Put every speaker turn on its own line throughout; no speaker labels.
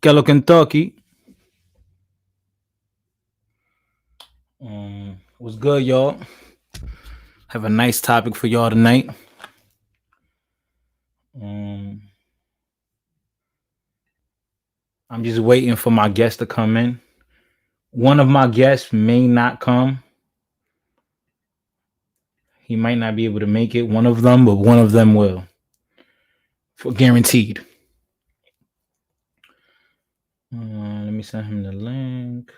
Kello, Kentucky. What's good, y'all? Have a nice topic for y'all tonight. I'm just waiting for my guest to come in. One of my guests may not come. He might not be able to make it, one of them, but one of them will. For guaranteed. Let me send him the link.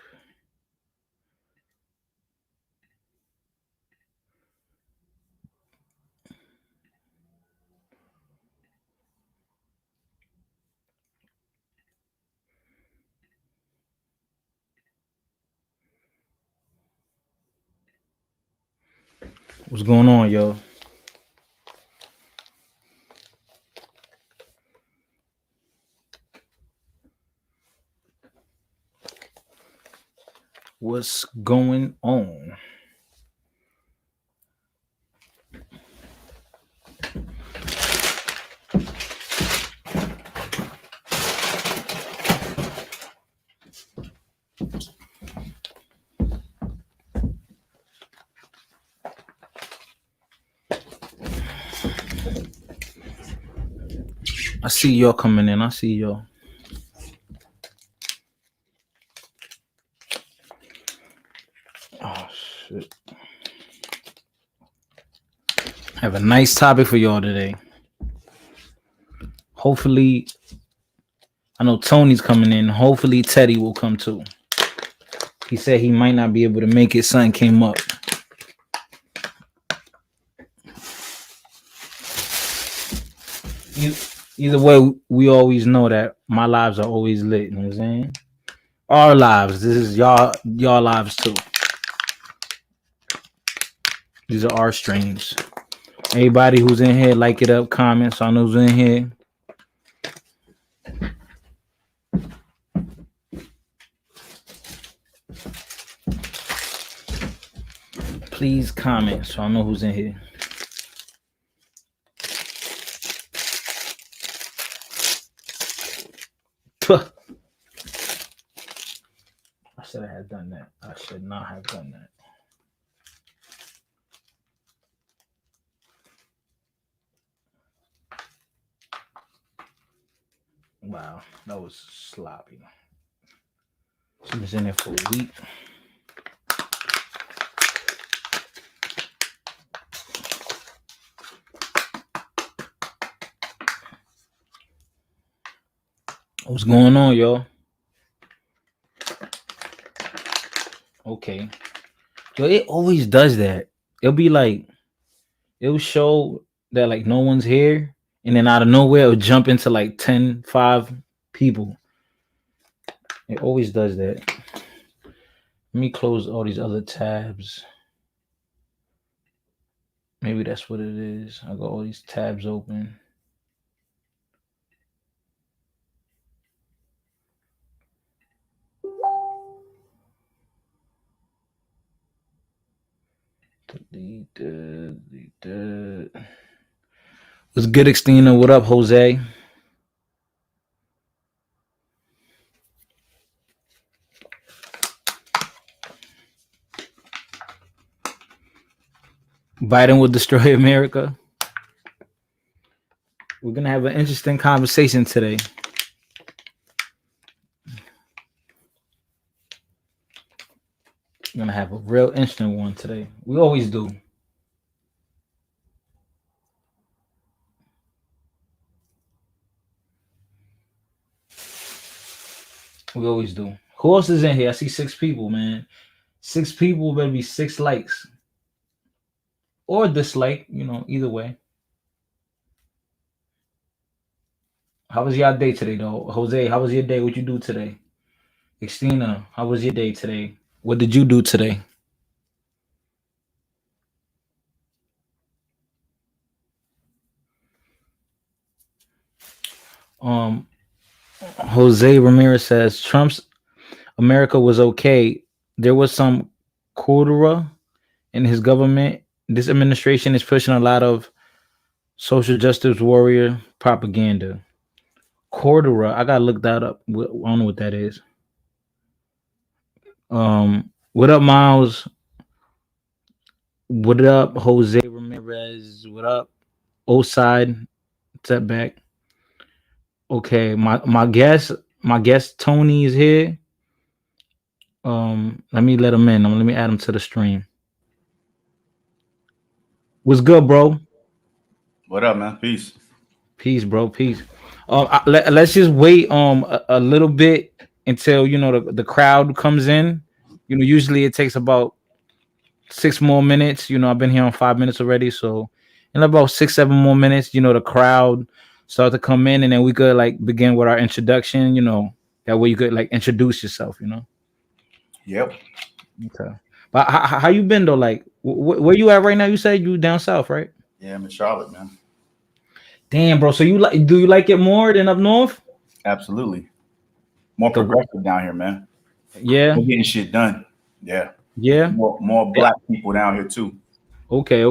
What's going on, yo? What's going on? I see y'all coming in. I see y'all. Oh, shit. I have a nice topic for y'all today. Hopefully, I know Tony's coming in. Hopefully, Teddy will come too. He said he might not be able to make it. Something came up. Either way, we always know that my lives are always lit. You know what I'm saying? Our lives. This is y'all lives too. These are our streams. Everybody who's in here, like it up, comment so I know who's in here. Please comment so I know who's in here. I should have done that. I should not have done that. Wow, that was sloppy. She was in there for a week. What's going on, y'all? Okay. Yo, it always does that. It'll be like, it'll show that like no one's here, and then out of nowhere it'll jump into like 10, 5 people. It always does that. Let me close all these other tabs. Maybe that's what it is. I got all these tabs open. Delete. What's good, Xtina? What up, Jose? Biden will destroy America. We're gonna have an interesting conversation today. We're gonna have a real interesting one today. We always do. We always do. Who else is in here? I see 6 people, man. 6 people, better be 6 likes. Or dislike, either way. How was your day today, though? Jose, how was your day? What you do today? Xtina, how was your day today? What did you do today? Jose Ramirez says Trump's America was okay. There was some corruption in his government. This administration is pushing a lot of social justice warrior propaganda. Cordura. I gotta look that up. I don't know what that is. What up, Miles? What up, Jose Ramirez? What up, Oside setback? Okay, my guest Tony is here. Let me let him in. Let me add him to the stream. What's good, bro?
What up, man? Peace.
Peace, bro. Peace. Let's just wait a little bit until the crowd comes in. Usually it takes about 6 more minutes. I've been here on 5 minutes already, so in about 6, 7 more minutes, the crowd start to come in, and then we could like begin with our introduction. That way you could like introduce yourself.
Yep.
Okay. But how you been though? Like, where you at right now? You said you down south, right?
Yeah, I'm in Charlotte, man.
Damn, bro. So do you like it more than up north?
Absolutely. More progressive down here, man.
Yeah.
We're getting shit done. Yeah.
Yeah.
More black people down here too.
Okay.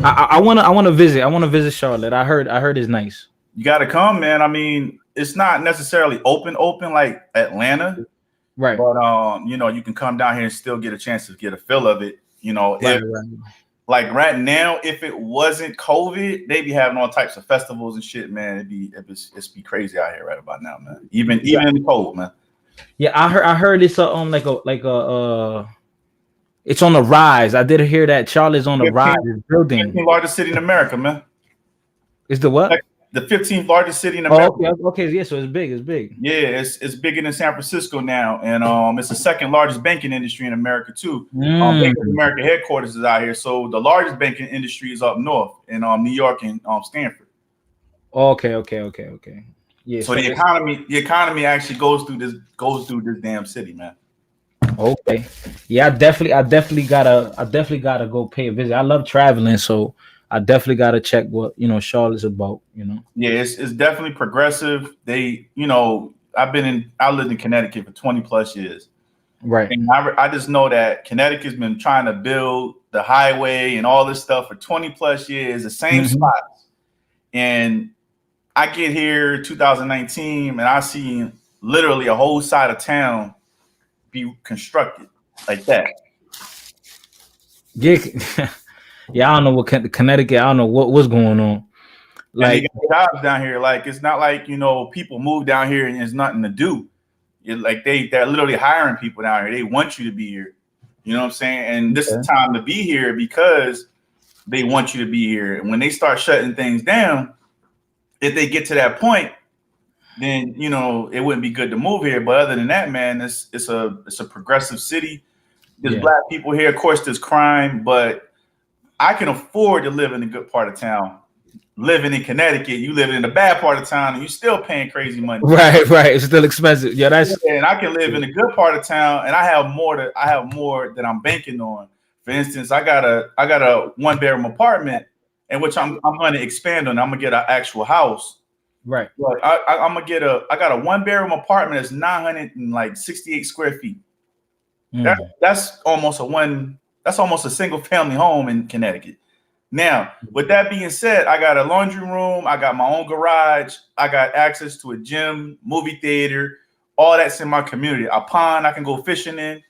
I wanna visit. I wanna visit Charlotte. I heard it's nice.
You got to come, man. I mean, it's not necessarily open like Atlanta,
Right.
but you can come down here and still get a chance to get a feel of it.
Right.
Like right now, if it wasn't COVID, they'd be having all types of festivals and shit, man. It'd be crazy out here right about now, man. Even in the cold, man.
Yeah, I heard it's it's on the rise. I did hear that Charlotte's on the rise. Building
15th largest city in America, man.
Is the what?
The 15th largest city in America.
Okay, yeah, so it's big.
Yeah, it's bigger than San Francisco now, and it's the second largest banking industry in America too. Bank of America headquarters is out here, so the largest banking industry is up north in New York and Stanford.
Okay. Yeah.
So the economy actually goes through this damn city, man.
Okay. Yeah, I definitely gotta go pay a visit. I love traveling, so I definitely gotta check what Charlotte's about.
Yeah, it's definitely progressive. I lived in Connecticut for 20 plus years.
Right.
And I just know that Connecticut's been trying to build the highway and all this stuff for 20 plus years, the same spots. And I get here 2019 and I see literally a whole side of town be constructed like that.
Yeah. Yeah, I don't know what Connecticut. I don't know what's going on.
Like, got jobs down here. Like, it's not like people move down here and there's nothing to do. Like they're literally hiring people down here. They want you to be here. You know what I'm saying? And this is time to be here because they want you to be here. And when they start shutting things down, if they get to that point, then it wouldn't be good to move here. But other than that, man, it's a progressive city. There's black people here. Of course, there's crime, but I can afford to live in a good part of town. Living in Connecticut, you living in a bad part of town, and you still paying crazy money.
Right. It's still expensive. Yeah,
and I can live in a good part of town, and I have more that I'm banking on. For instance, I got a 1-bedroom apartment, and which I'm going to expand on. I'm gonna get an actual house.
Right.
But I got a 1-bedroom apartment that's 968 square feet. That's almost a single family home in Connecticut. Now, with that being said, I got a laundry room, I got my own garage, I got access to a gym, movie theater, all that's in my community. A pond I can go fishing in.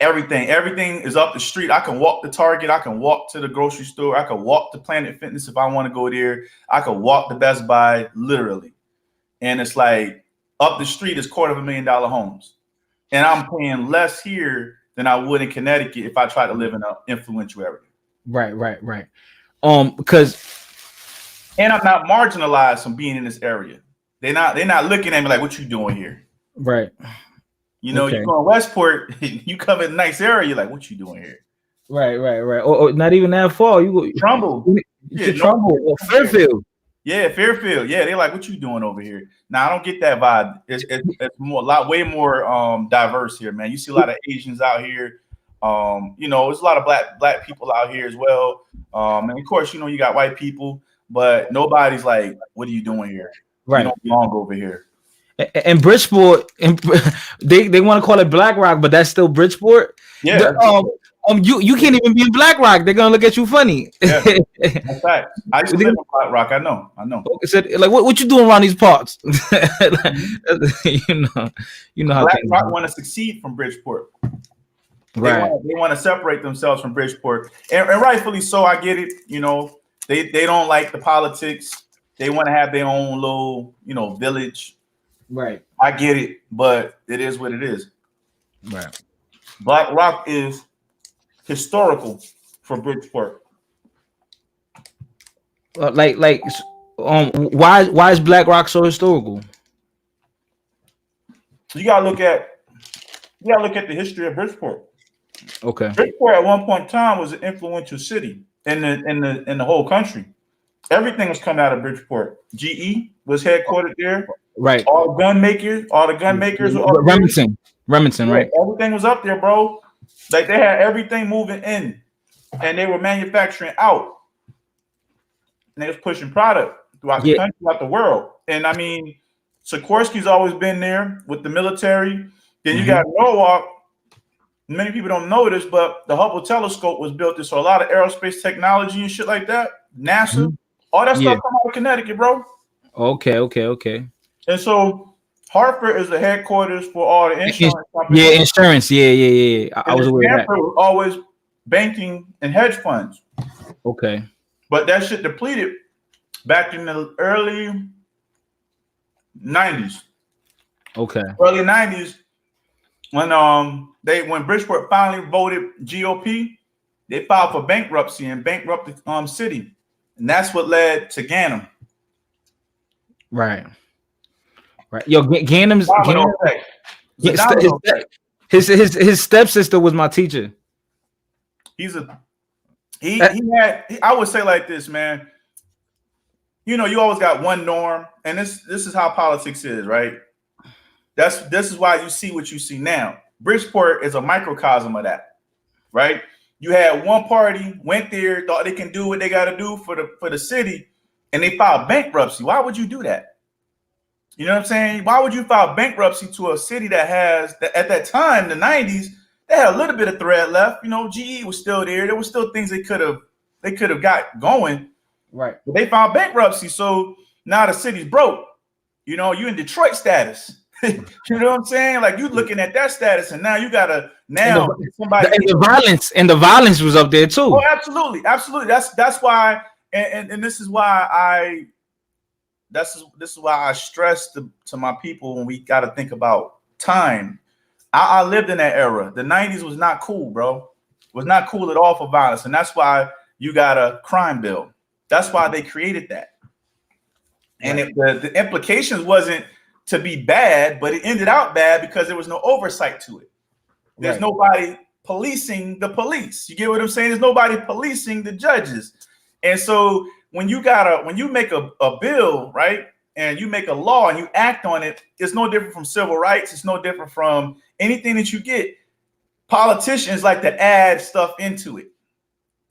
Everything is up the street. I can walk to Target, I can walk to the grocery store, I can walk to Planet Fitness if I want to go there. I can walk to Best Buy, literally. And it's like up the street is $250,000 homes. And I'm paying less here than I would in Connecticut if I tried to live in an influential area.
Right. Because
I'm not marginalized from being in this area. They're not looking at me like, what you doing here?
Right.
You go in Westport, you come in a nice area, you're like, what you doing here?
Right. Or not even that far. You go
Trumbull.
Trumbull or Fairfield.
Yeah, Fairfield. Yeah, they're like, what you doing over here? Now I don't get that vibe. It's way more diverse here, man. You see a lot of Asians out here. There's a lot of black people out here as well. And of course, you got white people, but nobody's like, what are you doing here?
Right.
You don't belong over here.
And Bridgeport, they want to call it Black Rock, but that's still Bridgeport.
Yeah.
You can't even be in Black Rock. They're gonna look at you funny.
Yeah, that's right. I used to live in Black Rock. I know.
Said, like, what you doing around these parts? you know how
Black Rock want to succeed from Bridgeport.
Right.
They want to separate themselves from Bridgeport, and rightfully so. I get it. You know, they don't like the politics. They want to have their own little, village.
Right.
I get it, but it is what it is.
Right.
Black Rock is historical for Bridgeport.
Why is Black Rock so historical?
You gotta look at the history of Bridgeport.
Okay.
Bridgeport at one point in time was an influential city in the whole country. Everything was coming out of Bridgeport. GE was headquartered there.
Right.
All the gun makers were
Remington, right?
Everything was up there, bro. Like they had everything moving in, and they were manufacturing out. And they was pushing product throughout the country, throughout the world. And I mean, Sikorsky's always been there with the military. Then you got Norwalk. Many people don't know this, but the Hubble telescope was built there. So a lot of aerospace technology and shit like that, NASA, all that stuff come out of Connecticut, bro.
Okay.
And so Hartford is the headquarters for all the insurance companies.
Yeah, insurance. Yeah. I was aware of that.
Was always banking and hedge funds.
Okay.
But that shit depleted back in the early 90s.
Okay.
Early 90s, when Bridgeport finally voted GOP, they filed for bankruptcy and bankrupted city. And that's what led to Ganem.
Right. Yo, Ganem's his stepsister was my teacher.
I would say like this, man. You always got one norm, and this is how politics is, right? This is why you see what you see now. Bridgeport is a microcosm of that, right? You had one party went there, thought they can do what they got to do for the city, and they filed bankruptcy. Why would you do that? You know what I'm saying? Why would you file bankruptcy to a city that has, at that time, the 90s, they had a little bit of thread left. GE was still there. There were still things they could have got going.
Right.
But they filed bankruptcy. So now the city's broke. You in Detroit status. You know what I'm saying? Like you looking at that status, and now you gotta somebody.
And the violence was up there too.
Oh, absolutely. That's why, and this is why this is why I stress to my people when we got to think about time. I lived in that era. The 90s was not cool, bro. It was not cool at all for violence. And that's why you got a crime bill. That's why they created that. And the implications wasn't to be bad, but it ended out bad because there was no oversight to it. There's nobody policing the police. You get what I'm saying? There's nobody policing the judges. And so when you make a bill, right, and you make a law and you act on it, it's no different from civil rights. It's no different from anything that you get. Politicians like to add stuff into it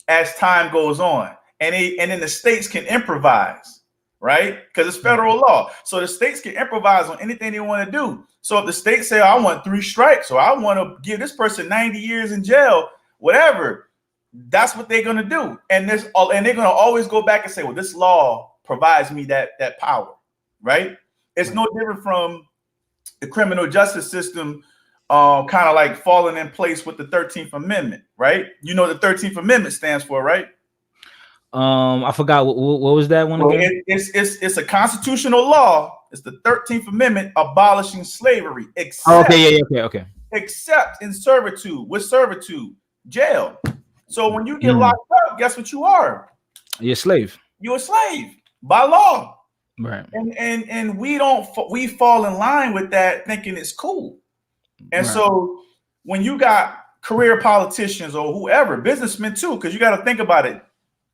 as time goes on, and then the states can improvise, right? Because it's federal law, so the states can improvise on anything they want to do. So if the states say, "I want 3 strikes," or "I want to give this person 90 years in jail," whatever. That's what they're gonna do, and they're gonna always go back and say, "Well, this law provides me that power," right? It's no different from the criminal justice system, kind of like falling in place with the 13th Amendment, right? You know what the 13th Amendment stands for, right?
I forgot what was that one again?
It's a constitutional law. It's the 13th Amendment abolishing slavery,
except
in servitude, jail. So when you get locked up, guess what you are?
You're a slave.
You're a slave by law.
Right.
And we fall in line with that thinking it's cool. And so when you got career politicians or whoever, businessmen too, because you got to think about it.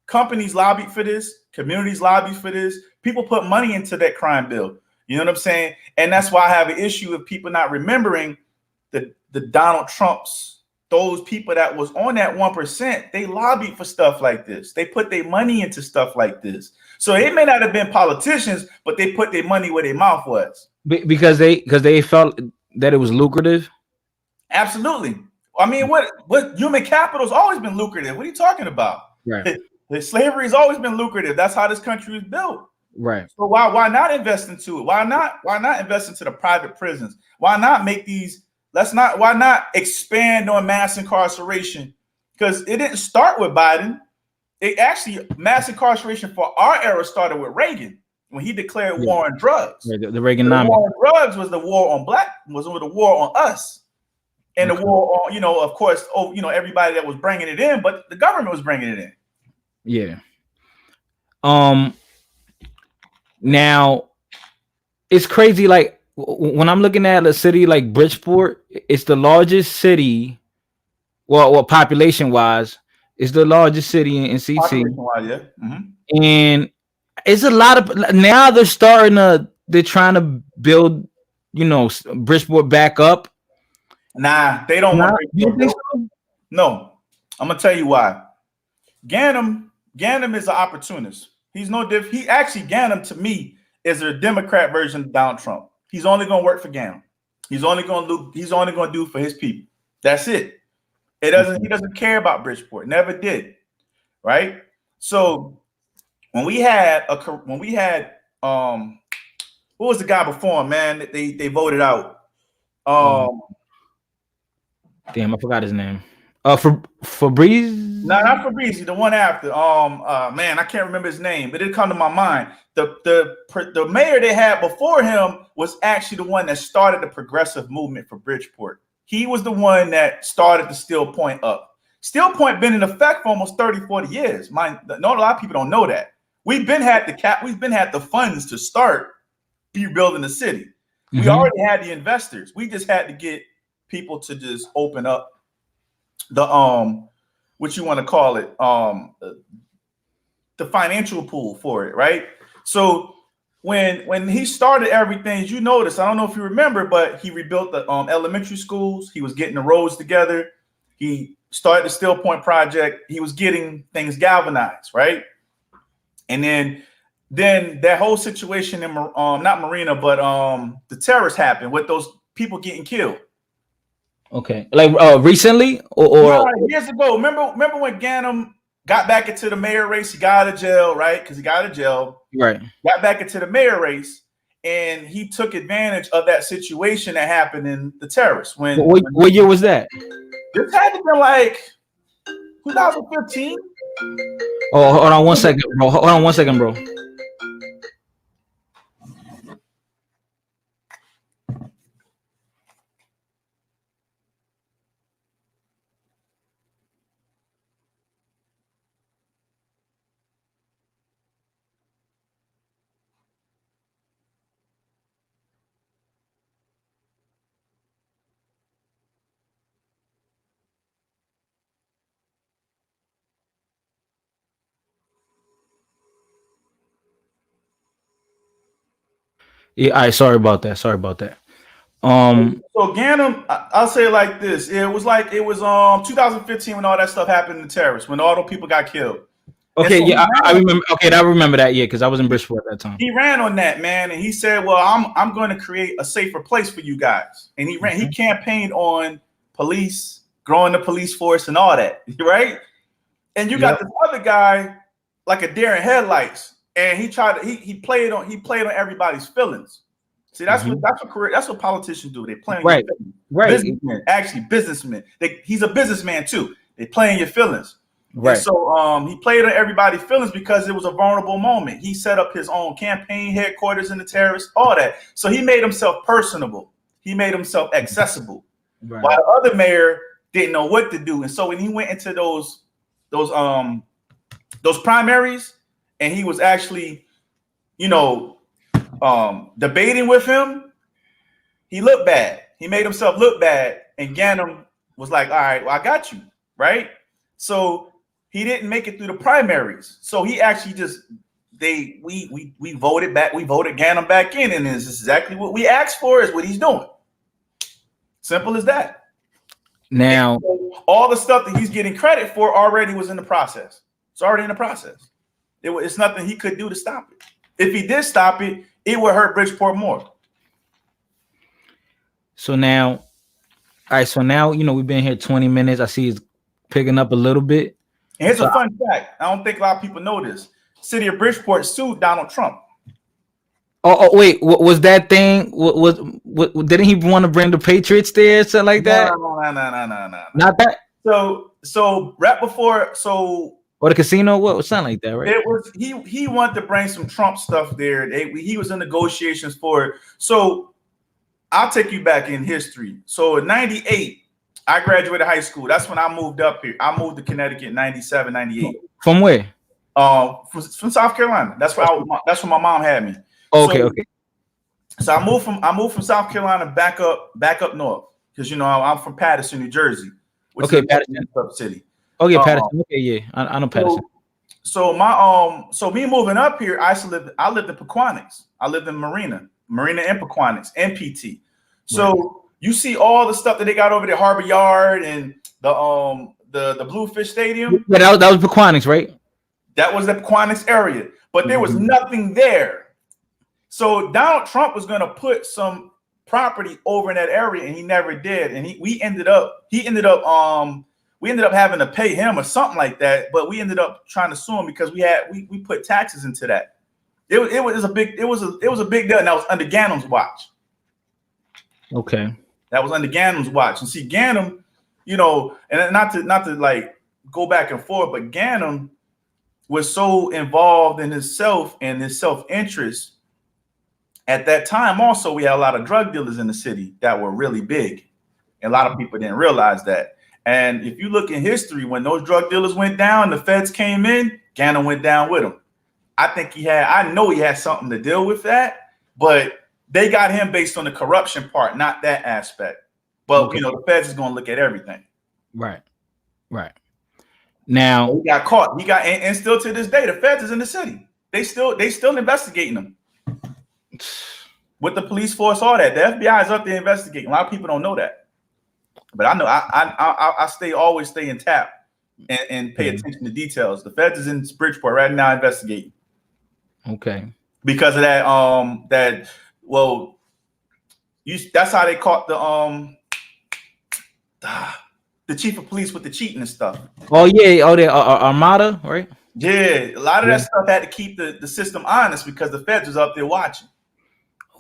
Companies lobbied for this, communities lobbied for this, people put money into that crime bill. You know what I'm saying? And that's why I have an issue with people not remembering the Donald Trumps. Those people that was on that 1%, they lobbied for stuff like this. They put their money into stuff like this. So they may not have been politicians, but they put their money where their mouth was.
Because they felt that it was lucrative.
Absolutely. I mean, what human capital has always been lucrative. What are you talking about?
Right.
Slavery has always been lucrative. That's how this country was built.
Right.
So why not invest into it? Why not invest into the private prisons? Why not make these? Why not expand on mass incarceration? Because it didn't start with Biden. It actually, mass incarceration for our era started with Reagan when he declared war on drugs.
Yeah, the Reaganomics.
War on drugs was the war on was the war on us. And the war on, of course, everybody that was bringing it in, but the government was bringing it in.
Yeah. Now it's crazy. Like when I'm looking at a city like Bridgeport, it's the largest city. Well, population wise, it's the largest city in CT.
Yeah. Mm-hmm.
And it's a lot of now they're trying to build, Bridgeport back up.
Nah, they don't want to. No, I'm gonna tell you why. Ganim is an opportunist. He's no different. Ganim to me is a Democrat version of Donald Trump. He's only gonna work for Ganim. He's only gonna do for his people. That's it. He doesn't care about Bridgeport. Never did. Right? So when we had what was the guy before him, man? They voted out.
Damn, I forgot his name. Fabrice?
No, not Fabrice. The one after. Man, I can't remember his name, but it come to my mind. The mayor they had before him was actually the one that started the progressive movement for Bridgeport. He was the one that started the Steel Point up. Steel Point been in effect for almost 30, 40 years. Not a lot of people don't know that. We've been had the funds to start rebuilding the city. We already had the investors. We just had to get people to just open up the what you want to call it, the financial pool for it, right? So when he started everything, you notice, I don't know if you remember, but he rebuilt the elementary schools. He was getting the roads together. He started the Steel Point project. He was getting things galvanized, right? And then that whole situation in not Marina, but the terrorists happened with those people getting killed.
Okay, like recently or
years ago. Remember when Ganim got back into the mayor race? He got out of jail, right? Because he got out of jail,
right?
Got back into the mayor race, and he took advantage of that situation that happened in the terrorists.
What year was that?
This had to be like 2015.
Oh, hold on 1 second, bro. Hold on 1 second, bro. Yeah, sorry about that. So
Ganim, I'll say it like this: it was 2015 when all that stuff happened in the terrorists, when all those people got killed.
Okay, so yeah, I remember. Okay, I remember that. Yeah, because I was in Bridgeport at that time.
He ran on that, man, and he said, "Well, I'm going to create a safer place for you guys." And he ran. He campaigned on police, growing the police force, and all that, right? And you got this other guy, like a deer in headlights, and he played on everybody's feelings. See, that's what politicians do. They play on your feelings.
Right.
Businessmen. He's a businessman too. They play on your feelings.
Right.
And so he played on everybody's feelings because it was a vulnerable moment. He set up his own campaign headquarters in the terrorists, all that. So he made himself personable. He made himself accessible. Right. While the other mayor didn't know what to do. And so when he went into those primaries and he was actually, debating with him, he looked bad. He made himself look bad. And Ganim was like, all right, well, I got you. Right. So he didn't make it through the primaries. So he actually we voted back. We voted Ganim back in. And this is exactly what we asked for is what he's doing. Simple as that.
Now,
all the stuff that he's getting credit for already was in the process. It's already in the process. It's nothing he could do to stop it. If he did stop it, it would hurt Bridgeport more.
So now, All right, so now we've been here 20 minutes. I see it's picking up a little bit.
And here's
So
a fun fact. I don't think a lot of people know this. City of Bridgeport sued Donald Trump.
wait, was that thing? Didn't he want to bring the Patriots there, something like that?
No.
Not that,
So right before,
or the casino? What something like that, right?
it was he wanted to bring some Trump stuff there. He was in negotiations for it. So I'll take you back in history. So in 98, I graduated high school. That's when I moved up here. I moved to Connecticut in 97, 98.
From where?
From South Carolina. That's where my mom had me.
Okay, okay.
So I moved from South Carolina back up north because I'm from Paterson, New Jersey. Which is
Paterson
city.
Oh yeah, Paterson. Okay, yeah, I know Paterson.
So me moving up here, I lived in Pequannock. I lived in Marina and Pequannock, NPT. So right. You see all the stuff that they got over there, Harbor Yard and the Bluefish Stadium.
Yeah, that was Pequannock, right?
That was the Pequannock area, but there was nothing there. So Donald Trump was going to put some property over in that area, and he never did. And we ended up having to pay him or something like that. But we ended up trying to sue him because we put taxes into that. It was a big deal, and that was under Ganem's watch.
Okay,
that was under Ganem's watch. And see, Ganem, and not to like go back and forth, but Ganem was so involved in his self-interest. At that time, also, we had a lot of drug dealers in the city that were really big. And a lot of people didn't realize that. And if you look in history, when those drug dealers went down, the feds came in, Ganem went down with them. I know he had something to deal with that, but they got him based on the corruption part, not that aspect. But, okay. The feds is going to look at everything.
Right. Now.
He got caught. And still to this day, the feds is in the city. They still investigating him. With the police force, all that, the FBI is up there investigating. A lot of people don't know that, but I know I always stay in tap and pay attention to details. The feds is in Bridgeport right now investigating.
Okay,
because of that. That's how they caught the chief of police with the cheating and stuff.
Oh yeah, the Armada, right?
Yeah, a lot of that stuff had to keep the system honest because the feds was up there watching.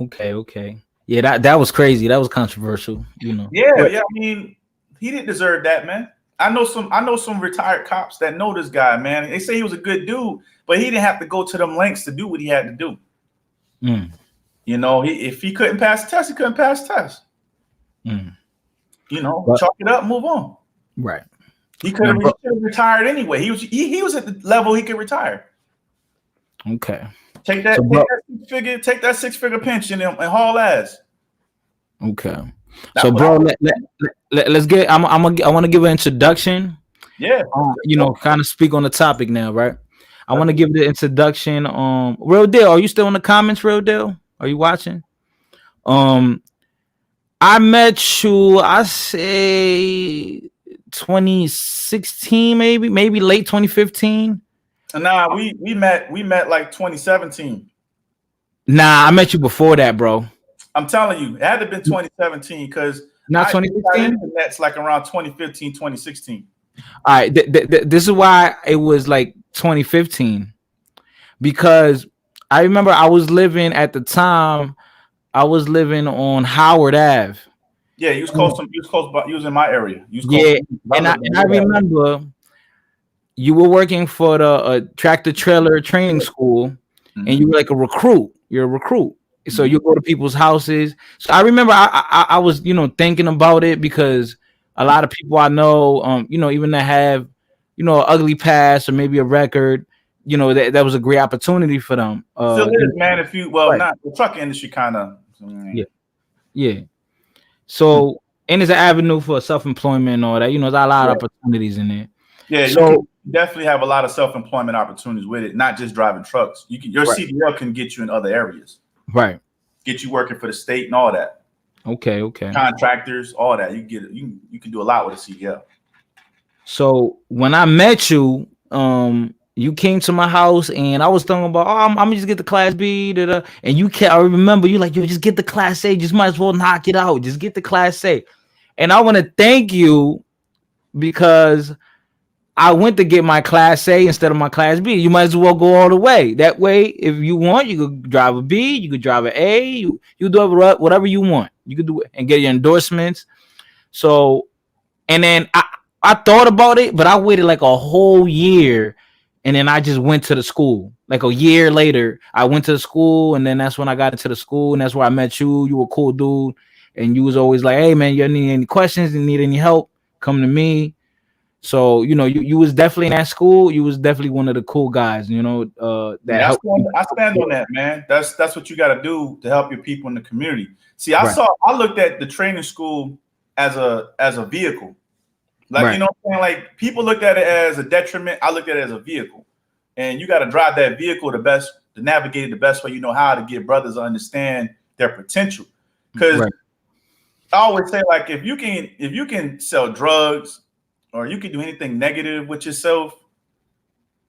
Okay. Yeah, that was crazy. That was controversial,
Yeah. I mean, he didn't deserve that, man. I know some retired cops that know this guy, man. They say he was a good dude, but he didn't have to go to them lengths to do what he had to do. If he couldn't pass the test, he couldn't pass the test. Chalk it up, move on.
Right.
He could have retired anyway. He was at the level he could retire.
Okay.
Take that six-figure pension and haul ass.
Okay. So, bro, let's get. I want to give an introduction.
Yeah.
Kind of speak on the topic now, right? I want to give the introduction. Real Deal, are you still in the comments? Real Deal, are you watching? I met you. I say 2016, maybe late 2015.
Nah, we met like 2017.
Nah, I met you before that, bro.
I'm telling you, it had to have been 2017 because
not 2016.
That's like around 2015, 2016.
All right, this is why it was like 2015 because I remember I was living on Howard Ave.
Yeah, you was close. You was in my area.
And I remember. You were working for the tractor trailer training school, and you were like a recruit. You're a recruit, so you go to people's houses. So I remember I was thinking about it because a lot of people I know, even that have an ugly past or maybe a record, that was a great opportunity for them.
Still is, man. If you not the truck industry, kind of.
Yeah. So and it's an avenue for self-employment and all that. There's a lot of opportunities in there.
Yeah, so you definitely have a lot of self-employment opportunities with it, not just driving trucks. Your CDL can get you in other areas.
Right.
Get you working for the state and all that.
Okay.
Contractors, all that. You can do a lot with a CDL.
So when I met you, you came to my house and I was thinking about, I'm gonna just get the Class B, and I remember you like, yo, just get the Class A, just might as well knock it out, just get the Class A. And I want to thank you because I went to get my class A instead of my class B. You might as well go all the way. That way, if you want, you could drive a B, you could drive an A, you do whatever you want. You could do it and get your endorsements. So, and then I thought about it, but I waited like a whole year, and then I just went to the school. Like a year later, I went to the school, and then that's when I got into the school, and that's where I met you. You were a cool dude, and you was always like, "Hey man, you need any questions? You need any help? Come to me." So you was definitely in that school. You was definitely one of the cool guys. That helped.
I stand on that, man. That's what you got to do to help your people in the community. See, I looked at the training school as a vehicle. Like, you know what I'm saying? Like, people looked at it as a detriment. I looked at it as a vehicle. And you got to drive that vehicle to navigate it the best way you know how, to get brothers to understand their potential. Because I always say, like, if you can sell drugs, or you can do anything negative with yourself,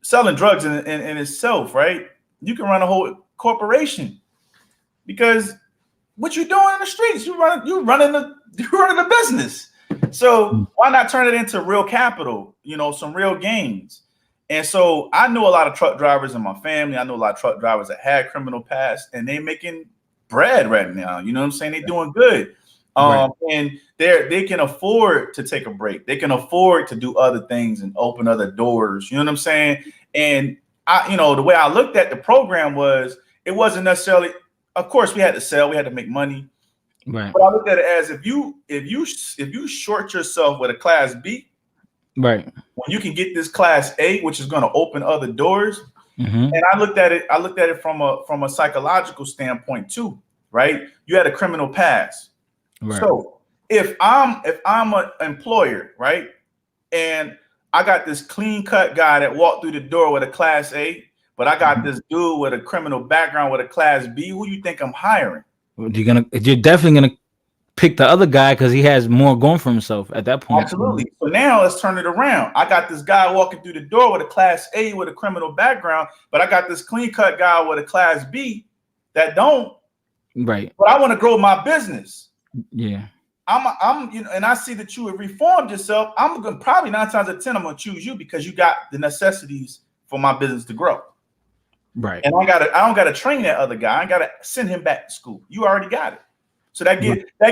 selling drugs in itself, right? You can run a whole corporation, because what you doing in the streets, you running a business. So why not turn it into real capital? Some real gains. And so I know a lot of truck drivers in my family. I know a lot of truck drivers that had criminal past, and they making bread right now. You know what I'm saying? They doing good. And they can afford to take a break. They can afford to do other things and open other doors. You know what I'm saying? And the way I looked at the program was, it wasn't necessarily, of course, we had to sell, we had to make money. Right. But I looked at it as, if you short yourself with a class B, right, when you can get this class A, which is going to open other doors. And I looked at it from a psychological standpoint too, right? You had a criminal past. Right. So if I'm an employer, right, and I got this clean cut guy that walked through the door with a class A, but I got this dude with a criminal background with a class B, who do you think I'm hiring?
You're definitely gonna pick the other guy because he has more going for himself at that point.
Absolutely. So now let's turn it around. I got this guy walking through the door with a class A with a criminal background, but I got this clean cut guy with a class B that don't. Right. But I want to grow my business. Yeah, and I see that you have reformed yourself. I'm gonna probably 9 times out of 10 I'm gonna choose you, because you got the necessities for my business to grow. Right. And I don't gotta train that other guy. I gotta send him back to school. You already got it. So that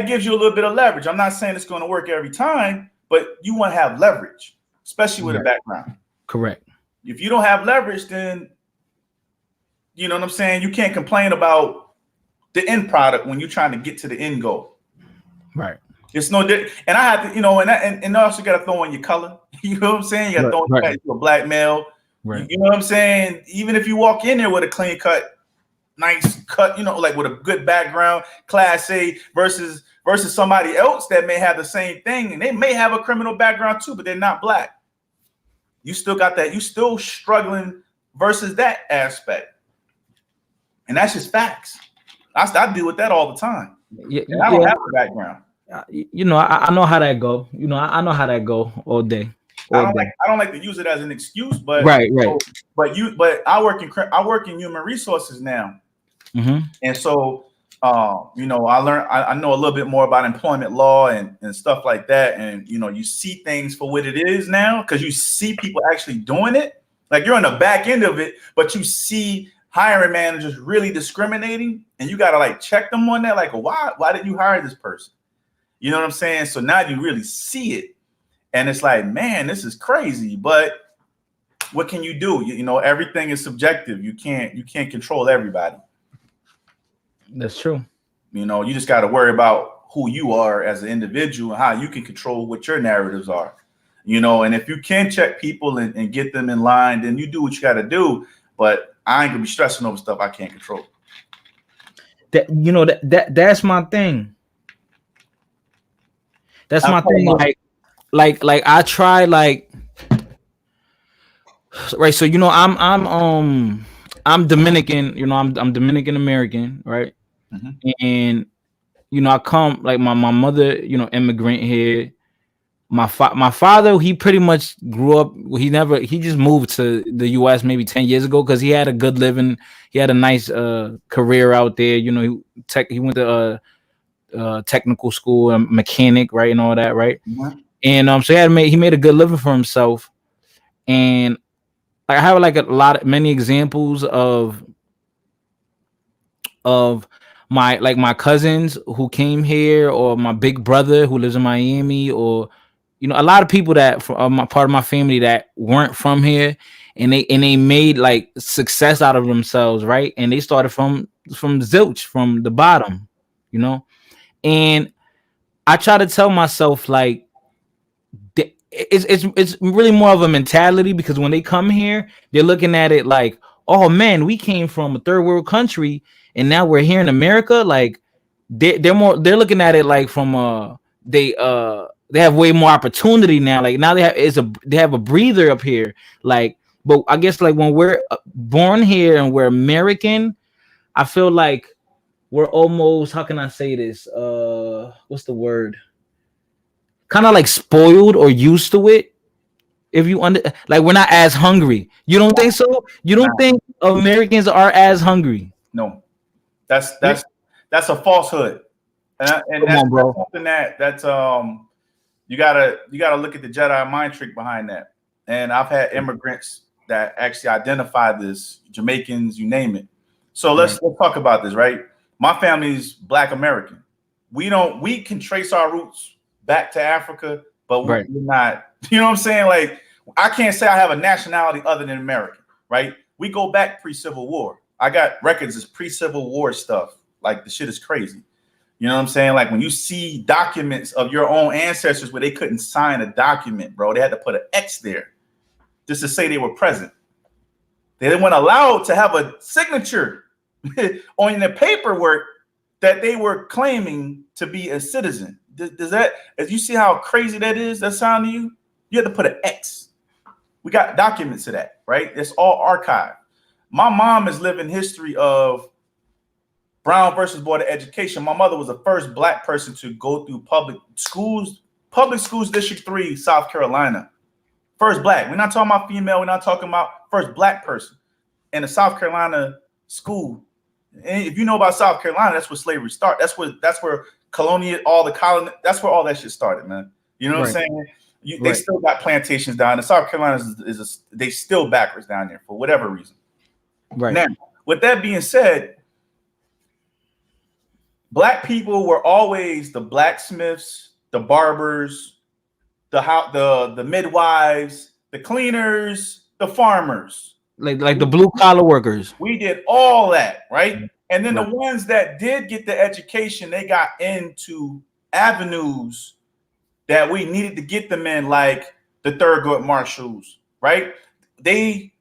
gives you a little bit of leverage. I'm not saying it's going to work every time, but you want to have leverage, especially with a background. Correct. If you don't have leverage, then you know what I'm saying, you can't complain about the end product when you're trying to get to the end goal. Right. It's no different. And I have to, and also got to throw in your color. You know what I'm saying? You got to throw in a black male. Right. You know what I'm saying? Even if you walk in there with a clean cut, nice cut, like with a good background, class A, versus somebody else that may have the same thing, and they may have a criminal background too, but they're not black. You still got that. You still struggling versus that aspect. And that's just facts. I deal with that all the time. Yeah, and I don't have a background.
I know how that go. I know how that go all day.
I don't like to use it as an excuse, but but I work in human resources now, and so I know a little bit more about employment law and stuff like that, and you see things for what it is now, because you see people actually doing it. Like, you're on the back end of it, but you see hiring managers really discriminating, and you got to check them on that. Like, why did you hire this person? You know what I'm saying? So now you really see it, and it's like, man, this is crazy. But what can you do? Everything is subjective. You can't control everybody.
That's true.
You just got to worry about who you are as an individual and how you can control what your narratives are. And if you can check people and get them in line, then you do what you got to do. But I ain't gonna be stressing over stuff I can't control.
That's my thing. That's my thing. Like I try, right. So I'm Dominican. I'm Dominican American, right? And I come, like, my mother, immigrant here. My father, he pretty much grew up. He just moved to the U.S. maybe 10 years ago because he had a good living. He had a nice career out there. He went to technical school, a mechanic, right, and all that, right.
Mhm.
And so he made a good living for himself, and I have like many examples of my cousins who came here, or my big brother who lives in Miami, or a lot of people that from my part of my family that weren't from here, and they made like success out of themselves, right? And they started from zilch, from the bottom, you know. And I try to tell myself like it's really more of a mentality, because when they come here, they're looking at it like, oh man, we came from a third world country and now we're here in America. Like they're looking at it like from they have way more opportunity now. Like now they have a breather up here. Like, but I guess like when we're born here and we're American, I feel like we're almost, how can I say this? What's the word? Kind of like spoiled or used to it. If you like, we're not as hungry. You don't think so? You don't think Americans are as hungry?
No, that's a falsehood, and that's something that's you gotta look at the Jedi mind trick behind that. And I've had immigrants that actually identify this, Jamaicans, you name it. So let's talk about this, right? My family's Black American. We can trace our roots back to Africa, but we're not, you know what I'm saying? Like, I can't say I have a nationality other than American, right? We go back pre-Civil War. I got records as pre-Civil War stuff. Like, the shit is crazy. You know what I'm saying? Like, when you see documents of your own ancestors where they couldn't sign a document, bro, they had to put an X there just to say they were present. They weren't allowed to have a signature on the paperwork that they were claiming to be a citizen. Does that, as you see how crazy that is, that sound to you? You have to put an X. We got documents of that, right? It's all archived. My mom is living history of Brown versus Board of Education. My mother was the first Black person to go through public schools, District 3, South Carolina. First Black. We're not talking about female. We're not talking about first Black person in a South Carolina school. And if you know about South Carolina, that's where slavery started. That's where colonial, that's where all that shit started, man. You know what I'm saying? They still got plantations down there. South Carolina they still backwards down there for whatever reason. Right. Now, with that being said, Black people were always the blacksmiths, the barbers, the midwives, the cleaners, the farmers.
Like the blue collar workers.
We did all that, right? And then the ones that did get the education, they got into avenues that we needed to get them in, like the Thurgood Marshalls, right? They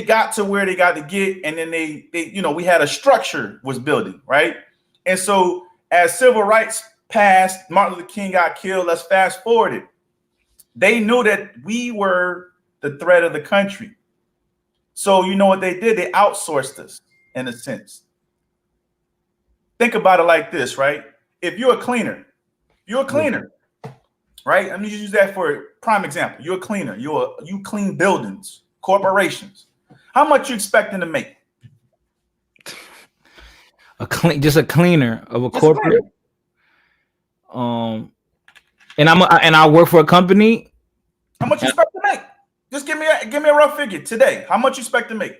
got to where they got to get, and then they we had a structure was building, right? And so as civil rights passed, Martin Luther King got killed. Let's fast forward it. They knew that we were the threat of the country. So you know what they did? They outsourced us in a sense. Think about it like this, right? If you're a cleaner, right? Let me just use that for a prime example. You're a cleaner. You clean buildings, corporations. How much you expecting to make?
Just a cleaner of a corporate. And I work for a company.
How much you expect to make? Just give me a rough figure today. How much you expect to make?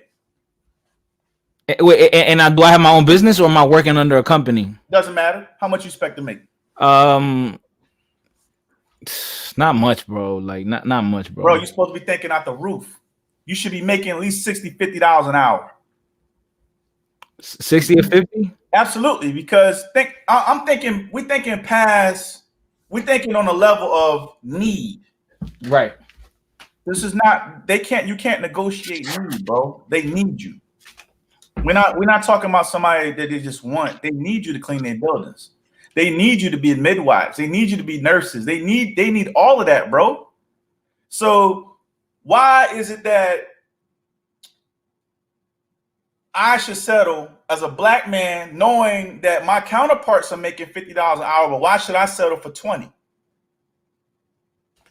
And do I have my own business, or am I working under a company?
Doesn't matter. How much you expect to make?
Not much, bro. Like not much, bro.
Bro, you're supposed to be thinking out the roof. You should be making at least $60, $50 an hour.
60 or 50?
Absolutely, because we're thinking on a level of need.
Right.
This is not, you can't negotiate need, bro. They need you. We're not talking about somebody that they just want. They need you to clean their buildings. They need you to be midwives. They need you to be nurses. They need all of that, bro. So why is it that I should settle as a Black man knowing that my counterparts are making $50 an hour, but why should I settle for 20?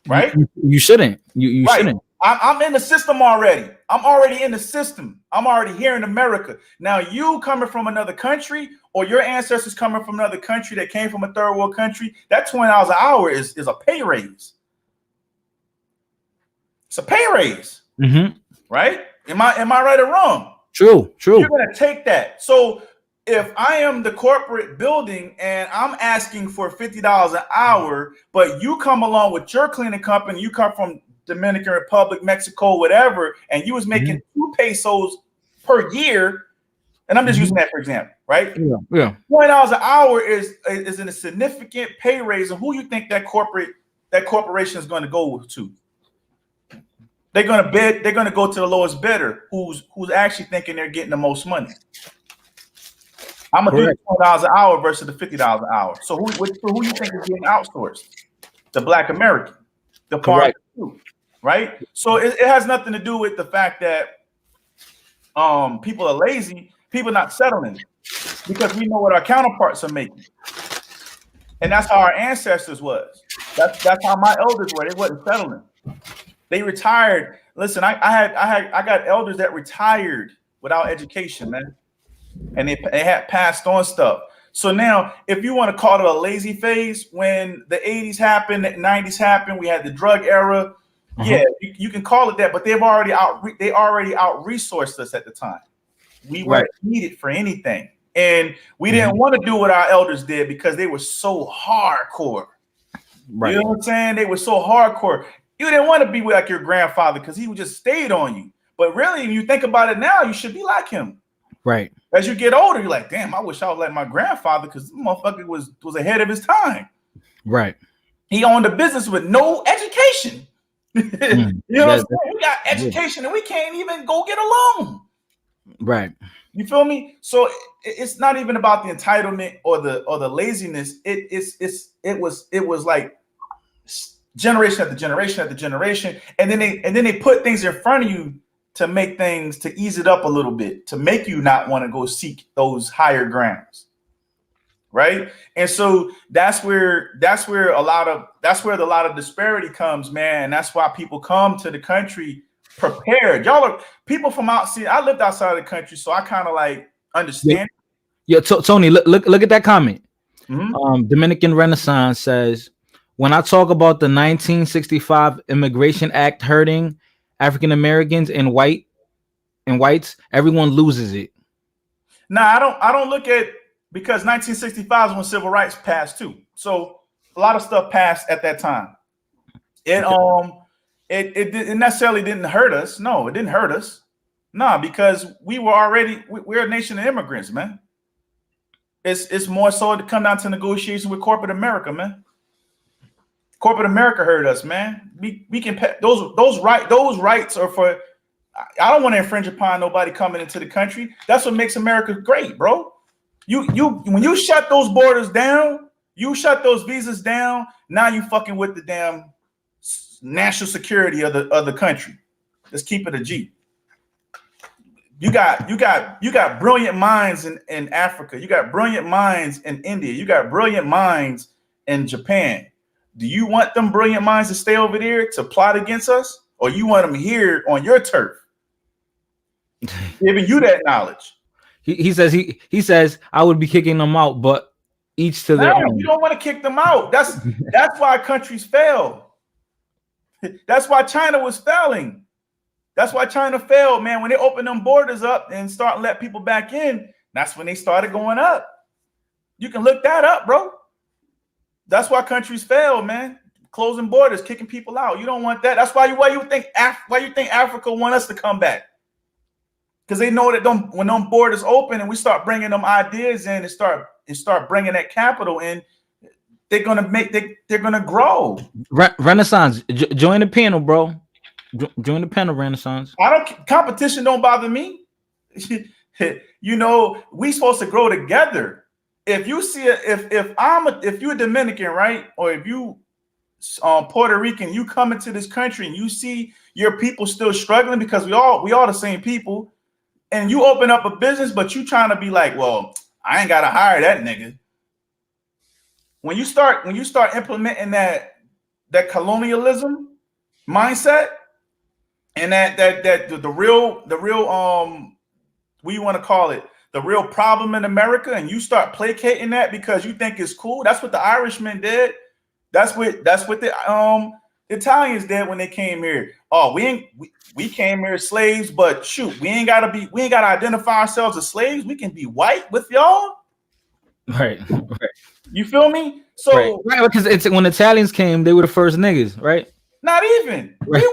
Right?
You shouldn't. You
right.
shouldn't.
I'm in the system already. I'm already in the system. I'm already here in America. Now, you coming from another country, or your ancestors coming from another country that came from a third world country, that $20 an hour is a pay raise. It's a pay raise, right? Am I right or wrong?
True.
You're gonna take that. So if I am the corporate building and I'm asking for $50 an hour, but you come along with your cleaning company, you come from Dominican Republic, Mexico, whatever, and you was making 2 pesos per year, and I'm just using that for example, right?
Yeah.
$20 an hour is a significant pay raise, and who you think that corporation is going to go to? They're going to bid. They're going to go to the lowest bidder, who's actually thinking they're getting the most money. I'm gonna do $20 an hour versus the $50 an hour. So who you think is getting outsourced? The Black American, the part, right? So it has nothing to do with the fact that people are lazy. People not settling because we know what our counterparts are making, and that's how our ancestors was. That's how my elders were. They wasn't settling. They retired. Listen, I got elders that retired without education, man, and they had passed on stuff. So now, if you want to call it a lazy phase, when the 80s happened, the 90s happened, we had the drug era. Yeah, you can call it that, but they already out resourced us at the time. We weren't needed for anything, and we didn't want to do what our elders did because they were so hardcore. Right. You know what I'm saying? They were so hardcore. You didn't want to be like your grandfather because he just stayed on you. But really, when you think about it now, you should be like him.
Right.
As you get older, you're like, damn, I wish I was like my grandfather because this motherfucker was ahead of his time.
Right.
He owned a business with no education. You know what I'm saying? We got education and we can't even go get a loan.
Right.
You feel me? So it's not even about the entitlement or the laziness. It was like generation after generation after generation, and then they put things in front of you to make things, to ease it up a little bit, to make you not want to go seek those higher grounds, right? And so that's where a lot of disparity comes, man. And that's why people come to the country prepared. Y'all are people from outside. I lived outside of the country, so I kind of like understand.
Yeah, Tony, look at that comment. Dominican Renaissance says, when I talk about the 1965 Immigration Act hurting African Americans and whites, everyone loses it.
Nah, I don't look at, because 1965 is when civil rights passed too. So a lot of stuff passed at that time. It necessarily didn't hurt us. No, it didn't hurt us. No, because we're a nation of immigrants, man. It's more so to come down to negotiation with corporate America, man. Corporate America hurt us, man. We can those rights are for. I don't want to infringe upon nobody coming into the country. That's what makes America great, bro. When you shut those borders down, you shut those visas down. Now you fucking with the damn national security of the country. Let's keep it a G. You got brilliant minds in Africa. You got brilliant minds in India. You got brilliant minds in Japan. Do you want them brilliant minds to stay over there to plot against us, or you want them here on your turf, giving you that knowledge?
He says I would be kicking them out, but each to their own.
You don't want to kick them out. That's why countries fail. That's why China was failing. That's why China failed, man. When they opened them borders up and start let people back in, that's when they started going up. You can look that up, bro. That's why countries fail, man. Closing borders, kicking people out. You don't want that. That's why you think Africa want us to come back, because they know that when them borders open and we start bringing them ideas in and start bringing that capital in, they're gonna grow. Renaissance,
join the panel, bro. Join the panel, Renaissance.
Competition don't bother me. You know, we supposed to grow together. If you see if you're a Dominican, right, or if you Puerto Rican, you come into this country and you see your people still struggling, because we all the same people, and you open up a business, but you trying to be like, well, I ain't gotta hire that nigga. When you start implementing that colonialism mindset, And the real what you want to call it, the real problem in America, and you start placating that because you think it's cool. That's what the Irishmen did. That's what the Italians did when they came here. Oh, we came here as slaves, but shoot, we ain't gotta identify ourselves as slaves. We can be white with y'all.
Right.
You feel me? So
right, because it's when Italians came, they were the first niggas, right?
Not even. Right.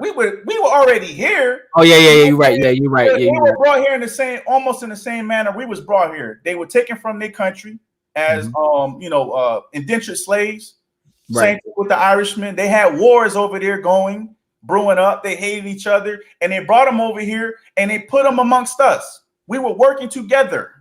We were already here.
Oh yeah, you're right. Yeah, you're right.
We were brought here in almost in the same manner we was brought here. They were taken from their country as indentured slaves. Right. Same thing with the Irishmen. They had wars over there brewing up. They hated each other, and they brought them over here and they put them amongst us. We were working together.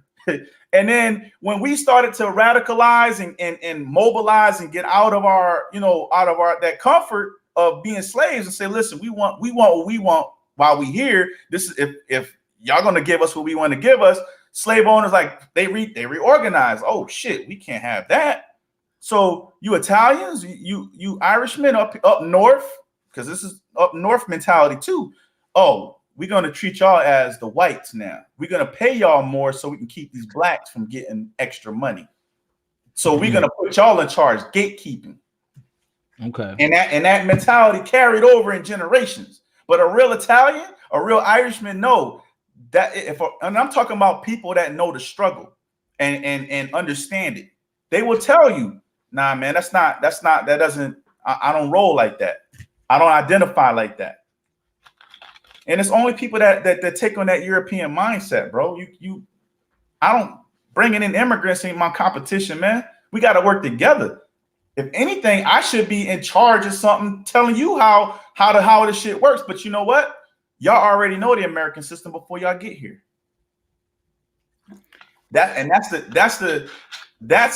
And then when we started to radicalize and mobilize and get out of our that comfort of being slaves and say, listen, we want what we want while we here. This is if y'all gonna give us what we want to give us. Slave owners, like they reorganize. Oh shit, we can't have that. So you Italians, you Irishmen up north, because this is up north mentality too. Oh, we're gonna treat y'all as the whites now. We're gonna pay y'all more so we can keep these blacks from getting extra money. So we're gonna put y'all in charge, gatekeeping.
Okay.
And that mentality carried over in generations. But a real Italian, a real Irishman know that and I'm talking about people that know the struggle and understand it. They will tell you, nah, man, I don't roll like that. I don't identify like that. And it's only people that take on that European mindset, bro. I don't bringing in immigrants ain't my competition, man. We got to work together. If anything, I should be in charge of something, telling you how this shit works. But you know what? Y'all already know the American system before y'all get here. That's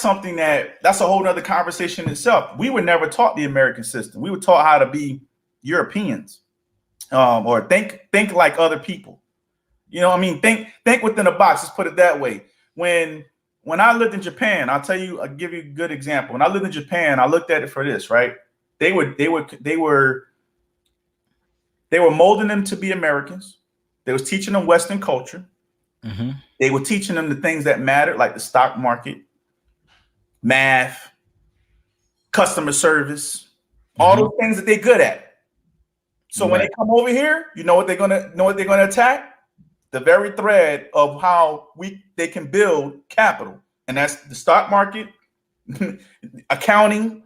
something that's a whole nother conversation itself. We were never taught the American system. We were taught how to be Europeans, or think like other people. You know what I mean? Think within a box. Let's put it that way. When I lived in Japan, I'll give you a good example. When I lived in Japan, I looked at it for this, right? They were molding them to be Americans. They was teaching them Western culture. Mm-hmm. They were teaching them the things that mattered, like the stock market, math, customer service, all those things that they're good at. So when they come over here, you know what they're gonna attack? The very thread of how they can build capital, and that's the stock market, accounting,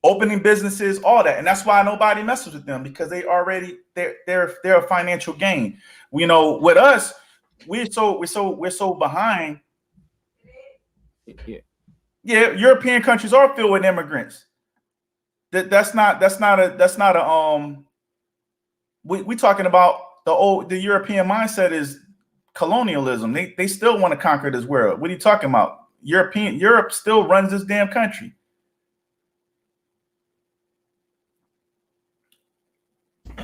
opening businesses, all that. And that's why nobody messes with them, because they're a financial gain. You know, with us, we're so behind. Yeah, European countries are filled with immigrants. That's not a we talking about the European mindset is colonialism. They still want to conquer this world. What are you talking about? Europe still runs this damn country.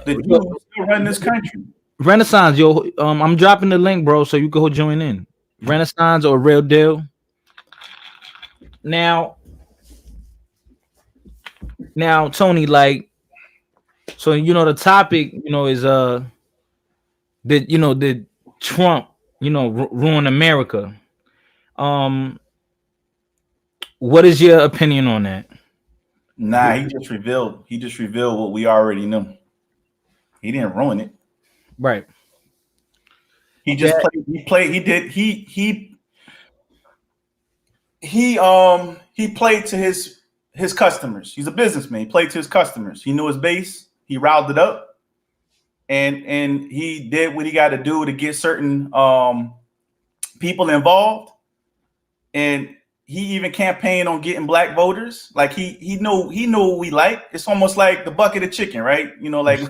The Jews still run this country.
Renaissance, yo, I'm dropping the link, bro, so you can go join in. Renaissance or Real Deal. Now, Tony, like, so the topic, is did Trump, ruin America? What is your opinion on that?
Nah, he just revealed what we already knew. He didn't ruin it.
Right.
He just he played to his customers. He's a businessman. He played to his customers. He knew his base. He riled it up, and he did what he got to do to get certain people involved. And he even campaigned on getting black voters. Like he knew what we like. It's almost like the bucket of chicken, right? Like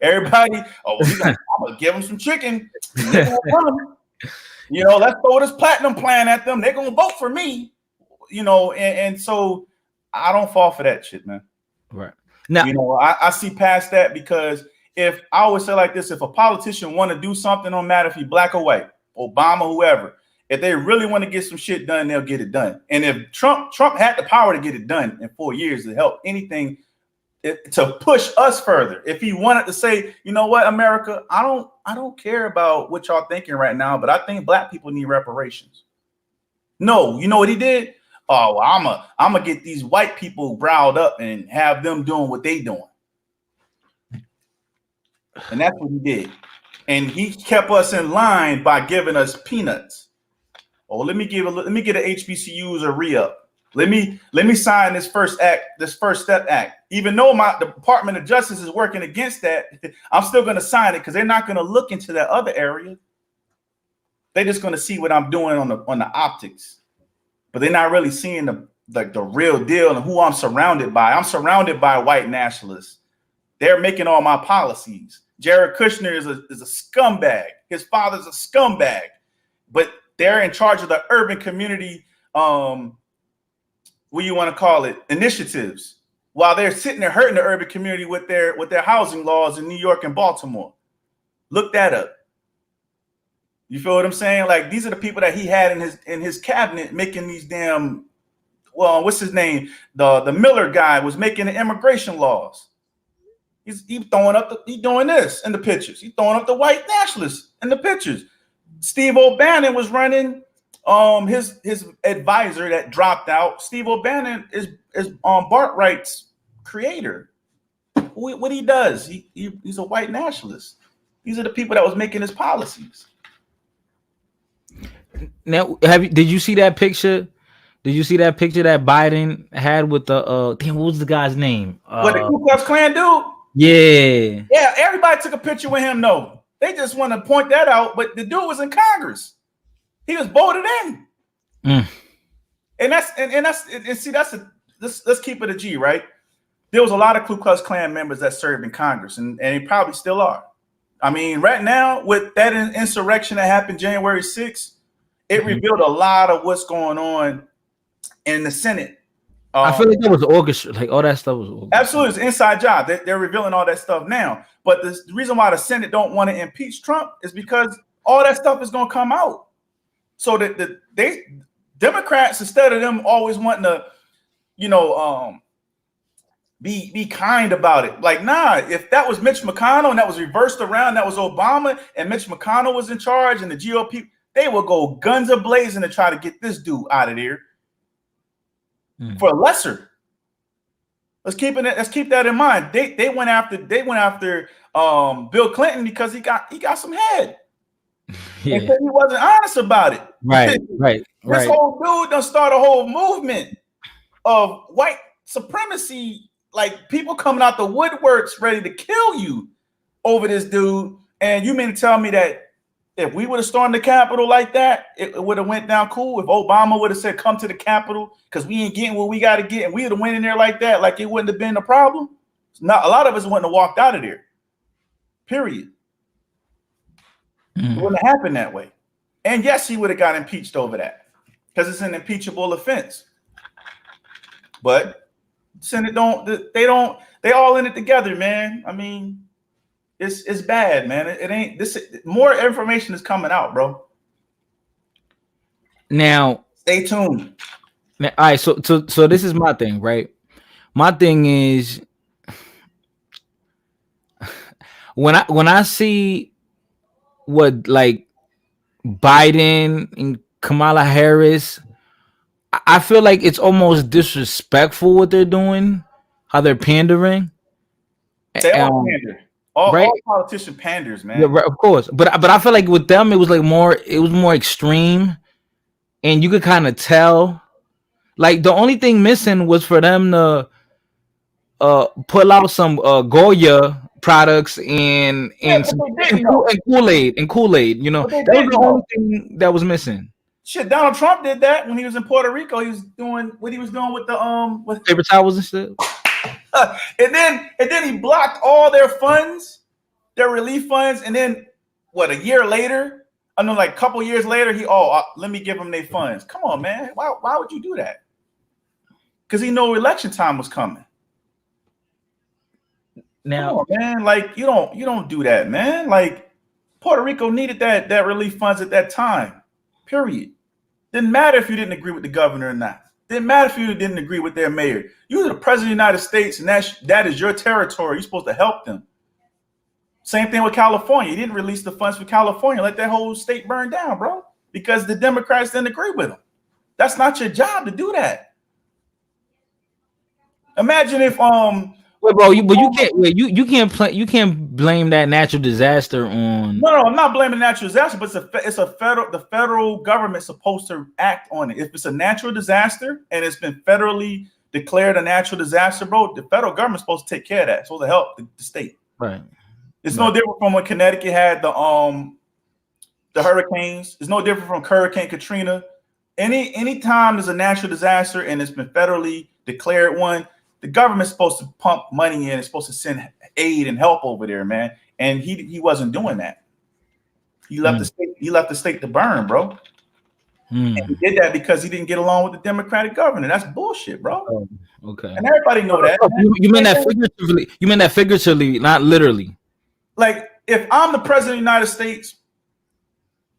everybody. Oh, well, I'm gonna give them some chicken. Let's throw this platinum plan at them. They're gonna vote for me. And so I don't fall for that shit, man.
Right. Now,
I see past that, because if I always say like this, if a politician want to do something, no matter if he's black or white, Obama, whoever, if they really want to get some shit done, they'll get it done. And if Trump had the power to get it done in 4 years to help anything to push us further. If he wanted to say, you know what, America, I don't care about what y'all thinking right now, but I think black people need reparations. No, you know what he did? Oh, well, I'm gonna get these white people riled up and have them doing what they doing. And that's what he did. And he kept us in line by giving us peanuts. Oh, let me get a HBCUs a re-up. Let me sign this First Step Act. Even though the Department of Justice is working against that, I'm still going to sign it because they're not going to look into that other area. They're just going to see what I'm doing on the optics, but they're not really seeing the real deal and who I'm surrounded by. I'm surrounded by white nationalists. They're making all my policies. Jared Kushner is a scumbag. His father's a scumbag, but they're in charge of the urban community. What you want to call it, initiatives, while they're sitting there hurting the urban community with their housing laws in New York and Baltimore. Look that up. You feel what I'm saying? Like, these are the people that he had in his cabinet making these damn, well, what's his name? The Miller guy was making the immigration laws. He's doing this in the pictures. He's throwing up the white nationalists in the pictures. Steve O'Bannon was running his advisor that dropped out. Steve O'Bannon is Bart Wright's creator. What he does, he's a white nationalist. These are the people that was making his policies.
Now, did you see that picture? Did you see that picture that Biden had with the damn, what was the guy's name?
What, the Ku Klux Klan dude?
Yeah.
Yeah, everybody took a picture with him. No, they just want to point that out. But the dude was in Congress. He was voted in. Let's keep it a G, right? There was a lot of Ku Klux Klan members that served in Congress, and they probably still are. I mean, right now, with that insurrection that happened January 6th, it revealed a lot of what's going on in the Senate.
I feel like that was orchestrated. Like, all that stuff was orchestrated.
Absolutely, it's an inside job. They're revealing all that stuff now. But the reason why the Senate don't want to impeach Trump is because all that stuff is going to come out. So that they Democrats, instead of them always wanting to, be kind about it. Like, nah, if that was Mitch McConnell and that was reversed around, that was Obama, and Mitch McConnell was in charge, and the GOP, they will go guns a-blazing to try to get this dude out of there for lesser. Let's keep that in mind. They went after Bill Clinton because he got some head. Yeah. And he wasn't honest about it.
Right.
This whole dude done start a whole movement of white supremacy, like people coming out the woodworks ready to kill you over this dude. And you mean to tell me that if we would have stormed the Capitol like that, it would have went down cool? If Obama would have said, come to the Capitol because we ain't getting what we got to get, and we would have went in there like that, like it wouldn't have been a problem? Not a lot of us wouldn't have walked out of there. Period. It wouldn't have happened that way. And yes, he would have got impeached over that because it's an impeachable offense. But Senate they all in it together, man. I mean, it's bad, man. It ain't this. More information is coming out, bro.
Now,
stay tuned.
Now, all right, so this is my thing, right? My thing is when I see what like Biden and Kamala Harris, I feel like it's almost disrespectful what they're doing, how they're pandering.
They all pander. All politician panders, man.
Yeah, right, of course. But I feel like with them it was more extreme, and you could kind of tell. Like the only thing missing was for them to pull out some Goya products and Kool-Aid. That was the only thing that was missing.
Shit, Donald Trump did that when he was in Puerto Rico. He was doing what he was doing with the with
paper towels and shit.
and then he blocked all their funds, their relief funds, and then a year later, like a couple years later, let me give them their funds. Come on, man. Why would you do that? Because he knew election time was coming.
Now,
on, man, like you don't do that, man. Like Puerto Rico needed that relief funds at that time. Period. Didn't matter if you didn't agree with the governor or not. Didn't matter if you didn't agree with their mayor. You were the president of the United States, and that is your territory. You're supposed to help them. Same thing with California. You didn't release the funds for California. Let that whole state burn down, bro, because the Democrats didn't agree with them. That's not your job to do that. Imagine if
Wait, bro, you can't blame that natural disaster on.
No, I'm not blaming natural disaster, but the federal government's supposed to act on it. If it's a natural disaster and it's been federally declared a natural disaster, bro, the federal government's supposed to take care of that. It's supposed to help the state.
Right.
It's no different from when Connecticut had the hurricanes. It's no different from Hurricane Katrina. Any time there's a natural disaster and it's been federally declared one, the government's supposed to pump money in. It's supposed to send aid and help over there, man. And he wasn't doing that. He left the state. He left the state to burn, bro. And he did that because he didn't get along with the Democratic governor. That's bullshit, bro.
Oh, okay.
And everybody know that.
You meant that figuratively. You meant that figuratively, not literally.
Like, if I'm the president of the United States,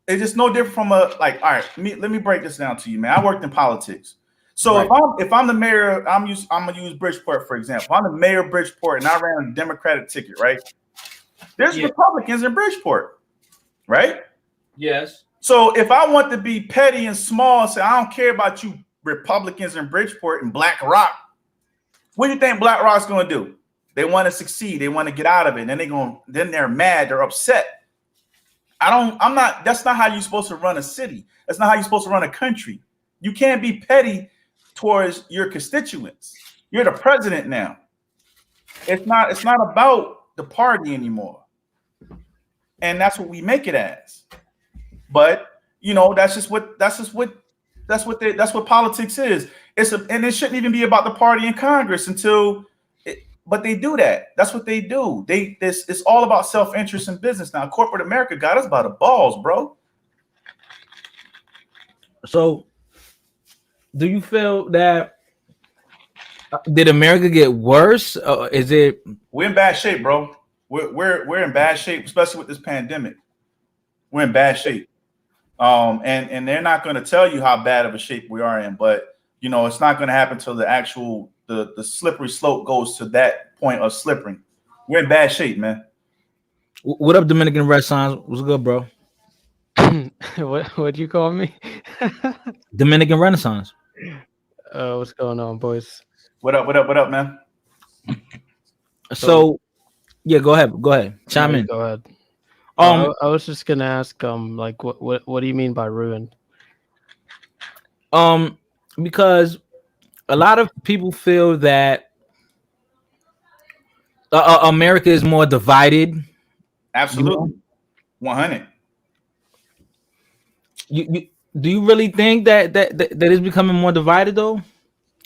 it's just no different from all right, let me break this down to you, man. I worked in politics. So if I'm the mayor, I'm gonna use Bridgeport, for example. If I'm the mayor of Bridgeport and I ran a Democratic ticket, right? There's Republicans in Bridgeport, right?
Yes.
So if I want to be petty and small and say, I don't care about you Republicans in Bridgeport and Black Rock, what do you think Black Rock's gonna do? They want to succeed. They want to get out of it. And then they're mad. They're upset. That's not how you're supposed to run a city. That's not how you're supposed to run a country. You can't be petty towards your constituents. You're the president now. It's not about the party anymore. And that's what we make it as. But that's what politics is. And it shouldn't even be about the party in Congress but they do that. That's what they do. It's all about self-interest and business now. Corporate America got us by the balls, bro.
So, do you feel that did America get worse? Is it?
We're in bad shape, bro. We're in bad shape, especially with this pandemic. We're in bad shape. And they're not going to tell you how bad of a shape we are in, but it's not going to happen until the slippery slope goes to that point of slipping. We're in bad shape, man.
What up, Dominican Renaissance? What's good, bro?
What'd you call me?
Dominican Renaissance.
What's going on, boys?
What up, man?
So yeah, go ahead. Chime in.
Go ahead. I was just gonna ask, what do you mean by ruined?
Because a lot of people feel that America is more divided.
Absolutely, 100.
You do you really think that is becoming more divided though?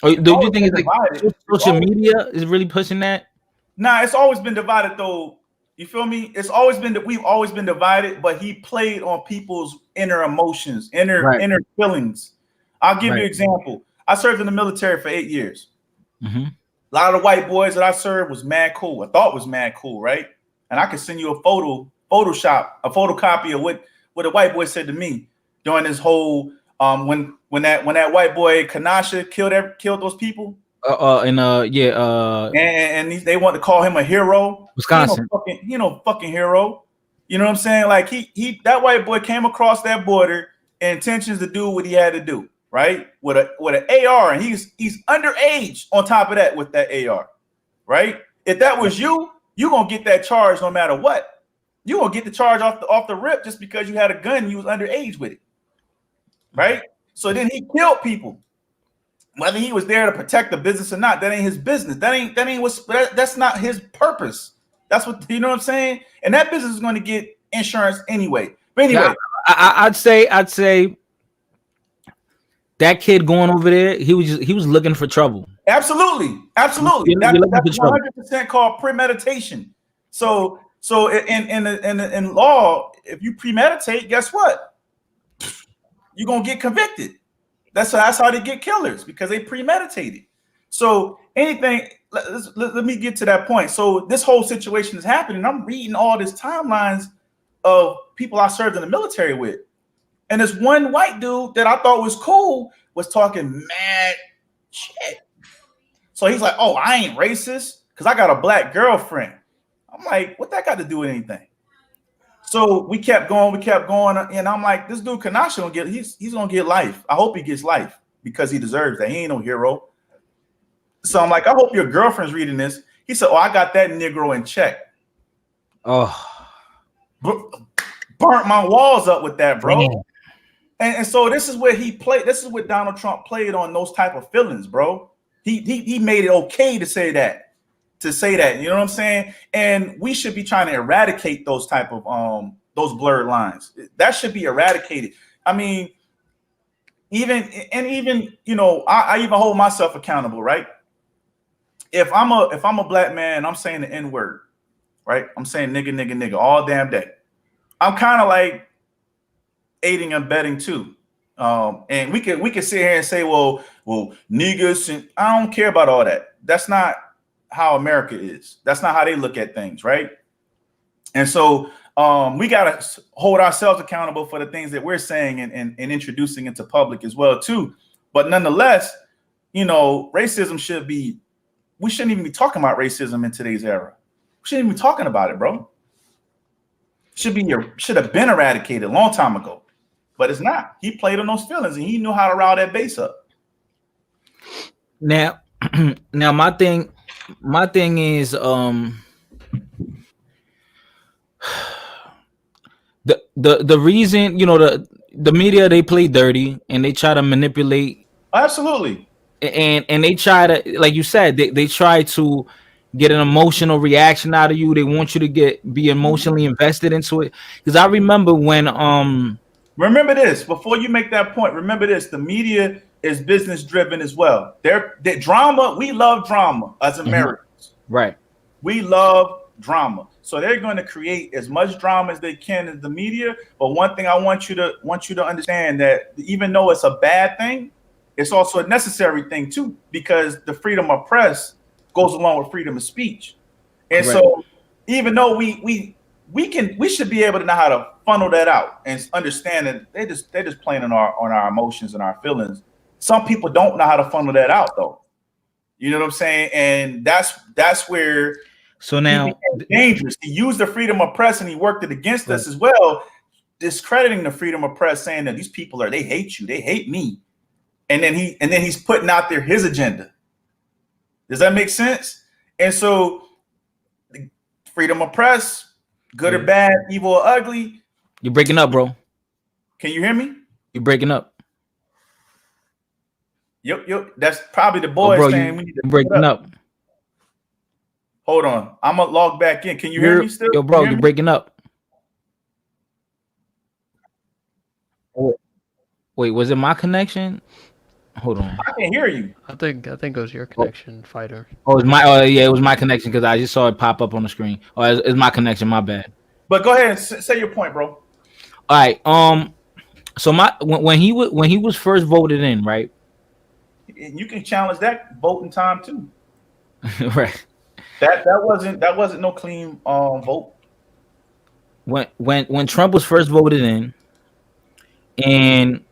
Or do you think it's like social media is really pushing that?
Nah, it's always been divided though. You feel me? It's always been that we've always been divided, but he played on people's inner emotions, inner feelings. I'll give you an example. I served in the military for 8 years.
Mm-hmm.
A lot of the white boys that I served was mad cool. I thought was mad cool, right? And I could send you a photocopy of what a white boy said to me during this whole when that white boy Kanasha killed those people.
And
they want to call him a hero.
Wisconsin.
He no fucking hero. You know what I'm saying? Like he that white boy came across that border intentions to do what he had to do. Right, with an AR, and he's underage on top of that with that AR, right? If that was you gonna get that charge no matter what. You gonna get the charge off the rip just because you had a gun and you was underage with it, right? So then he killed people, whether he was there to protect the business or not. That ain't his business. That's not his purpose. That's what you know what I'm saying. And that business is going to get insurance anyway. But anyway,
I'd say. That kid going over there, he was looking for trouble.
Absolutely. That's 100% called premeditation. So in law, if you premeditate, guess what? You're gonna get convicted. That's how they get killers, because they premeditated. So anything. Let me get to that point. So this whole situation is happening. I'm reading all these timelines of people I served in the military with. And this one white dude that I thought was cool was talking Shit. So he's like, oh, I ain't racist because I got a black girlfriend. I'm like, what that got to do with anything? So we kept going, and I'm like, this dude Kanashi gonna get, he's gonna get life. I hope he gets life because he deserves that. He ain't no hero. So I'm like, I hope your girlfriend's reading this. He said, oh, I got that Negro in check.
Oh,
burnt my walls up with that, bro. And so this is where he played. This is what Donald Trump played on those type of feelings, bro. He made it okay to say that. You know what I'm saying? And we should be trying to eradicate those type of those blurred lines. That should be eradicated. I mean, even you know, I even hold myself accountable, right? If I'm a black man, I'm saying the N-word, right? I'm saying nigga all damn day. I'm kind of like aiding and abetting too. And we could sit here and say, well, niggas, and I don't care about all that. That's not how America is. That's not how they look at things, right? And so we got to hold ourselves accountable for the things that we're saying and introducing into public as well too. But nonetheless, you know, racism we shouldn't even be talking about racism in today's era. We shouldn't even be talking about it, bro. Should have been eradicated a long time ago, but it's not. He played on those feelings and he knew how to rile that base up.
Now my thing is the reason, you know, the media, they play dirty and they try to manipulate.
Absolutely.
And they try to, like you said, they try to get an emotional reaction out of you. They want you to be emotionally invested into it. Because I remember when
remember this before you make that point. Remember this: the media is business driven as well. They're drama. We love drama as Americans,
right?
We love drama, so they're going to create as much drama as they can in the media. But one thing I want you to understand, that even though it's a bad thing, it's also a necessary thing too, because the freedom of press goes along with freedom of speech. And right. So even though we should be able to know how to funnel that out and understand that they're just playing on our emotions and our feelings. Some people don't know how to funnel that out though. You know what I'm saying? And that's where
so now
dangerous. He used the freedom of press and he worked it against right. us as well, discrediting the freedom of press, saying that these people they hate you, they hate me. And then he's putting out there his agenda. Does that make sense? And so freedom of press, good or bad, evil or ugly.
You're breaking up, bro.
Can you hear me?
You're breaking up.
Yep. That's probably the boys saying we need to
breaking up.
Hold on. I'm gonna log back in. Can you hear me still?
Yo, bro, you're breaking up. Wait, was it my connection? Hold on.
I can hear you.
I think it was your connection, Fighter.
Oh, it was my connection because I just saw it pop up on the screen. Oh, it's my connection. My bad.
But go ahead and say your point, bro.
All right. So when he was first voted in, right?
You can challenge that voting time too.
Right.
That wasn't no clean vote.
When Trump was first voted in, and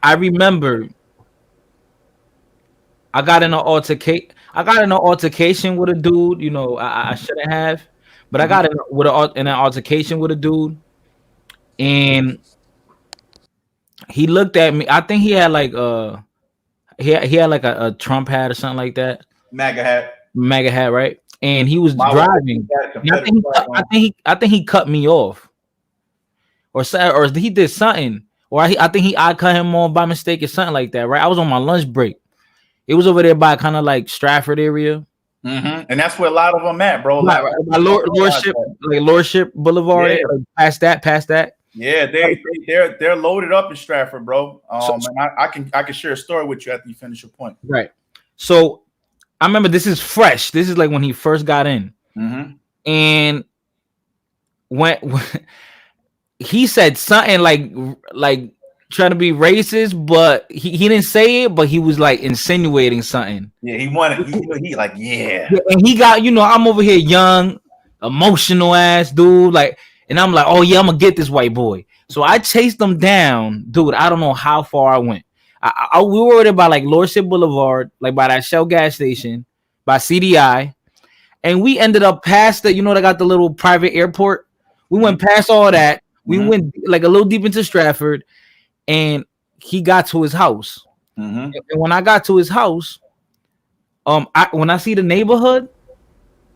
I remember I got in an altercation with a dude. You know, I shouldn't have, but I got in an altercation with a dude, and he looked at me. I think he had like he had like a Trump hat or something like that.
MAGA hat,
right? And he was driving. I think he cut me off, or he did something, or I think I cut him off by mistake or something like that. Right? I was on my lunch break. It was over there by kind of like Stratford area,
and that's where a lot of them at, bro.
Like Lordship Boulevard,
yeah.
Past that.
Yeah, they're loaded up in Stratford, bro. And I can share a story with you after you finish your point.
Right. So I remember this is fresh. This is like when he first got in, and when he said something like trying to be racist, but he didn't say it, but he was like insinuating something.
Yeah, he wanted. He like yeah,
and he got, I'm over here young, emotional ass dude, like. And I'm like, oh yeah, I'm gonna get this white boy. So I chased him down, dude. I don't know how far I went. We were over there by like Lordship Boulevard, like by that Shell gas station, by CDI, and we ended up past the, they got the little private airport. We went past all that. We went like a little deep into Stratford, and he got to his house. And when I got to his house, when I see the neighborhood,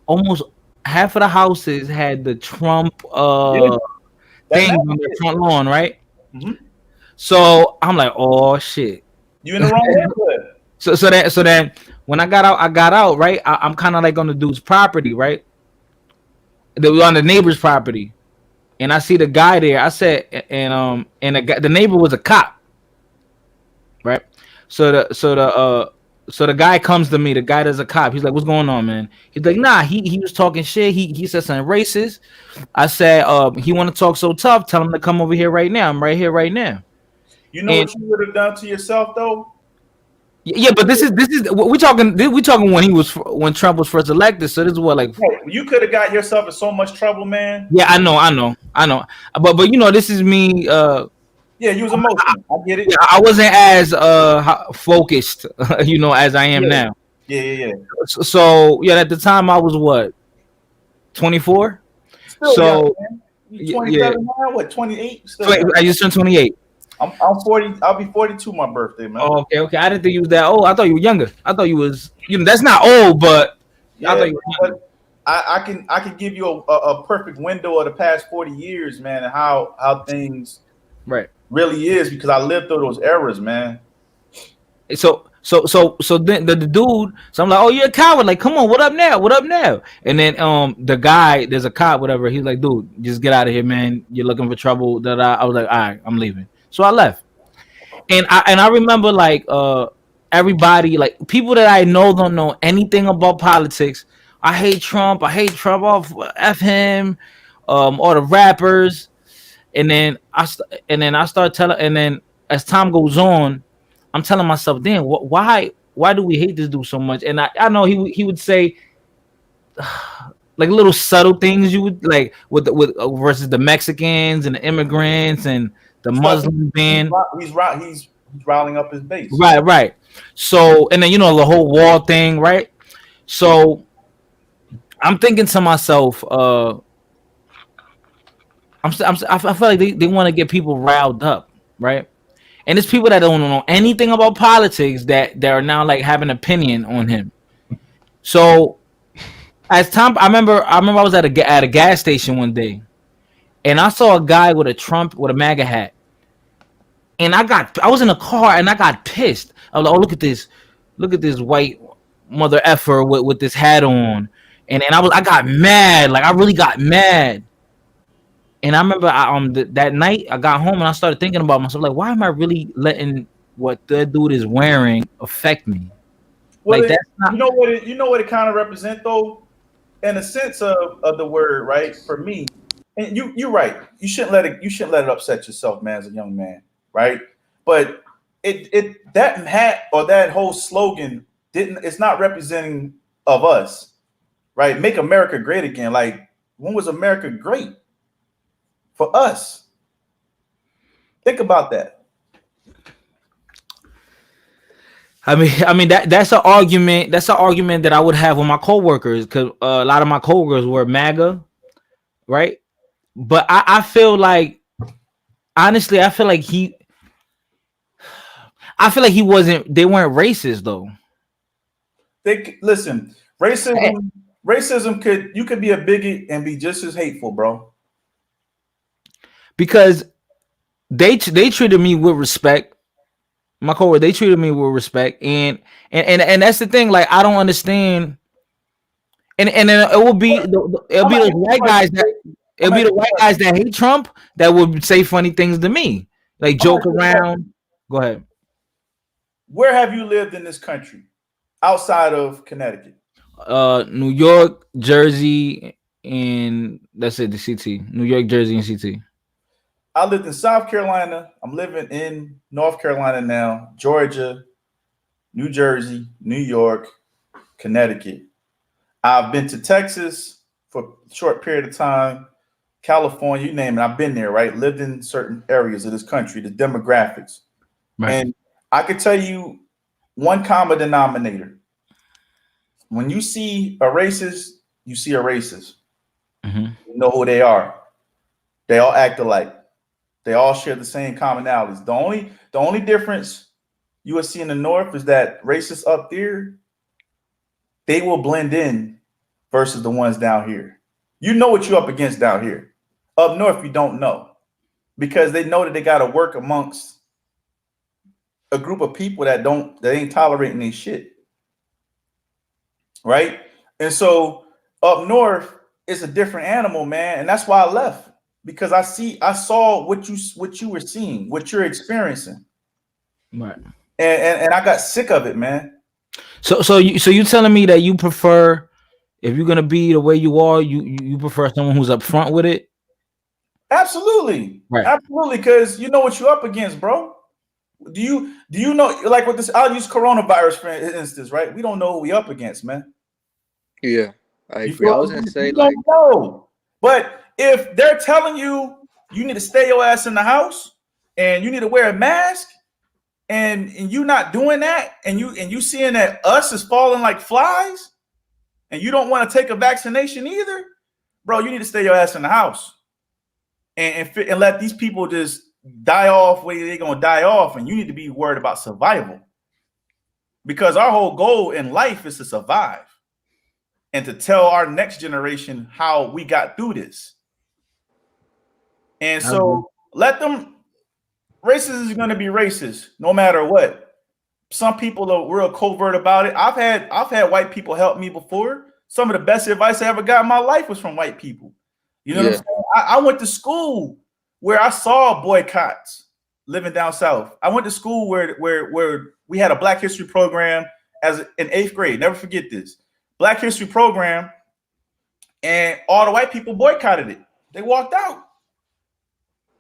almost half of the houses had the Trump thing on their front lawn, right? So I'm like, oh shit,
you in the wrong neighborhood.
So then when I got out, right? I'm kind of like on the dude's property, right? They were on the neighbor's property, and I see the guy there. I said, and the neighbor was a cop, right? So the guy comes to me. The guy that's a cop. He's like, "What's going on, man?" He's like, "Nah." He was talking shit. He said something racist. I said, "He want to talk so tough. Tell him to come over here right now. I'm right here right now."
You know what you would have done to yourself though?
Yeah, but this is we talking when Trump was first elected. So this is what, like,
you could have got yourself in so much trouble, man.
Yeah, I know. But this is me.
Yeah, you was emotional. I get it.
Yeah, I wasn't as focused, as I am now.
Yeah.
So yeah, at the time I was what, 24. So
you 27 now? What, 28?
I just turned 28.
I'm 40. I'll be 42 my birthday, man.
Oh, okay. I didn't think you was that old. I thought you were younger. I thought you was, that's not old, but
yeah, I thought you were younger. I can give you a perfect window of the past 40 years, man, and how things really is, because I lived through those eras, man.
So then the dude, so I'm like, oh, you're a coward. Like, come on, what up now? And then the guy, there's a cop, whatever. He's like, dude, just get out of here, man. You're looking for trouble. I was like, all right, I'm leaving. So I left. And I remember, like, everybody, like, people that I know don't know anything about politics. I hate Trump. Oh, F him. All the rappers. And then I start telling, and then as time goes on, I'm telling myself, damn, why do we hate this dude so much? And I know he would say like little subtle things you would like with versus the Mexicans and the immigrants and the Muslim ban.
He's riling up his base.
Right. So, and then the whole wall thing, right? So I'm thinking to myself, I feel like they want to get people riled up, right? And it's people that don't know anything about politics that are now like having an opinion on him. So as time, I remember I was at a gas station one day, and I saw a guy with a MAGA hat, and I was in a car and I got pissed. I was like, oh, look at this white mother effer with this hat on, and I got mad, like I really got mad. And I remember that night I got home and I started thinking about myself, like, why am I really letting what the dude is wearing affect me?
Well, like, that's not, you know what it kind of represents though, in a sense of the word, right? For me, and you're right. You shouldn't let it upset yourself, man, as a young man, right? But that hat or that whole slogan it's not representing of us, right? Make America great again. Like, when was America great? For us. Think about that.
I mean that's an argument. That's an argument that I would have with my coworkers, because a lot of my coworkers were MAGA, right? But I feel like, honestly, I feel like he wasn't. They weren't racist though.
Listen. Racism you could be a bigot and be just as hateful, bro.
Because they treated me with respect. My coworker, they treated me with respect, and that's the thing. Like, I don't understand. And then it'll be the white guys that hate Trump that would say funny things to me, like joke around. Go ahead.
Where have you lived in this country outside of Connecticut?
New York, Jersey, and that's it. The CT. New York, Jersey, and CT.
I lived in South Carolina. I'm living in North Carolina now, Georgia, New Jersey, New York, Connecticut. I've been to Texas for a short period of time, California, you name it. I've been there, right? Lived in certain areas of this country, the demographics. Right. And I could tell you one common denominator. When you see a racist, you see a racist.
Mhm.
You know who they are. They all act alike. They all share the same commonalities. The only difference you will see in the North is that racists up there, they will blend in versus the ones down here. You know what you're up against down here. Up North, you don't know because they know that they got to work amongst a group of people that ain't tolerating these shit. Right? And so up North, it's a different animal, man. And that's why I left because I saw what you were seeing, what you're experiencing.
Right.
And I got sick of it, man.
So you telling me that you prefer, if you're gonna be the way you are, you prefer someone who's up front with it?
Absolutely.
Right.
Absolutely, because you know what you're up against, bro. Do you know, like with this, I'll use coronavirus for instance, right? We don't know who we up against, man.
Yeah, I
You
agree. I
feel
was gonna say
you
like,
don't know. But if they're telling you you need to stay your ass in the house and you need to wear a mask, and you not doing that, and you seeing that us is falling like flies, and you don't want to take a vaccination either, bro, you need to stay your ass in the house and let these people just die off where they're gonna die off, and you need to be worried about survival. Because our whole goal in life is to survive and to tell our next generation how we got through this. And so let them, racist is going to be racist no matter what. Some people are real covert about it. I've had white people help me before. Some of the best advice I ever got in my life was from white people. You know what I'm saying? I went to school where I saw boycotts living down south. I went to school where we had a Black History program as in 8th grade. Never forget this. Black History program, and all the white people boycotted it. They walked out.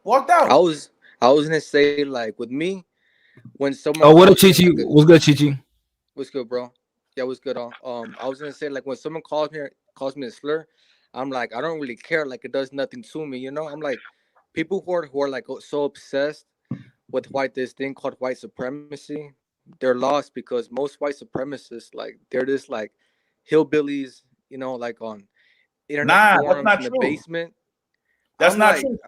I was gonna say like with me, when someone
what up, Chichi? What's good, Chichi?
What's good, bro? Yeah, what's good? I was gonna say like when someone calls me a slur, I'm like, I don't really care. Like it does nothing to me, you know. I'm like, people who are like so obsessed with this thing called white supremacy, they're lost because most white supremacists, like they're just like hillbillies, you know, like on internet forums in the basement.
That's not true.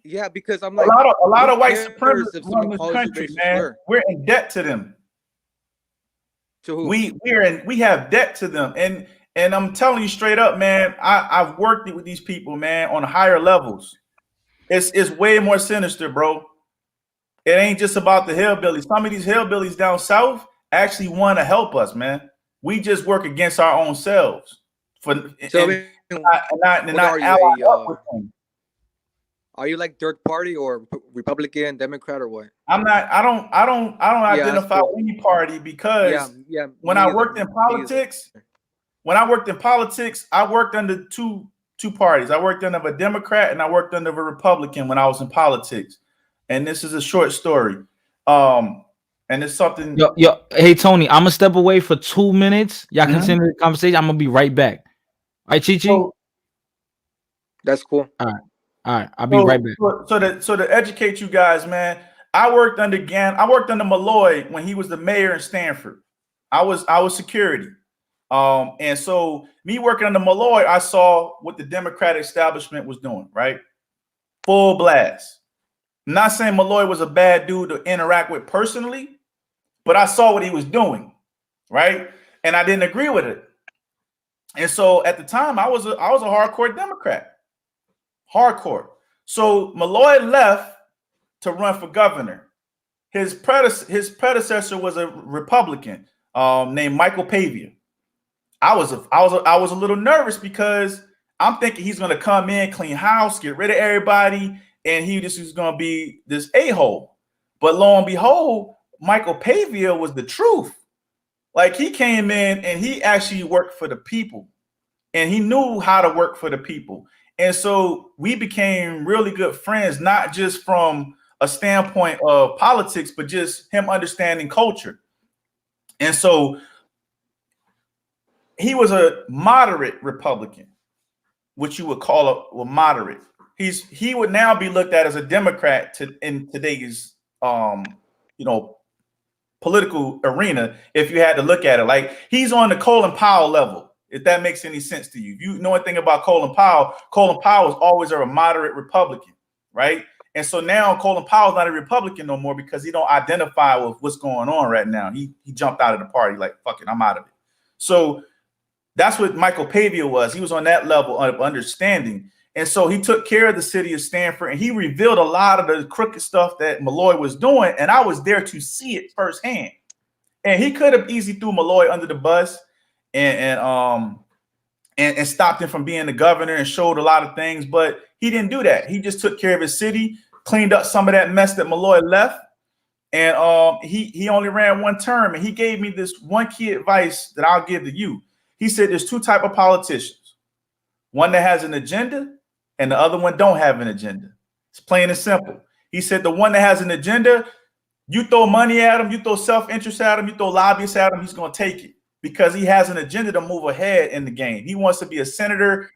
Yeah, because I'm like
a lot of white supremacists run this country, man. We're in debt to them.
To who?
We have debt to them, and I'm telling you straight up, man. I've worked with these people, man, on higher levels. It's way more sinister, bro. It ain't just about the hillbillies. Some of these hillbillies down south actually want to help us, man. We just work against our own selves.
Are you like third party or Republican, Democrat, or what?
I'm not. I don't identify any party because when I worked in politics, I worked under two parties. I worked under a Democrat and I worked under a Republican when I was in politics. And this is a short story. And it's something.
Yo, hey Tony, I'm gonna step away for 2 minutes. Y'all continue the conversation. I'm gonna be right back. All right, Chichi.
That's cool.
All right, I'll be right back.
So to educate you guys, man, I worked under Malloy when he was the mayor in Stanford. I was security. And so me working under Malloy, I saw what the Democratic establishment was doing, right? Full blast. I'm not saying Malloy was a bad dude to interact with personally, but I saw what he was doing, right? And I didn't agree with it. And so at the time, I was a hardcore Democrat. Hardcore. So Malloy left to run for governor. His predecessor was a Republican named Michael Pavia. I was a little nervous because I'm thinking he's going to come in, clean house, get rid of everybody, and he just is going to be this a-hole. But lo and behold, Michael Pavia was the truth. Like he came in and he actually worked for the people, and he knew how to work for the people. And so we became really good friends, not just from a standpoint of politics, but just him understanding culture. And so he was a moderate Republican, which you would call a moderate. He would now be looked at as a Democrat in today's political arena if you had to look at it. Like, he's on the Colin Powell level, if that makes any sense to you. If you know anything about Colin Powell is always a moderate Republican, right? And so now Colin Powell's not a Republican no more because he don't identify with what's going on right now. He jumped out of the party like, fuck it, I'm out of it. So that's what Michael Pavia was. He was on that level of understanding. And so he took care of the city of Stanford, and he revealed a lot of the crooked stuff that Malloy was doing. And I was there to see it firsthand. And he could have easily threw Malloy under the bus and stopped him from being the governor and showed a lot of things, but he didn't do that. He just took care of his city, cleaned up some of that mess that Malloy left. And he only ran one term, and he gave me this one key advice that I'll give to you. He said there's two types of politicians, one that has an agenda and the other one don't have an agenda. It's plain and simple. He said the one that has an agenda, you throw money at him, you throw self-interest at him, you throw lobbyists at him, he's going to take it because he has an agenda to move ahead in the game. He wants to be a senator,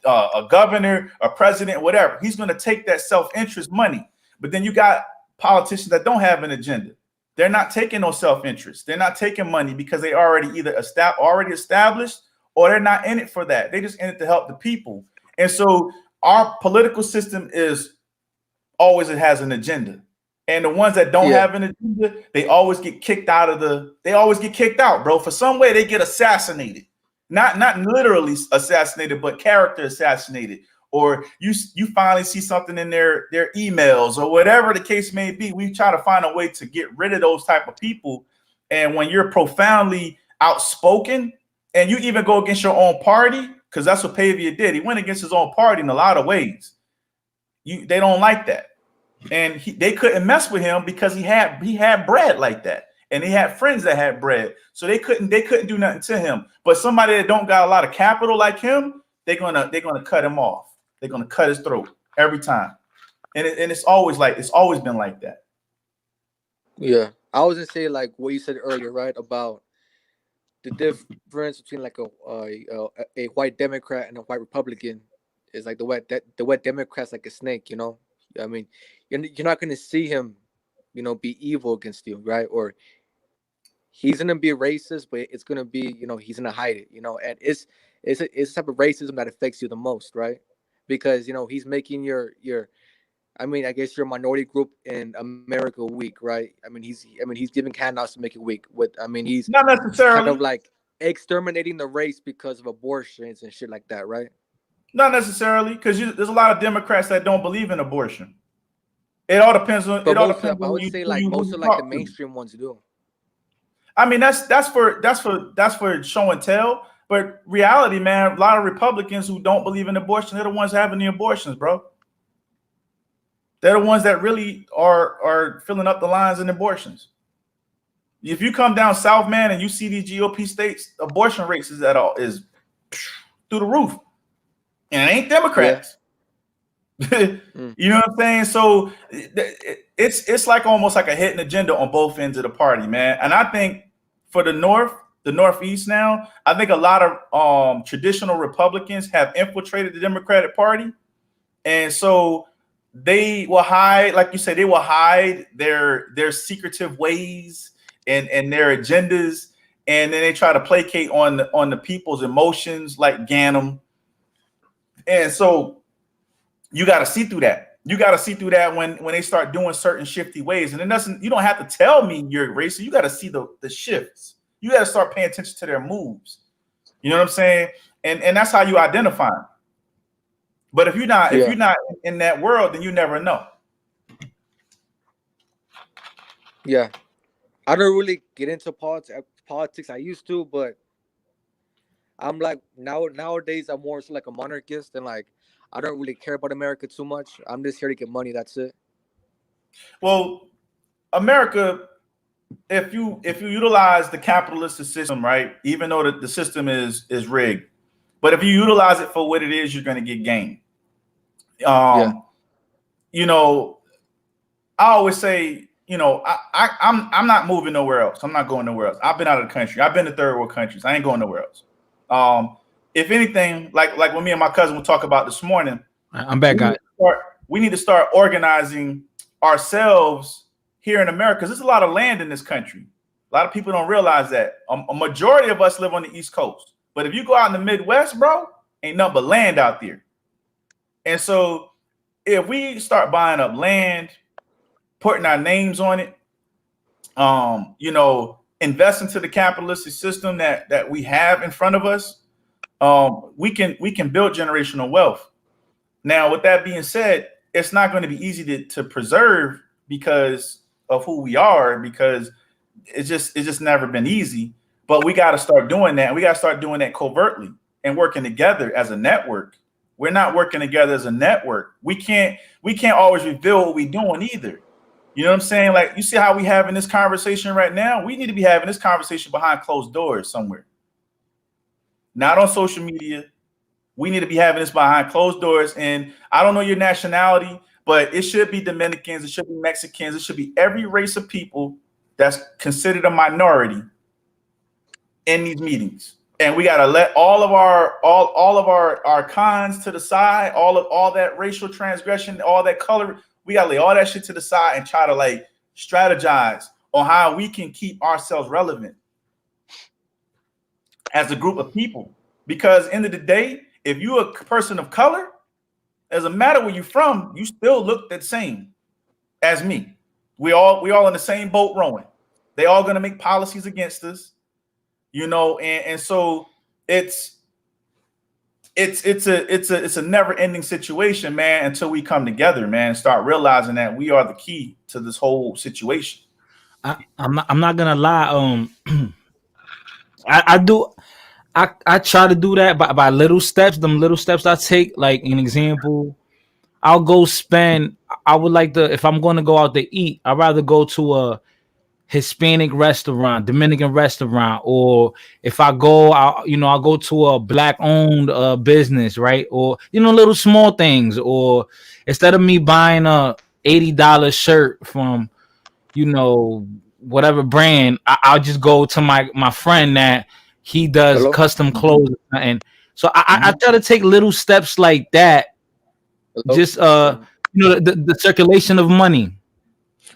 a governor, a president, whatever. He's going to take that self-interest money. But then you got politicians that don't have an agenda. They're not taking no self-interest. They're not taking money because they already either established or they're not in it for that. They just in it to help the people. And so our political system is always, it has an agenda. And the ones that don't have an agenda, they always get kicked out, bro. For some way they get assassinated. Not literally assassinated, but character assassinated. Or you finally see something in their emails or whatever the case may be. We try to find a way to get rid of those type of people. And when you're profoundly outspoken and you even go against your own party, because that's what Pavia did. He went against his own party in a lot of ways. They don't like that. And they couldn't mess with him because he had bread like that. And he had friends that had bread. So they couldn't do nothing to him. But somebody that don't got a lot of capital like him, they're gonna cut him off. They're gonna cut his throat every time. And it's always been like that.
Yeah. I was gonna say like what you said earlier, right? About the difference between like a white Democrat and a white Republican is like the white Democrat's like a snake, you know. I mean, you're not gonna see him, you know, be evil against you, right? Or he's gonna be racist, but it's gonna be, you know, he's gonna hide it, you know. And it's a type of racism that affects you the most, right? Because you know he's making your I mean, I guess your minority group in America weak, right? I mean, he's giving handouts to make it weak. He's
not necessarily
kind of like exterminating the race because of abortions and shit like that, right?
Not necessarily, because there's a lot of Democrats that don't believe in abortion. It all depends on.
But I would say like most of like the mainstream ones do.
I mean, that's for show and tell. But reality, man, a lot of Republicans who don't believe in abortion, they're the ones having the abortions, bro. They're the ones that really are filling up the lines in abortions. If you come down south, man, and you see these GOP states, abortion rates is through the roof. And it ain't Democrats. Yeah. You know what I'm saying? So it's like almost like a hidden agenda on both ends of the party, man. And I think for the Northeast now, I think a lot of traditional Republicans have infiltrated the Democratic Party. And so they will hide, like you said, they will hide their secretive ways and their agendas. And then they try to placate on the people's emotions like Ganem. And so you got to see through that. You got to see through that when they start doing certain shifty ways. And you don't have to tell me you're racist. You got to see the shifts. You got to start paying attention to their moves. You know what I'm saying? And that's how you identify them. But if you're not in that world, then you never know.
Yeah. I don't really get into politics. I used to, but I'm like nowadays I'm more so like a monarchist and like I don't really care about America too much. I'm just here to get money. That's it.
Well, America, if you utilize the capitalist system, right, even though the system is rigged, but if you utilize it for what it is, you're going to get gain. You know, I always say, you know, I'm not moving nowhere else. I'm not going nowhere else. I've been out of the country. I've been to third world countries. I ain't going nowhere else. If anything, like when me and my cousin will talk about this morning,
I'm back.
We need to start organizing ourselves here in America, because there's a lot of land in this country. A lot of people don't realize that. A majority of us live on the East Coast. But if you go out in the Midwest, bro, ain't nothing but land out there. And so if we start buying up land, putting our names on it, you know, invest into the capitalistic system that we have in front of us, we can build generational wealth. Now, with that being said, it's not going to be easy to preserve because of who we are, because it's just never been easy. But we got to start doing that. We got to start doing that covertly and working together as a network. We're not working together as a network. We can't always reveal what we're doing either. You know what I'm saying? Like, you see how we having this conversation right now? We need to be having this conversation behind closed doors somewhere. Not on social media. We need to be having this behind closed doors. And I don't know your nationality, but it should be Dominicans, it should be Mexicans, it should be every race of people that's considered a minority in these meetings. And we got to let all of our cons to the side, all that racial transgression, all that color. We got to lay all that shit to the side and try to like strategize on how we can keep ourselves relevant as a group of people. Because end of the day, if you're a person of color, doesn't matter where you're from, you still look the same as me. We all in the same boat rowing. They all gonna make policies against us, you know, and so it's a never-ending situation, man, until we come together, man, and start realizing that we are the key to this whole situation.
I'm not gonna lie. I try to do that by little steps. Them little steps I take, like an example, I'll go spend. I would like to, if I'm going to go out to eat, I'd rather go to a Hispanic restaurant, Dominican restaurant, or if I go, I'll go to a black-owned business, right? Or little small things. Or instead of me buying a $80 shirt from whatever brand, I'll just go to my friend that he does custom clothes, and so I try to take little steps like that. Just the circulation of money.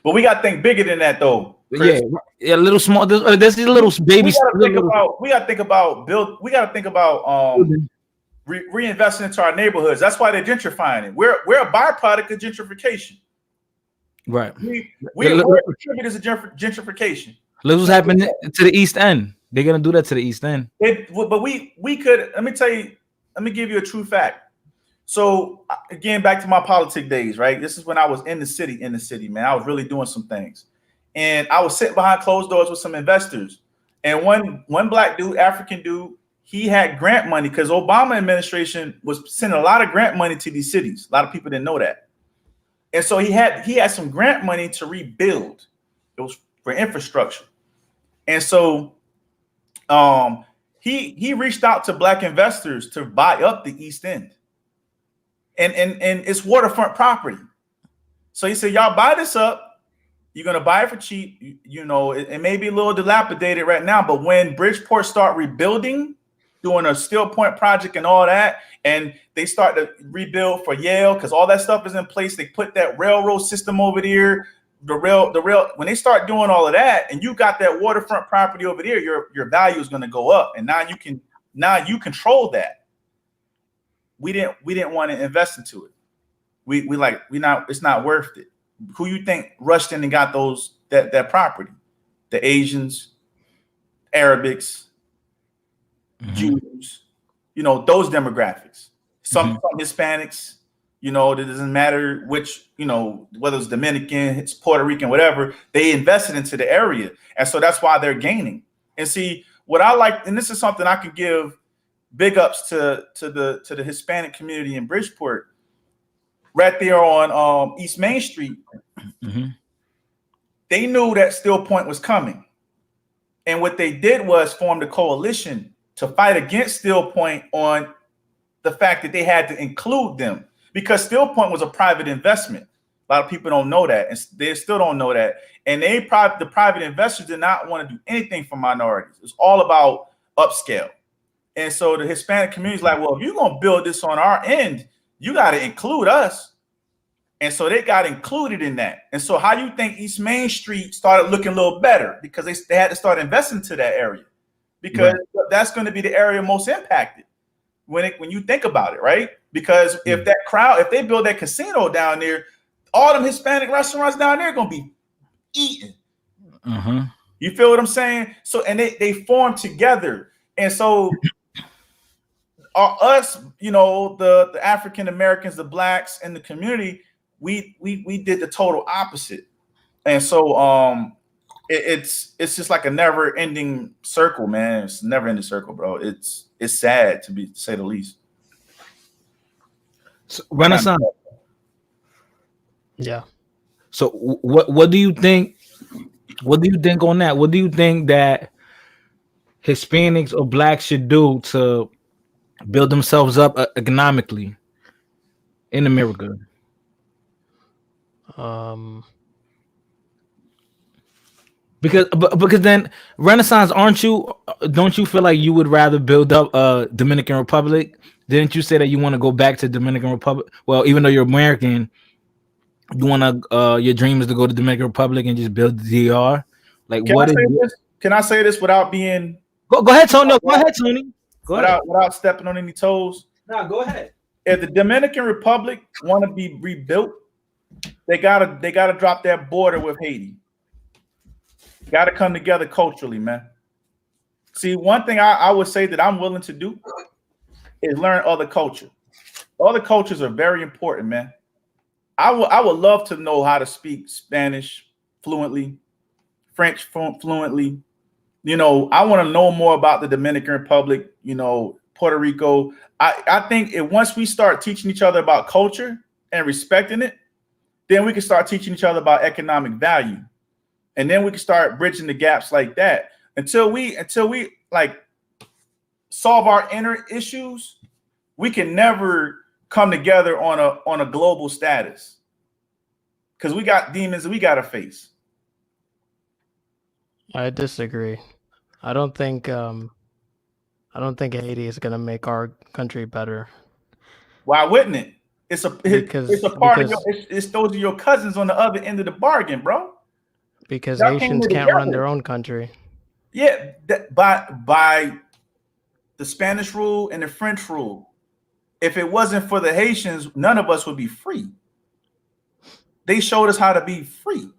But we got to think bigger than that, though.
Chris. Yeah, a little small. There's these little baby.
We got to think about reinvesting into our neighborhoods. That's why they're gentrifying it. We're a byproduct of gentrification.
Right.
We're contributors to gentrification.
Look what's happening to the East End. They're gonna do that to the East End.
But we could. Let me give you a true fact. So again, back to my politic days, right? This is when I was in the city, man. I was really doing some things. And I was sitting behind closed doors with some investors. And one black dude, African dude, he had grant money because Obama administration was sending a lot of grant money to these cities. A lot of people didn't know that. And so he had some grant money to rebuild. It was for infrastructure. And so he reached out to black investors to buy up the East End. And it's waterfront property. So he said, y'all buy this up. You're going to buy it for cheap. It may be a little dilapidated right now, but when Bridgeport start rebuilding, doing a Steel Point project and all that, and they start to rebuild for Yale, because all that stuff is in place. They put that railroad system over there, the rail. When they start doing all of that, and you got that waterfront property over there, your value is going to go up, and now you control that. We didn't want to invest into it. It's not worth it. Who you think rushed in and got that property? The Asians, Arabics, Jews, those demographics. Some Hispanics, it doesn't matter which, whether it's Dominican, it's Puerto Rican, whatever, they invested into the area. And so that's why they're gaining. And see, what I like, and this is something I could give big ups to the Hispanic community in Bridgeport. Right there on East Main Street, they knew that Steel Point was coming. And what they did was formed a coalition to fight against Steel Point on the fact that they had to include them, because Steel Point was a private investment. A lot of people don't know that, and they still don't know that. And the private investors did not want to do anything for minorities. It's all about upscale. And so the Hispanic community is like, well, if you're going to build this on our end, you got to include us. And so they got included in that. And so how you think East Main Street started looking a little better? Because they had to start investing to that area, because that's going to be the area most impacted when you think about it, right? Because if that crowd, if they build that casino down there, all them Hispanic restaurants down there are going to be eating. You feel what I'm saying? So, and they form together. And so us, you know, the African Americans, the blacks in the community, we did the total opposite. And so it's just like a never ending circle, man. It's a never ending circle, bro. It's sad to say the least.
So, Renaissance.
Yeah.
So what do you think? What do you think on that? What do you think that Hispanics or blacks should do to build themselves up economically in America? Because then Renaissance, don't you feel like you would rather build up Dominican Republic? Didn't you say that you want to go back to Dominican Republic? Well, even though you're American, you want to your dream is to go to Dominican Republic and just build the DR. Like,
can I say this without being
go ahead, Tony? No, go ahead, Tony.
Without stepping on any toes.
No, go ahead.
If the Dominican Republic want to be rebuilt, they gotta drop that border with Haiti. Got to come together culturally, man. See, one thing I would say that I'm willing to do is learn other culture. Other cultures are very important, man. I would love to know how to speak Spanish fluently, French fluently. You know, I want to know more about the Dominican Republic, you know, Puerto Rico. I think once we start teaching each other about culture and respecting it, then we can start teaching each other about economic value. And then we can start bridging the gaps like that. Until we like solve our inner issues, we can never come together on a global status. Because we got demons that we got to face.
I disagree. I don't think Haiti is gonna make our country better.
Why wouldn't it? It's a part of it's those are your cousins on the other end of the bargain, bro.
Because Haitians can't run their own country.
Yeah, by the Spanish rule and the French rule. If it wasn't for the Haitians, none of us would be free. They showed us how to be free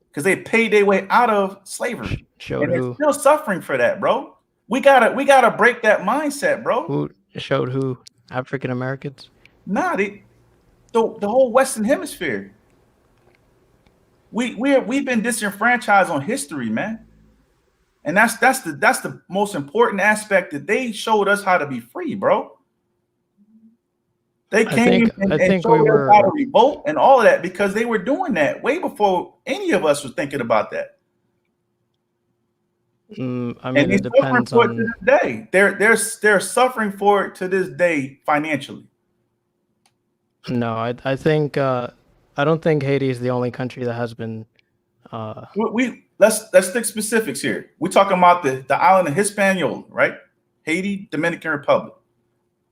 because they paid their way out of slavery. And they're still suffering for that, bro. We gotta break that mindset, bro.
Who showed who? African Americans?
Nah, the whole Western Hemisphere. We've been disenfranchised on history, man. And that's the most important aspect, that they showed us how to be free, bro. They came and showed us how to revolt and all of that, because they were doing that way before any of us was thinking about that.
I mean,
and it depends on to this day. They're suffering for it to this day financially.
No, I think I don't think Haiti is the only country that has been.
Let's stick specifics here. We're talking about the island of Hispaniola, right? Haiti, Dominican Republic.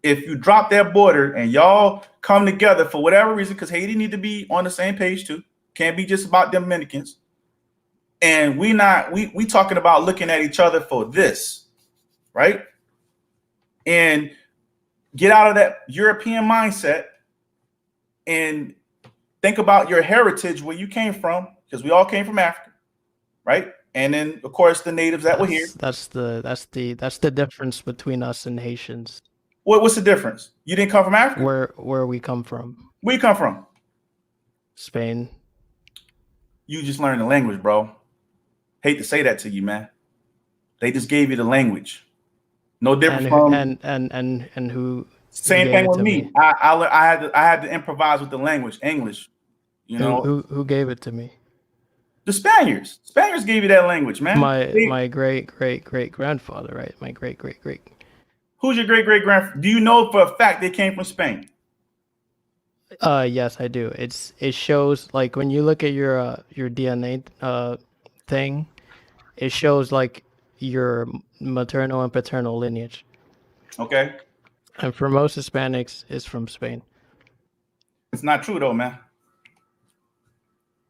If you drop that border and y'all come together for whatever reason, because Haiti need to be on the same page too. Can't be just about Dominicans. And we talking about looking at each other for this, right? And get out of that European mindset and think about your heritage, where you came from, because we all came from Africa, right? And then of course the natives that were here.
That's the difference between us and Haitians.
What's the difference? You didn't come from Africa?
Where we come from.
Where you come from?
Spain.
You just learned the language, bro. Hate to say that to you, man. They just gave you the language. No different from
and who.
Same thing with me. I had to improvise with the language, English. You know
who gave it to me?
The Spaniards. Spaniards gave you that language, man.
My great grandfather, right? My great.
Who's your great grandfather? Do you know for a fact they came from Spain?
Yes, I do. It shows, like, when you look at your DNA thing, it shows like your maternal and paternal lineage.
Okay.
And for most Hispanics, it's from Spain.
It's not true though, man.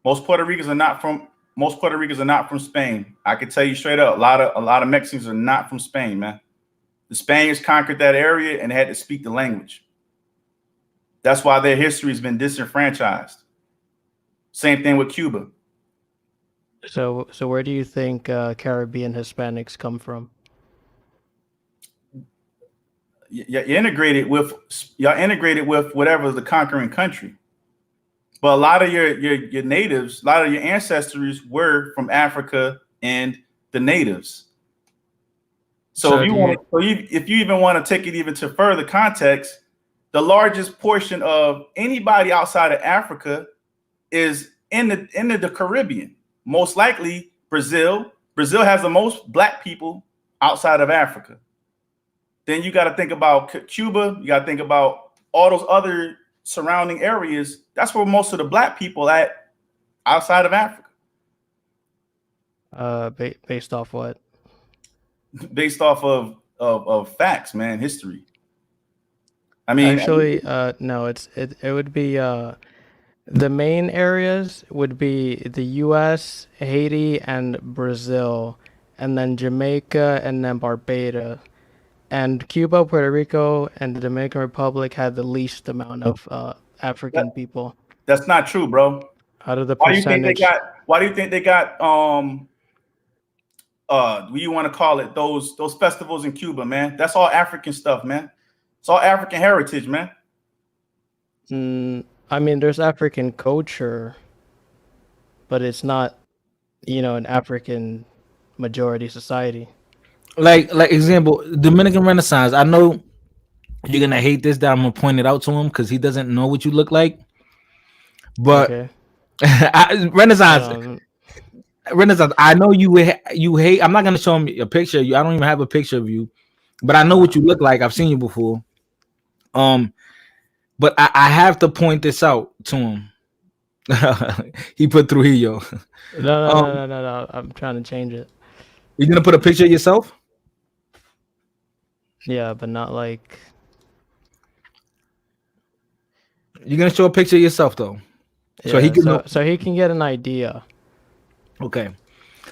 Most Puerto Ricans are not from Spain. I can tell you straight up, a lot of Mexicans are not from Spain, man. The Spaniards conquered that area and had to speak the language. That's why their history has been disenfranchised. Same thing with Cuba.
So where do you think Caribbean Hispanics come from?
You're integrated with whatever the conquering country. But a lot of your natives, a lot of your ancestors were from Africa and the natives. So if you even want to take it even to further context, the largest portion of anybody outside of Africa is in the Caribbean. Most likely Brazil. Brazil has the most black people outside of Africa. Then you got to think about Cuba. You got to think about all those other surrounding areas. That's where most of the black people at outside of Africa.
Based off what?
Based off of facts, man, history. I mean,
actually, no, it would be the main areas would be the U.S., Haiti, and Brazil, and then Jamaica, and then Barbados. And Cuba, Puerto Rico, and the Dominican Republic had the least amount of African people.
That's not true, bro.
Out of the
Why
percentage.
Why do you think they got what do you want to call it? Those festivals in Cuba, man. That's all African stuff, man. It's all African heritage, man.
I mean, there's African culture, but it's not, an African majority society.
Like example, Dominican Renaissance. I know you're gonna hate this, that I'm gonna point it out to him because he doesn't know what you look like. But
Okay.
Renaissance. I know you hate. I'm not gonna show him a picture of you. I don't even have a picture of you, but I know what you look like. I've seen you before. But I have to point this out to him. He put Trujillo.
No. I'm trying to change it.
You're gonna put a picture of yourself?
Yeah, but not like.
You're gonna show a picture of yourself though,
so he can get an idea.
Okay,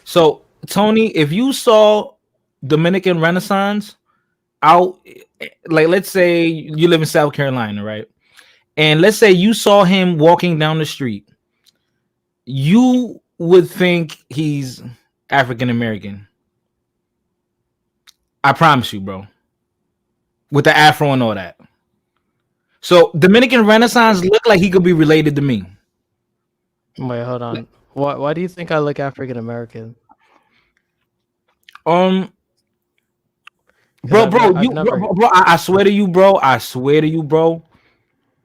so Tony, if you saw Dominican Renaissance out, like let's say you live in South Carolina, right? And let's say you saw him walking down the street, you would think he's African American. I promise you, bro. With the afro and all that. So Dominican Renaissance looked like he could be related to me.
Wait, hold on. Why do you think I look African American?
Bro, I swear to you, bro.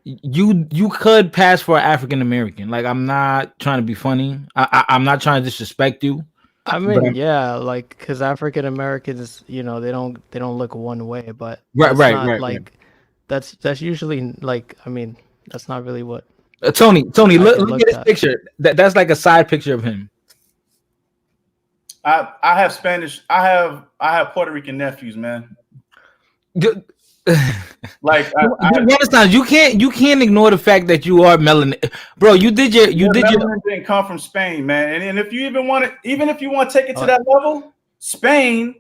You could pass for African American. Like, I'm not trying to be funny. I'm not trying to disrespect you.
I mean, yeah, like because African Americans, they don't look one way, but
right.
That's usually like, I mean, that's not really what.
Tony, look at this picture. That's like a side picture of him.
I have Spanish. I have Puerto Rican nephews, man. Like
Renaissance, you can't ignore the fact that you are melanin, bro. You did your
didn't come from Spain, man. And if you even want to take it to that level, Spain,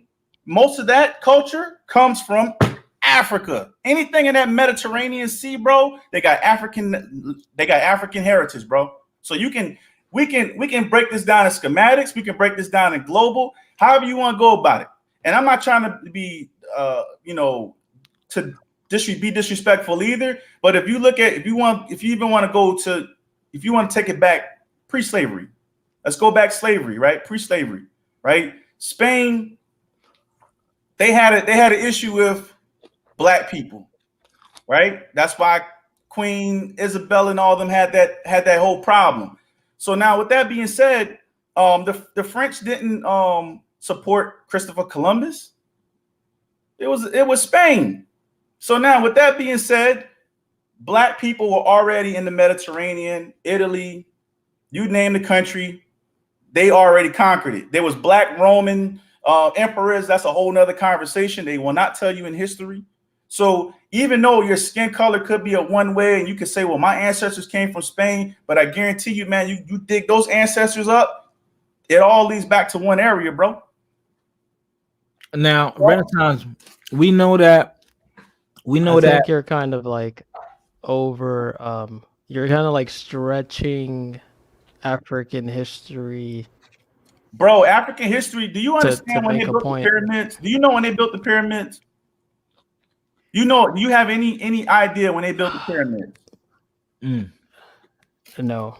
most of that culture comes from Africa. Anything in that Mediterranean Sea, bro, they got African heritage, bro. So we can break this down in schematics. We can break this down in global, however you want to go about it. And I'm not trying to be, to be disrespectful either. But if you want to take it back pre-slavery, let's go back slavery, right? Pre-slavery, right? Spain, they had an issue with Black people, right? That's why Queen Isabella and all of them had that whole problem. So now, with that being said, the French didn't support Christopher Columbus. It was Spain. So now, with that being said, Black people were already in the Mediterranean, Italy, you name the country, they already conquered it. There was Black Roman emperors. That's a whole nother conversation. They will not tell you in history. So even though your skin color could be a one way, and you could say, well, my ancestors came from Spain, but I guarantee you, man, you dig those ancestors up, it all leads back to one area, bro.
Now, Renaissance, we know that.
I think you're kind of like you're kind of like stretching African history.
Bro, African history, do you understand when they built the pyramids? Do you know when they built the pyramids? Do you have any idea when they built the pyramids?
No.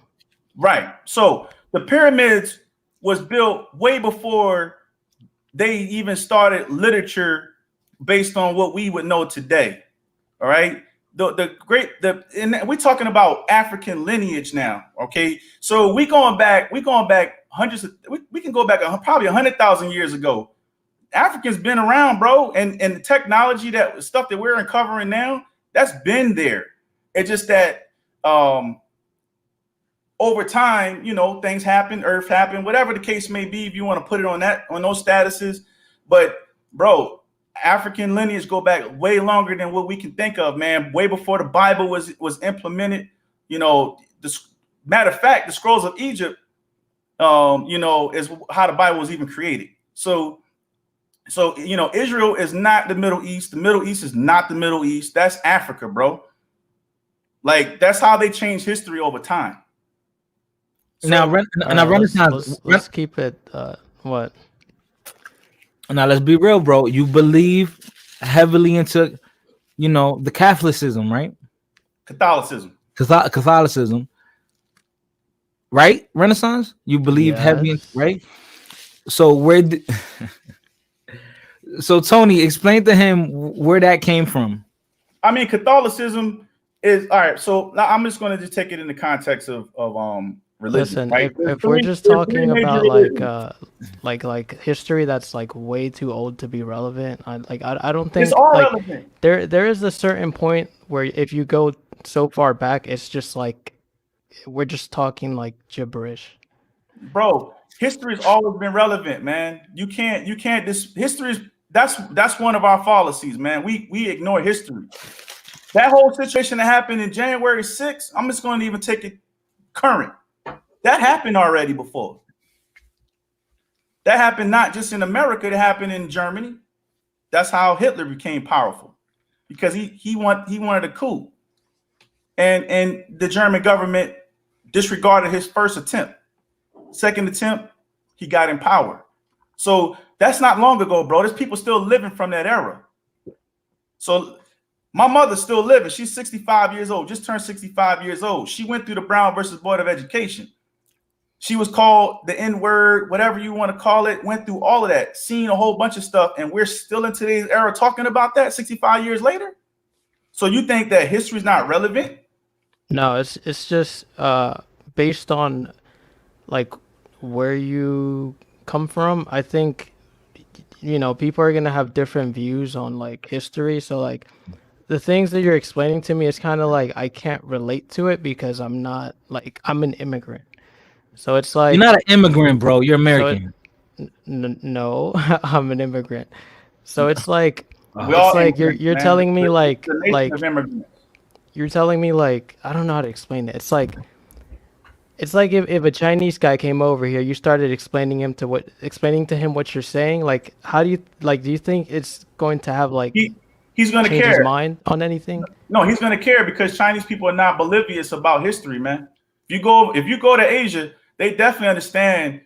Right. So the pyramids was built way before they even started literature based on what we would know today. All right. And we're talking about African lineage now. Okay. So we going back hundreds of, we can go back probably 100,000 years ago. Africans been around, bro, and the technology, that stuff that we're uncovering now, that's been there. It's just that over time, things happen, earth happen, whatever the case may be, if you want to put it on those statuses. But bro, African lineage go back way longer than what we can think of, man. Way before the Bible was implemented. Matter of fact, the scrolls of Egypt, is how the Bible was even created. So Israel is not the Middle East. The Middle East is not the Middle East. That's Africa, bro. Like, that's how they change history over time. So,
Renaissance. Let's keep it. What?
Now let's be real, bro. You believe heavily into, the Catholicism, right?
Catholicism.
Catholicism. Right? Renaissance. You believe heavy, right? So So Tony, explain to him where that came from.
I mean, Catholicism is all right. So I'm just going to just take it in the context of religion.
Listen,
right?
if we're just talking about like history that's like way too old to be relevant, I don't think
it's all relevant.
There is a certain point where if you go so far back, it's just like we're just talking like gibberish.
Bro, history has always been relevant, man. You can't history is that's one of our fallacies, man. We ignore history. That whole situation that happened in January 6th, I'm just going to even take it current. That happened already before. That happened not just in America, it happened in Germany. That's how Hitler became powerful, because he wanted a coup. And the German government disregarded his first attempt. Second attempt, he got in power. So that's not long ago, bro. There's people still living from that era. So my mother's still living. She's 65 years old, just turned 65 years old. She went through the Brown versus Board of Education. She was called the N-word, whatever you want to call it, went through all of that, seen a whole bunch of stuff, and we're still in today's era talking about that 65 years later? So you think that history is not relevant?
No, it's just based on like where you come from. I think people are gonna have different views on like history. So like the things that you're explaining to me is kind of like I can't relate to it because I'm not I'm an immigrant. So it's like
you're not an immigrant, bro. You're American.
No, I'm an immigrant. So it's like you're
man.
telling me you're telling me I don't know how to explain it. It's like if a Chinese guy came over here, you started explaining to him what you're saying. Like, how do you think it's going to have
he's going to
change
care
his mind on anything?
No, he's going to care because Chinese people are not oblivious about history, man. If you go to Asia, they definitely understand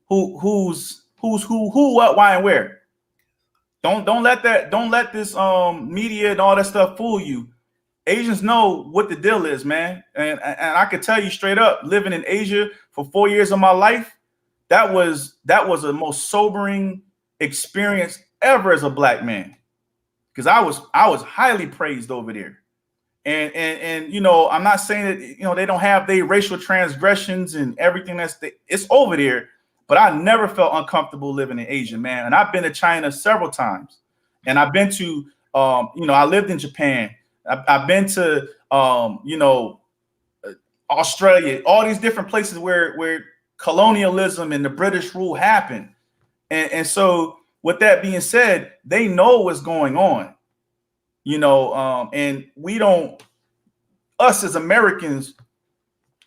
who's who, what, why, and where. Don't let this media and all that stuff fool you. Asians know what the deal is, man. And I could tell you straight up, living in Asia for 4 years of my life, that was the most sobering experience ever as a black man. Because I was highly praised over there. And I'm not saying that they don't have their racial transgressions and everything it's over there, but I never felt uncomfortable living in Asia, man. And I've been to China several times, and I've been to I lived in Japan. I've been to Australia, all these different places where colonialism and the British rule happened. And so with that being said, they know what's going on. and us as Americans,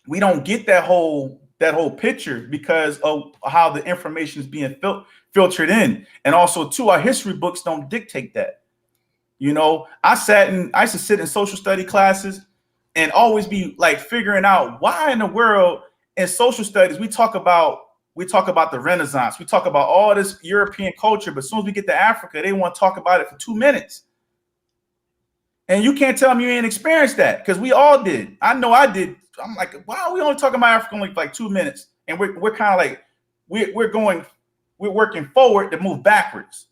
we don't get that whole picture because of how the information is being filtered in. And also too, our history books don't dictate that. I used to sit in social study classes and always be like figuring out why in the world in social studies we talk about the Renaissance, we talk about all this European culture, but as soon as we get to Africa, they want to talk about it for 2 minutes. And you can't tell me you ain't experienced that, because we all did. I know I did. I'm like, wow, we only talking about Africa only for like 2 minutes, and we're kind of like we're working forward to move backwards.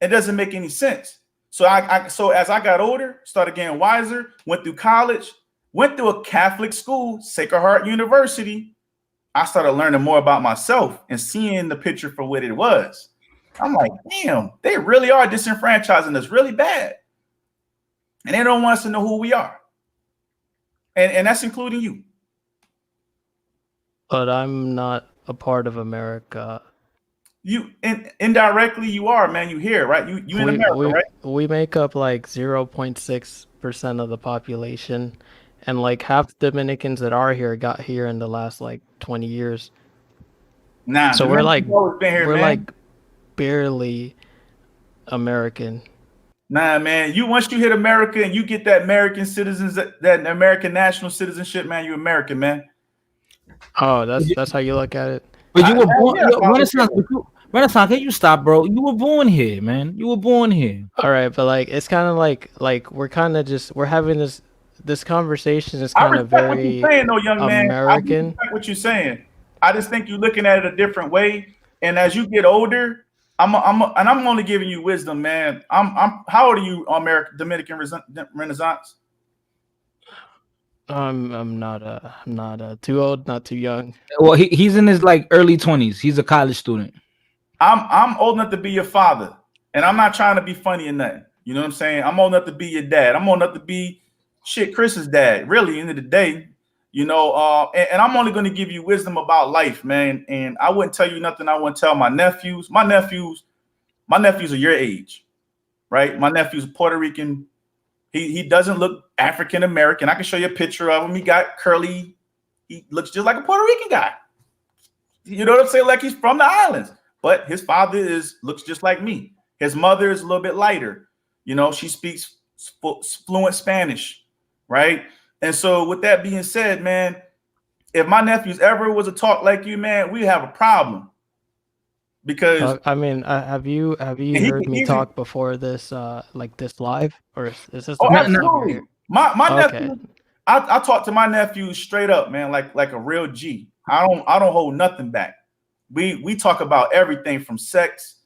It doesn't make any sense. So so as I got older, started getting wiser, went through college, went through a Catholic school, Sacred Heart University. I started learning more about myself and seeing the picture for what it was. I'm like, damn, they really are disenfranchising us really bad. And they don't want us to know who we are. And that's including you.
But I'm not a part of America.
You indirectly you are, man. You here, right? You in America, right?
We make up like 0.6% of the population, and like half the Dominicans that are here got here in the last like 20 years.
Nah,
so we're like
we're
like barely American.
Nah, man. Once you hit America and you get that American citizens, that American national citizenship, man, you American, man.
Oh, that's how you look at it.
But you were born. Renaissance, can you stop, bro? You were born here, man. You were born here.
All right, but like it's kind of like we're kind of we're having this conversation is kind of very
what you're saying, though, young man.
American.
I respect what you're saying. I just think you're looking at it a different way. And as you get older, I'm only giving you wisdom, man. How old are you, Dominican Renaissance?
I'm not too old, not too young.
Well, he's in his like early 20s. He's a college student.
I'm old enough to be your father, and I'm not trying to be funny or nothing. You know what I'm saying? I'm old enough to be your dad. I'm old enough to be Chris's dad. Really, end of the day, and I'm only going to give you wisdom about life, man. And I wouldn't tell you nothing I wouldn't tell my nephews. My nephews are your age, right? My nephew's Puerto Rican. He doesn't look African American. I can show you a picture of him. He got curly. He looks just like a Puerto Rican guy. You know what I'm saying? Like he's from the islands. But his father looks just like me. His mother is a little bit lighter. She speaks fluent Spanish, right? And so with that being said, man, if my nephews ever was to talk like you, man, we have a problem. Because
I mean, have you heard me talk before this like this live, or is this?
Oh, absolutely. My nephew, I talk to my nephews straight up, man, like a real G. I don't hold nothing back. We talk about everything from sex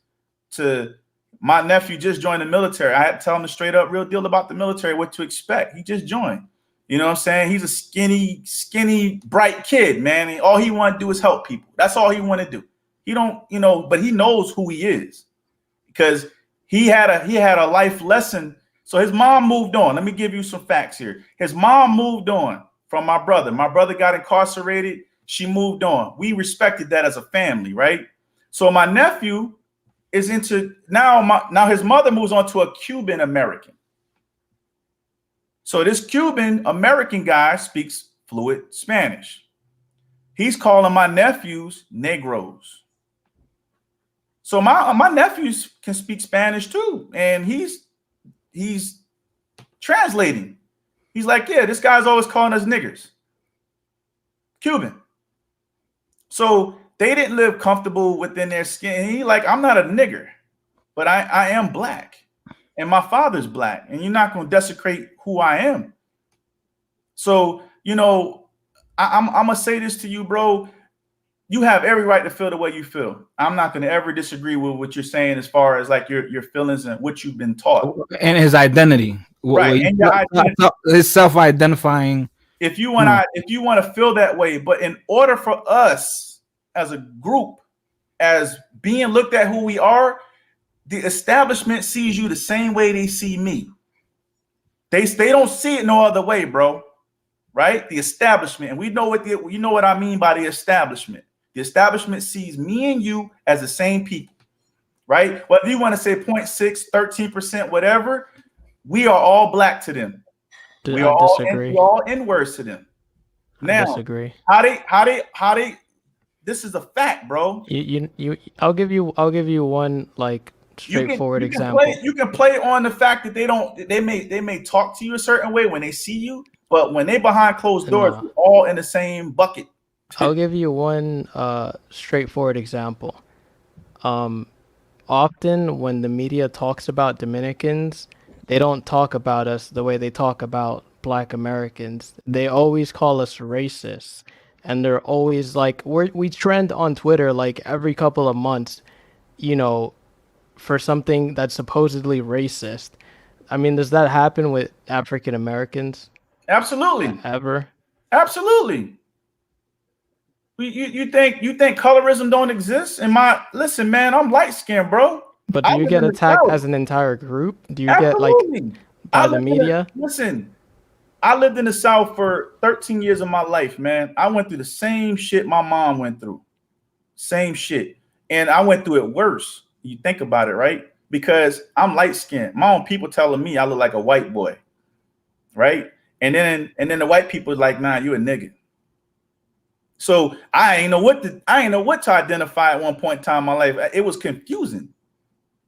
to my nephew just joined the military. I had to tell him the straight up real deal about the military, what to expect. He just joined. You know what I'm saying? He's a skinny, bright kid, man. And all he want to do is help people. That's all he want to do. He don't, but he knows who he is because he had a life lesson. So his mom moved on. Let me give you some facts here. His mom moved on from my brother. My brother got incarcerated. She moved on. We respected that as a family, right? So my nephew is into now his mother moves on to a Cuban American. So this Cuban American guy speaks fluent Spanish. He's calling my nephews Negros. So my nephews can speak Spanish too, and he's translating. He's like, yeah, this guy's always calling us niggers. Cuban. So they didn't live comfortable within their skin. He like, I'm not a nigger, but I am black, and my father's black, and you're not going to desecrate who I am. So, I'm going to say this to you, bro. You have every right to feel the way you feel. I'm not going to ever disagree with what you're saying as far as like your feelings and what you've been taught.
And his identity.
Right. And your identity.
His self-identifying.
If you want to feel that way, but in order for us as a group, as being looked at who we are, the establishment sees you the same way they see me. They don't see it no other way, bro. Right? The establishment, and we know what I mean by the establishment. The establishment sees me and you as the same people. right? Whether you want to say 0.6, 13%, whatever, we are all black to them. We are all N-words to them. Now,
I disagree.
how they this is a fact, bro.
I'll give you one like straightforward example.
You can play on the fact that they may talk to you a certain way when they see you, but when they behind closed doors, we're all in the same bucket.
I'll give you one straightforward example. Often when the media talks about Dominicans, they don't talk about us the way they talk about Black Americans. They always call us racist. And they're always like, we trend on Twitter like every couple of months, you know, for something that's supposedly racist. I mean, does that happen with African Americans?
Absolutely.
Ever?
Absolutely. You think colorism don't exist? Listen, man, I'm light skinned, bro.
But do you get attacked as an entire group? Do you get like by the media?
Listen, I lived in the South for 13 years of my life, man. I went through the same shit my mom went through. Same shit. And I went through it worse. You think about it, right? Because I'm light skinned. My own people telling me I look like a white boy. Right? And then the white people are like, nah, you a nigga. So I ain't know what to identify at one point in time in my life. It was confusing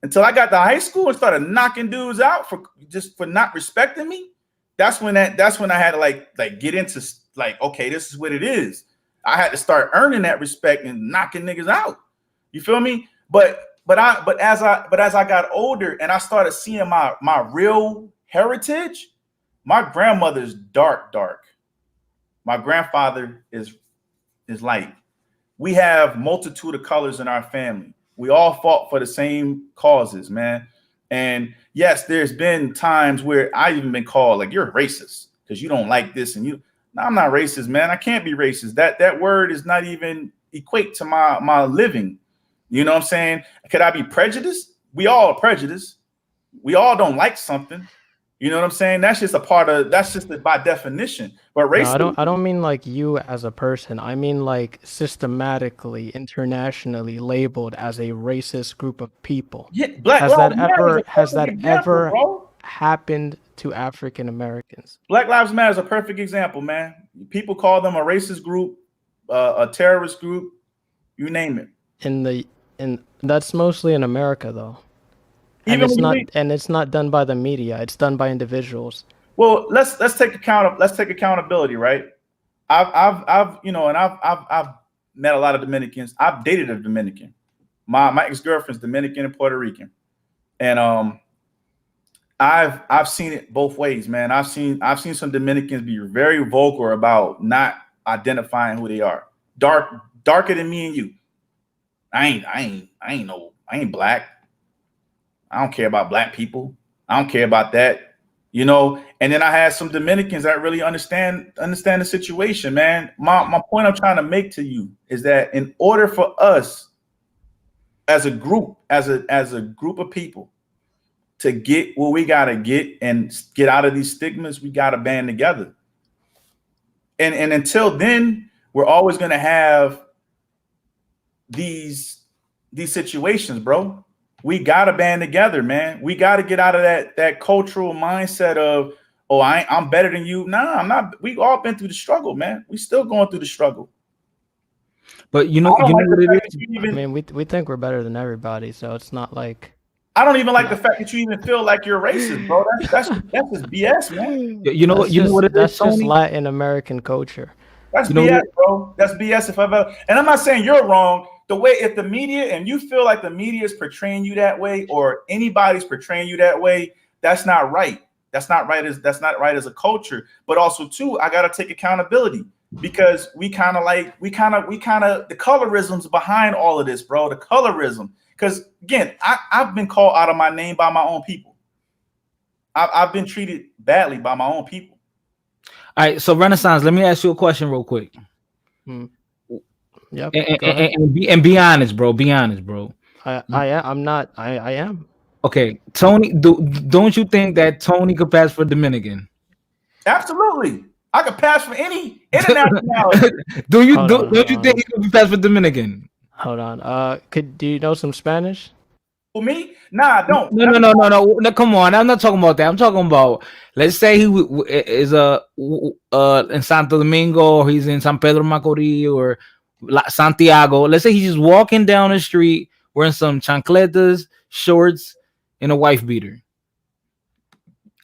until I got to high school and started knocking dudes out for not respecting me. That's when I had to like get into like, okay, this is what it is. I had to start earning that respect and knocking niggas out. You feel me? But as I got older and I started seeing my real heritage, my grandmother's dark. My grandfather is light. We have multitude of colors in our family. We all fought for the same causes, man. And yes, there's been times where I've even been called like, you're racist because you don't like this. And no, I'm not racist, man. I can't be racist. That word is not even equate to my living. You know what I'm saying? Could I be prejudiced? We all are prejudiced. We all don't like something. You know what I'm saying? That's just by definition. But racism.
No, I don't mean like you as a person. I mean like systematically, internationally labeled as a racist group of people.
Yeah,
has that ever happened to African Americans?
Black Lives Matter is a perfect example, man. People call them a racist group, a terrorist group, you name it.
And that's mostly in America though. And it's not done by the media. It's done by individuals.
Well, let's take accountability, right? I've met a lot of Dominicans. I've dated a Dominican. My ex-girlfriend's Dominican and Puerto Rican, and I've seen it both ways, man. I've seen some Dominicans be very vocal about not identifying who they are. Darker than me and you. I ain't black. I don't care about black people. I don't care about that, you know. And then I had some Dominicans that really understand the situation, man. My point I'm trying to make to you is that in order for us as a group, as a group of people to get what we gotta get and get out of these stigmas, we gotta band together. And until then, we're always gonna have these situations, bro. We gotta band together, man. We gotta get out of that cultural mindset of, oh, I'm better than you. Nah, I'm not. We all been through the struggle, man. We still going through the struggle.
But you know what it is?
I mean, we think we're better than everybody, so it's not like.
I don't even like the fact that you even feel like you're racist, bro. That's just BS, man.
You know what it is?
That's just Latin American culture.
That's BS, bro. That's BS. And I'm not saying you're wrong. The way, if the media and you feel like the media is portraying you that way, or anybody's portraying you that way, that's not right. That's not right as a culture. But also too, I gotta take accountability because we kind of the colorism's behind all of this, bro. The colorism, because again, I've been called out of my name by my own people. I've been treated badly by my own people.
All right, so Renaissance, let me ask you a question real quick.
Yep.
And be honest, bro. Be honest, bro.
I am.
Okay, Tony. Don't you think that Tony could pass for Dominican?
Absolutely, I could pass for any internationality.
Don't you think he could pass for Dominican?
Hold on. Do you know some Spanish?
For me, nah, I don't.
No. Come on, I'm not talking about that. I'm talking about, let's say he is in Santo Domingo, or he's in San Pedro Macorís or Santiago. Let's say he's just walking down the street wearing some chancletas, shorts, and a wife beater.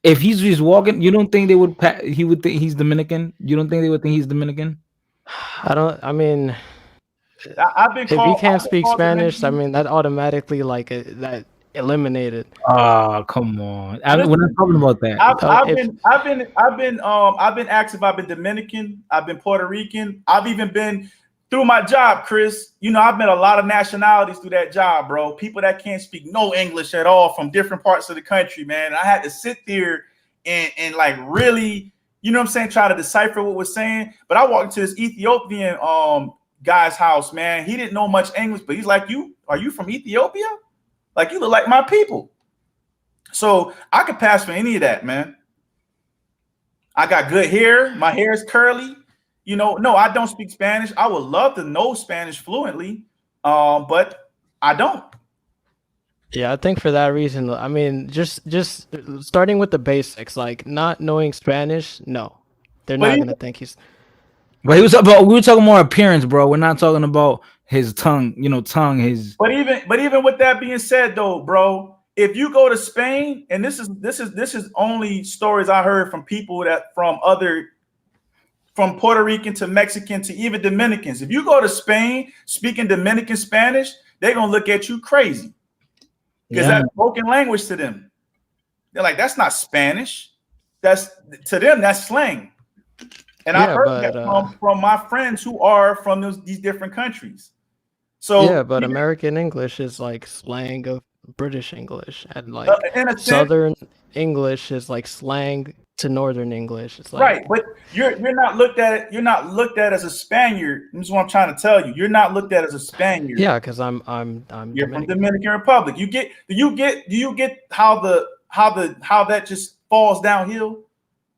If he's just walking, you don't think they would? He would think he's Dominican. You don't think they would think he's Dominican?
I mean,
I've been
if he
called.
can't speak Spanish,
Dominican.
I mean that automatically that eliminated.
Oh, come on! We're not talking about that.
I've been asked if I've been Dominican. I've been Puerto Rican. I've even been through my job, Chris. You know, I've met a lot of nationalities through that job, bro. People that can't speak no English at all from different parts of the country, man. I had to sit there and like really, you know what I'm saying, try to decipher what we're saying. But I walked into this Ethiopian guy's house, man. He didn't know much English, but he's like, are you from Ethiopia? Like, you look like my people. So I could pass for any of that, man. I got good hair. My hair is curly. You know, no, I don't speak Spanish. I would love to know Spanish fluently, but I don't.
Yeah, I think for that reason, I mean, just starting with the basics, like not knowing Spanish, no, they're not gonna think he's.
But we were talking more appearance, bro. We're not talking about his tongue, his.
But even with that being said, though, bro, if you go to Spain, and this is only stories I heard from people from Puerto Rican to Mexican to even Dominicans. If you go to Spain speaking Dominican Spanish, they're gonna look at you crazy because that's spoken language to them. They're like, that's not Spanish. That's to them, that's slang. And I heard that from my friends who are from these different countries. So
yeah, but American English is like slang of British English, and like Southern English is like slang to Northern English. It's like,
right, but you're not looked at. You're not looked at as a Spaniard. This is what I'm trying to tell you. You're not looked at as a Spaniard.
Yeah, because I'm
You're from Dominican Republic. Do you get how that just falls downhill?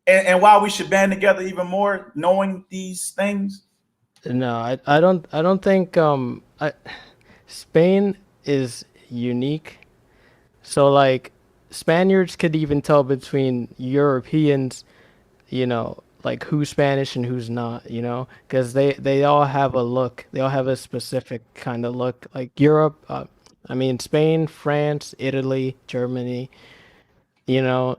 And why we should band together even more, knowing these things?
No, I don't think Spain is unique. So like Spaniards could even tell between Europeans, you know, like who's Spanish and who's not, you know, because they all have a look. They all have a specific kind of look. Like Europe, I mean Spain, France, Italy, Germany, you know,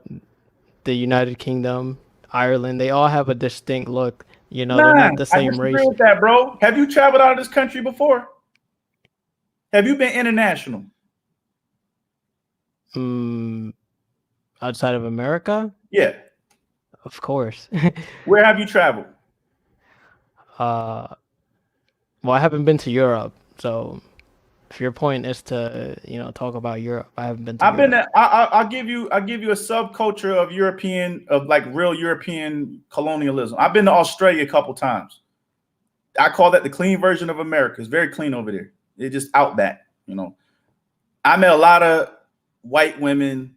the United Kingdom, Ireland, they all have a distinct look. You know, they're not the same race.
I disagree with that, bro. Have you traveled out of this country before? Have you been international?
Outside of America?
Yeah.
Of course.
Where have you traveled?
Well, I haven't been to Europe, so if your point is to, you know, talk about Europe, I haven't been to Europe.
I'll give you a subculture of real European colonialism. I've been to Australia a couple times. I call that the clean version of America. It's very clean over there. It's just outback, you know. I met a lot of white women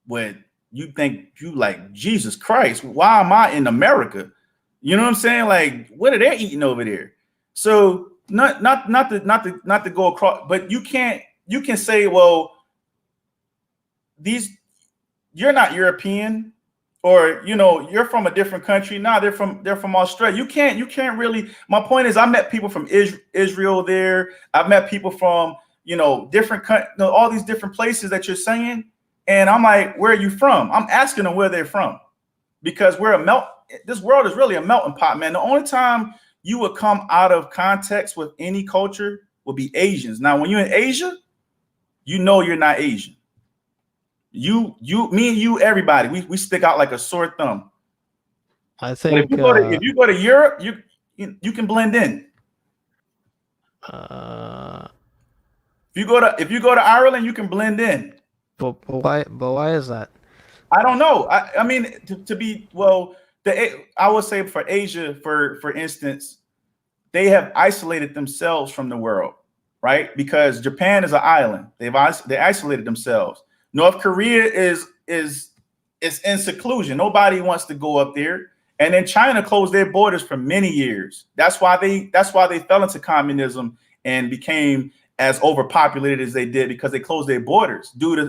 with you think you like, Jesus Christ, why am I in America? You know what I'm saying? Like, what are they eating over there? So not to go across, but you can say, well, you're not European, or you know, you're from a different country. Nah, they're from Australia. You can't really. My point is, I met people from Israel there. I've met people from, you know, all these different places that you're saying, and I'm like, where are you from? I'm asking them where they're from, because this world is really a melting pot, man. The only time you would come out of context with any culture would be Asians. Now, when you're in Asia, you know you're not Asian. Me and you, everybody, we stick out like a sore thumb.
I think
but if you go to Europe, you can blend in. If you go to Ireland, you can blend in.
But why is that?
I don't know. I mean, to be, well, I would say for Asia, for instance, they have isolated themselves from the world, right? Because Japan is an island. They isolated themselves. North Korea is in seclusion. Nobody wants to go up there. And then China closed their borders for many years. That's why they fell into communism and became as overpopulated as they did because they closed their borders due to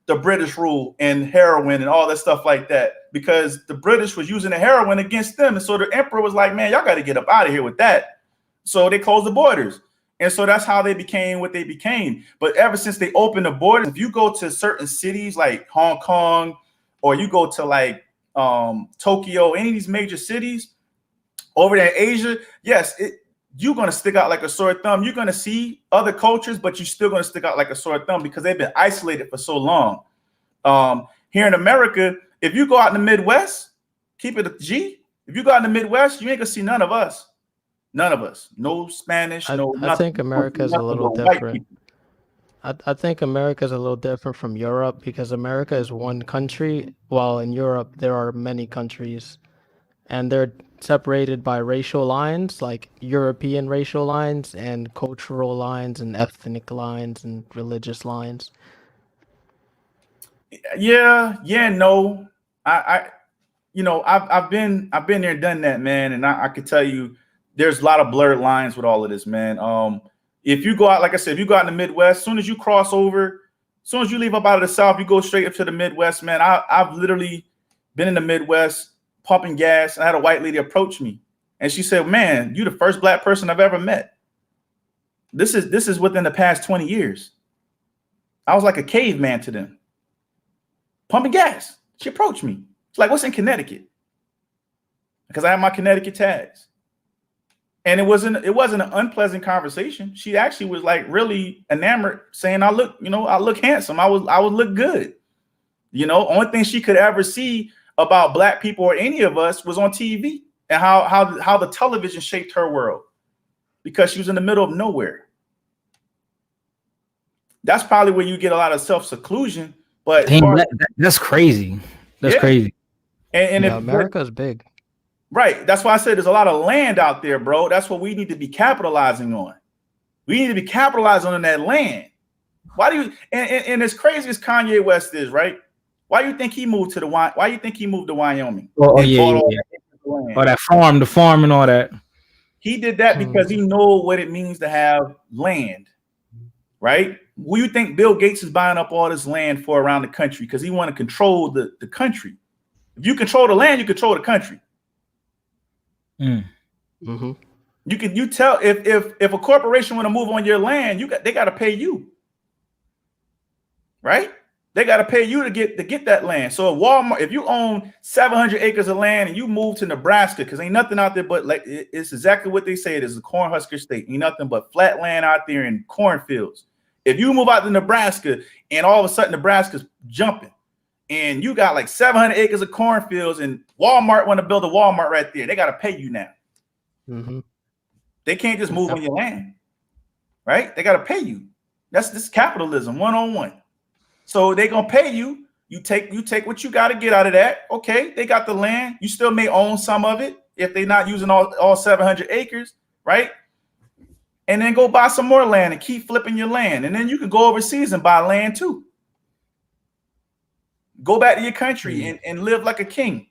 the British rule and heroin and all that stuff like that, because the British was using the heroin against them. And so the emperor was like, man, y'all got to get up out of here with that. So they closed the borders. And so that's how they became what they became. But ever since they opened the borders, if you go to certain cities like Hong Kong, or you go to like Tokyo, any of these major cities over there in Asia, yes, you're going to stick out like a sore thumb. You're going to see other cultures, but you're still going to stick out like a sore thumb because they've been isolated for so long. Here in America, if you go out in the Midwest, keep it a G. If you go out in the Midwest, you ain't going to see none of us. None of us. No Spanish, no nothing.
I think America is a little different. I think America is a little different from Europe because America is one country, while in Europe there are many countries, and they're separated by racial lines, like European racial lines and cultural lines and ethnic lines and religious lines.
No. I've been there, done that, man, and I could tell you there's a lot of blurred lines with all of this, man. If you go out, like I said, if you go out in the Midwest, as soon as you cross over, as soon as you leave up out of the South, you go straight up to the Midwest, man. I've literally been in the Midwest pumping gas. I had a white lady approach me, and she said, man, you're the first black person I've ever met. This is within the past 20 years. I was like a caveman to them. Pumping gas. She approached me. She's like, what's in Connecticut? Because I have my Connecticut tags. And it wasn't an unpleasant conversation. She actually was like really enamored, saying I look handsome. I would look good. Only thing she could ever see about black people or any of us was on TV, and how the television shaped her world, because she was in the middle of nowhere. That's probably where you get a lot of self-seclusion. But
that's crazy. That's crazy.
And
America's big.
Right. That's why I said there's a lot of land out there, bro. That's what we need to be capitalizing on. We need to be capitalizing on that land. Why do you and as crazy as Kanye West is, right? Why do you think he moved to Wyoming?
Oh yeah. Oh, the farm and all that.
He did that because he knows what it means to have land, right? What do you think Bill Gates is buying up all this land for around the country? Because he want to control the country. If you control the land, you control the country.
Mm-hmm.
You tell if a corporation want to move on your land, they got to pay you, right? They got to pay you to get that land. So if you own 700 acres of land and you move to Nebraska, because ain't nothing out there but like it's exactly what they say it is, a Cornhusker state. Ain't nothing but flat land out there in cornfields. If you move out to Nebraska and all of a sudden Nebraska's jumping, and you got like 700 acres of cornfields, and Walmart want to build a Walmart right there, they got to pay you now.
Mm-hmm.
They can't just move on your land, right? They got to pay you. This capitalism 101. So they gonna pay you. You take what you got to get out of that. Okay, they got the land. You still may own some of it if they're not using all 700 acres, right? And then go buy some more land and keep flipping your land, and then you can go overseas and buy land too. Go back to your country and live like a king.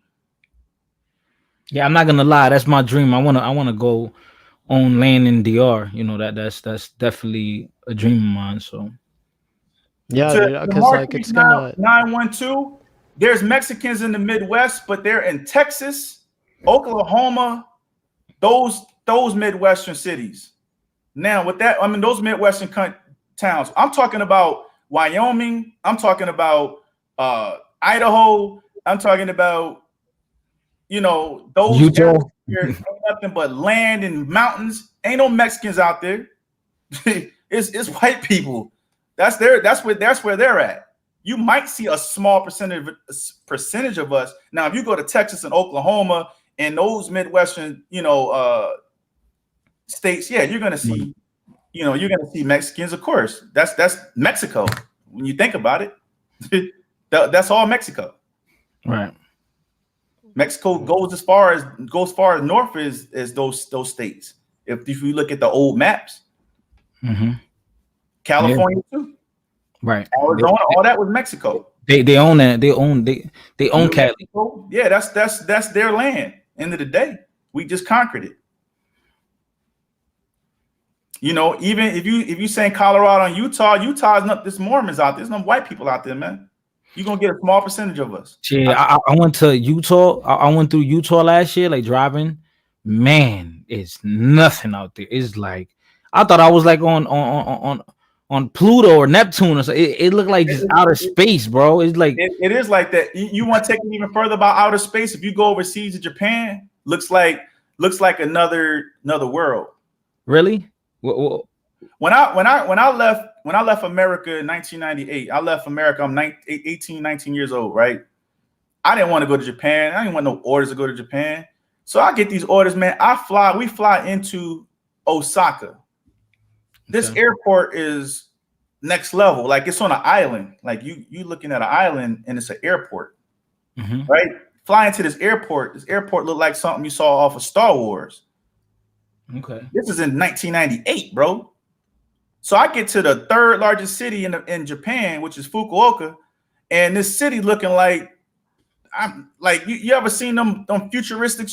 Yeah, I'm not gonna lie. That's my dream. I wanna go own land in DR. That's definitely a dream of mine. So
yeah, because like it's gonna
912. There's Mexicans in the Midwest, but they're in Texas, Oklahoma, those Midwestern cities. Now with that, I mean those Midwestern towns. I'm talking about Wyoming. I'm talking about Idaho. I'm talking about those
Utah.
Ain't nothing but land and mountains. Ain't no Mexicans out there. it's white people. That's where they're at. You might see a small percentage of us. Now, if you go to Texas and Oklahoma and those Midwestern, states, yeah, you're gonna see, Mexicans, of course. That's Mexico. When you think about it, that's all Mexico.
Right.
Mexico goes as far as north as those states. If you look at the old maps, California too,
right?
Arizona, all that was Mexico.
They own that. They own Cali.
Yeah, that's their land. End of the day, we just conquered it. You know, even if you saying Colorado and Utah's not this Mormons out there. There's no white people out there, man. You're gonna get a small percentage of us.
Yeah, I went to Utah. I went through Utah last year, like driving. Man, it's nothing out there. It's like I thought I was like on Pluto or Neptune or so. It looked like just outer space, bro. It's like
it is like that. You want to take it even further about outer space? If you go overseas to Japan, looks like another world.
really.
When I left America in 1998, I left America. I'm 18, 19 years old, right? I didn't want to go to Japan. I didn't want no orders to go to Japan. So I get these orders, man. We fly into Osaka. This airport is next level. Like it's on an island. Like you looking at an island and it's an airport, right? Flying to this airport. This airport looked like something you saw off of Star Wars.
Okay.
This is in 1998, bro. So I get to the third largest city in Japan, which is Fukuoka, and this city looking like I'm like you ever seen them futuristic?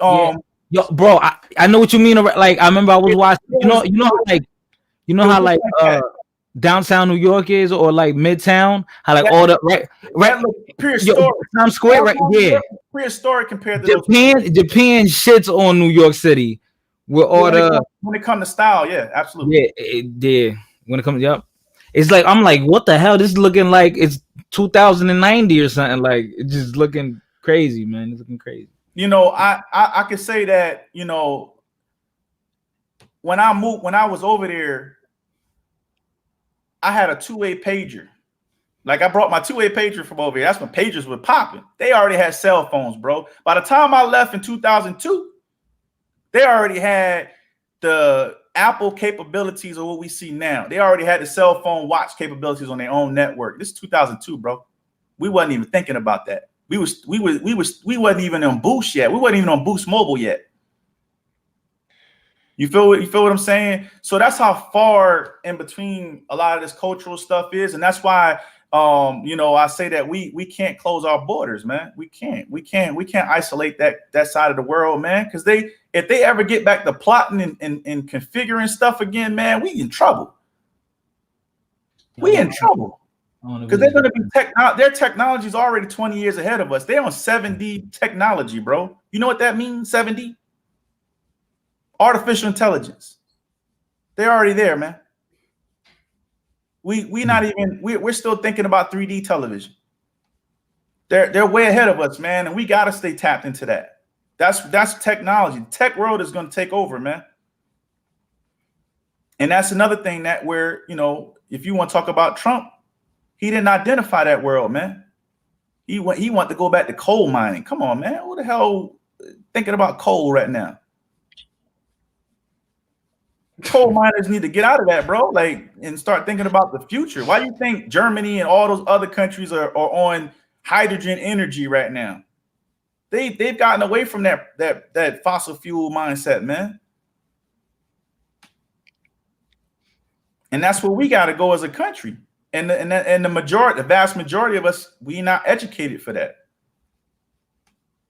Yo, bro, I know what you mean. Like I remember I was watching. You know how downtown New York is, or like Midtown, how like all the right
prehistoric
Times Square, right? Yeah,
prehistoric compared to
Japan. Japan shits on New York City with all
when it comes to style. Yeah, absolutely.
Yeah. When it comes, yep. It's like I'm like, what the hell? This is looking like it's 2090 or something. Like it's just looking crazy, man. It's looking crazy.
You know, I could say that, you know, when I was over there, I had a two-way pager. Like I brought my two-way pager from over here. That's when pagers were popping. They already had cell phones, bro. By the time I left in 2002, they already had the Apple capabilities of what we see now. They already had the cell phone watch capabilities on their own network. This is 2002, bro. We wasn't even thinking about that. We wasn't even on Boost yet. We wasn't even on Boost Mobile yet. You feel what I'm saying? So that's how far in between a lot of this cultural stuff is, and that's why you know, I say that we can't close our borders, man. We can't isolate that side of the world, man, because if they ever get back to plotting and configuring stuff again, man, we in trouble. We in trouble. Because they're going to be their technology is already 20 years ahead of us. They're on 7D technology, bro. You know what that means? 7D? Artificial intelligence. They're already there, man. We're still thinking about 3D television. They're way ahead of us, man, and we got to stay tapped into that. That's technology. The tech world is going to take over, man. And that's another thing that where, you know, if you want to talk about Trump, he didn't identify that world, man. He want to go back to coal mining. Come on, man. Who the hell thinking about coal right now? Coal miners need to get out of that, bro. Like, and start thinking about the future. Why do you think Germany and all those other countries are on hydrogen energy right now? They've gotten away from that fossil fuel mindset, man. And that's where we got to go as a country. And the vast majority of us, we not educated for that.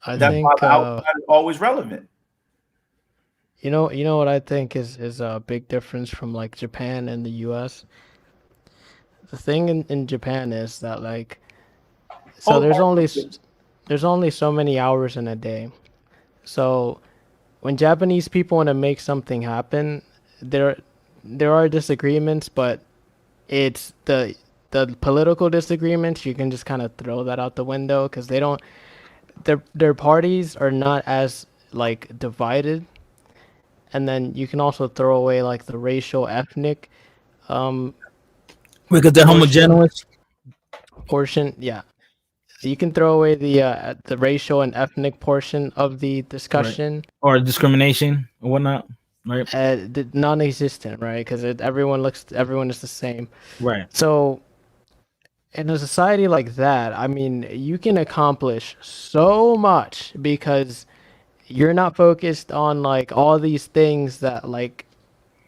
That's why the outside is always relevant.
You know what I think is a big difference from like Japan and the US. The thing in Japan is that like, so there's only so many hours in a day. So when Japanese people want to make something happen, there are disagreements, but it's the political disagreements. You can just kind of throw that out the window because they don't. Their parties are not as like divided, and then you can also throw away like the racial, ethnic,
because they're homogeneous
portion. Yeah, you can throw away the racial and ethnic portion of the discussion,
right. Or discrimination or whatnot. Right,
non-existent, right? Because everyone is the same,
right?
So, in a society like that, I mean, you can accomplish so much because you're not focused on like all these things that like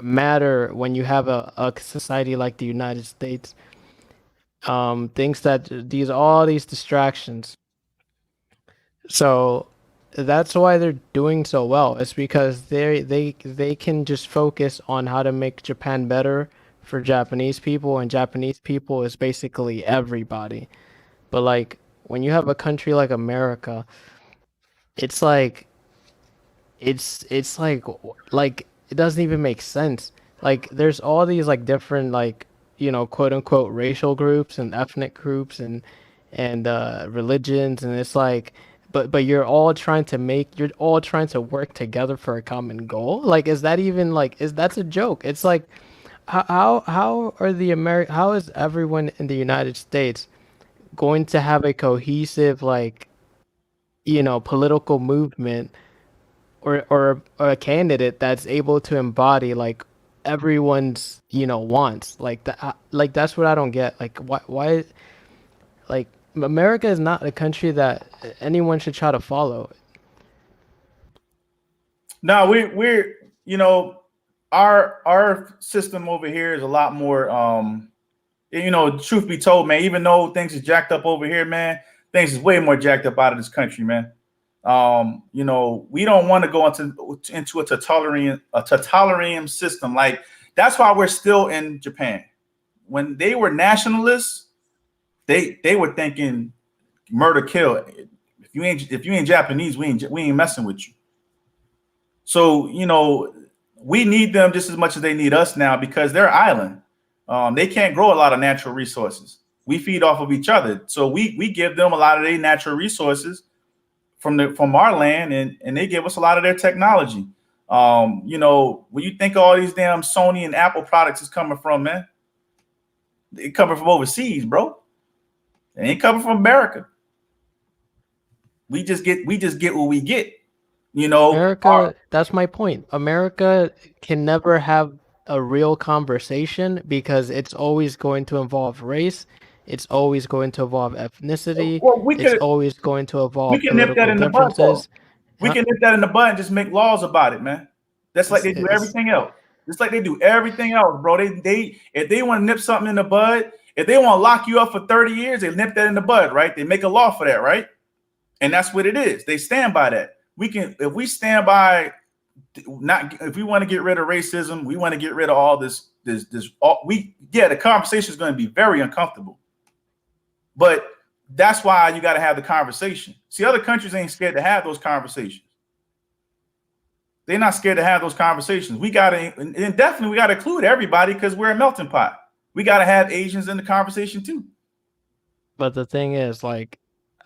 matter when you have a society like the United States. Things that all these distractions. So, that's why they're doing so well. It's because they can just focus on how to make Japan better for Japanese people, and Japanese people is basically everybody. But like when you have a country like America, it's like it's like it doesn't even make sense. Like there's all these like different like quote unquote racial groups and ethnic groups and religions, and it's like but you're all trying to work together for a common goal. Like is that even like is that's a joke? It's like how are how is everyone in the United States going to have a cohesive like political movement or a candidate that's able to embody like everyone's wants like that like that's what I don't get like why like America is not a country that anyone should try to follow.
No, we're our system over here is a lot more truth be told, man, even though things is jacked up over here, man, things is way more jacked up out of this country, man. We don't want to go into a totalitarian system. Like that's why we're still in Japan. When they were nationalists, they were thinking murder, kill. If you ain't Japanese, we ain't messing with you. So we need them just as much as they need us now because they're island. They can't grow a lot of natural resources. We feed off of each other, so we give them a lot of their natural resources from our land, and they give us a lot of their technology. When you think of all these damn Sony and Apple products is coming from, man, they coming from overseas, bro. They ain't coming from America. We just get what we get.
America, that's my point. America can never have a real conversation because it's always going to involve race. It's always going to involve ethnicity. It's always going to involve political differences.
We can nip that in the bud and just make laws about it, man. That's like they do everything else. Just like they do everything else, bro. They if they want to nip something in the bud, if they want to lock you up for 30 years, they nip that in the bud, right? They make a law for that, right? And that's what it is. They stand by that. If we stand by, if we want to get rid of racism, we want to get rid of all this. The conversation is going to be very uncomfortable. But that's why you got to have the conversation. See, other countries ain't scared to have those conversations. They're not scared to have those conversations. We got to include everybody because we're a melting pot. We got to have Asians in the conversation too.
But the thing is, like,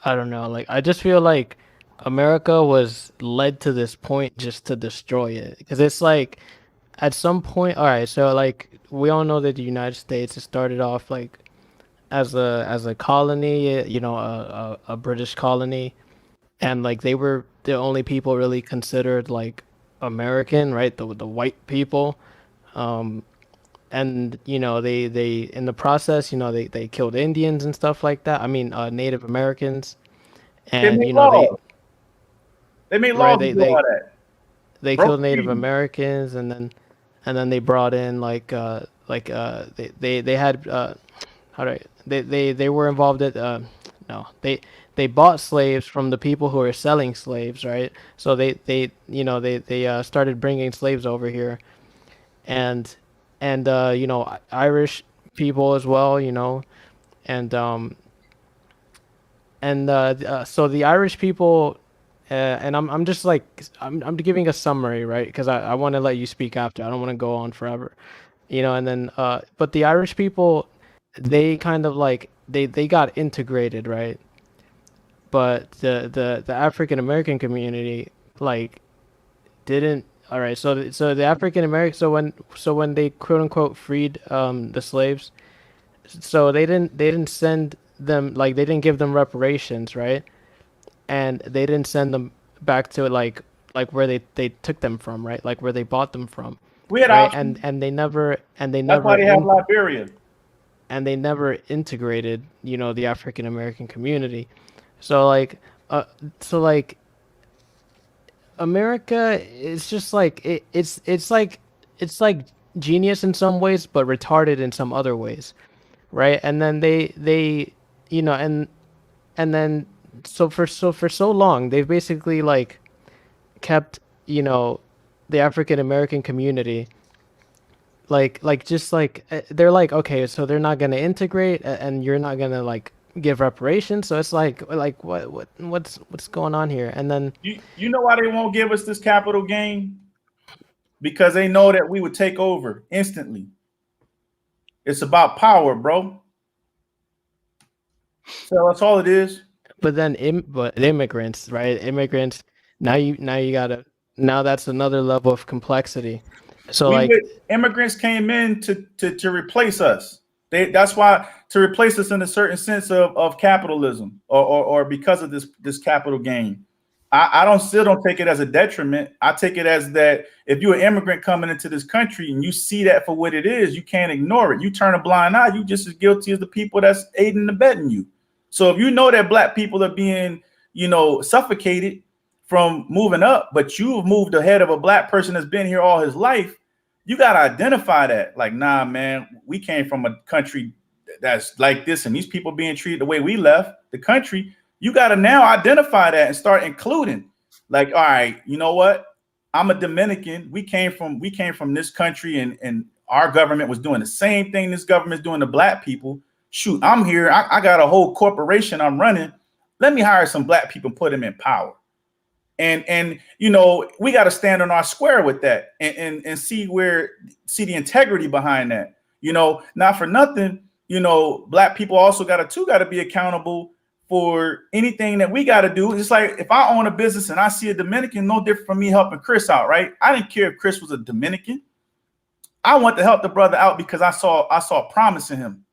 I don't know, like, I just feel like America was led to this point just to destroy it. Because it's like, at some point, all right, so like, we all know that the United States, it started off like as a colony, a British colony, and like they were the only people really considered like American, right? The white people, and they in the process, they killed Indians and stuff like that. I mean, Native Americans, and
they made laws
right,
to do all that.
They killed Native Americans, and then they brought in they had they were involved at no, they bought slaves from the people who were selling slaves, right? So they started bringing slaves over here, and Irish people as well, and so the Irish people, and I'm just like I'm giving a summary, right? Because I want to let you speak after. I don't want to go on forever, and then but the Irish people, they kind of like they got integrated, right? But the African American community like didn't. All right, so the African American, so when they quote unquote freed the slaves, so they didn't send them, like they didn't give them reparations, right? And they didn't send them back to like where they took them from, right? Like where they bought them from.
We had
right? and they never
That's why they have Liberia.
And they never integrated, the African American community. So like America is just like it's like genius in some ways, but retarded in some other ways, right? And then they and then for so long they've basically like kept, you know, the African American community just like they're like, okay, so they're not gonna integrate and you're not gonna like give reparations. So it's like what's going on here? And then
You know why they won't give us this capital gain? Because they know that we would take over instantly. It's about power, bro. So that's all it is.
but then but immigrants, right? Immigrants, now you gotta, now that's another level of complexity. So
Immigrants came in to replace us. That's why, to replace us in a certain sense of capitalism or because of this capital gain. I still don't take it as a detriment. I take it as that if you're an immigrant coming into this country and you see that for what it is, you can't ignore it. You turn a blind eye, you just as guilty as the people that's aiding and abetting you. So if you know that black people are being, suffocated from moving up, but you've moved ahead of a black person that's been here all his life, you got to identify that. Like, nah, man, we came from a country that's like this, and these people being treated the way we left the country. You got to now identify that and start including, like, all right, you know what? I'm a Dominican. We came from this country, and our government was doing the same thing this government's doing to black people. Shoot, I'm here. I got a whole corporation I'm running. Let me hire some black people and put them in power. And we got to stand on our square with that and see the integrity behind that. Not for nothing, black people also got to be accountable for anything that we got to do. It's like if I own a business and I see a Dominican, no different from me helping Chris out, right? I didn't care if Chris was a Dominican. I want to help the brother out because I saw promise in him.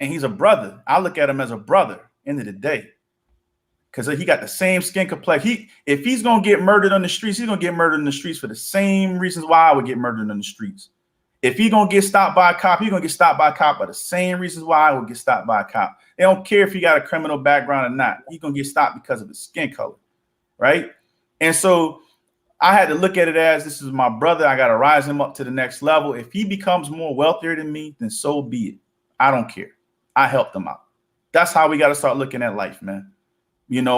And he's a brother. I look at him as a brother end of the day. Because he got the same skin complexion. If he's going to get murdered on the streets, he's going to get murdered in the streets for the same reasons why I would get murdered in the streets. If he's going to get stopped by a cop, he's going to get stopped by a cop for the same reasons why I would get stopped by a cop. They don't care if he got a criminal background or not. He's going to get stopped because of his skin color, right? And so I had to look at it as, this is my brother. I got to rise him up to the next level. If he becomes more wealthier than me, then so be it. I don't care. I helped him out. That's how we got to start looking at life, man. If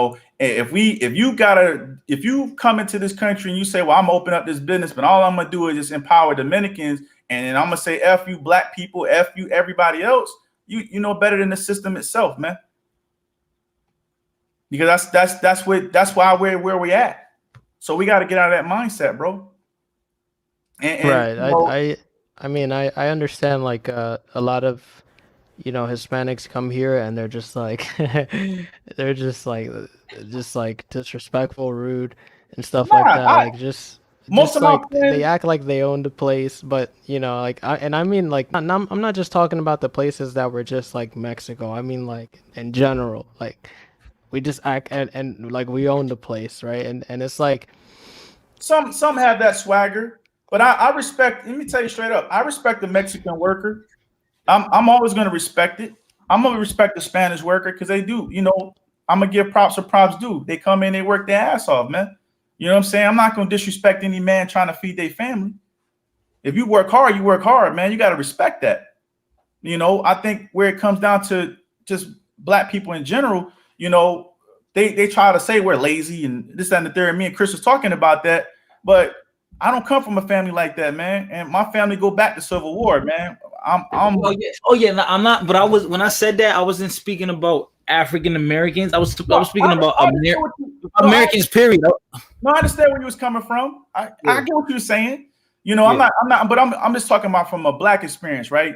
you come into this country and you say, well, I'm gonna open up this business, but all I'm gonna do is just empower Dominicans, and I'm gonna say F you black people, F you everybody else, you know better than the system itself, man. Because that's why we're where we at. So we got to get out of that mindset, bro.
Right. I mean, I understand like a lot of Hispanics come here and they're just like they're just like disrespectful, rude, and stuff like that. Most of like they act like they own the place, but I mean like I'm not just talking about the places that were just like Mexico. I mean like in general, like we just act and like we own the place, right? And it's like
some have that swagger, but I respect. Let me tell you straight up, I respect the Mexican worker. I'm always going to respect it. I'm going to respect the Spanish worker because they do, I'm going to give props where props due. They come in, they work their ass off, man. You know what I'm saying? I'm not going to disrespect any man trying to feed their family. If you work hard, man. You got to respect that. I think where it comes down to just black people in general, they try to say we're lazy and this, that, and the third. Me and Chris was talking about that, but I don't come from a family like that, man. And my family go back to Civil War, man.
Oh yeah. No, I'm not. But when I said that, I wasn't speaking about African Americans. I was speaking about Americans. Period.
No, I understand where you was coming from. I get what you were saying. I'm not. But I'm just talking about from a black experience, right?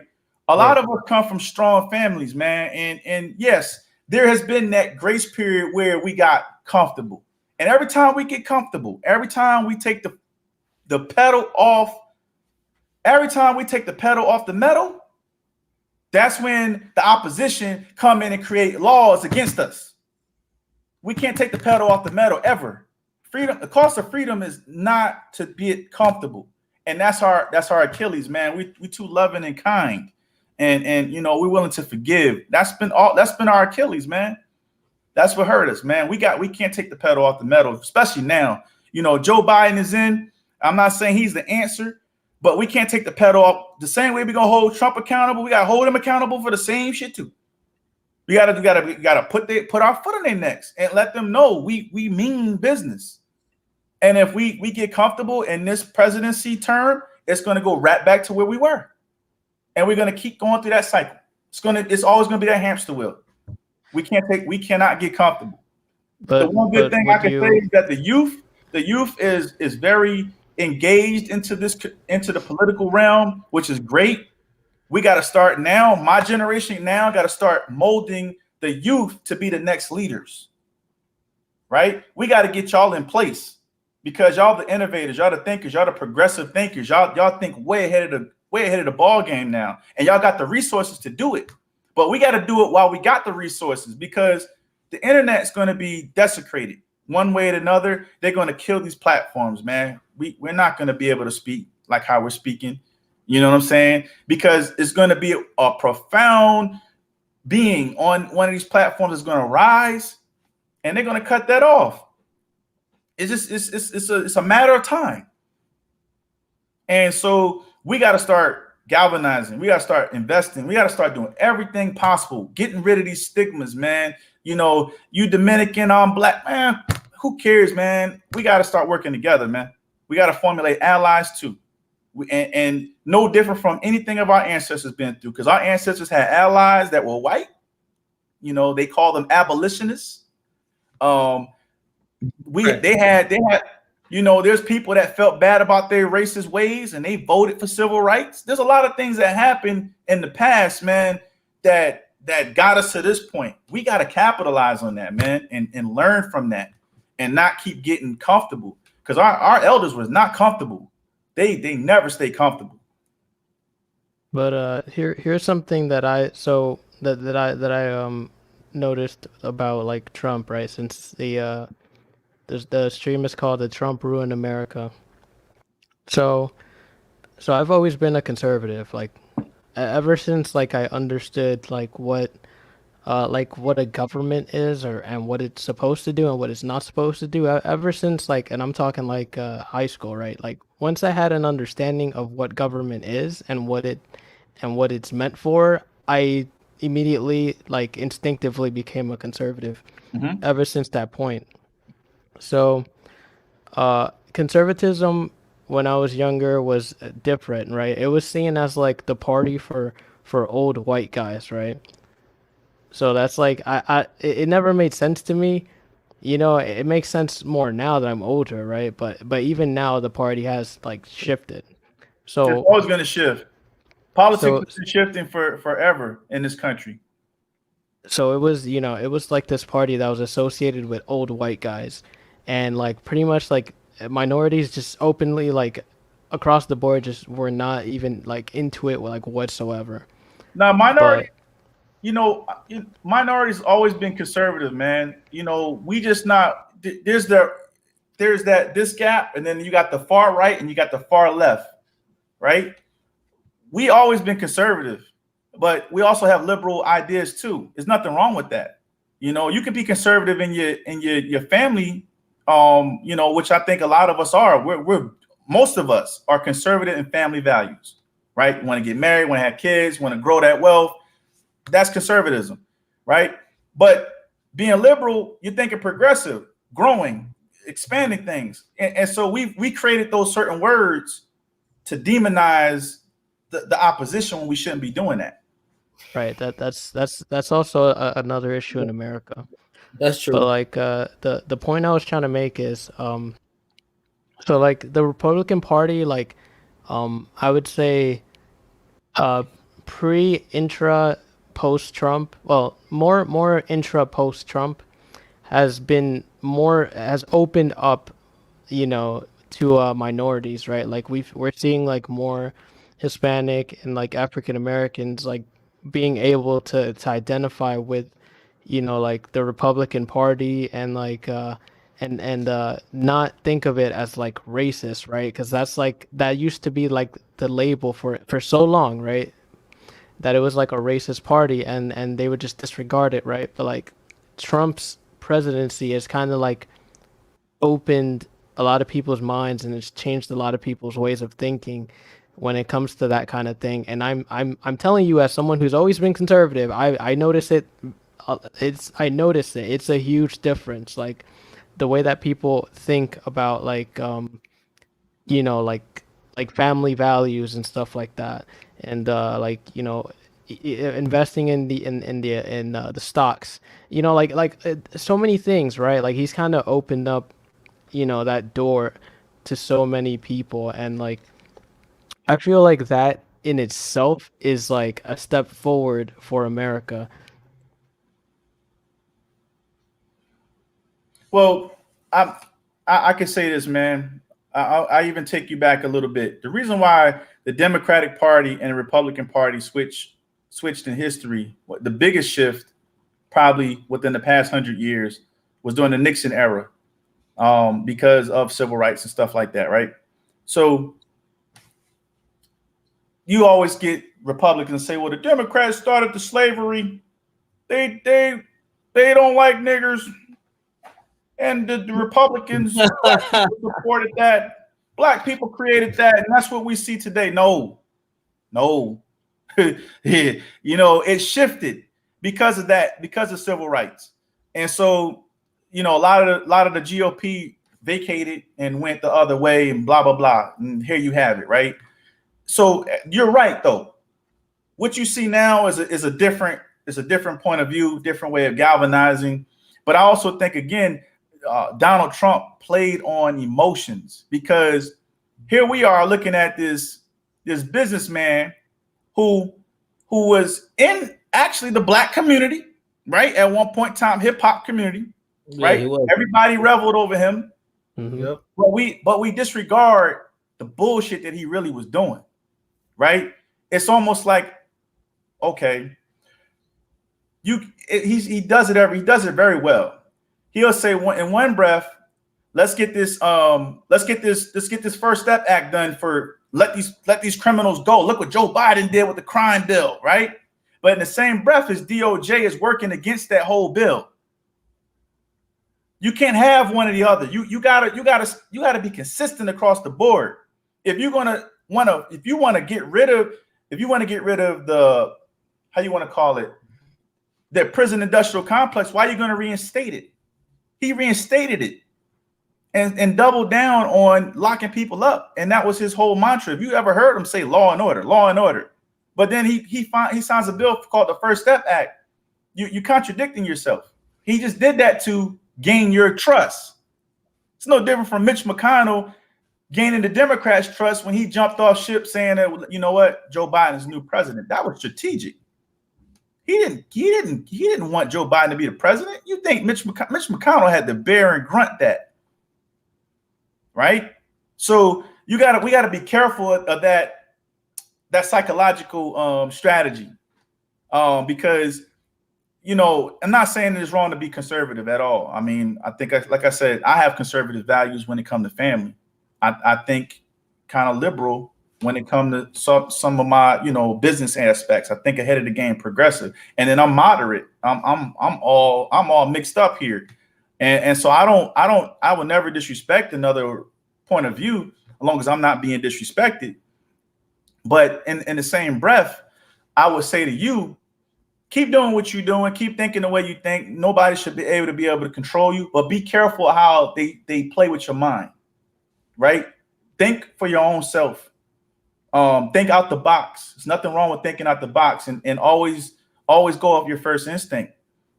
A lot of us come from strong families, man. And yes, there has been that grace period where we got comfortable. And every time we get comfortable, every time we take the pedal off. Every time we take the pedal off the metal, that's when the opposition come in and create laws against us. We can't take the pedal off the metal ever. Freedom, the cost of freedom is not to be comfortable. And that's our Achilles, man. We too loving and kind. And we're willing to forgive. That's been our Achilles, man. That's what hurt us, man. We can't take the pedal off the metal, especially now. Joe Biden is in. I'm not saying he's the answer. But we can't take the pedal off the same way we're going to hold Trump accountable. We got to hold him accountable for the same shit too. We gotta put our foot on their necks and let them know we mean business. And if we get comfortable in this presidency term, it's gonna go right back to where we were, and we're gonna keep going through that cycle. It's always gonna be that hamster wheel. We cannot get comfortable. But the one good thing I can say is that the youth is very engaged into the political realm, which is great. We got to start now. My generation now got to start molding the youth to be the next leaders, right? We got to get y'all in place because y'all the innovators, y'all the thinkers, y'all the progressive thinkers. Y'all think way ahead of the ball game now, and y'all got the resources to do it. But we got to do it while we got the resources, because the internet's going to be desecrated one way or another. They're going to kill these platforms, man. We're not going to be able to speak like how we're speaking. You know what I'm saying? Because it's going to be a profound being on one of these platforms is going to rise, and they're going to cut that off. It's a matter of time. And so we got to start galvanizing. We got to start investing. We got to start doing everything possible, getting rid of these stigmas, man. You know, you Dominican, I'm black, man. Who cares, man? We got to start working together, man. We got to formulate allies too. And no different from anything of our ancestors been through, because our ancestors had allies that were white. You know, they call them abolitionists. They had, you know, there's people that felt bad about their racist ways and they voted for civil rights. There's a lot of things that happened in the past, man, that got us to this point. We got to capitalize on that, man, and learn from that and not keep getting comfortable, because our elders was not comfortable. They never stay comfortable.
But here's something that I noticed about like Trump, right? Since the stream is called "The Trump Ruined America." So I've always been a conservative, like ever since like I understood like what a government is, and what it's supposed to do and what it's not supposed to do. Ever since like, and I'm talking like high school, right? Like once I had an understanding of what government is and what it's meant for, I immediately like instinctively became a conservative.
Mm-hmm.
Ever since that point. So conservatism when I was younger was different, right? It was seen as like the party for old white guys, right? So that's like it never made sense to me. You know, it makes sense more now that I'm older, right? But even now the party has like shifted. So
it's always going to shift. Politics has been shifting forever in this country.
So it was like this party that was associated with old white guys, and like pretty much like minorities just openly like across the board just were not even like into it like whatsoever.
Now minorities always been conservative, man. You know, we just not there's this gap, and then you got the far right and you got the far left, right? We always been conservative, but we also have liberal ideas too. There's nothing wrong with that. You know, you can be conservative in your family, you know, which I think a lot of us are. Most of us are conservative in family values, right? Want to get married, want to have kids, want to grow that wealth. That's conservatism, right? But being liberal, you're thinking progressive, growing, expanding things. And so we created those certain words to demonize the opposition when we shouldn't be doing that.
Right. That's also another issue in America.
That's true.
But like the point I was trying to make is so like the Republican Party, like I would say pre-intra post-Trump, well, more intra post-Trump has opened up, you know, to minorities, right? Like we're seeing like more Hispanic and like African Americans like being able to identify with, you know, like the Republican Party and like and not think of it as like racist, right? Because that used to be like the label for so long, right? That it was like a racist party, and they would just disregard it, right? But like Trump's presidency has kind of like opened a lot of people's minds, and it's changed a lot of people's ways of thinking when it comes to that kind of thing. And I'm telling you, as someone who's always been conservative, I notice it I noticed it. It's a huge difference. Like the way that people think about like like family values and stuff like that, and like investing in the stocks, so many things, right? Like he's kind of opened up that door to so many people, and like I feel like that in itself is like a step forward for America.
Well, I can say this, man. I even take you back a little bit. The reason why the Democratic Party and the Republican Party switched in history, the biggest shift probably within the past 100 years was during the Nixon era, because of civil rights and stuff like that, right? So you always get Republicans say, "Well, the Democrats started the slavery. They don't like niggers." And the Republicans supported that. Black people created that, and that's what we see today. No. It shifted because of that, because of civil rights. And so, a lot of the GOP vacated and went the other way, and blah blah blah. And here you have it, right? So you're right, though. What you see now is a different point of view, different way of galvanizing. But I also think, again, Donald Trump played on emotions, because here we are looking at this businessman who was in actually the black community, right? At one point in time, hip hop community, right? Everybody reveled over him.
Mm-hmm.
Yep.
But we disregard the bullshit that he really was doing, right? It's almost like, okay, he does it very well. He'll say in one breath, let's get this First Step Act done for let these criminals go. Look what Joe Biden did with the crime bill, right? But in the same breath, his DOJ is working against that whole bill. You can't have one or the other. You gotta be consistent across the board. If you want to get rid of the, how you want to call it, the prison industrial complex, why are you going to reinstate it? He reinstated it and doubled down on locking people up. And that was his whole mantra. If you ever heard him say law and order, but then he signs a bill called the First Step Act, you contradicting yourself. He just did that to gain your trust. It's no different from Mitch McConnell gaining the Democrats' trust when he jumped off ship saying that, you know what, Joe Biden is the new president. That was strategic. He didn't want Joe Biden to be the president. You think Mitch McConnell had to bear and grunt that, right? So we gotta be careful of that psychological strategy, because I'm not saying it's wrong to be conservative at all. I mean, I think, like I said, I have conservative values when it comes to family. I think kind of liberal when it comes to some of my, business aspects. I think ahead of the game, progressive, and then I'm moderate. I'm all mixed up here, and so I will never disrespect another point of view as long as I'm not being disrespected. But in the same breath, I would say to you, keep doing what you're doing. Keep thinking the way you think. Nobody should be able to control you, but be careful how they play with your mind, right? Think for your own self. Think out the box. There's nothing wrong with thinking out the box, and always go off your first instinct,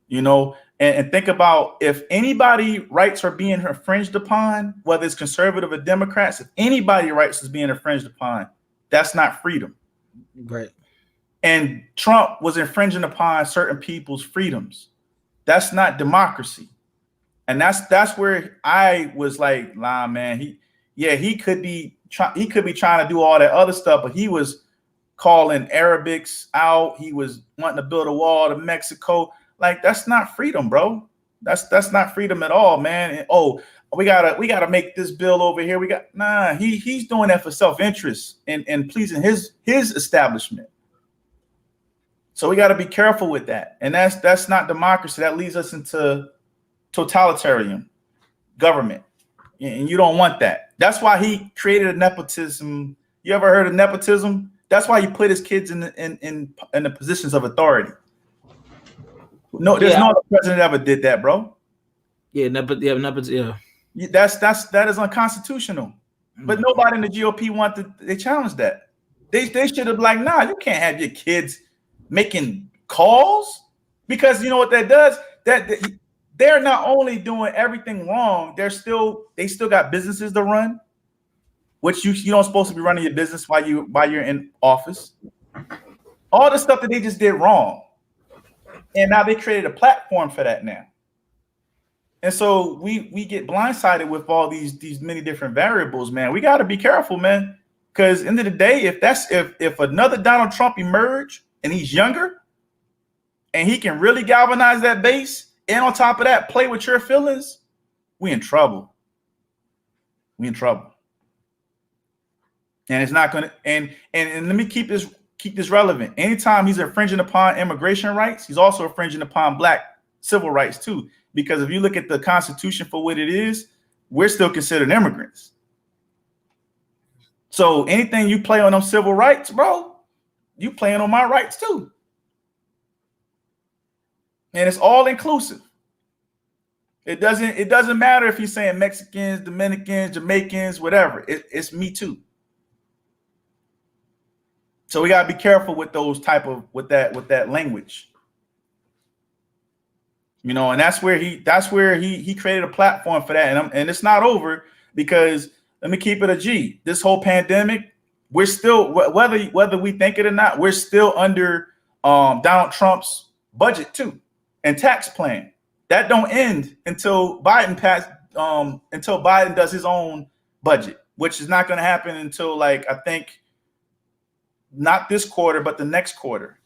and think about if anybody rights are being infringed upon, whether it's conservative or Democrats, if anybody rights is being infringed upon, that's not freedom.
Right. And
Trump was infringing upon certain people's freedoms. That's not democracy. And that's where I was like, nah, man, he could be trying to do all that other stuff, but he was calling Arabics out. He was wanting to build a wall to Mexico. Like, that's not freedom, bro. That's not freedom at all, man. And, we gotta make this bill over here. He's doing that for self-interest and pleasing his establishment. So we got to be careful with that. And that's not democracy. That leads us into totalitarian government. And you don't want that. That's why he created a nepotism. You ever heard of nepotism? That's why he put his kids in the positions of authority. No, there's
Yeah.
no other president that ever did that, bro.
Yeah, yeah.
That is unconstitutional. But
Mm.
nobody in the GOP they challenged that. They should have like, nah, you can't have your kids making calls, because you know what that does? That they're not only doing everything wrong, they still got businesses to run, which you don't supposed to be running your business while you're in office. All the stuff that they just did wrong. And now they created a platform for that now. And so we get blindsided with all these many different variables, man. We got to be careful, man. Because end of the day, if another Donald Trump emerge and he's younger and he can really galvanize that base, and on top of that, play with your feelings, we in trouble. We in trouble. And it's not gonna and let me keep this relevant. Anytime he's infringing upon immigration rights, he's also infringing upon Black civil rights too. Because if you look at the Constitution for what it is, we're still considered immigrants. So anything you play on them civil rights, bro, you playing on my rights too. And it's all inclusive. It doesn't matter if he's saying Mexicans, Dominicans, Jamaicans, whatever. It's me too. So we gotta be careful with those with that language. You know, and that's where he created a platform for that. And it's not over, because let me keep it a G. This whole pandemic, we're still, whether we think it or not, we're still under Donald Trump's budget too, and tax plan. That don't end until Biden does his own budget, which is not going to happen until, like, I think not this quarter, but the next quarter.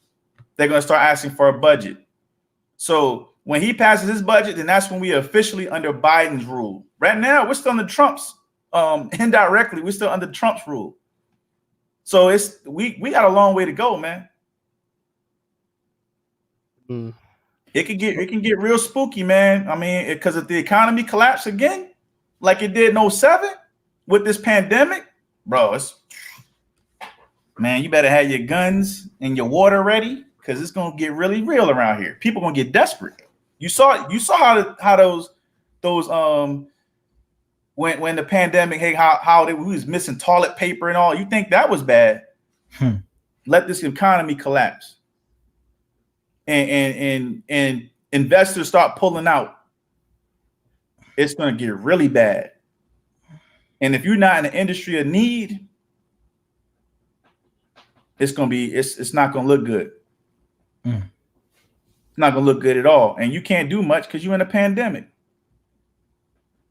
They're going to start asking for a budget. So when he passes his budget, then that's when we are officially under Biden's rule. Right now, we're still under Trump's, indirectly, we're still under Trump's rule. So we got a long way to go, man.
Mm.
It can get real spooky, man. I mean, because if the economy collapses again, like it did in 2007 with this pandemic, bro, man, you better have your guns and your water ready, because it's gonna get really real around here. People gonna get desperate. You saw how those when the pandemic, hey, we was missing toilet paper and all. You think that was bad? Let this economy collapse, and investors start pulling out. It's gonna get really bad. And if you're not in an industry of need, it's not gonna look good. It's not gonna look good at all, and you can't do much because you're in a pandemic.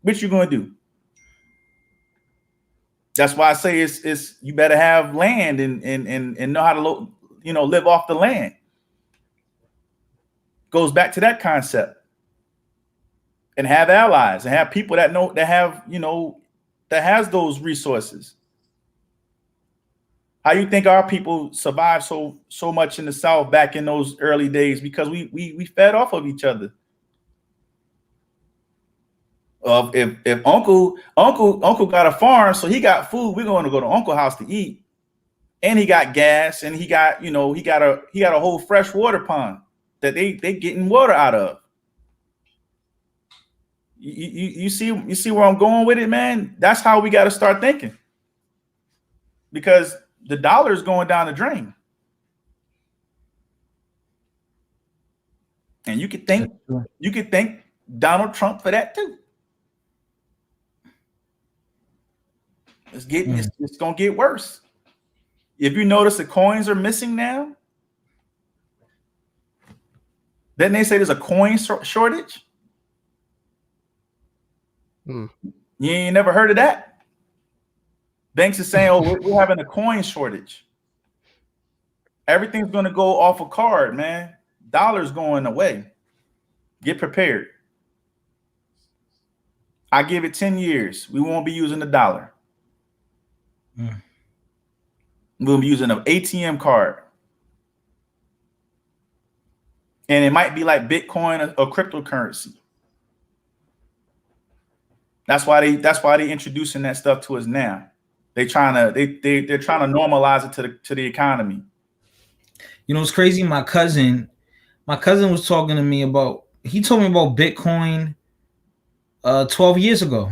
What you gonna do? That's why I say it's you better have land and know how to live off the land. Goes back to that concept, and have allies and have people that has those resources. How you think our people survived so much in the South back in those early days? Because we fed off of each other. If uncle got a farm, so he got food, we're going to go to Uncle's house to eat, and he got gas, and he got a whole fresh water pond that they getting water out of. You see where I'm going with it, man? That's how we got to start thinking, because the dollar is going down the drain. And you could thank Donald Trump for that too. It's gonna get worse. If you notice, the coins are missing now. Then they say there's a coin shortage. You ain't never heard of that? Banks are saying, "Oh, we're having a coin shortage. Everything's going to go off a card, man. Dollar's going away. Get prepared. I give it 10 years. We won't be using the dollar. We'll be using an ATM card. And it might be like Bitcoin or cryptocurrency. That's why they introducing that stuff to us now. They're trying to normalize it to the economy.
You know, it's crazy. My cousin, My cousin was talking to me about. He told me about Bitcoin 12 years ago.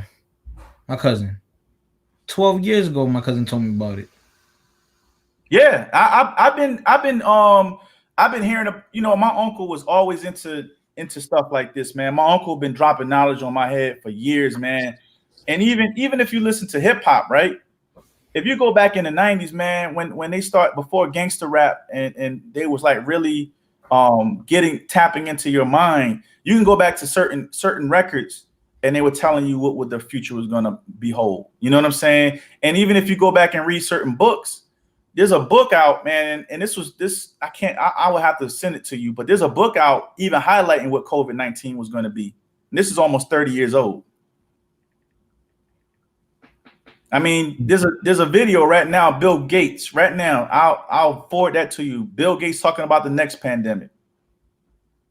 My cousin. 12 years ago, my cousin told me about it.
Yeah, I've been hearing. You know, my uncle was always into stuff like this, man. My uncle been dropping knowledge on my head for years, man. And even if you listen to hip hop, right? If you go back in the 90s, man, when they start before gangster rap and they was like really tapping into your mind, you can go back to certain records and they were telling you what the future was gonna behold. You know what I'm saying? And even if you go back and read certain books, there's a book out, man, and this I will have to send it to you, but there's a book out even highlighting what COVID-19 was going to be. And this is almost 30 years old. I mean, there's a video right now, Bill Gates, right now. I'll forward that to you. Bill Gates talking about the next pandemic.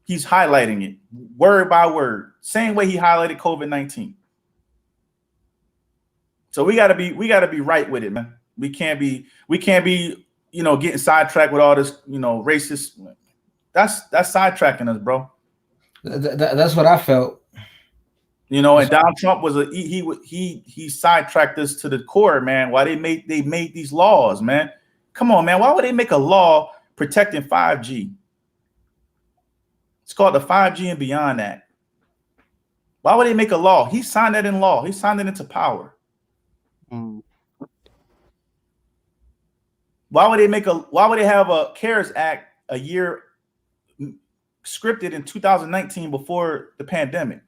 He's highlighting it word by word, same way he highlighted COVID-19. So we gotta be right with it, man. We can't be, getting sidetracked with all this, racist. That's sidetracking us, bro.
That's what I felt.
And Donald Trump was he sidetracked us to the core, man. Why they made these laws, man? Come on, man. Why would they make a law protecting 5G? It's called the 5G and Beyond Act. Why would they make a law? He signed that in law. He signed it into power. Why would they have a CARES Act a year scripted in 2019 before the pandemic?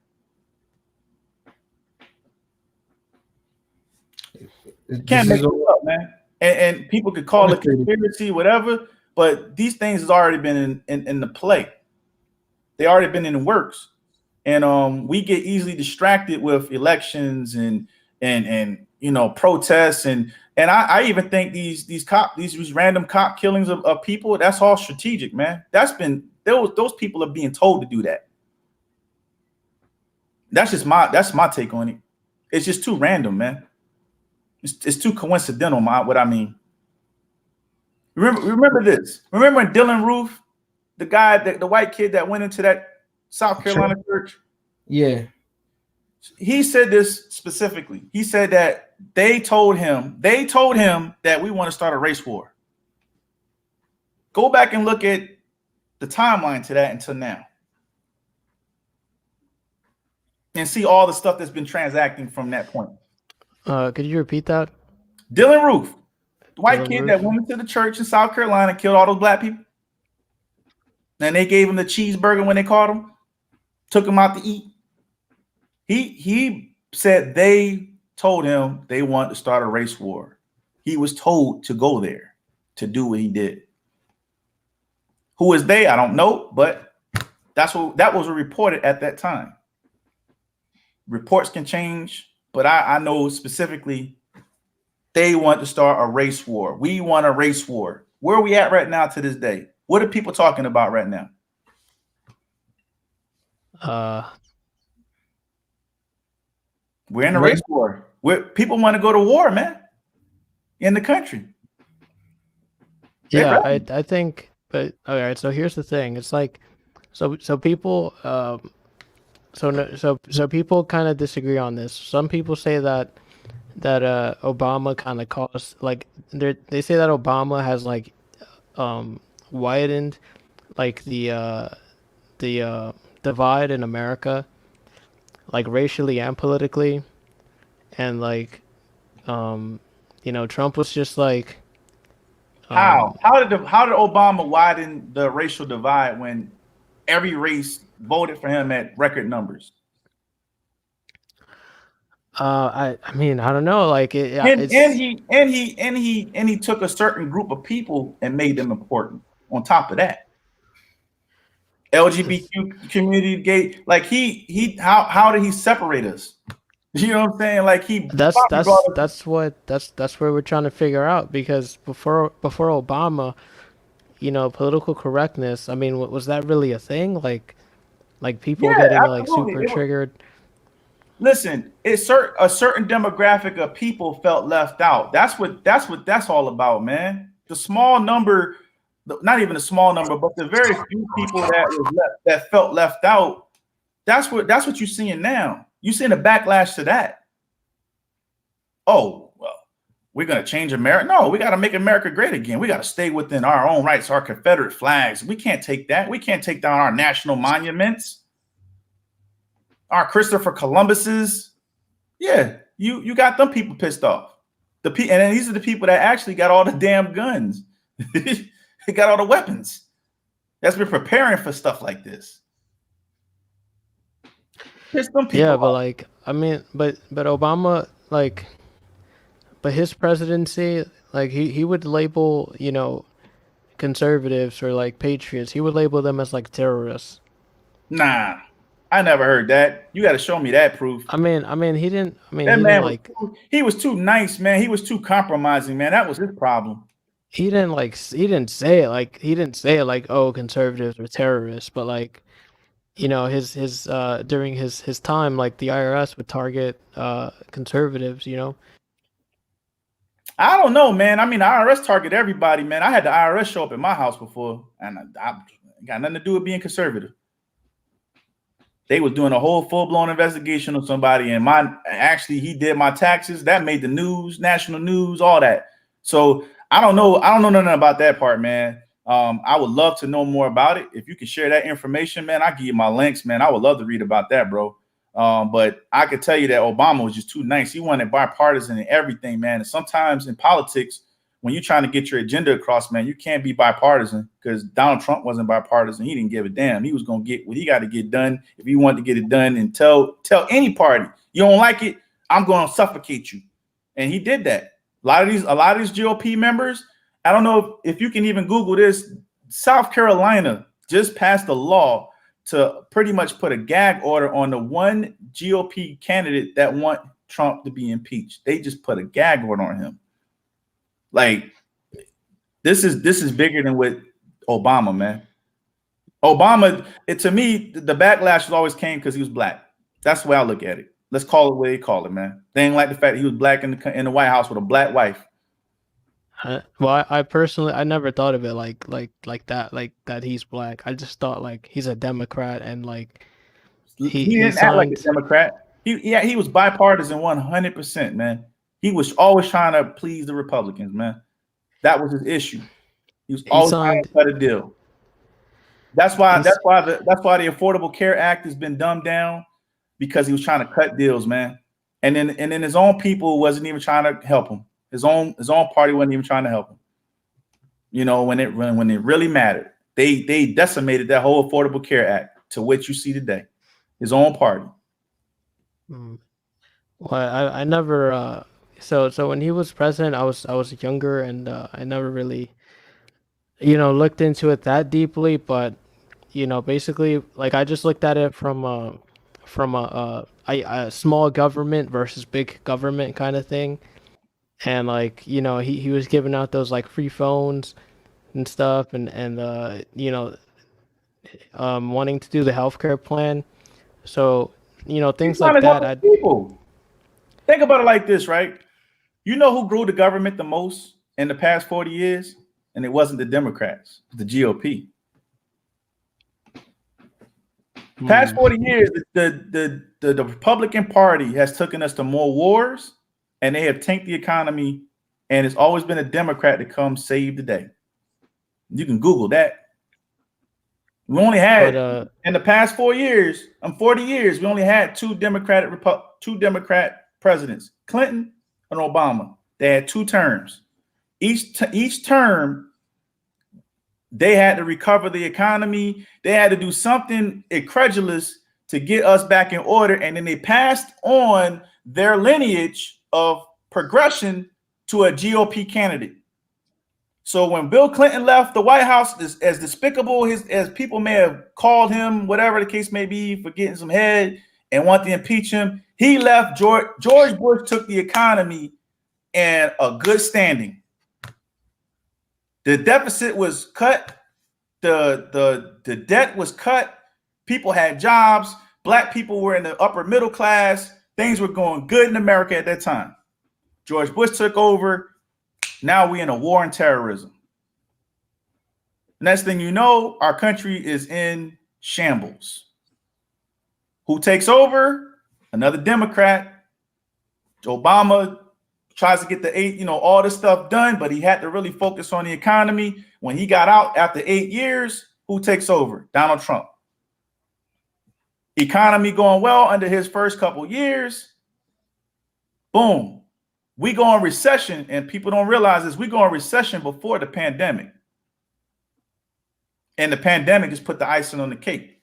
Can't make it up, man. And people could call it conspiracy, whatever, but these things has already been in the play. They already been in the works. And we get easily distracted with elections and protests and I even think these random cop killings of people, that's all strategic, man. Those people are being told to do that. That's my take on it. It's just too random, man. It's too coincidental, what I mean. Remember this. Remember when Dylan Roof, the guy, the white kid that went into that South Carolina church?
Yeah.
He said this specifically. He said that they told him that we want to start a race war. Go back and look at the timeline to that until now. And see all the stuff that's been transacting from that point.
Could you repeat that?
Dylan Roof, the white kid that went into the church in South Carolina, killed all those black people. And they gave him the cheeseburger when they caught him, took him out to eat. He said they told him they wanted to start a race war. He was told to go there to do what he did. Who is they? I don't know, but that was reported at that time. Reports can change, but I know specifically they want to start a race war. We want a race war. Where are we at right now to this day? What are people talking about right now? We're in a race war. People want to go to war, man, in the country.
Yeah, I think, but all right. So here's the thing. It's like, so people, so people kind of disagree on this. Some people say that Obama kind of caused, like, they say that Obama has like widened like the divide in America, like racially and politically, and like Trump was just like
how did Obama widen the racial divide when every race voted for him at record numbers?
I mean, I don't know, like
and he took a certain group of people and made them important. On top of that, LGBTQ community, gay, like how did he separate us? You know what I'm saying? Like
that's where we're trying to figure out, because before Obama, political correctness, I mean, was that really a thing? Like people getting like super triggered.
Listen, a certain demographic of people felt left out. That's all about, man. The small number not even a small number, but the very few people that felt left out, that's what you're seeing now. You're seeing a backlash to that. Oh, well, we're going to change America. No, we got to make America great again. We got to stay within our own rights, our Confederate flags. We can't take that. We can't take down our national monuments, our Christopher Columbuses. Yeah, you got them people pissed off. And then these are the people that actually got all the damn guns. They got all the weapons. That's been preparing for stuff like this. Piss them people
Yeah, but
off.
like, I mean, but Obama, like, but his presidency, like, he would label, you know, conservatives or like patriots, he would label them as like terrorists.
Nah, I never heard that. You got to show me that proof.
I mean, he didn't. I mean,
That
he
man
didn't like.
he was too nice, man. He was too compromising, man. That was his problem.
He didn't like. He didn't say it like. He didn't say it like, oh, conservatives are terrorists. But like, you know, his during his time, like the IRS would target conservatives. You know.
I don't know, man. I mean, the IRS target everybody, man. I had the IRS show up at my house before, and I got nothing to do with being conservative. They was doing a whole full-blown investigation of somebody, and he did my taxes. That made the news, national news, all that. So I don't know nothing about that part, man. I would love to know more about it. If you can share that information, man, I'll give you my links, man. I would love to read about that, bro. But I could tell you that Obama was just too nice. He wanted bipartisan and everything, man. And sometimes in politics, when you're trying to get your agenda across, man, you can't be bipartisan, because Donald Trump wasn't bipartisan. He didn't give a damn. He was going to get what he got to get done. If he wanted to get it done, and tell any party, you don't like it, I'm going to suffocate you. And he did that. A lot of these GOP members, I don't know if you can even Google this. South Carolina just passed a law to pretty much put a gag order on the one GOP candidate that want Trump to be impeached. They just put a gag order on him. Like, this is bigger than what Obama, man. Obama, to me, the backlash always came because he was black. That's the way I look at it. Let's call it the way they call it, man. They ain't like the fact that he was black in the White House with a black wife.
Well, I personally, I never thought of it like that, like that he's black. I just thought like he's a Democrat, and like
he didn't act like a Democrat. He was bipartisan 100%, man. He was always trying to please the Republicans, man. That was his issue. He was always trying to cut a deal. That's why the Affordable Care Act has been dumbed down, because he was trying to cut deals, man. And then his own people wasn't even trying to help him. His own party wasn't even trying to help him. You know, when it really mattered, they decimated that whole Affordable Care Act to what you see today. His own party.
Well, I never. So when he was president, I was younger, and I never really, you know, looked into it that deeply. But you know, basically, like, I just looked at it from a small government versus big government kind of thing. And like, you know, he was giving out those like free phones and stuff, and you know, wanting to do the healthcare plan. So, you know, things like that.
People. Think about it like this, right? You know who grew the government the most in the past 40 years? And it wasn't the Democrats, the GOP. Past 40 years, the Republican Party has taken us to more wars, and they have tanked the economy, and it's always been a Democrat to come save the day. You can Google that. We only had in the past 40 years, we only had two Democrat presidents, Clinton and Obama. They had 2 terms. Each term, they had to recover the economy. They had to do something incredulous to get us back in order, and then they passed on their lineage of progression to a GOP candidate. So when Bill Clinton left the White House, as despicable as people may have called him, whatever the case may be, for getting some head and want to impeach him, he left. George Bush took the economy in a good standing. The deficit was cut. The debt was cut. People had jobs. Black people were in the upper middle class. Things were going good in America at that time. George Bush took over. Now we're in a war on terrorism. Next thing you know, our country is in shambles. Who takes over? Another Democrat. Obama tries to get all this stuff done, but he had to really focus on the economy. When he got out after 8 years, who takes over? Donald Trump. Economy going well under his first couple years. Boom. We go in recession, and people don't realize this. We go in recession before the pandemic. And the pandemic just put the icing on the cake.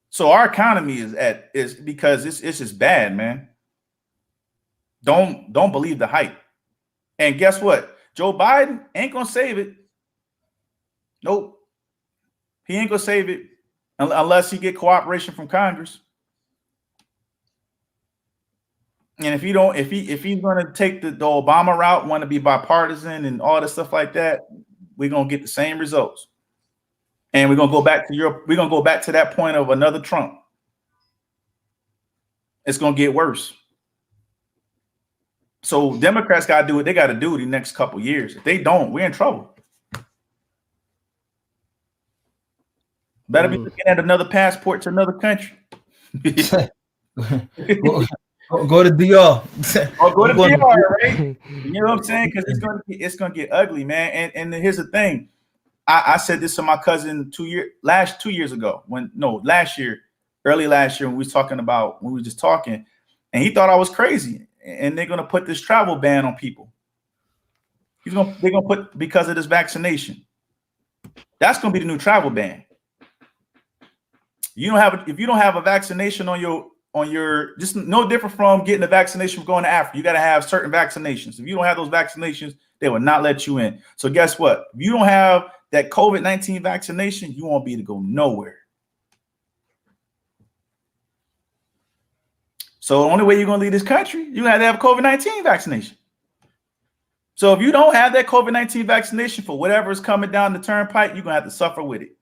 So our economy is because it's just bad, man. Don't believe the hype. And guess what? Joe Biden ain't gonna save it. Nope. He ain't gonna save it unless he get cooperation from Congress. And if he's gonna take the Obama route, want to be bipartisan and all this stuff like that, we're gonna get the same results. And we're gonna go back to Europe. We're gonna go back to that point of another Trump. It's gonna get worse. So Democrats got to do what they got to do the next couple years. If they don't, we're in trouble. Better be looking at another passport to another country.
Go to DR.
Or go to DR, right? You know what I'm saying? Because it's gonna get ugly, man. And here's the thing. I said this to my cousin last year, early last year when we were just talking, and he thought I was crazy. And they're gonna put this travel ban on people. They're gonna put because of this vaccination. That's gonna be the new travel ban. If you don't have a vaccination on your just no different from getting a vaccination from going to Africa. You got to have certain vaccinations. If you don't have those vaccinations, they will not let you in. So guess what? If you don't have that COVID-19 vaccination, you won't be able to go nowhere. So the only way you're going to leave this country, you have to have a COVID-19 vaccination. So if you don't have that COVID-19 vaccination for whatever is coming down the turnpike, you're going to have to suffer with it.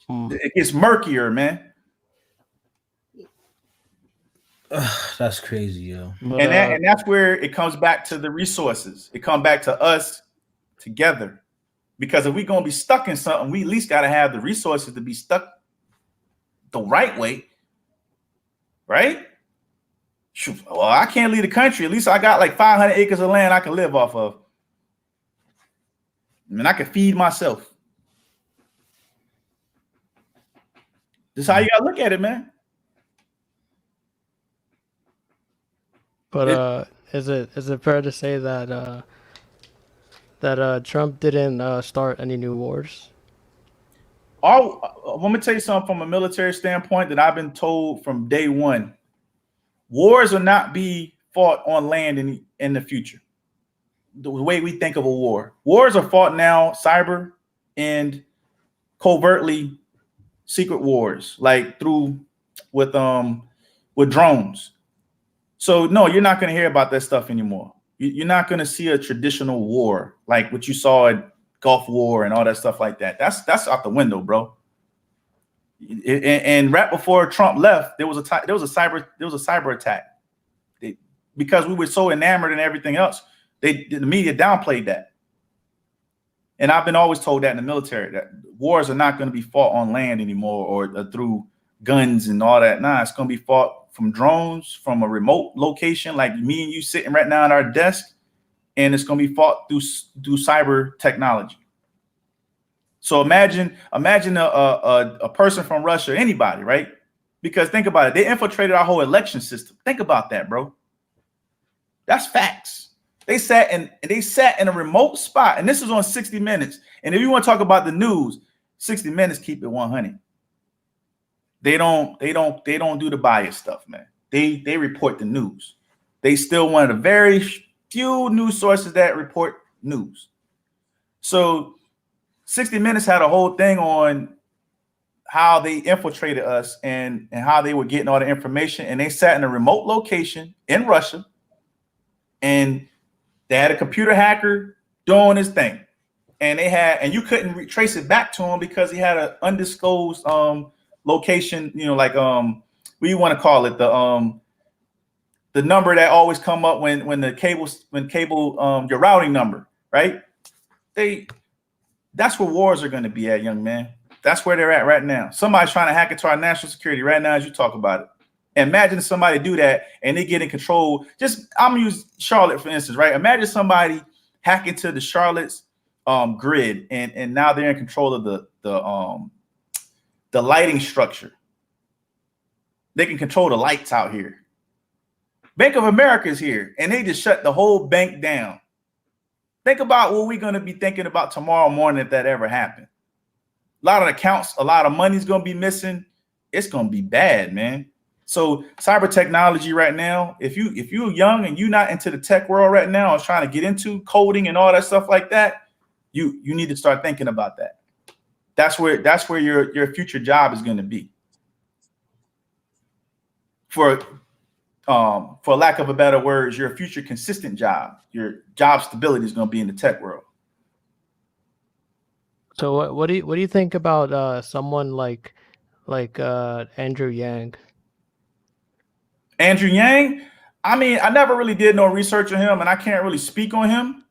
It gets murkier, man.
That's crazy, yo.
And that's where it comes back to the resources. It comes back to us together. Because if we're going to be stuck in something, we at least got to have the resources to be stuck the right way. Right? Shoot, well, I can't leave the country. At least I got like 500 acres of land I can live off of. I mean, I can feed myself. This is how you gotta look at it, man.
But is it fair to say that Trump didn't start any new wars?
Let me tell you something from a military standpoint that I've been told from day one. Wars will not be fought on land in the future. The way we think of a war. Wars are fought now, cyber and covertly secret wars, like with drones. So no, you're not going to hear about that stuff anymore. You're not going to see a traditional war like what you saw at Gulf War and all that stuff like that. That's out the window, bro. And right before Trump left, there was a cyber attack. Because we were so enamored in everything else, the media downplayed that. And I've been always told that in the military that wars are not going to be fought on land anymore or through guns and all that. Nah, it's going to be fought from drones, from a remote location like me and you sitting right now at our desk, and it's going to be fought through cyber technology. So imagine a person from Russia, anybody, right? Because think about it, they infiltrated our whole election system. Think about that, bro. That's facts. They sat in a remote spot, and this is on 60 Minutes. And if you want to talk about the news, 60 Minutes keep it 100. They don't do the bias stuff, man. They report the news. They still one of the very few news sources that report news. So 60 Minutes had a whole thing on how they infiltrated us and how they were getting all the information. And they sat in a remote location in Russia, and they had a computer hacker doing his thing. And you couldn't trace it back to him because he had an undisclosed location, what do you want to call it? The number that always come up when cable your routing number, right? that's where wars are going to be at, young man. That's where they're at right now. Somebody's trying to hack into our national security right now as you talk about it. Imagine somebody do that and they get in control. I'm gonna use Charlotte for instance, right? Imagine somebody hack into the Charlotte's grid and now they're in control of the lighting structure. They can control the lights out here. Bank of America is here and they just shut the whole bank down. Think about what we're going to be thinking about tomorrow morning if that ever happened. A lot of accounts, a lot of money's going to be missing. It's going to be bad, man. So cyber technology right now, if you're young and you're not into the tech world right now or trying to get into coding and all that stuff like that, you need to start thinking about that. That's where your future job is going to be. For lack of a better words, your future consistent job, your job stability is going to be in the tech world.
So what do you think about someone like Andrew Yang?
Andrew Yang, I mean, I never really did no research on him, and I can't really speak on him.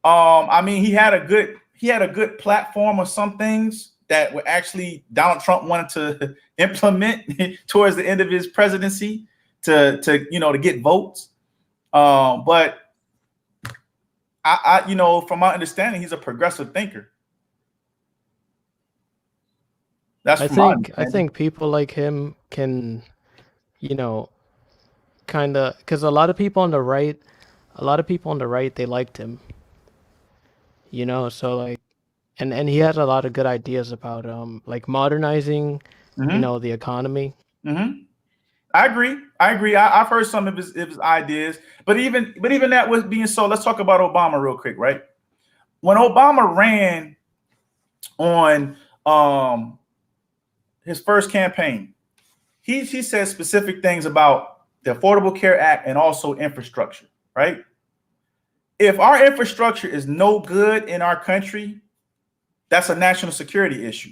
I mean, he had a good platform of some things that were actually Donald Trump wanted to implement towards the end of his presidency to get votes. But I from my understanding, he's a progressive thinker.
I think people like him can, kind of, because a lot of people on the right, they liked him. So like, and he had a lot of good ideas about like modernizing, the economy.
Mm-hmm. I agree. I've heard some of his ideas, but even that was being so. Let's talk about Obama real quick, right? When Obama ran on his first campaign, he said specific things about the Affordable Care Act and also infrastructure, right? If our infrastructure is no good in our country, that's a national security issue.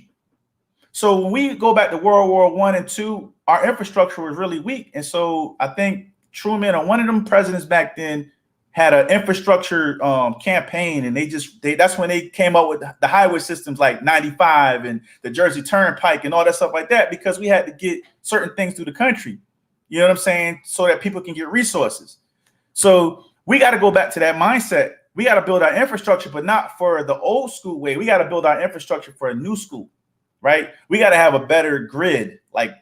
So when we go back to World War I and II, our infrastructure was really weak. And so I think Truman or one of them presidents back then had an infrastructure campaign, and that's when they came up with the highway systems like 95 and the Jersey Turnpike and all that stuff like that, because we had to get certain things through the country. You know what I'm saying? So that people can get resources. So we got to go back to that mindset. We got to build our infrastructure, but not for the old school way. We got to build our infrastructure for a new school, right? We got to have a better grid, like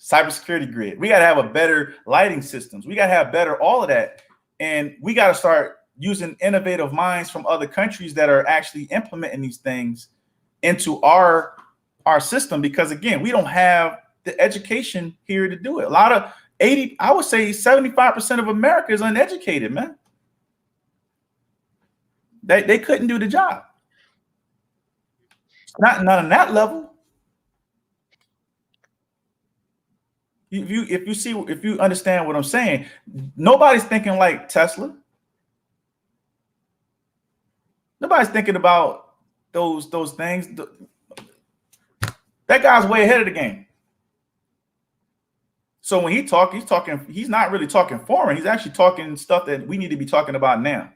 cybersecurity grid. We got to have a better lighting systems. We got to have better all of that. And we got to start using innovative minds from other countries that are actually implementing these things into our system, because again, we don't have the education here to do it. I would say 75% of America is uneducated, man. They couldn't do the job. Not on that level. If you understand what I'm saying, nobody's thinking like Tesla. Nobody's thinking about those things. That guy's way ahead of the game. So when he's not really talking foreign. He's actually talking stuff that we need to be talking about now.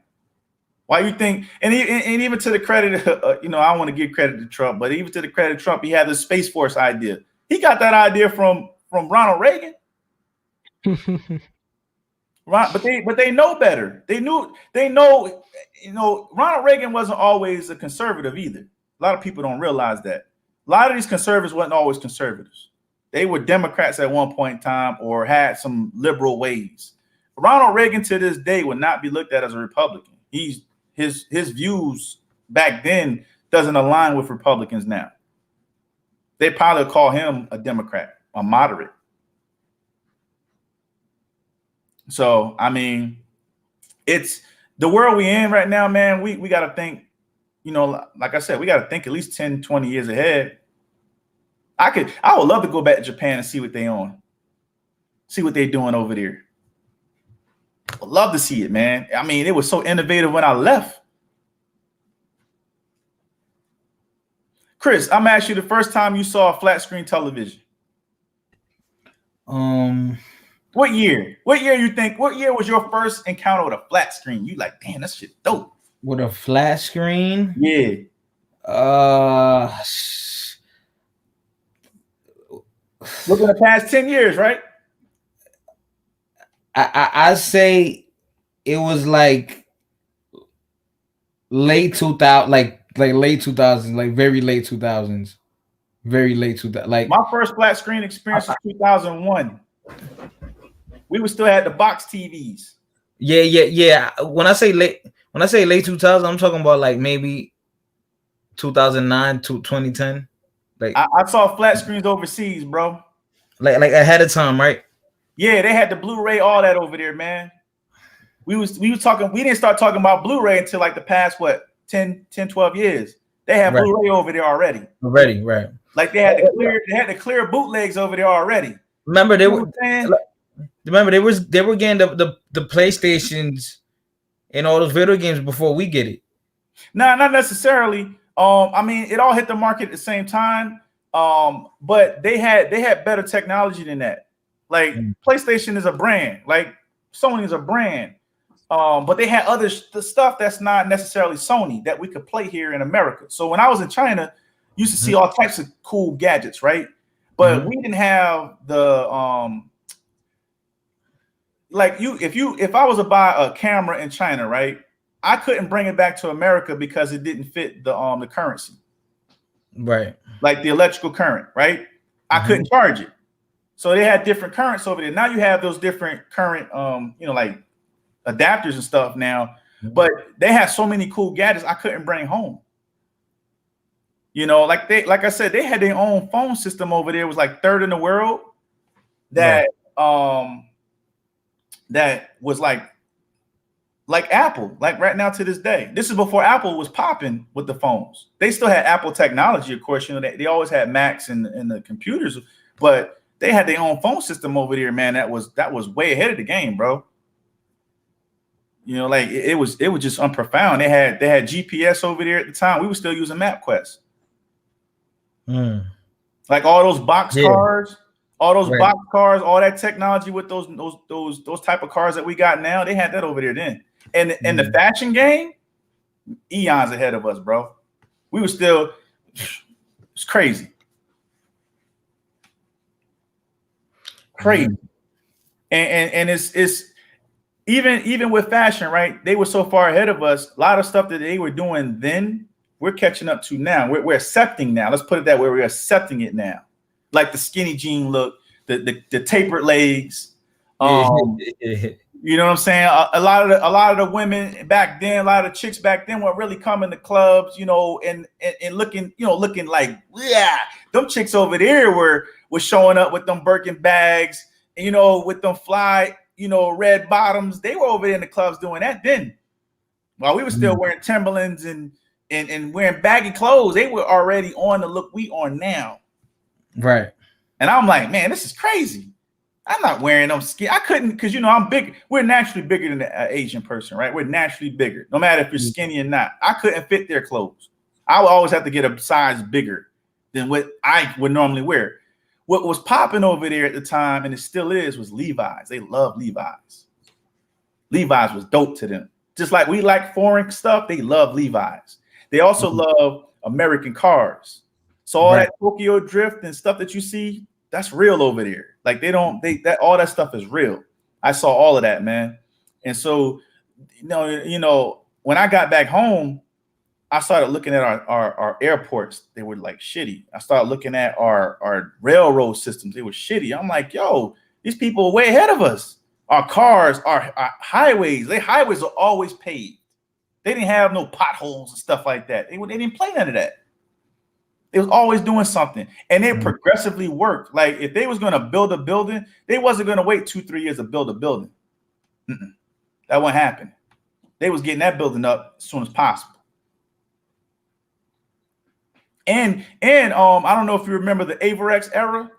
Why you think? And even to the credit, I don't want to give credit to Trump, but even to the credit of Trump, he had the Space Force idea. He got that idea from Ronald Reagan. Right, but they know better. They know. Ronald Reagan wasn't always a conservative either. A lot of people don't realize that. A lot of these conservatives wasn't always conservatives. They were Democrats at one point in time or had some liberal ways. Ronald Reagan to this day would not be looked at as a Republican. His views back then doesn't align with Republicans now. They probably call him a Democrat, a moderate. So, I mean, it's the world we in right now, man. We got to think, like I said, we got to think at least 10, 20 years ahead. I would love to go back to Japan and see what they on. See what they're doing over there. I would love to see it, man. I mean, it was so innovative when I left. Chris, I'm gonna ask you the first time you saw a flat screen television. What year? What year was your first encounter with a flat screen? You like, damn, that shit dope.
With a flat screen.
Yeah. Within the past 10 years, right?
I say it was like late 2000, like late 2000s, like very late 2000s, very late 2000. Like
My first flat screen experience was 2001. We would still had the box TVs.
Yeah. When I say late 2000, I'm talking about like maybe 2009 to 2010. Like
I saw flat screens overseas, bro.
like ahead of time, right?
Yeah, they had the Blu-ray, all that over there, man. We was talking, we didn't start talking about Blu-ray until like the past, what, 10, 12 years. They had
Right.
Blu-ray over there already.
Right.
Like they had the clear bootlegs over there already.
Remember they
You know
were
what I'm saying?
remember they were getting the PlayStations and all those video games before we get it.
No, not necessarily. I mean, it all hit the market at the same time. But they had better technology than that. Like PlayStation is a brand, like Sony is a brand. But they had other stuff that's not necessarily Sony that we could play here in America. So when I was in China, you used to see all types of cool gadgets, right? But we didn't have the like if I was to buy a camera in China, right? I couldn't bring it back to America because it didn't fit the currency.
Right.
Like the electrical current, right? I couldn't charge it. So they had different currents over there. Now you have those different current like adapters and stuff now, but they had so many cool gadgets I couldn't bring home. Like I said, they had their own phone system over there. It was like third in the world. That that was like Apple, like right now to this day. This is before Apple was popping with the phones. They still had Apple technology, of course. They always had Macs and the computers, but they had their own phone system over there, man. That was way ahead of the game, bro. Like it was just unprofound. They had GPS over there at the time. We were still using MapQuest. Like all those box cars, all that technology with those type of cars that we got now, they had that over there then. And the fashion game, eons ahead of us, bro. We were still, it's crazy. Crazy. And it's even with fashion, right? They were so far ahead of us. A lot of stuff that they were doing then, we're catching up to now. We're accepting now. Let's put it that way. We're accepting it now. Like the skinny jean look, the tapered legs. You know what I'm saying? A lot of the women back then, a lot of the chicks back then were really coming to clubs, and looking, looking like, yeah, them chicks over there were showing up with them Birkin bags, with them fly, red bottoms. They were over there in the clubs doing that then. While we were still wearing Timberlands and wearing baggy clothes, they were already on the look we on now.
Right.
And I'm like, man, this is crazy. I'm not wearing them skin. I couldn't, because I'm big. We're naturally bigger than an Asian person, right? We're naturally bigger, no matter if you're skinny or not. I couldn't fit their clothes. I would always have to get a size bigger than what I would normally wear. What was popping over there at the time, and it still is, was Levi's. They love Levi's. Levi's was dope to them. Just like we like foreign stuff, they love Levi's. They also love American cars. So all that Tokyo Drift and stuff that you see, that's real over there. Like all that stuff is real. I saw all of that, man. And so, when I got back home, I started looking at our airports. They were like shitty. I started looking at our railroad systems. They were shitty. I'm like, yo, these people are way ahead of us. Our cars, our highways, highways are always paved. They didn't have no potholes and stuff like that. They didn't play none of that. They was always doing something, and they progressively worked. Like if they was going to build a building, they wasn't going to wait 2-3 years to build a building. That wouldn't happen. They was getting that building up as soon as possible. And I don't know if you remember the Averex era.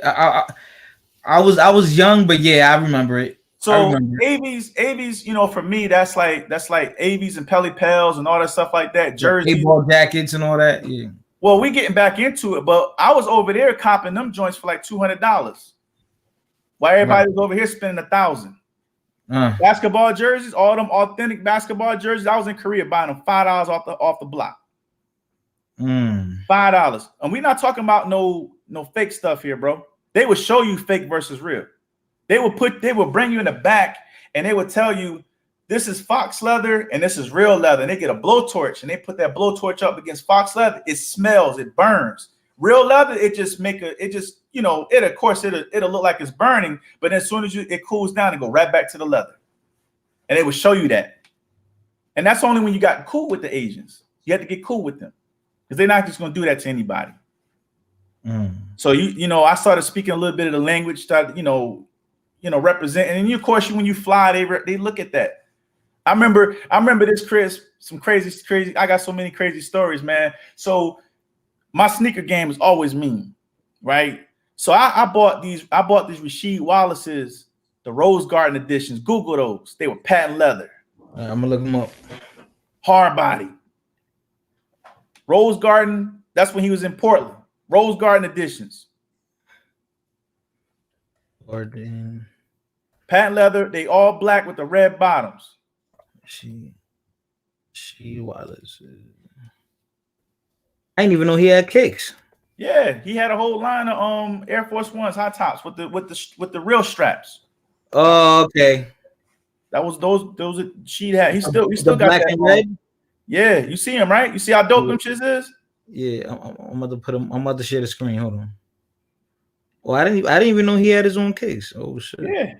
I was young, but yeah, I remember it.
So Avies, for me, that's like Avies and Pelly Pels and all that stuff like that. Jersey,
baseball jackets and all that. Yeah.
Well, we getting back into it, but I was over there copping them joints for like $200. While everybody was over here spending $1,000. Basketball jerseys, all them authentic basketball jerseys. I was in Korea buying them $5 off the block. $5. And we're not talking about no fake stuff here, bro. They would show you fake versus real. They would bring you in the back and they would tell you this is fox leather and this is real leather. And they get a blowtorch and they put that blowtorch up against fox leather. It smells, it burns. Real leather, it'll look like it's burning, but as soon as it cools down, it go right back to the leather. And they will show you that. And that's only when you got cool with the Asians. You have to get cool with them because they're not just going to do that to anybody. So I started speaking a little bit of the language, started representing. And of course, when you fly, they look at that. I remember this, Chris. Some crazy. I got so many crazy stories, man. So my sneaker game is always mean, right? So I bought these Rasheed Wallace's, the Rose Garden editions. Google those. They were patent leather.
I'm gonna look them up.
Hard body. Rose Garden. That's when he was in Portland. Rose Garden editions.
Garden.
Patent leather. They all black with the red bottoms.
She Wallace. I didn't even know he had kicks.
Yeah, he had a whole line of Air Force Ones high tops with the real straps.
Oh, okay.
That was those she had. He still got
black
that
and red.
Yeah, you see him, right? You see how dope them shits is?
Yeah, I'm about to put him. I'm about to share the screen. Hold on. Oh, I didn't even know he had his own case. Oh shit.
Yeah.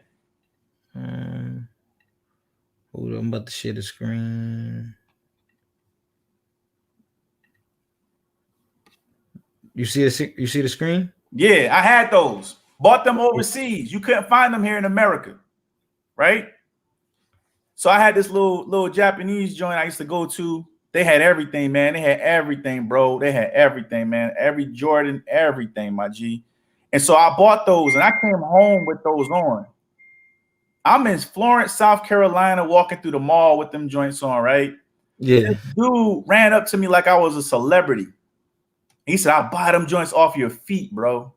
Hold on, I'm about to share the screen. You see the screen?
Yeah, I had those. Bought them overseas. You couldn't find them here in America, right? So I had this little Japanese joint I used to go to. They had everything, man. They had everything, bro. They had everything, man. Every Jordan, everything, my G. And so I bought those, and I came home with those on. I'm in Florence, South Carolina, walking through the mall with them joints on, right?
Yeah.
This dude ran up to me like I was a celebrity. He said, I'll buy them joints off your feet, bro.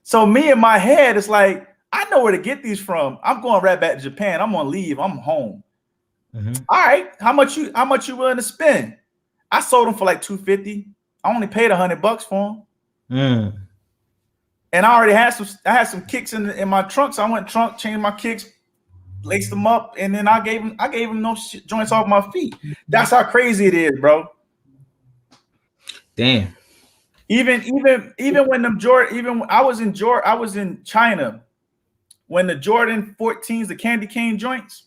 So me in my head, it's like, I know where to get these from. I'm going right back to Japan. I'm gonna leave. I'm home. All right. How much you willing to spend? I sold them for like $250. I only paid $100 for them. And I had some kicks in my trunk. So I went trunk, changed my kicks, laced them up, and then I gave them those joints off my feet. That's how crazy it is, bro.
Damn.
Even when them Jordan, I was in China when the Jordan 14s, the candy cane joints.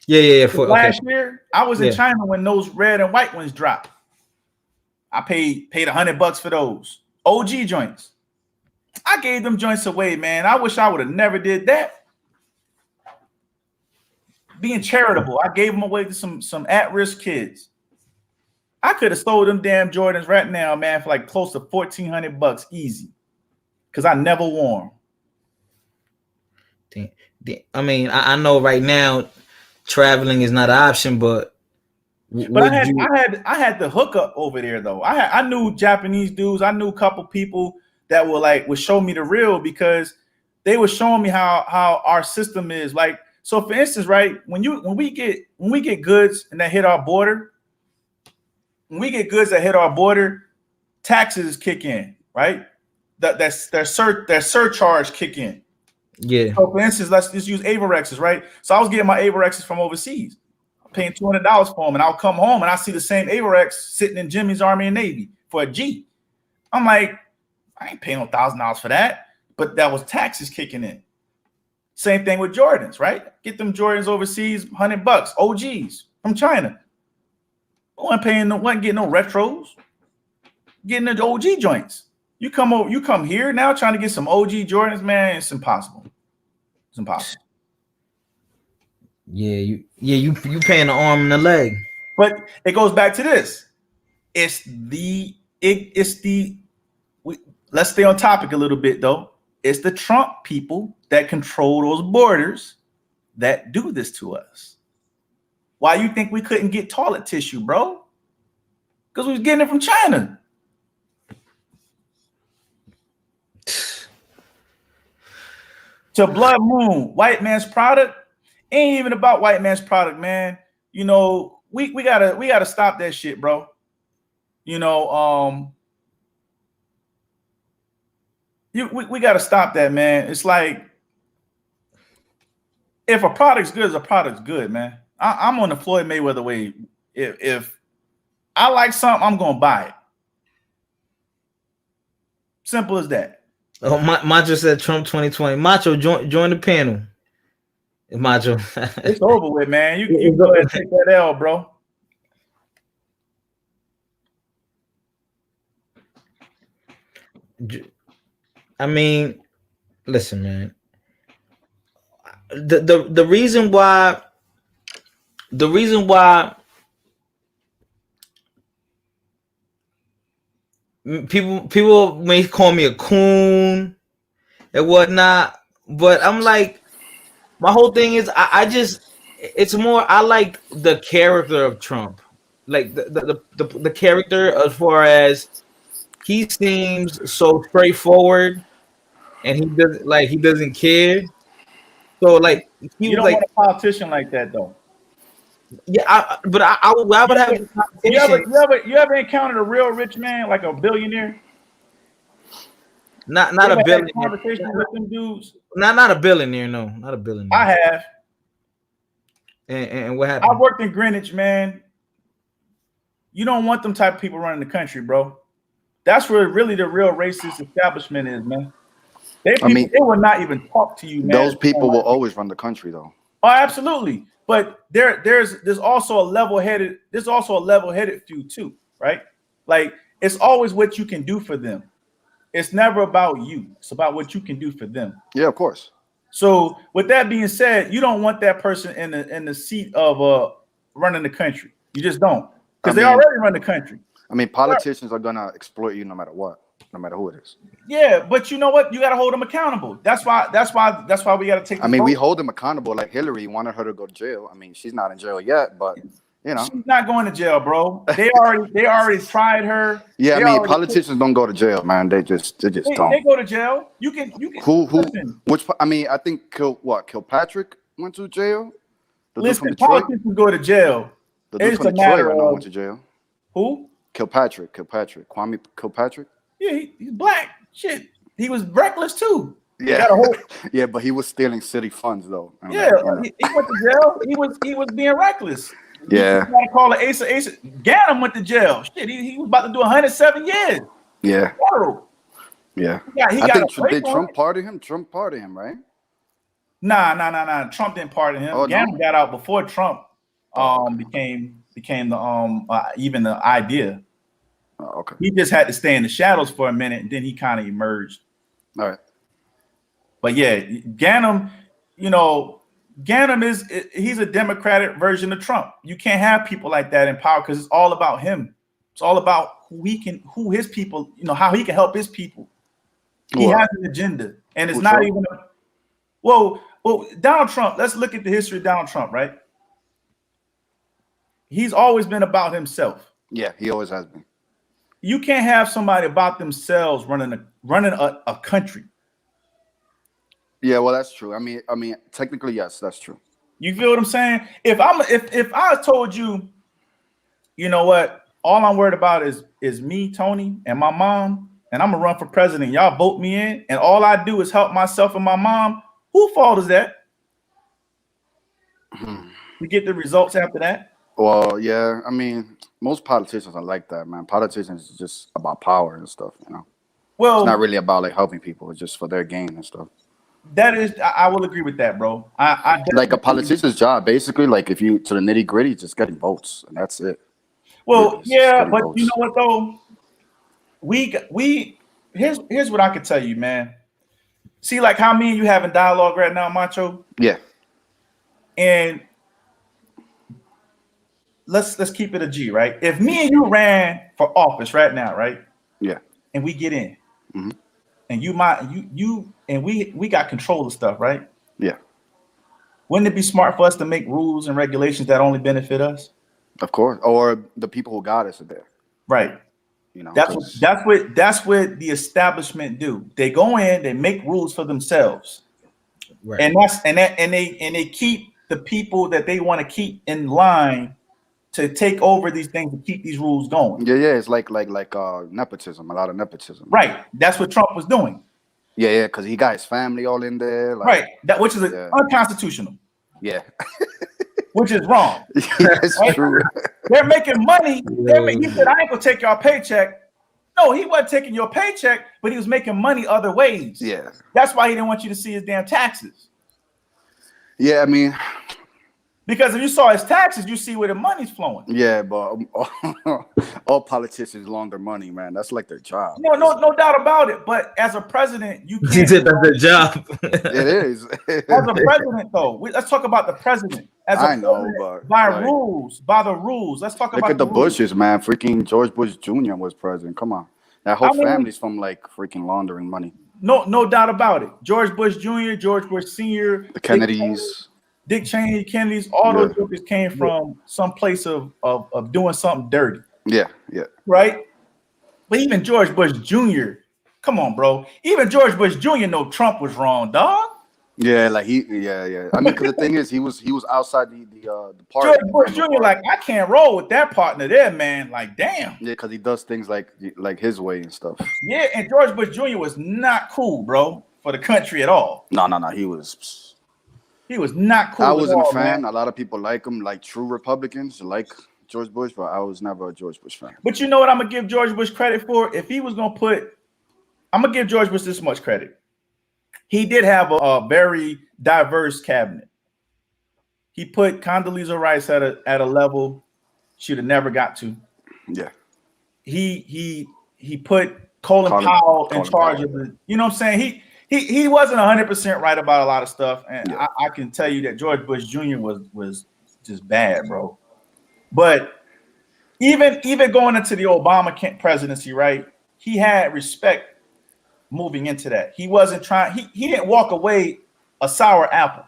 Yeah.
Last year, I was in China when those red and white ones dropped. I paid $100 for those OG joints. I gave them joints away, man. I wish I would have never did that. Being charitable, I gave them away to some at-risk kids. I could have sold them damn Jordans right now, man, for like close to $1,400 easy, because I never wore
them. I mean, I know right now traveling is not an option, but
I had the hookup over there though. I knew Japanese dudes. I knew a couple people that would show me the real, because they were showing me how our system is. Like, so for instance, right, when we get goods and that hit our border. When we get goods that hit our border, taxes kick in, right? Their surcharge kick in.
Yeah.
So for instance, let's just use Avorexes, right? So I was getting my Avorexes from overseas. I'm paying $200 for them, and I'll come home and I see the same Avorex sitting in Jimmy's Army and Navy for a G. I'm like, I ain't paying no $1,000 for that, but that was taxes kicking in. Same thing with Jordans, right? Get them Jordans overseas, $100, OGs from China. I wasn't getting no retros, getting the OG joints. You come here now trying to get some OG Jordans, man. It's impossible. It's impossible.
Yeah, you paying the arm and the leg.
But it goes back to this. Let's stay on topic a little bit though. It's the Trump people that control those borders that do this to us. Why you think we couldn't get toilet tissue, bro? Because we was getting it from China. to Blood Moon, white man's product. Ain't even about white man's product, man. You know, we gotta stop that shit, bro. You know, we gotta stop that, man. It's like if a product's good, a product's good, man. I'm on the Floyd Mayweather way. If I like something, I'm gonna buy it. Simple as that.
Oh, Macho said Trump 2020. Macho, join the panel. Macho.
It's over with, man. You go ahead and take that L, bro.
I mean, listen, man. The reason why people may call me a coon and whatnot, but I'm like, my whole thing is it's more I like the character of Trump, like the character as far as he seems so straightforward and he doesn't care. So like
you don't want a politician like that though.
Yeah, I would have a conversation.
You ever encountered a real rich man, like a billionaire?
Not a billionaire.
Conversation with them dudes.
Not a billionaire. No, not a billionaire.
I have.
And what happened?
I worked in Greenwich, man. You don't want them type of people running the country, bro. That's where really the real racist establishment is, man. They will not even talk to you, man.
Those people will always run the country, though.
Oh, absolutely. But there's also a level-headed few too, right? Like it's always what you can do for them. It's never about you. It's about what you can do for them.
Yeah, of course.
So with that being said, you don't want that person in the seat of running the country. You just don't, because they already run the country.
I mean, politicians are gonna exploit you no matter what, no matter who it is.
Yeah, but you know what? You got to hold them accountable. That's why we got to take.
I mean, we hold them accountable. Like Hillary wanted her to go to jail. I mean, she's not in jail yet, but you know,
she's not going to jail, bro. They already tried her.
Yeah, I mean, politicians don't go to jail, man. They just don't.
They go to jail. You can.
Who? Which? I mean, I think Kilpatrick went to jail.
Listen, politicians go to jail.
The dude from Detroit went to jail.
Who?
Kwame Kilpatrick.
Yeah, he's black. Shit, he was reckless too.
Yeah, yeah, but he was stealing city funds though.
Yeah, he went to jail. He was being reckless.
Yeah,
you gotta call it Asa. Ganim went to jail. Shit, he was about to do 107 years.
Yeah.
Whoa.
Yeah.
I
think did Trump pardon him? Trump pardoned him, right?
Nah. Trump didn't pardon him. Ganim got out before Trump became the even the idea.
Oh, okay.
He just had to stay in the shadows for a minute, and then he kind of emerged.
All right.
But yeah, Ganim, he's a Democratic version of Trump. You can't have people like that in power because it's all about him. It's all about who his people, how he can help his people. He has an agenda, and it's not even. Well, Donald Trump. Let's look at the history of Donald Trump, right? He's always been about himself.
Yeah, he always has been.
You can't have somebody about themselves running a country.
Yeah, well, that's true. I mean, technically, yes, that's true.
You feel what I'm saying? If I told you, you know what, all I'm worried about is me, Tony, and my mom, and I'm gonna run for president. Y'all vote me in, and all I do is help myself and my mom. Whose fault is that? We get the results after that.
Well, yeah, I mean, most politicians are like that, man. Politicians is just about power and stuff, Well, it's not really about like helping people. It's just for their gain and stuff.
That is, I will agree with that, bro. I
like a politician's job, basically, like if you to the nitty gritty, just getting votes, and that's it.
Well, yeah, but votes. You know what though? Here's what I can tell you, man. See, like how me and you having dialogue right now, Macho.
Yeah.
And let's keep it a G, right? If me and you ran for office right now, right?
Yeah.
And we get in, and you and we got control of stuff, right?
Yeah. Wouldn't
it be smart for us to make rules and regulations that only benefit us?
Of course, or the people who got us are there,
right? That's what the establishment do. They go in, they make rules for themselves.
Right.
And they keep the people that they want to keep in line to take over these things to keep these rules going.
Yeah, it's like nepotism, a lot of nepotism.
Right. That's what Trump was doing.
Yeah, because he got his family all in there. Like,
right. That which is unconstitutional.
Yeah.
Which is wrong.
That's right? True.
They're making money. He said, I ain't gonna take your paycheck. No, he wasn't taking your paycheck, but he was making money other ways.
Yeah.
That's why he didn't want you to see his damn taxes.
Yeah, I mean,
because if you saw his taxes, you see where the money's flowing.
Yeah, but all politicians launder money, man. That's like their job.
No doubt about it. But as a president, you can't.
He said that's their job.
It is.
As a president, though, let's talk about the president. As a
but
by the rules. Let's talk about.
Look at the Bushes, man. Freaking George Bush Jr. was president. Come on, that whole family's from like freaking laundering money.
No doubt about it. George Bush Jr., George Bush Sr.,
the Kennedys.
Dick Cheney, Kennedy's, all those jokers came from some place of doing something dirty.
Yeah.
Right? But even George Bush Jr., come on, bro. Even George Bush Jr. know Trump was wrong, dog.
Yeah, like yeah. I mean, because the thing is, he was outside the party.
George Bush Jr. like, I can't roll with that partner there, man. Like, damn.
Yeah, because he does things like his way and stuff.
Yeah, and George Bush Jr. was not cool, bro, for the country at all.
No, he was.
He was not cool.
I wasn't a fan.
Man.
A lot of people like him, like true Republicans like George Bush, but I was never a George Bush fan.
But you know what I'm gonna give George Bush credit for? If he was gonna I'm gonna give George Bush this much credit. He did have a very diverse cabinet. He put Condoleezza Rice at a level she'd have never got to.
Yeah.
He put Colin Powell in charge of the. You know what I'm saying? He wasn't 100% right about a lot of stuff, and I can tell you that George Bush Jr. was just bad, bro. But even going into the Obama presidency, right? He had respect moving into that. He wasn't trying. He didn't walk away a sour apple.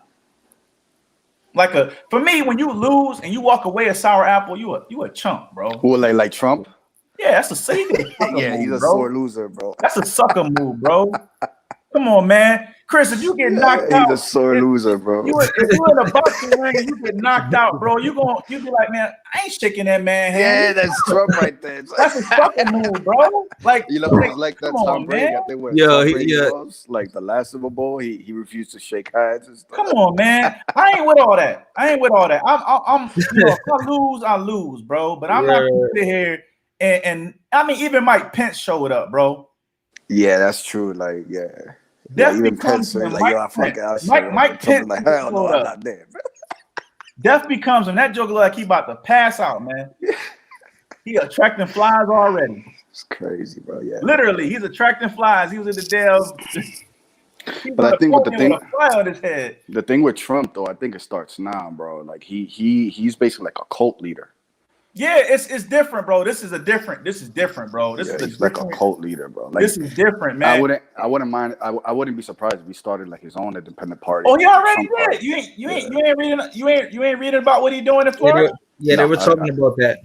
For me, when you lose and you walk away a sour apple, you a chump, bro.
Who like Trump?
Yeah, that's a sucker.
Yeah, he's a sore loser, bro.
That's a sucker move, bro. Come on, man. Chris, if you get knocked out,
he's a sore loser, bro.
If you're in a boxing ring and you get knocked out, bro, you be like, man, I ain't shaking that man hand.
Yeah, that's Trump right there.
That's a fucking move, bro. Like,
like that Tom Brady. I think like the last Super Bowl, he refused to shake hands and stuff.
Come on, man. I ain't with all that. I'm if I lose, bro. But I'm not gonna sit here and I mean, even Mike Pence showed up, bro.
Yeah, that's true. Like, even Pence like, yo, I fuck out.
Mike Pence
like, hell no, I'm not there, bro.
Death becomes him. That joker look like he about to pass out, man. He attracting flies already.
It's crazy, bro. Yeah,
literally, he's attracting flies. He was in the damn.
But I think with
the
thing with Trump though, I think it starts now, bro. Like he's basically like a cult leader.
Yeah, it's different, bro. This is different, bro.
He's like a cult leader, bro. Like,
this is different, man.
I wouldn't mind. I wouldn't be surprised if he started like his own independent party.
Oh, he already did. You ain't reading about what he doing in Florida.
They were talking about that.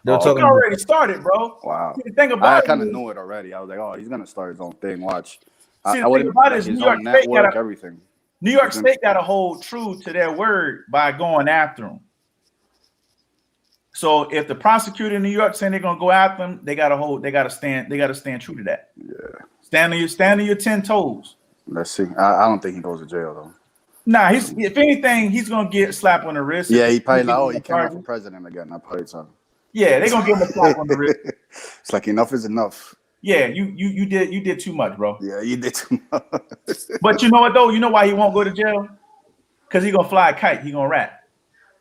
He already started, bro.
Wow.
See, the thing about
I kind of knew it already. I was like, oh, he's gonna start his own thing. Watch.
See, the thing about it is New York State got
everything.
New York State got to hold true to their word by going after him. So if the prosecutor in New York saying they're gonna go after them, they gotta stand true to that.
Yeah.
Stand on your 10 toes.
Let's see. I don't think he goes to jail though.
Nah, if anything, he's gonna get a slap on the wrist.
Yeah, he probably he came out for president again. I probably so.
Yeah, they're gonna give him a slap on the wrist.
It's like enough is enough.
Yeah, you did too much, bro.
Yeah, you did too much.
But you know what though? You know why he won't go to jail? Because he's gonna fly a kite. He gonna rap.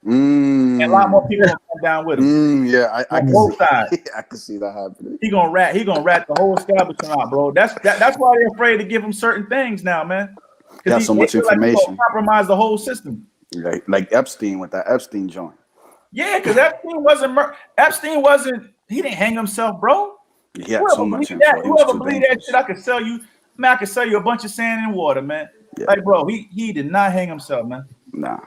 And a lot more people gonna come down with him.
Yeah, I can
both sides.
I can see that happening.
He gonna rat the whole establishment out, bro. That's why they're afraid to give him certain things now, man.
Got so much information.
Like compromise the whole system.
Like Epstein with that Epstein joint.
Yeah, because Epstein wasn't. He didn't hang himself, bro.
He had so much info.
Whoever believe that shit, I could sell you. Man, I could sell you a bunch of sand and water, man. Yeah. Like, bro, he did not hang himself, man.
Nah.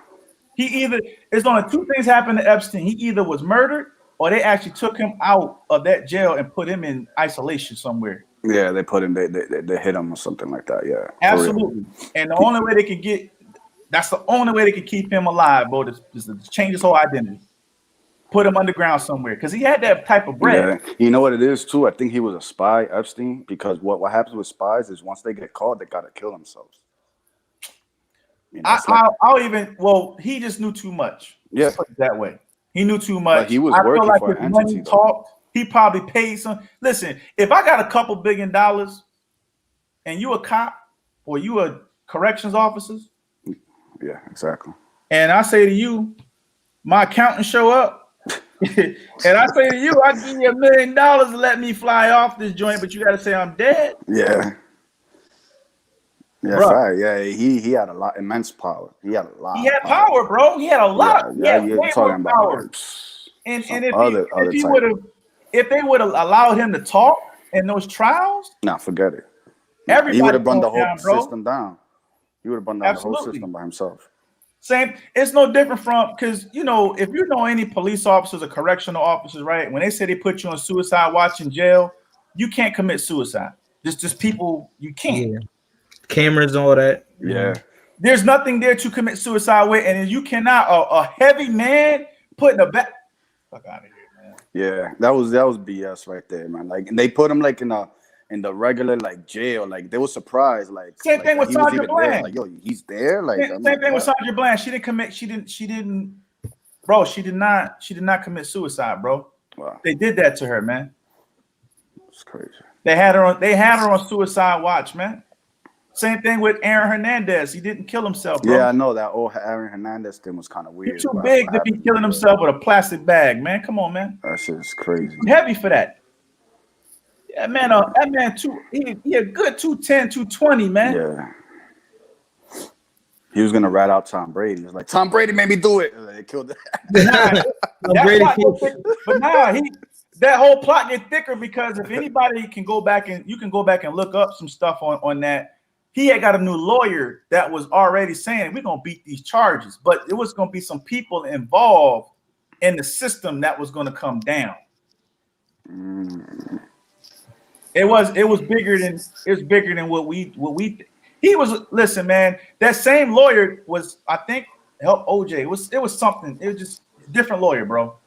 It's only two things happened to Epstein. He either was murdered or they actually took him out of that jail and put him in isolation somewhere.
Yeah, they put him. They hit him or something like that. Yeah,
absolutely. And the only way they could get That's the only way they could keep him alive, bro. Is to change his whole identity, put him underground somewhere, because he had that type of bread.
Yeah. You know what it is too? I think he was a spy, Epstein, because what happens with spies is once they get caught, they gotta kill themselves. You know,
he just knew too much.
Yeah,
put it that way. He knew too much.
But he was working
feel like
for
if
an
money
entity.
talked, he probably paid some. Listen, if I got a couple $1 billion and you a cop or you a corrections officers,
yeah, exactly.
and I say to you, my accountant show up, and I say to you, I give you $1 million to let me fly off this joint, but you got to say I'm dead.
Yeah. Yeah, right. Yeah, he had immense power. He had a lot.
He had power, bro. He had a lot.
Yeah, you're talking about power.
And if they would have allowed him to talk in those trials,
forget it.
Everybody
he would have run the whole
down,
system down. He would have run down the whole system by himself.
Same. It's no different from, because if you know any police officers or correctional officers, right? When they say they put you on suicide watch in jail, you can't commit suicide. Just people, you can't.
Yeah. Cameras and all that.
Yeah.
There's nothing there to commit suicide with, and you cannot a heavy man put in a back. Fuck out of here, man.
Yeah, that was BS right there, man. Like, and they put him like in the regular like jail. Like they were surprised. Like
same thing with Sandra Bland.
Like, yo, he's there. Like
same thing with Sandra Bland. She didn't. Bro, she did not commit suicide, bro.
Wow.
They did that to her, man.
It's crazy.
They had her on suicide watch, man. Same thing with Aaron Hernandez. He didn't kill himself, bro.
Yeah, I know that old Aaron Hernandez thing was kind of weird.
He's too big to be killing himself with a plastic bag, man. Come on, man.
That shit is crazy.
He's heavy for that. Yeah, man. That man he a good 210, 220, man.
Yeah. He was gonna rat out Tom Brady. He was like, Tom Brady made me do it. They killed it.
But now that whole plot get thicker, because if anybody can go back and look up some stuff on that. He had got a new lawyer that was already saying we're gonna beat these charges, but it was gonna be some people involved in the system that was gonna come down. It was bigger than what we. He was, listen, man. That same lawyer was, I think, help OJ. It was something. It was just a different lawyer, bro.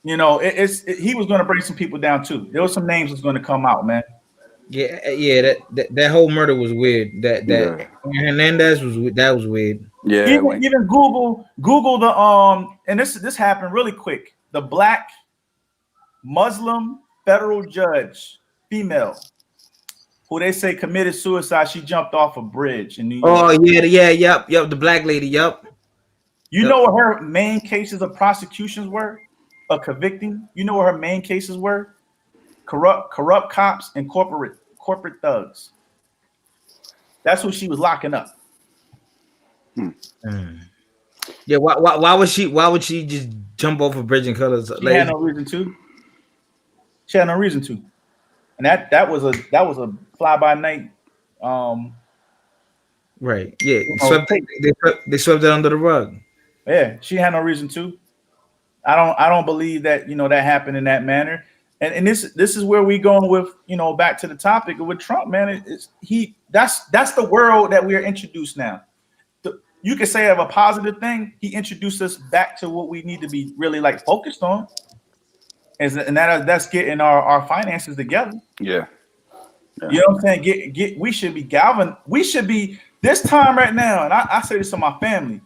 He was gonna bring some people down too. There was some names that's gonna come out, man.
Yeah. That whole murder was weird. That Hernandez was weird.
Yeah.
Even Google the and this happened really quick. The black Muslim federal judge, female, who they say committed suicide. She jumped off a bridge in New York.
Oh yeah, yep. The black lady, yep.
You know what her main cases of prosecutions were? Of convicting. You know what her main cases were? Corrupt cops and corporate thugs. That's who she was locking up.
Yeah, why would she just jump off a bridge and kill us?
She had no reason to. And that was a fly by night.
Right. Yeah. They swept it under the rug.
Yeah, she had no reason to. I don't believe that that happened in that manner. And this is where we going with back to the topic with Trump, man. That's the world that we are introduced now. You could say of a positive thing, he introduced us back to what we need to be really like focused on, and that's getting our finances together.
Yeah.
You know what I'm saying? We should be we should be this time right now, and I say this to my family,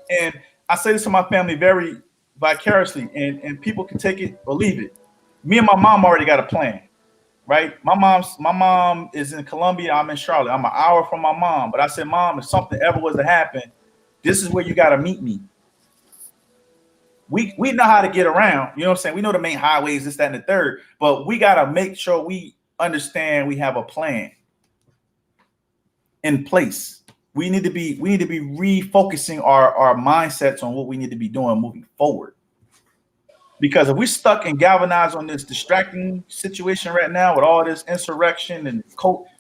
and I say this to my family very vicariously, and people can take it or leave it. Me and my mom already got a plan, right? My mom is in Columbia. I'm in Charlotte. I'm an hour from my mom. But I said, Mom, if something ever was to happen, this is where you got to meet me. We know how to get around. You know what I'm saying? We know the main highways, this, that, and the third. But we got to make sure we understand we have a plan in place. We need to be refocusing our mindsets on what we need to be doing moving forward. Because if we stuck and galvanized on this distracting situation right now with all this insurrection and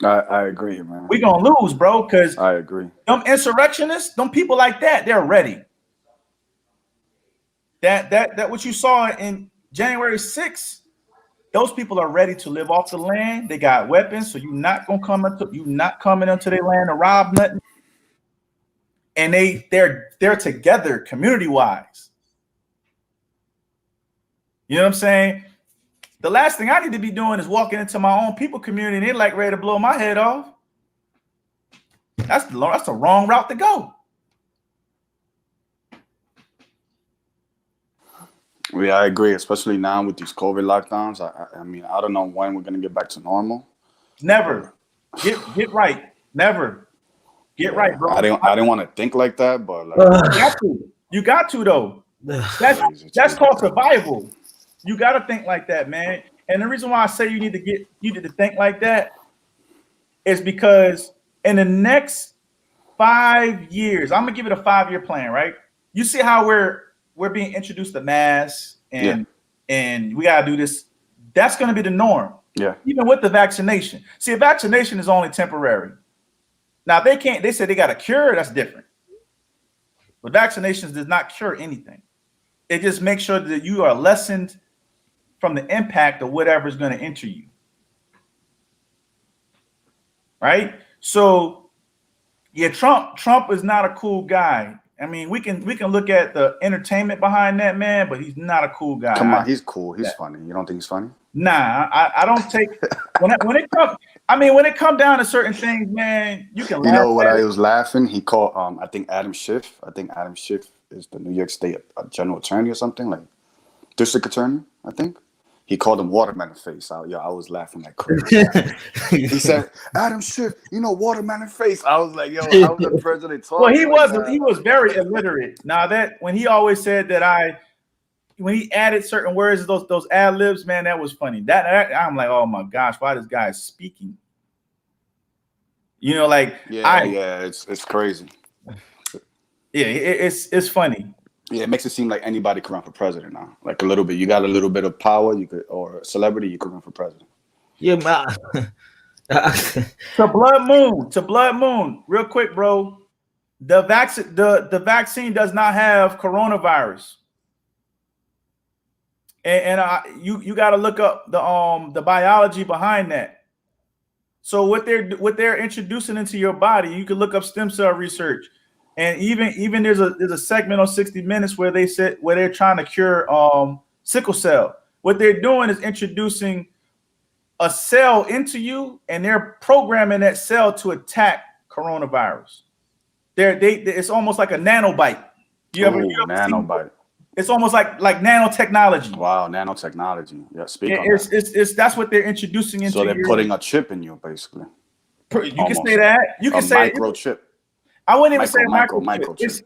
I agree, man.
We're gonna lose, bro. Because
I agree.
Them insurrectionists, them people like that, they're ready. That what you saw in January 6th, those people are ready to live off the land. They got weapons, so you're not coming into their land to rob nothing. and they're together community wise. You know what I'm saying? The last thing I need to be doing is walking into my own people community and they're like ready to blow my head off. That's the wrong route to go.
Yeah, I agree, especially now with these COVID lockdowns. I mean, I don't know when we're gonna get back to normal.
Never. Get right. Never. Get right, bro.
I didn't want to think like that, but like,
you got to though. That's called survival. You got to think like that, man. And the reason why I say you need to think like that is because in the next 5 years, I'm gonna give it a 5-year plan, right? You see how we're being introduced to masks and we gotta do this. That's gonna be the norm.
Yeah.
Even with the vaccination. See, a vaccination is only temporary. Now they said they got a cure, that's different. But vaccinations does not cure anything. It just makes sure that you are lessened from the impact of whatever is going to enter you. Right? So yeah, Trump is not a cool guy. I mean, we can look at the entertainment behind that man, but he's not a cool guy.
Come on, he's cool. He's funny. You don't think he's funny?
Nah, I don't take when it comes down to certain things, man, you can laugh.
You know what I was laughing? He called I think Adam Schiff. I think Adam Schiff is the New York State general attorney or something, like district attorney, I think. He called him watermelon face. I was laughing like crazy. He said, Adam Schiff, watermelon face. I was like, yo, how was the president talking?
Well, he was very illiterate. Now that when he always said that when he added certain words, those ad libs, man, that was funny. That I'm like, oh my gosh, why this guy is speaking?
It's crazy.
Yeah, it's funny.
Yeah, it makes it seem like anybody can run for president now. Like a little bit. You got a little bit of power, or celebrity, you could run for president.
Yeah, man.
To Blood Moon. Real quick, bro. The vaccine does not have coronavirus. And you got to look up the biology behind that. So what they're introducing into your body, you can look up stem cell research. And even there's a segment on 60 Minutes where they're trying to cure sickle cell. What they're doing is introducing a cell into you, and they're programming that cell to attack coronavirus. It's almost like a nanobite. You ever
nanobite?
It's almost like nanotechnology.
Wow, nanotechnology. Yeah, speak on
that.
It's
that's what they're introducing into.
So they're putting a chip in you, basically.
You can say that. You can say
microchip.
I wouldn't even say microchip.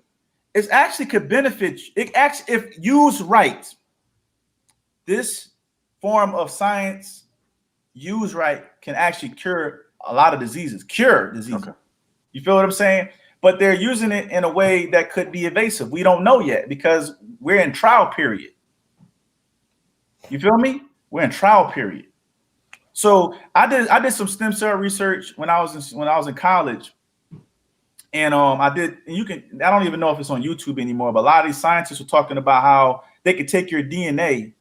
It actually could benefit. It actually, if used right, this form of science used right can actually cure a lot of diseases. Okay. You feel what I'm saying? But they're using it in a way that could be evasive. We don't know yet because we're in trial period. You feel me? We're in trial period. So I did some stem cell research when I was in college. And I don't even know if it's on YouTube anymore, but a lot of these scientists were talking about how they could take your DNA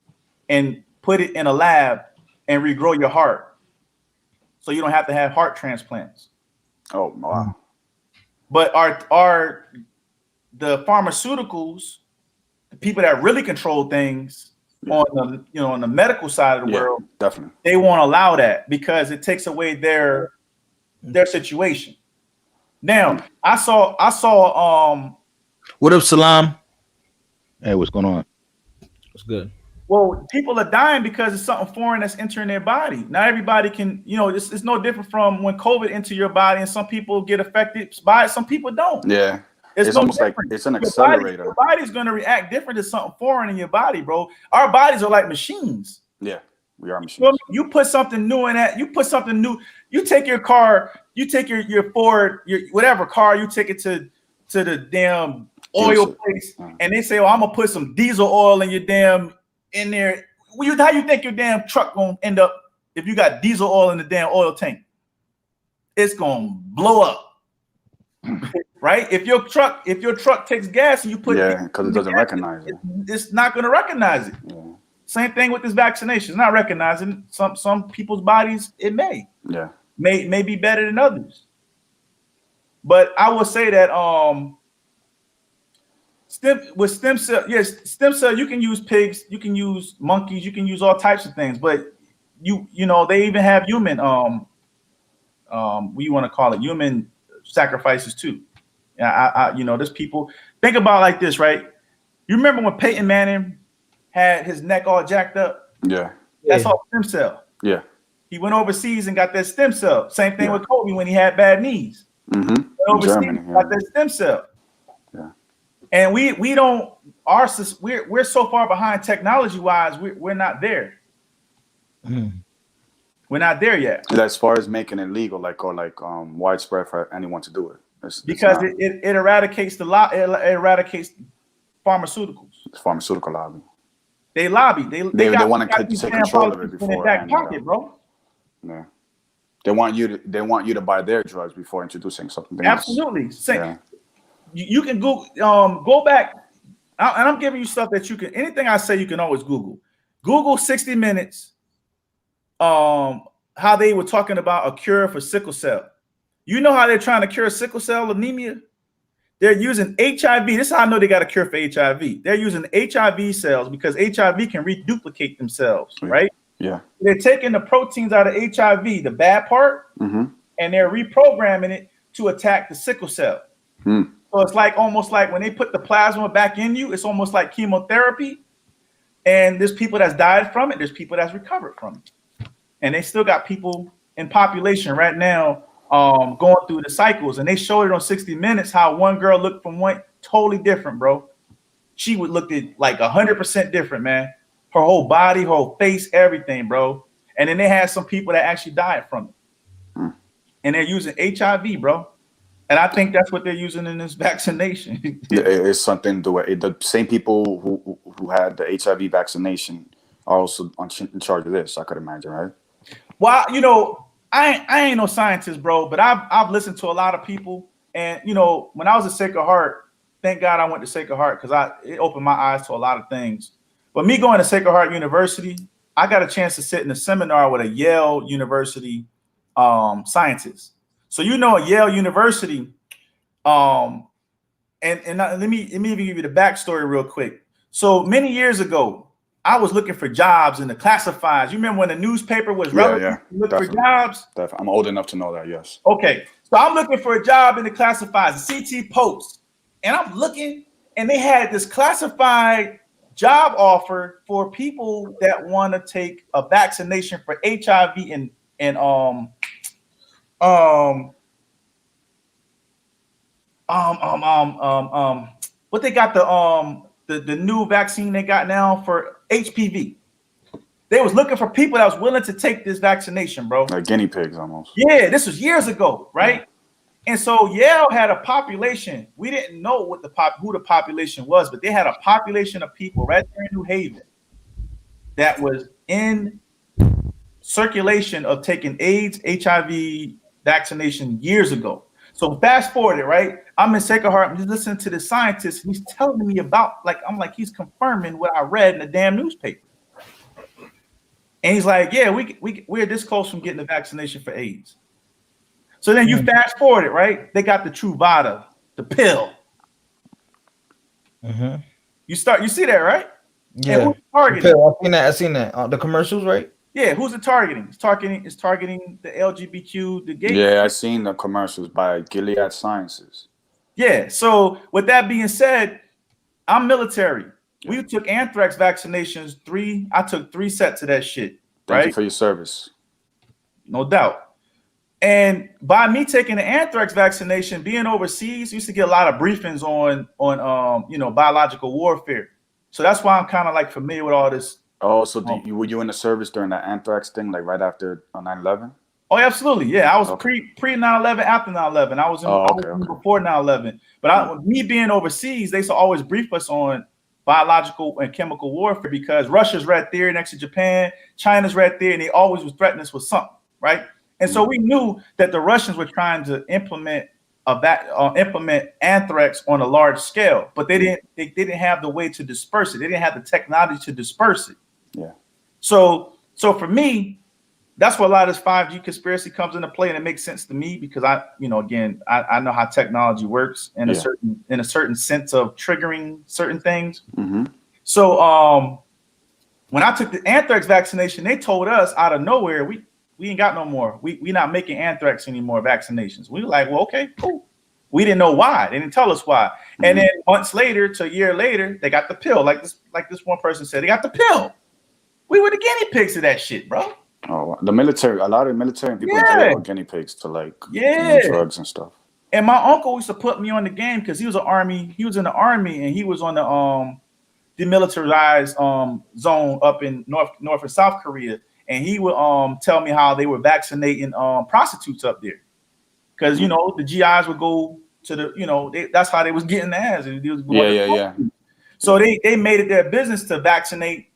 and put it in a lab and regrow your heart. So you don't have to have heart transplants.
Oh, wow.
But are the pharmaceuticals, the people that really control things on the medical side of the world,
definitely,
they won't allow that because it takes away their situation. Now, I saw
what up, Salam? Hey, what's going on? What's good?
Well, people are dying because it's something foreign that's entering their body. Not everybody can, it's no different from when COVID enter your body and some people get affected by it, some people don't.
Yeah. It's no almost different. Like it's an accelerator.
Your body's going to react different to something foreign in your body, bro. Our bodies are like machines.
Yeah, we are machines.
You put something new in that, you take your car, you take your Ford, your whatever car, you take it to the damn oil place, and they say, "Oh, I'm gonna put some diesel oil in your damn in there." How you think your damn truck gonna end up if you got diesel oil in the damn oil tank? It's gonna blow up, right? If your truck takes gas and you put
because it doesn't recognize it,
it's not gonna recognize it. Yeah. Same thing with this vaccination. It's not recognizing some people's bodies. It may be better than others. But I will say that stem cell, yes, stem cell. You can use pigs, you can use monkeys, you can use all types of things. But you know, they even have human what you want to call it, human sacrifices too. Yeah, you know, there's people. Think about it like this, right? You remember when Peyton Manning had his neck all jacked up?
Yeah.
That's all stem cell.
Yeah.
He went overseas and got that stem cell. Same thing with Kobe when he had bad knees.
Mm-hmm.
Overseas,
Germany,
got that stem cell.
Yeah.
And we don't, we're so far behind technology wise, we're not there. We're not there yet.
As far as making it legal, widespread for anyone to do it.
Because it eradicates it eradicates pharmaceuticals.
It's pharmaceutical lobby.
They lobby. They
want to take control of it before
in their back pocket, bro.
Yeah. They want you to buy their drugs before introducing something
Absolutely.
else. Yeah.
You can go back, and I'm giving you stuff that you can. Anything I say, you can always Google. Google 60 Minutes. How they were talking about a cure for sickle cell. You know how they're trying to cure sickle cell anemia? They're using HIV. This is how I know they got a cure for HIV. They're using HIV cells because HIV can reduplicate themselves, right?
Yeah.
They're taking the proteins out of HIV, the bad part, and they're reprogramming it to attack the sickle cell. So it's almost like when they put the plasma back in you, it's almost like chemotherapy. And there's people that's died from it. There's people that's recovered from it. And they still got people in population right now going through the cycles. And they showed it on 60 Minutes how one girl looked from one totally different, bro. She would look at like 100% different, man. Her whole body, her whole face, everything, bro. And then they had some people that actually died from it. And they're using HIV, bro. And I think that's what they're using in this vaccination.
It's something to do with the same people who had the HIV vaccination are also in charge of this, I could imagine, right?
Well, you know, I ain't no scientist, bro, but I've listened to a lot of people. And, you know, when I was at Sacred Heart, thank God I went to Sacred Heart because it opened my eyes to a lot of things. But me going to Sacred Heart University, I got a chance to sit in a seminar with a Yale University scientist. So, you know, at Yale University, and let me even give you the backstory real quick. So many years ago, I was looking for jobs in the classifieds. You remember when the newspaper was relevant to look for jobs?
Definitely. I'm old enough to know that, yes.
Okay. So I'm looking for a job in the classifieds, the CT Post. And I'm looking, and they had this classified job offer for people that want to take a vaccination for HIV what they got the new vaccine they got now for HPV. They was looking for people that was willing to take this vaccination, bro.
Like guinea pigs almost.
Yeah, this was years ago, right? Yeah. And so Yale had a population. We didn't know what who the population was, but they had a population of people right there in New Haven that was in circulation of taking AIDS, HIV vaccination years ago. So fast forward it, right? I'm in Sacred Heart. I'm just listening to the scientist. And he's telling me about, he's confirming what I read in the damn newspaper. And he's like, yeah, we're this close from getting the vaccination for AIDS. So then you fast forward it, right? They got the Truvada, the pill. You see that, right?
Yeah. I seen that. The commercials, right?
Yeah, who's it targeting? It's targeting the LGBTQ, the gay.
Yeah, I seen the commercials by Gilead Sciences.
Yeah. So with that being said, I'm military. We took anthrax vaccinations. I took 3 sets of that shit.
Thank you for your service.
No doubt. And by me taking the anthrax vaccination, being overseas, used to get a lot of briefings on biological warfare. So that's why I'm kind of like familiar with all this.
Oh, so were you in the service during that anthrax thing, like right after 9/11?
Oh, absolutely. Yeah, I was pre 9/11, after 9/11. I was in before 9/11. But me being overseas, they used to always brief us on biological and chemical warfare because Russia's right there next to Japan, China's right there, and they always was threatening us with something, right? And so we knew that the Russians were trying to implement anthrax on a large scale, but they didn't have the way to disperse it. They didn't have the technology to disperse it.
Yeah.
So for me, that's where a lot of this 5G conspiracy comes into play, and it makes sense to me because I know how technology works in a certain sense of triggering certain things.
Mm-hmm.
So when I took the anthrax vaccination, they told us out of nowhere, we ain't got no more. We not making anthrax anymore vaccinations. We were like, well, okay, cool. We didn't know why. They didn't tell us why. Mm-hmm. And then months later to a year later, they got the pill. Like this one person said, they got the pill. We were the guinea pigs of that shit, bro.
Oh, the military, a lot of military people in jail are guinea pigs to like drugs and stuff.
And my uncle used to put me on the game because he was in the army, and he was on the demilitarized zone up in North and South Korea. And he would tell me how they were vaccinating prostitutes up there. Because, you know, the GIs would go to the, that's how they was getting the ass. So they made it their business to vaccinate,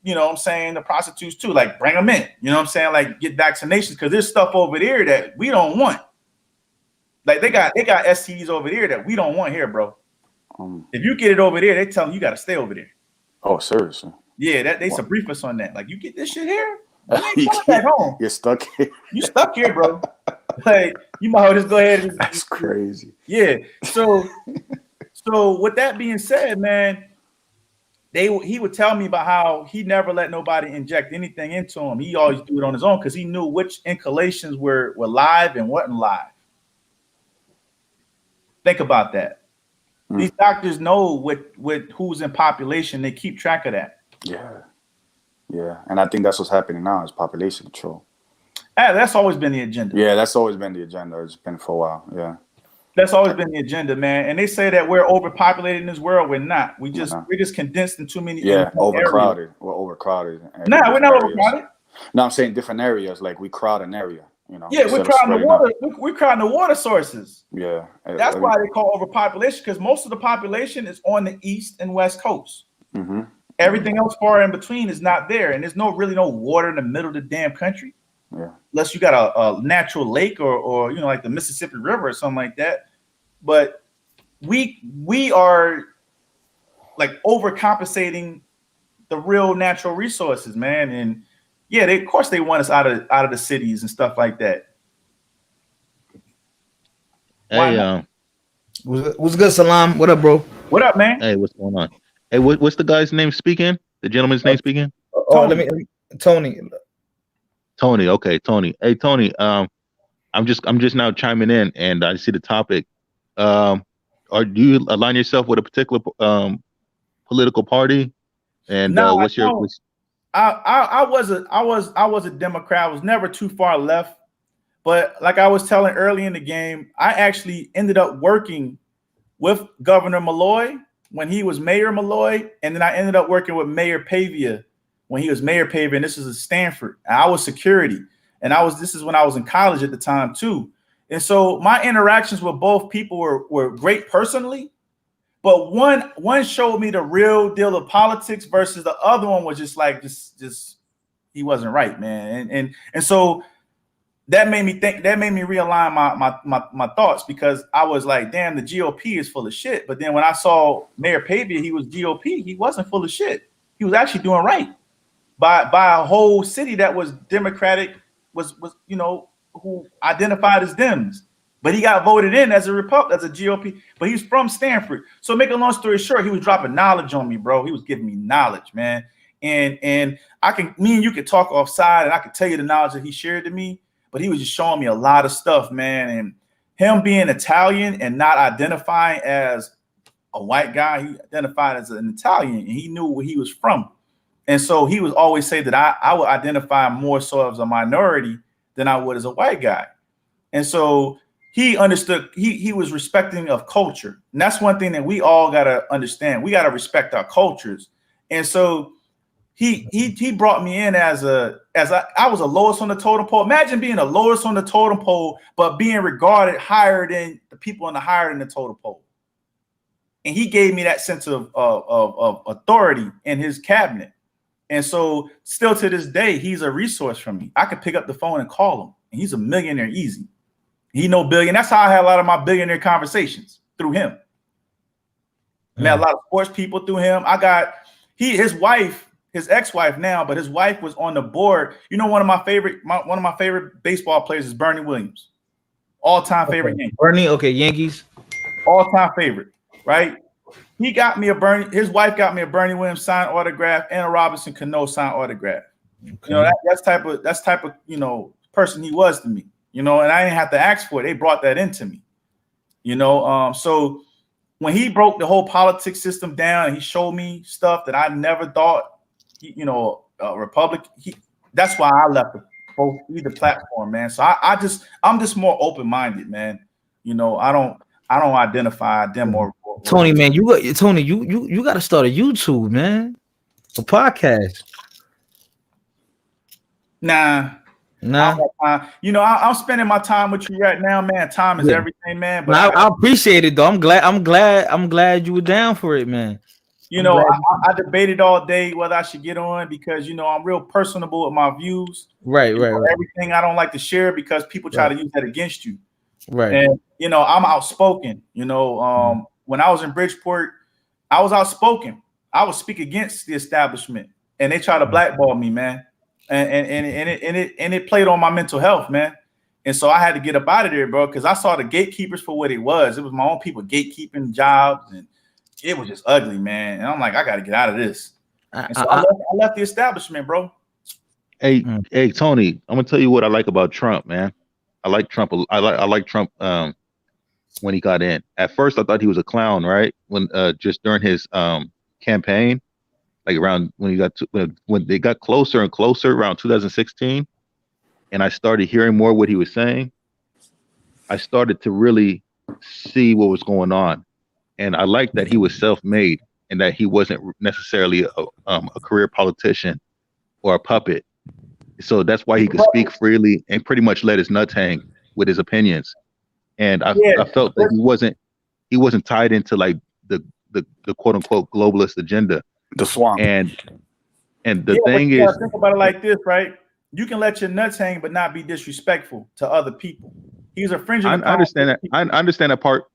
you know what I'm saying, the prostitutes too, like bring them in, you know what I'm saying, like get vaccinations, because there's stuff over there that we don't want. Like they got STDs over there that we don't want here, bro. If you get it over there, they tell you got to stay over there.
Oh, seriously?
Yeah, that they brief us on that. Like, you get this shit here, you ain't back home.
You're stuck here. You
stuck here, bro. Like, you might just go ahead and
that's crazy.
Yeah. So with that being said, man, he would tell me about how he never let nobody inject anything into him. He always do it on his own because he knew which inhalations were live and wasn't live. Think about that. These doctors know with who's in population. They keep track of that.
Yeah. And I think that's what's happening now is population control.
That's always been the agenda.
Yeah, that's always been the agenda. It's been for a while. Yeah. That's
always been the agenda, man. And they say that we're overpopulated in this world. We're not. We're just condensed in too many.
Overcrowded.
Areas.
We're overcrowded.
No, we're not overcrowded.
No, I'm saying different areas. Like we crowd an area. You know.
Yeah, we're crowding the water. We're crowding the water sources.
Yeah.
That's why they call overpopulation, because most of the population is on the east and west coast.
Mm-hmm.
Everything else far in between is not there, and there's really no water in the middle of the damn country.
Yeah.
Unless you got a natural lake or you know, like the Mississippi River or something like that. But we are like overcompensating the real natural resources, man. And yeah, of course they want us out of the cities and stuff like that.
Hey, what's good, Salam? What up, bro?
What up, man?
Hey, what's going on? Hey, what's the guy's name speaking? The gentleman's name speaking?
Tony.
Tony. Okay, Tony. Hey, Tony. I'm just now chiming in, and I see the topic. Do you align yourself with a particular political party? And
no,
what's your?
I was a Democrat. I was never too far left, but like I was telling early in the game, I actually ended up working with Governor Malloy when he was Mayor Malloy, and then I ended up working with Mayor Pavia when he was Mayor Pavia, and this is at Stanford. And I was security, and this is when I was in college at the time too. And so my interactions with both people were great personally, but one showed me the real deal of politics versus the other one was just like just he wasn't right, man. And so that made me realign my thoughts, because I was like, damn, the GOP is full of shit. But then when I saw Mayor Pavia, he was GOP, he wasn't full of shit. He was actually doing right by a whole city that was Democratic, was you know, who identified as Dems, but he got voted in as a GOP, but he's from Stanford. So make a long story short, he was dropping knowledge on me, bro. He was giving me knowledge, man. And me and you could talk offside, and I could tell you the knowledge that he shared to me, but he was just showing me a lot of stuff, man. And him being Italian and not identifying as a white guy, he identified as an Italian, and he knew where he was from. And so he was always say that I would identify more so as a minority than I would as a white guy. And so he understood, he was respecting of culture. And that's one thing that we all got to understand. We got to respect our cultures. And so he brought me in as I was a lowest on the totem pole. Imagine being a lowest on the totem pole, but being regarded higher than the people higher than the totem pole. And he gave me that sense of authority in his cabinet. And so still to this day, he's a resource for me. I could pick up the phone and call him, and he's a millionaire easy. He know billion. That's how I had a lot of my billionaire conversations, through him. Met a lot of sports people through him. His wife his ex-wife now, but his wife was on the board. You know, one of my favorite baseball players is Bernie Williams. All-time favorite Yankee.
Bernie, okay, Yankees.
All-time favorite, right? He got me his wife got me a Bernie Williams signed autograph and a Robinson Cano signed autograph. Okay. You know, that's type of, you know, person he was to me, you know, and I didn't have to ask for it. They brought that into me, you know. So when he broke the whole politics system down and he showed me stuff that I never thought, you know, that's why I left the platform, man. So I'm just more open-minded, man. You know, I don't identify them more.
Tony, man, you got to start a YouTube, man, a podcast.
Nah. You know, I'm spending my time with you right now, man. Time is everything, man. But
I appreciate it, though. I'm glad you were down for it, man.
You know, I debated all day whether I should get on because, you know, I'm real personable with my views.
Right.
Everything I don't like to share because people try to use that against you.
Right.
And, you know, I'm outspoken. You know, when I was in Bridgeport, I was outspoken. I would speak against the establishment, and they try to blackball me, man. And it played on my mental health, man. And so I had to get up out of there, bro, because I saw the gatekeepers for what it was. It was my own people gatekeeping jobs, and it was just ugly, man. And I'm like, I got to get out of this. And so I left the establishment, bro.
Hey, Tony, I'm gonna tell you what I like about Trump, man. I like Trump. I like Trump when he got in. At first, I thought he was a clown, right? When just during his campaign, like around when they got closer and closer around 2016, and I started hearing more what he was saying, I started to really see what was going on. And I liked that he was self-made and that he wasn't necessarily a career politician or a puppet. So that's why he could speak freely and pretty much let his nuts hang with his opinions. And I felt that he wasn't tied into like the quote unquote globalist agenda.
The swamp.
And the thing is,
think about it like this, right? You can let your nuts hang, but not be disrespectful to other people. He's a fringe.
I understand that. I understand that part.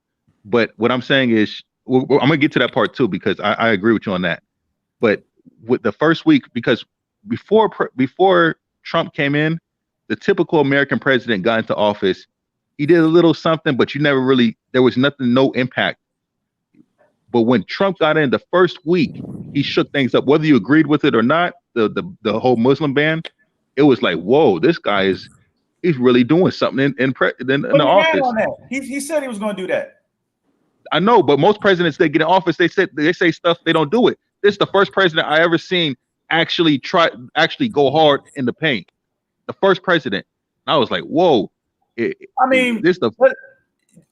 But what I'm saying is, I'm gonna get to that part too because I agree with you on that. But with the first week, because before Trump came in, the typical American president got into office. He did a little something, but there was no impact. But when Trump got in the first week, he shook things up. Whether you agreed with it or not, the whole Muslim ban, it was like, whoa, this guy he's really doing something in the office.
On that. He said he was going to do that.
I know, but most presidents they get in office, they say stuff, they don't do it. This is the first president I ever seen actually go hard in the paint. The first president. And I was like, whoa.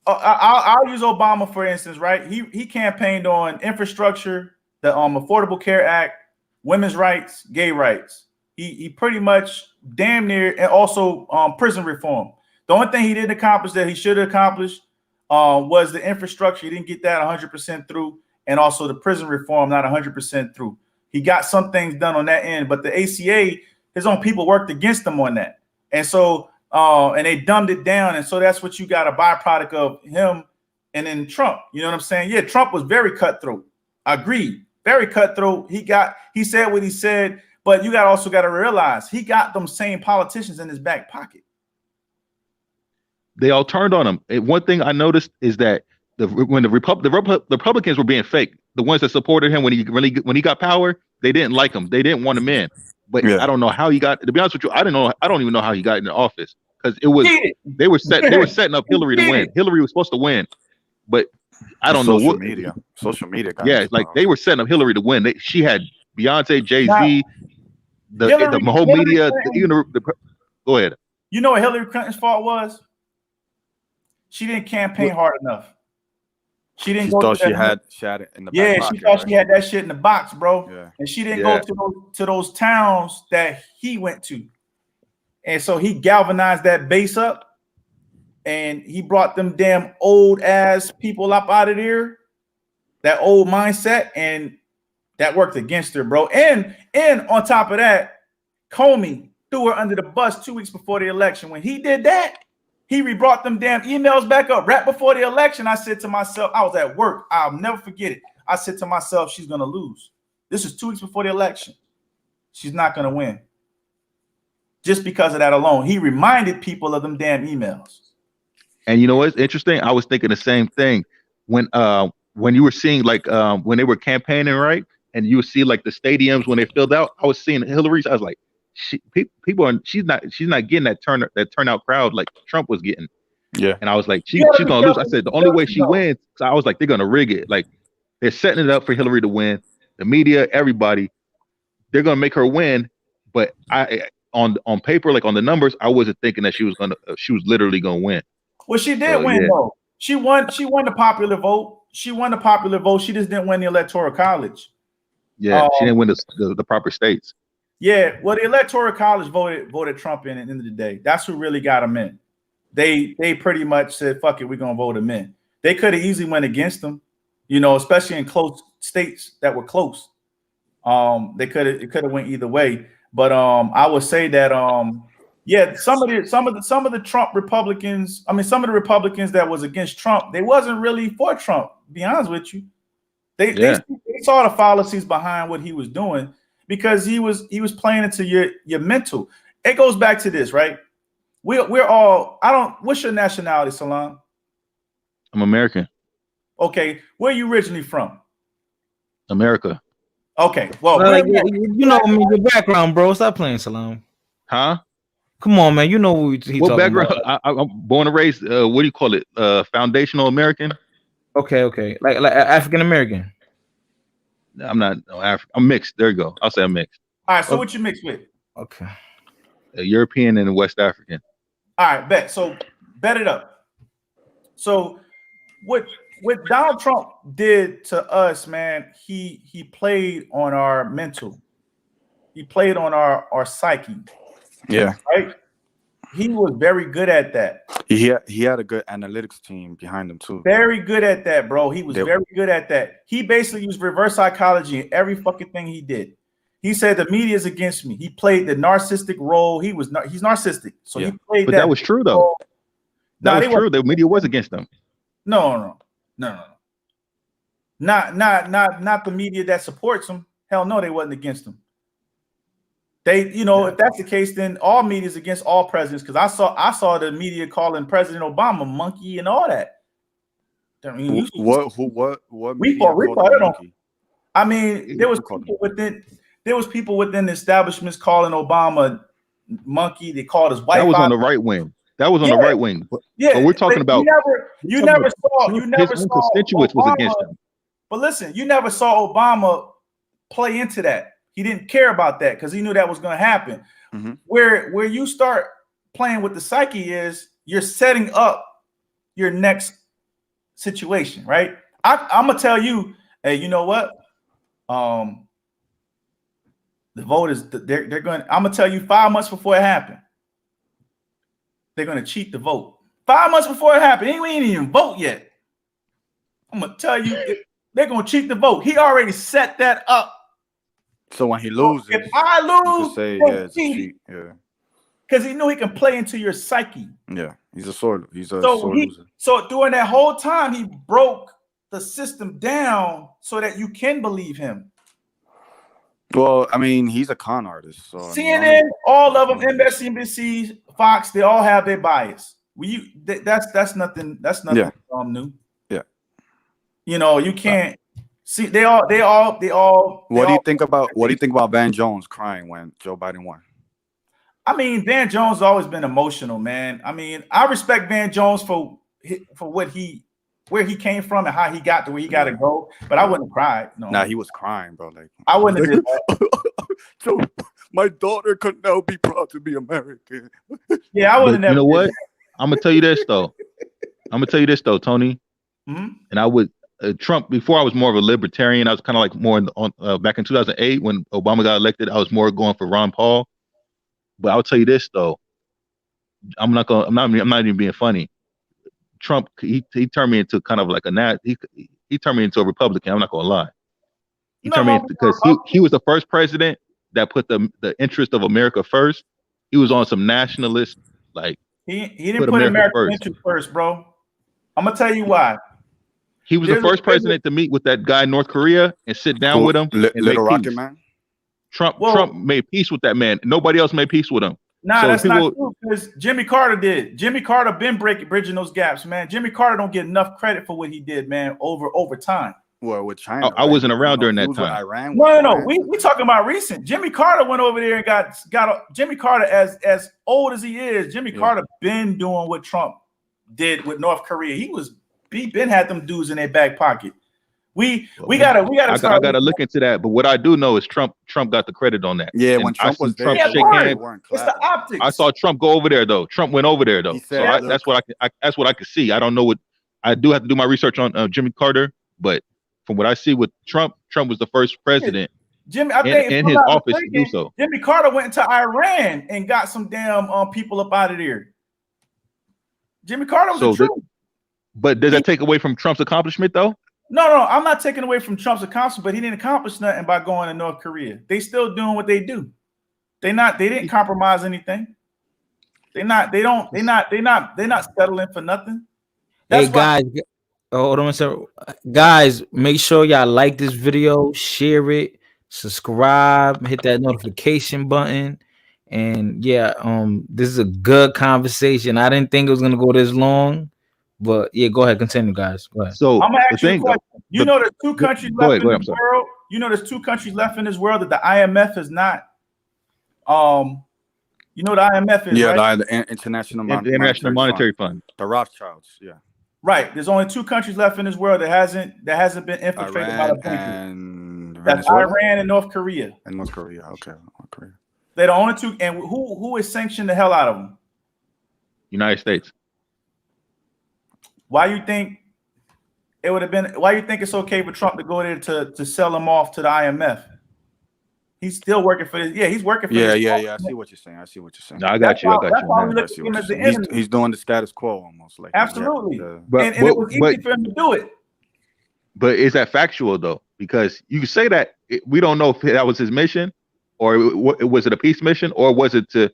I'll use Obama for instance, right? He campaigned on infrastructure, the Affordable Care Act, women's rights, gay rights. He pretty much damn near, and also prison reform. The only thing he didn't accomplish that he should have accomplished was the infrastructure. He didn't get that 100% through, and also the prison reform not 100% through. He got some things done on that end, but the ACA, his own people worked against him on that, and so and they dumbed it down, and so that's what you got, a byproduct of him. And then Trump, you know what I'm saying? Yeah, Trump was very cutthroat. I agree, very cutthroat. He said what he said, but you also got to realize he got them same politicians in his back pocket.
They all turned on him. And one thing I noticed is that when the Republicans were being fake, the ones that supported him when he got power, they didn't like him. They didn't want him in. But I don't know how he got. To be honest with you, I don't even know how he got into office because they were setting up Hillary to win. Hillary was supposed to win, but I don't know what
social media.
Yeah, like they were setting up Hillary to win. She had Beyonce, Jay-Z, the whole media. Go ahead.
You know what Hillary Clinton's fault was? She didn't campaign hard enough. She didn't go.
She had it in the back pocket,
she thought she had that shit in the box, bro.
Yeah.
And she didn't go to those towns that he went to. And so he galvanized that base up, and he brought them damn old ass people up out of there, that old mindset, and that worked against her, bro. And on top of that, Comey threw her under the bus 2 weeks before the election. When he did that, he brought them damn emails back up right before the election. I said to myself, I was at work. I'll never forget it. I said to myself, she's going to lose. This is 2 weeks before the election. She's not going to win. Just because of that alone. He reminded people of them damn emails.
And you know what's interesting? I was thinking the same thing when you were seeing like when they were campaigning, right? And you would see like the stadiums when they filled out. I was seeing Hillary's. I was like, people are. She's not getting that turnout crowd like Trump was getting.
Yeah.
And I was like, she's gonna lose. I said the only way she wins. So I was like, they're gonna rig it. Like they're setting it up for Hillary to win. The media, everybody, they're gonna make her win. But on paper, like on the numbers, I wasn't thinking that she was literally gonna win.
Well, she did win though. She won the popular vote. She won the popular vote. She just didn't win the electoral college.
Yeah, she didn't win the proper states.
Yeah, well, the electoral college voted Trump in at the end of the day. That's who really got him in. They pretty much said, "Fuck it, we're gonna vote him in." They could have easily went against him, you know, especially in close states that were close. It could have went either way. But I would say that yeah, some of the Trump Republicans, I mean, some of the Republicans that was against Trump, they wasn't really for Trump. To be honest with you, they saw the fallacies behind what he was doing because he was playing into your mental. It goes back to this, right? We're all. What's your nationality, Salam?
I'm American.
Okay, where are you originally from?
America.
Okay, well,
you know, I mean, your background, bro. Stop playing, Salam.
Huh?
Come on, man. You know what
what background? I'm born and raised. What do you call it? Foundational American.
Okay. Like African American.
I'm not. No, I'm mixed. There you go. I'll say I'm mixed.
All right. So what you mixed with?
Okay.
A European and a West African.
All right, bet. So bet it up. So what Donald Trump did to us, man, he played on our mental. He played on our psyche.
Yeah.
Right? He was very good at that.
He had a good analytics team behind him too.
Very good at that, bro. He was very good at that. He basically used reverse psychology in every fucking thing he did. He said the media is against me. He played the narcissistic role. He's narcissistic. So he played
but that was true though.
Role.
That was true. The media was against him.
No. Not the media that supports him. Hell no, they wasn't against him. They, you know, if that's the case, then all media is against all presidents. Because I saw the media calling President Obama monkey and all that. I mean,
what
we fought it on. I mean, there was people within the establishments calling Obama monkey. They called us white.
That was on the right wing. That was on the right wing.
Yeah,
but we're talking about
you never saw
his own constituents was against him.
But listen, you never saw Obama play into that. He didn't care about that because he knew that was going to happen. Mm-hmm. Where you start playing with the psyche is you're setting up your next situation, right? I'm gonna tell you, hey, you know what? The vote is they're going. I'm gonna tell you 5 months before it happened, they're gonna cheat the vote. 5 months before it happened, we ain't even vote yet. I'm gonna tell you, they're gonna cheat the vote. He already set that up.
So when he loses,
if I lose,
say it's a cheat. Yeah,
because he knew he can play into your psyche.
Yeah, he's a sore loser.
So during that whole time, he broke the system down so that you can believe him.
Well, I mean, he's a con artist. So
CNN, all of them, MSNBC, Fox, they all have their bias. That's nothing new.
Yeah.
You know, you can't see they all. What
do you think about Van Jones crying when Joe Biden won?
I mean, Van Jones has always been emotional, man. I mean, I respect Van Jones for where he came from and how he got to where he got to go. But I wouldn't cry. No.
Nah, he was crying, bro. Like
I wouldn't have did that.
So my daughter could now be proud to be American.
Yeah, I wouldn't.
You know what? I'm gonna tell you this though. Tony.
Mm-hmm.
And I would Trump before I was more of a libertarian. I was kind of like more back in 2008 when Obama got elected. I was more going for Ron Paul. But I'll tell you this though. I'm not even being funny. Trump he turned me into kind of like he turned me into a Republican. I'm not gonna lie. He turned me into, because he was the first president that put the interest of America first. He was on some nationalist like
he didn't put America's interest first, bro. I'm gonna tell you why.
He was the first president to meet with that guy in North Korea and sit down with him.
Little Rocket Man.
Trump made peace with that man. Nobody else made peace with him.
Nah,
So
that's
people-
not true because Jimmy Carter did. Jimmy Carter been bridging those gaps, man. Jimmy Carter don't get enough credit for what he did, man, over time.
Well, with China,
I wasn't
right?
around during
He
that
was with
time.
Iran.
No. We talking about recent. Jimmy Carter went over there and got Jimmy Carter as old as he is. Jimmy Carter been doing what Trump did with North Korea. He been had them dudes in their back pocket. We gotta
I gotta look into that. But what I do know is Trump got the credit on that.
Yeah,
And
when
I
Trump
seen
was there,
Trump
Yeah,
shake
word.
hands.
it's the optics.
I saw Trump go over there though. Trump went over there though.
He
So
said,
that's what that's what I could see. I don't know what I do have to do my research on Jimmy Carter, but from what I see with Trump was the first president
Jimmy, I think
in
if
his
I'm not
office to do
mistaken,
so.
Jimmy Carter went into Iran and got some damn people up out of there. Jimmy Carter was
So
the truth.
But does that take away from Trump's accomplishment though?
No, I'm not taking away from Trump's accomplishment, but he didn't accomplish nothing by going to North Korea. They still doing what they do. They didn't compromise anything. They're not settling for nothing. That's
Hey
why-
guys, hold on a second. Guys, make sure y'all like this video, share it, subscribe, hit that notification button. And yeah, this is a good conversation. I didn't think it was gonna go this long, but yeah, go ahead, continue, guys. Go ahead.
So
I'm gonna
the
ask you a
thing,
question. You know there's two countries
go
left
ahead,
in
I'm
this
sorry.
world. You know there's two countries left in this world that the IMF is not. You know what the IMF is,
yeah,
right?
the International
the International Monetary Fund.
The Rothschilds, yeah.
Right. There's only two countries left in this world that hasn't been infiltrated by the
Iran
banking.
and
That's
Venezuela
Iran and North Korea.
and North Korea. Okay, North Korea.
They're the only two. And who is sanctioned the hell out of them?
United States.
Why you think it would have been? Why you think it's okay for Trump to go there to sell them off to the IMF? He's still working for this. Yeah, he's working for
Yeah.
this.
I see what you're saying.
No, I got you.
That's why we
man.
look
I
at
see
him
what
as
you're
the
saying.
enemy.
He's doing the status quo almost like
Absolutely.
Yeah.
But
and it was easy for him to do it.
But is that factual though? Because you can say that we don't know if that was his mission, or was it a peace mission, or was it to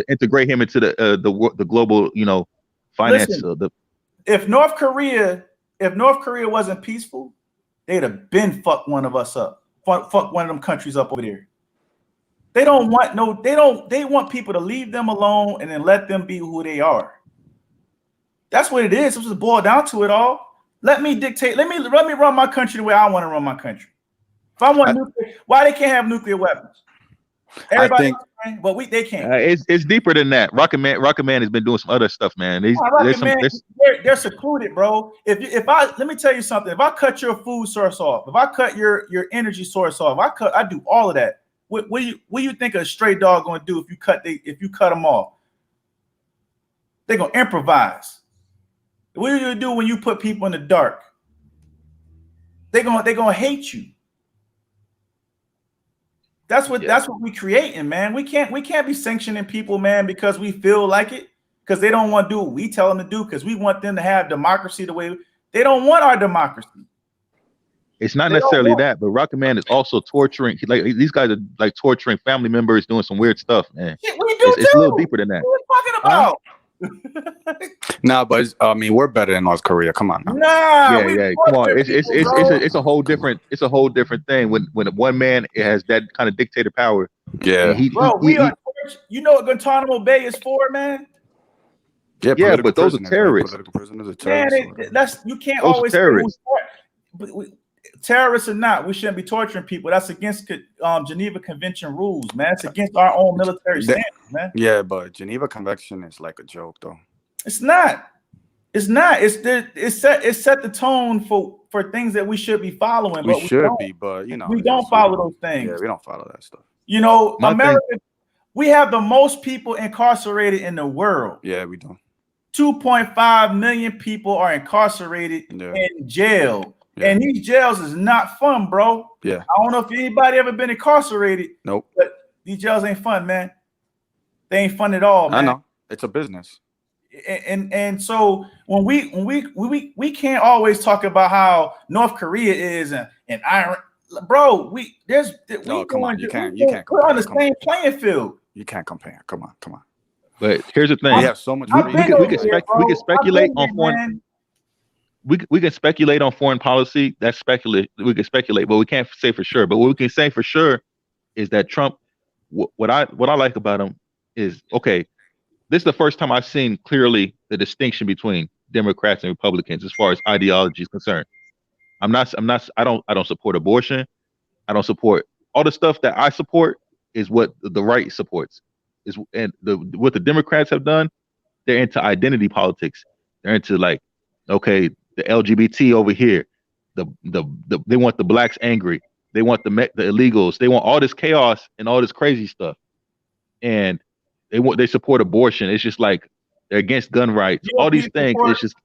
integrate him into the global finance?
Listen, if North Korea wasn't peaceful, they'd have been fucked one of us up. Fuck one of them countries up over there. They want people to leave them alone and then let them be who they are. That's what it is. It's just boiled down to it all. Let me dictate. Let me run my country the way I want to run my country. If I want nuclear, why they can't have nuclear weapons? Everybody, but they can't.
It's deeper than that. Rocket Man has been doing some other stuff, man.
They're secluded, bro. Let me tell you something. If I cut your food source off, if I cut your energy source off, I do all of that. What do you think a stray dog gonna do if you cut them off? They're gonna improvise. What do you do when you put people in the dark? They're gonna hate you. That's what we creating, man. We can't be sanctioning people, man, because we feel like it, because they don't want to do what we tell them to do, because we want them to have democracy the way they don't want our democracy.
It's not necessarily that, but Rocket Man is also torturing. Like these guys are like torturing family members, doing some weird stuff, man.
Shit, we do
it's a little deeper than that.
What are you talking about?
Nah, but we're better than North Korea. Come on now.
Yeah. Come on, it's a whole different thing when one man has that kind of dictator power.
Yeah,
you know what Guantanamo Bay is for, man?
Yeah,
but those are terrorists.
Political prisoners are terrorists.
Man, you can't
those
always
terrorists.
Terrorists or not, we shouldn't be torturing people. That's against Geneva Convention rules, man. It's against our own military standards, man.
Yeah, but Geneva Convention is like a joke, though.
It's not. It's set the tone for things that we should be following.
We should be, but
we don't follow those things.
Yeah, we don't follow that stuff.
America, we have the most people incarcerated in the world.
Yeah, we do.
2.5 million people are incarcerated in jail. Yeah. And these jails is not fun, bro.
Yeah.
I don't know if anybody ever been incarcerated.
Nope.
But these jails ain't fun, man. They ain't fun at all, man.
I know. It's a business.
And so when we can't always talk about how North Korea is and Iran, bro.
Come on. You can't
put on the same playing field.
You can't compare. Come on.
But here's the thing.
We have so much.
We can speculate on foreign. We can speculate on foreign policy. That's speculative. We can speculate, but we can't say for sure. But what we can say for sure is that Trump. What I like about him is, okay, this is the first time I've seen clearly the distinction between Democrats and Republicans as far as ideology is concerned. I don't support abortion. I don't support all the stuff that I support is what the right supports. What the Democrats have done, they're into identity politics. They're into like, okay, the LGBT over here, they want the blacks angry. They want the illegals. They want all this chaos and all this crazy stuff. And they support abortion. It's just like they're against gun rights.
GOP
all these things.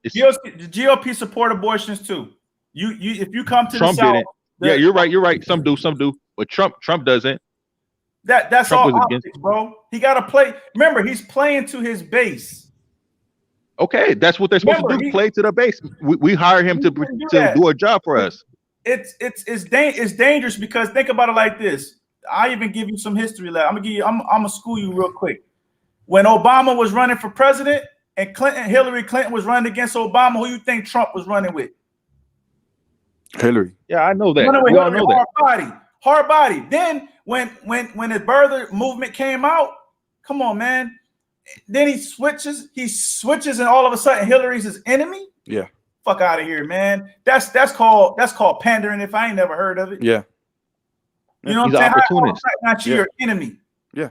The GOP support abortions too. If you come to
Trump
the South,
didn't. Yeah, you're right. Some do, but Trump doesn't.
That's
Trump
all optics, bro. He got to play. Remember, he's playing to his base.
Okay, that's what they're supposed to do. Play to the base. We hire him to do a job for us.
It's dangerous because think about it like this. I even give you some history. I'm gonna school you real quick. When Obama was running for president and Hillary Clinton was running against Obama, who you think Trump was running with?
Hillary.
Yeah, I know that.
We all know that. Hard body. Then when the birther movement came out, come on, man. Then he switches, and all of a sudden Hillary's his enemy.
Yeah.
Fuck out of here, man. That's called pandering. If I ain't never heard of it.
Yeah.
You know
He's
what I'm
an
saying?
opportunist.
Not your enemy.
Yeah.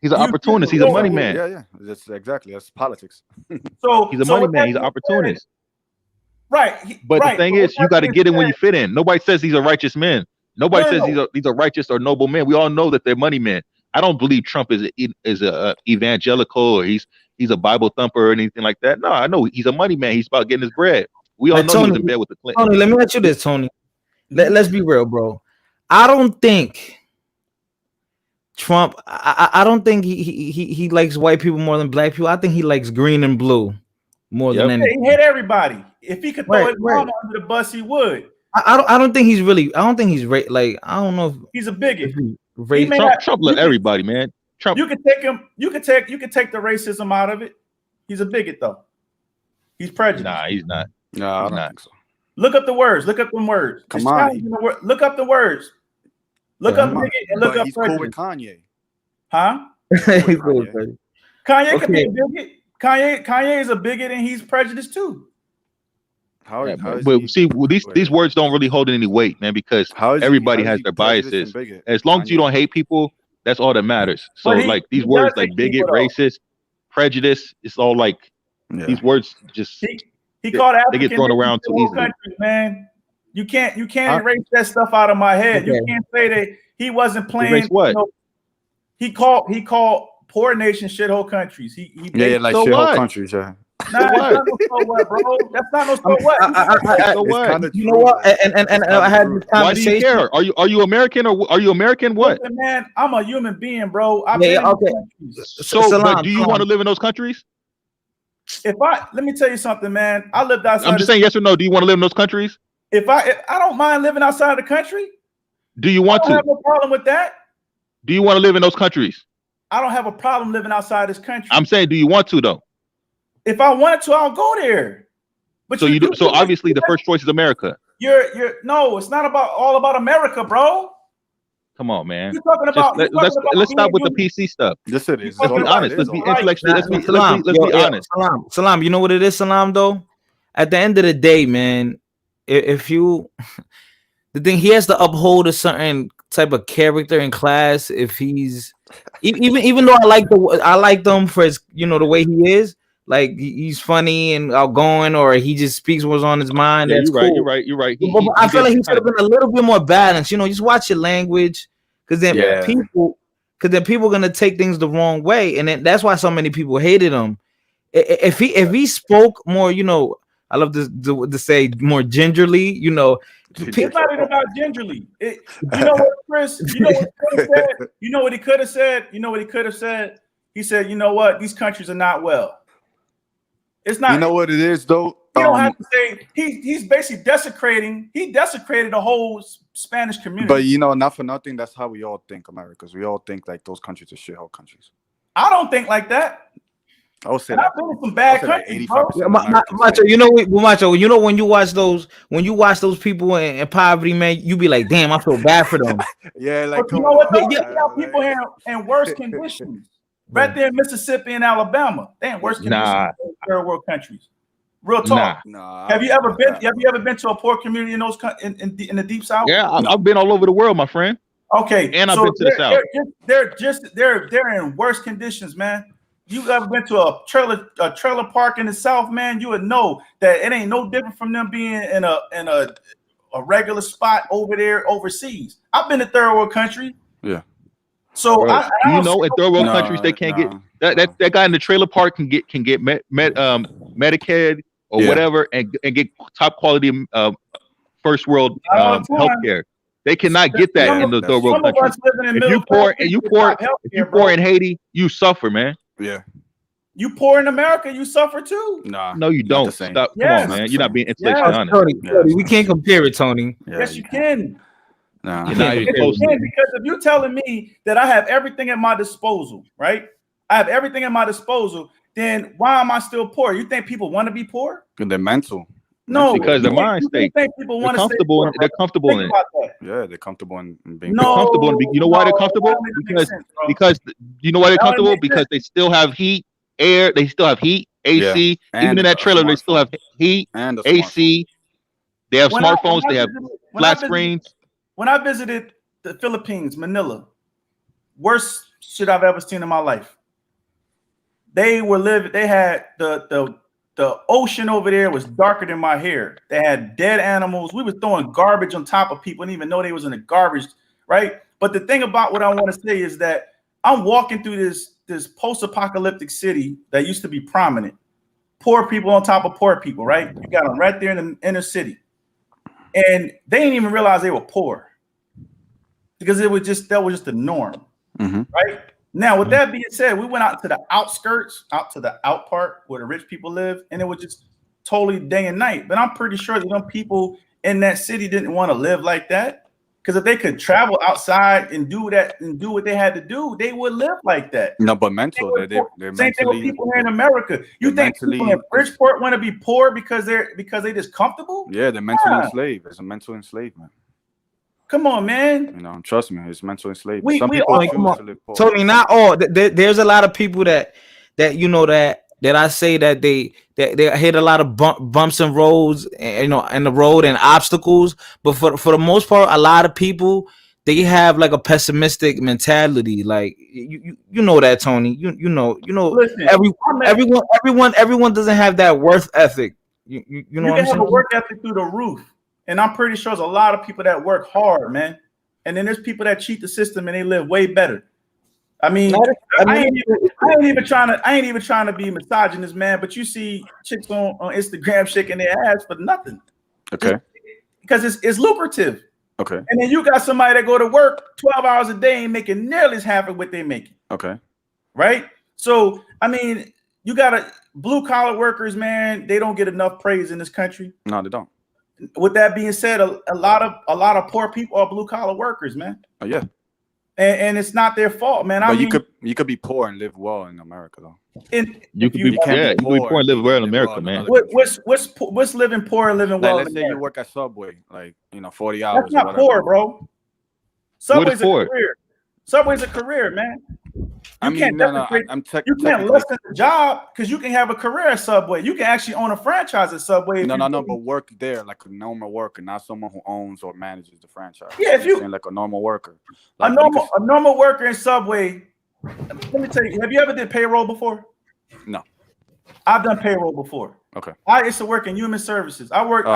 He's an opportunist. He's a money man.
Yeah. That's politics.
So
he's a money man. He's an opportunist.
Right.
But the thing is, you got to get in when you fit in. Nobody says he's a righteous man. Nobody says he's a righteous or noble man. We all know that they're money men. I don't believe Trump is a evangelical or he's a Bible thumper or anything like that. No, I know he's a money man. He's about getting his bread. We all know
Tony,
he was in bed with the Clinton.
Tony, let me ask you this, Tony. Let's be real, bro. I don't think Trump. I don't think he likes white people more than black people. I think he likes green and blue more than anything.
He hit everybody. If he could throw his mama under the bus, he would.
I don't think he's really. I don't think he's like. I don't know if
he's a bigot.
Trump let everybody, man. Trump.
You can take him. You can take the racism out of it. He's a bigot though. He's prejudiced.
Nah, he's not.
No, I don't think so.
Look up the words. Look up them words.
Come on.
Look up the words. Look up bigot and look up
he's
prejudice.
cool with Kanye.
Huh? Kanye could be a bigot. Kanye is a bigot and he's prejudiced too.
These words don't really hold any weight, man, because everybody has their biases. As long as you don't hate people, that's all that matters. So like these words like bigot, racist, prejudice, it's all like these words just
he called African,
they get thrown around too easily.
Countries, man. You can't erase that stuff out of my head. You can't say that he wasn't playing.
Erase what?
He called poor nations shithole countries.
Like shithole countries, yeah.
Nah, that's not no so what, bro. That's not no so what.
So what?
You know what? And I had this conversation.
Why do you care? Are you American or are you American? What?
Listen, man, I'm a human being, bro.
But do you want to live in those countries?
Let me tell you something, man. I lived outside.
I'm just saying yes or no. Do you want to live in those countries?
If I don't mind living outside of the country.
Do you want to?
I don't have no problem with that.
Do you want to live in those countries?
I don't have a problem living outside this country.
I'm saying, do you want to though?
If I wanted to, I'll go there. But
so you do. So obviously, the first choice is America.
No, it's not all about America, bro.
Come on, man.
You're talking about.
Let's stop with the PC stuff.
Yes, it is.
Let's be honest. Let's be intellectual. Let's be honest.
Salam, you know what it is, Salam? Though, at the end of the day, man, if you, the thing he has to uphold a certain type of character in class. If he's even though I like them for his, the way he is. Like he's funny and outgoing, or he just speaks what's on his mind.
Yeah,
that's cool.
You're right.
I feel like he should have been a little bit more balanced. Just watch your language, because then people are gonna take things the wrong way, and then that's why so many people hated him. If he spoke more, I love to say more gingerly.
It's not even about gingerly. You know what, Chris? You know what Chris said? You know what he could have said? You know what he could have said? He said, "You know what? These countries are not well." It's not.
You know what it is, though.
You don't have to say he's basically desecrating. He desecrated the whole Spanish community.
But not for nothing. That's how we all think, Americans. We all think like those countries are shithole countries.
I don't think like that.
I would say
And
like,
I've been in some
I
bad
would say like
countries, bro.
85%
Yeah,
Americans.
Macho, you know when you watch those people in poverty, man, you be like, damn, I feel bad for them.
Yeah, like
But you
come
know what?
on,
Though?
Yeah,
You got people here in worse conditions. Right there in Mississippi and Alabama. They in worse conditions
Nah,
than third world countries. Real
nah.
talk.
Nah,
Have you
I
ever
don't
been?
think
Have you ever been to a poor community in those in the deep south?
Yeah,
No.
I've been all over the world, my friend,
Okay,
and I've
so
been to the south.
they're in worse conditions, man. You ever been to a trailer park in the south, man? You would know that it ain't no different from them being in a regular spot over there overseas. I've been to third world country.
Yeah.
So
Bro,
I
do you
don't
know
see
in third world
No,
countries they can't
no,
get that guy in the trailer park can get Medicaid or
Yeah.
whatever and get top quality first world
all the time.
healthcare. They cannot get that
Yeah,
in the
that's
third world
Some of
countries.
us living in
If
middle
you poor
class,
and you
we
poor,
get top
if you
healthcare,
poor
bro.
in Haiti, you suffer, man.
Yeah.
You poor in America, you suffer too.
Nah.
No, you
not
don't.
the same.
Stop. Come
Yes.
on, man. You're not being
Yes.
intellectually honest.
Tony,
Yeah,
Tony, we
it's
can't compare it, Tony.
Yeah,
Yes, you can.
Nah.
You're not even
Yes,
close.
You can, because if you're telling me that I have everything at my disposal, right? I have everything at my disposal, then why am I still poor? You think people want to be poor?
They're mental.
No,
Because their
you
mind
think
state.
people
They're
want to stay
comfortable.
poor,
They're
bro?
comfortable
Think
in it.
about that.
Yeah, they're comfortable in being
No,
comfortable in you know why they're
no,
comfortable?
that don't make
Because
sense, bro.
because you know why they're
That don't
comfortable?
make
Because
sense.
they still have heat, air. They still have heat, AC.
And
Even in
a
that trailer, they still have
smartphone.
heat,
And a
AC. They have
When I-
smartphones.
when I
They have
visited- when I
flat
visited-
screens.
When I visited the Philippines, Manila, worst shit I've ever seen in my life. They had the ocean over there was darker than my hair. They had dead animals. We was throwing garbage on top of people and even know they was in the garbage, right? But the thing about what I want to say is that I'm walking through this post-apocalyptic city that used to be prominent. Poor people on top of poor people, right? You got them right there in the inner city. And they didn't even realize they were poor. Because that was just the norm.
Mhm.
Right? Now, with that being said, we went out to the outskirts, out to the out part where the rich people live, and it was just totally day and night. But I'm pretty sure that them people in that city didn't want to live like that. Because if they could travel outside and do that and do what they had to do, they would live like that.
No, but mental. They're
Same thing with
mentally.
people here in America. You
they're
think people in
mentally-
Bridgeport want to be poor because they just comfortable?
Yeah, they're mentally
Yeah.
enslaved. It's a mental enslavement.
Come on, man.
You know, trust me, it's mental enslavement.
We
Some
all-
people
come on.
choose to live poor.
Tony, not all. There's a lot of people that you know that I say that they hit a lot of bumps and roads, you know, in the road and obstacles. But for the most part, a lot of people, they have like a pessimistic mentality. Like you know that, Tony. You know.
Listen,
Everyone doesn't have that worth ethic. You know
you
what I'm
can have a
saying?
work ethic through the roof. And I'm pretty sure there's a lot of people that work hard, man. And then there's people that cheat the system and they live way better. I mean, I ain't even trying to be misogynist, man. But you see chicks on Instagram shaking their ass for nothing.
Okay.
Because it's lucrative.
Okay.
And then you got somebody that go to work 12 hours a day and making nearly as half of what they're making.
Okay.
Right? So, I mean, you got blue collar workers, man. They don't get enough praise in this country.
No, they don't.
With that being said, a lot of poor people are blue collar workers, man.
Oh yeah.
And it's not their fault, man.
But
I mean,
you could be poor and live well in America, though.
You could be poor and live well in America, man.
What's living poor and living well?
Like, let's say you work at Subway, like 40 hours.
That's not poor, bro. Subway's a
poor?
career. Subway's a career, man.
I mean, no,
you can't lessen the job because you can have a career at Subway. You can actually own a franchise at Subway.
No, but work there like a normal worker, not someone who owns or manages the franchise.
Yeah, if you
like a normal worker,
a normal worker in Subway. Let me tell you, have you ever did payroll before?
No.
I've done payroll before.
Okay.
I used to work in human services. I work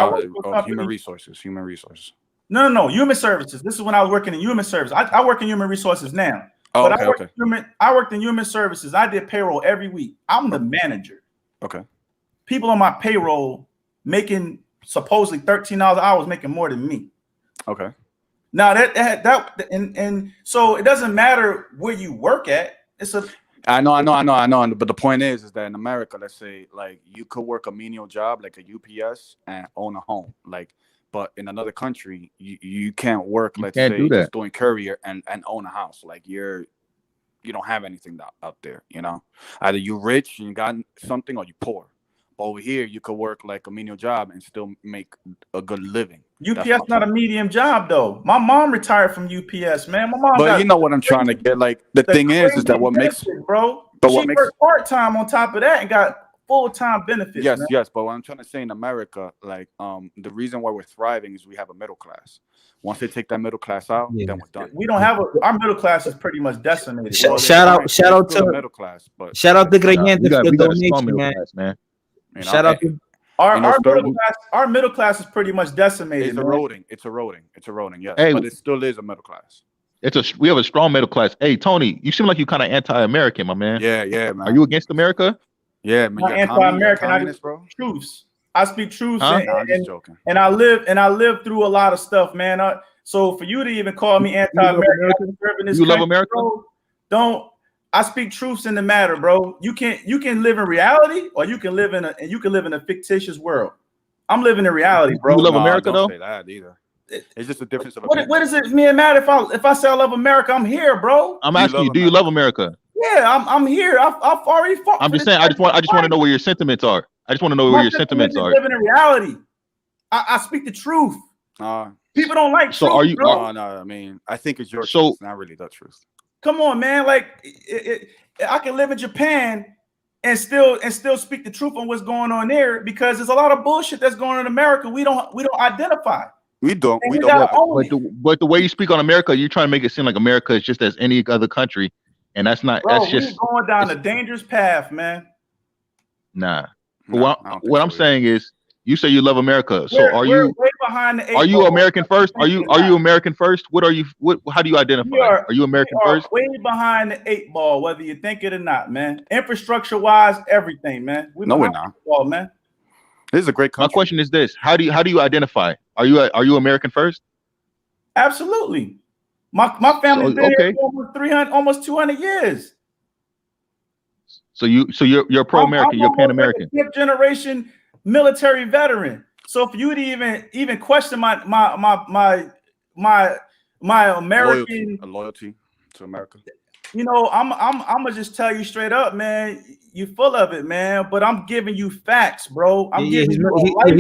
human resources.
No, human services. This is when I was working in human services. I work in human resources now.
Oh,
but
okay,
I worked in human services. I did payroll every week. I'm the manager.
Okay.
People on my payroll making supposedly $13 an hour was making more than me.
Okay.
Now and so it doesn't matter where you work at.
I know. But the point is that in America, let's say like you could work a menial job like a UPS and own a home, like. But in another country, you can't work. Let's say just doing courier and own a house. Like you're
you don't have anything out there. You know, either you rich and you got something, or you poor. But over here, you could work like a menial job and still make a good living.
UPS not a medium job though. My mom retired from UPS, man. My mom.
But you know what I'm trying to get. Like the thing is that what makes
bro.
But
she
what makes
worked part-time on top of that and got full-time benefits.
Yes,
man.
yes. But what I'm trying to say in America, like the reason why we're thriving is we have a middle class. Once they take that middle class out, then we're done.
We don't have our middle class is pretty much decimated.
Shout out to
middle class, but
shout out to Gradiente for the donation,
man.
Shout out to
our middle class is pretty much decimated.
It's eroding. It's eroding. It's eroding. Yes,
Hey,
but it still is a middle class.
We have a strong middle class. Hey, Tony, you seem like you kind of anti-American, my man.
Yeah, man.
Are you against America?
Yeah, man.
I'm anti-American. I
speak
truths. I speak truths,
I'm just joking.
And I live through a lot of stuff, man. So for you to even call me anti-American,
you love America?
Bro, don't. I speak truths in the matter, bro. You can live in reality, or you can live in a fictitious world. I'm living in reality, bro.
You love America, though?
Say that either. It's just a difference of
what does it mean matter if I say I love America? I'm here, bro.
I'm asking you, do you love America?
Yeah, I'm here. I've already fought.
I'm just saying. I just want to know where your sentiments are. I just want to know where your sentiments are.
Living in reality. I speak the truth. People don't like.
So
truth,
are you?
Bro.
No. I mean, I think it's your truth, not really the truth.
Come on, man. Like I can live in Japan and still speak the truth on what's going on there, because there's a lot of bullshit that's going on in America. We don't identify.
We don't.
But the way you speak on America, you're trying to make it seem like America is just as any other country, and that's not.
Bro,
that's just
going down a dangerous path, man.
Nah. What I'm saying is, you say you love America. So are you
way behind the eight
Are you
ball.
American first? Are you American first? What are you? How do you identify? Are you American first?
Way behind the eight ball, whether you think it or not, man. Infrastructure wise, everything, man.
No, we're not.
Ball, man.
This is a great country.
My question is this: How do you identify? Are you American first?
Absolutely. My family's been here for almost 200 years.
So you're pro-American. You're Pan-American.
Like a fifth generation military veteran. So for you to even question my American
loyalty to America.
You know, I'm gonna just tell you straight up, man. You full of it, man. But I'm giving you facts, bro.
He's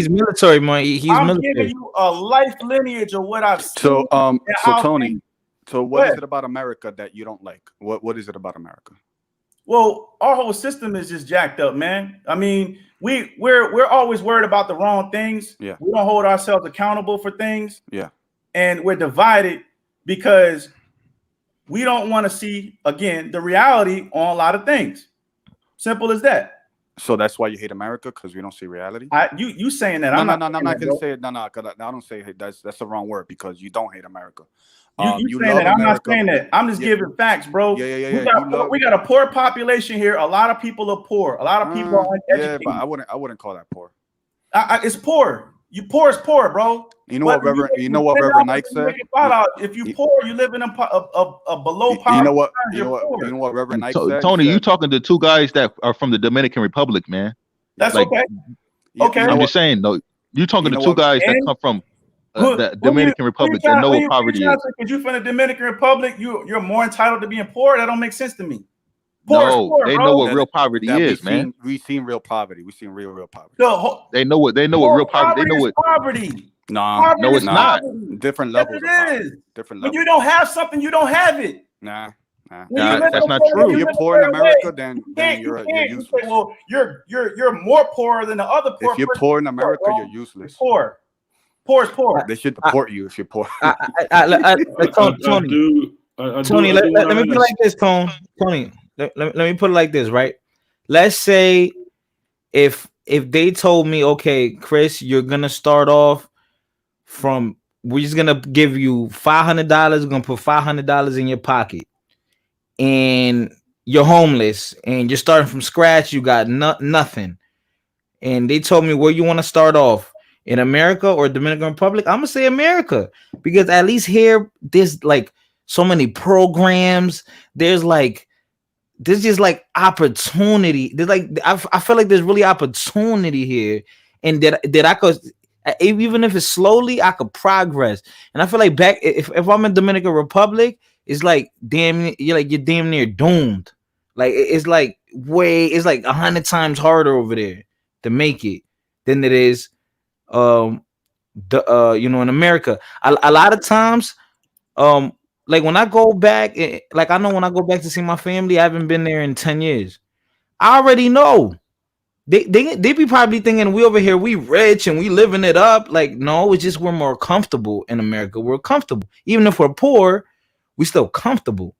military, man.
I'm giving you a life lineage of what I've seen.
So Tony, what is it about America that you don't like? What is it about America?
Well, our whole system is just jacked up, man. I mean, we're always worried about the wrong things.
Yeah.
We don't hold ourselves accountable for things.
Yeah.
And we're divided because we don't want to see, again, the reality on a lot of things. Simple as that.
So that's why you hate America, because we don't see reality.
You saying that?
I'm not gonna say it. No, because I don't say hate. That's the wrong word, because you don't hate America.
You saying that? I'm not saying that. I'm just giving facts, bro.
Yeah.
We got a poor population here. A lot of people are poor. A lot of people are uneducated.
Yeah, but I wouldn't call that poor.
It's poor. You poor is poor, bro.
You know what Reverend Nike said?
If you poor, you live in a below poverty.
You know what Reverend Nike said?
Tony, you talking to two guys that are from the Dominican Republic, man.
That's okay. Okay.
I'm just saying, though. You talking to two guys that come from the Dominican Republic that know what poverty is.
Because you from the Dominican Republic, you're more entitled to being poor. That don't make sense to me.
They know what real poverty is, man.
We've seen real poverty. We've seen real poverty.
They know what real poverty. They know what
poverty.
No, it's not. Different levels.
Yes, it is.
Different levels.
When you don't have something, you don't have it.
Nah.
That's not true.
If you're poor in America, then you're useless.
Well, you're more poor than the other poor.
If you're poor in America, you're useless.
Poor is poor.
They should deport you if you're poor.
Tony, let me put it like this, Tony. Let me put it like this, right? Let's say if they told me, okay, Chris, you're gonna start off from, we're just gonna give you $500. We're gonna put $500 in your pocket, and you're homeless, and you're starting from scratch. You got nothing, and they told me where you want to start off, in America or Dominican Republic. I'm gonna say America, because at least here there's like so many programs. There's just like opportunity. There's like I feel like there's really opportunity here, and that I could, even if it's slowly, I could progress. And I feel like back if I'm in Dominican Republic, it's like you're damn near doomed. Like it's like 100 times harder over there to make it than it is in America. A lot of times, like when I go back, like I know when I go back to see my family, I haven't been there in 10 years. I already know. They be probably thinking we over here, we rich and we living it up. Like, no, it's just we're more comfortable in America. We're comfortable. Even if we're poor, we still comfortable.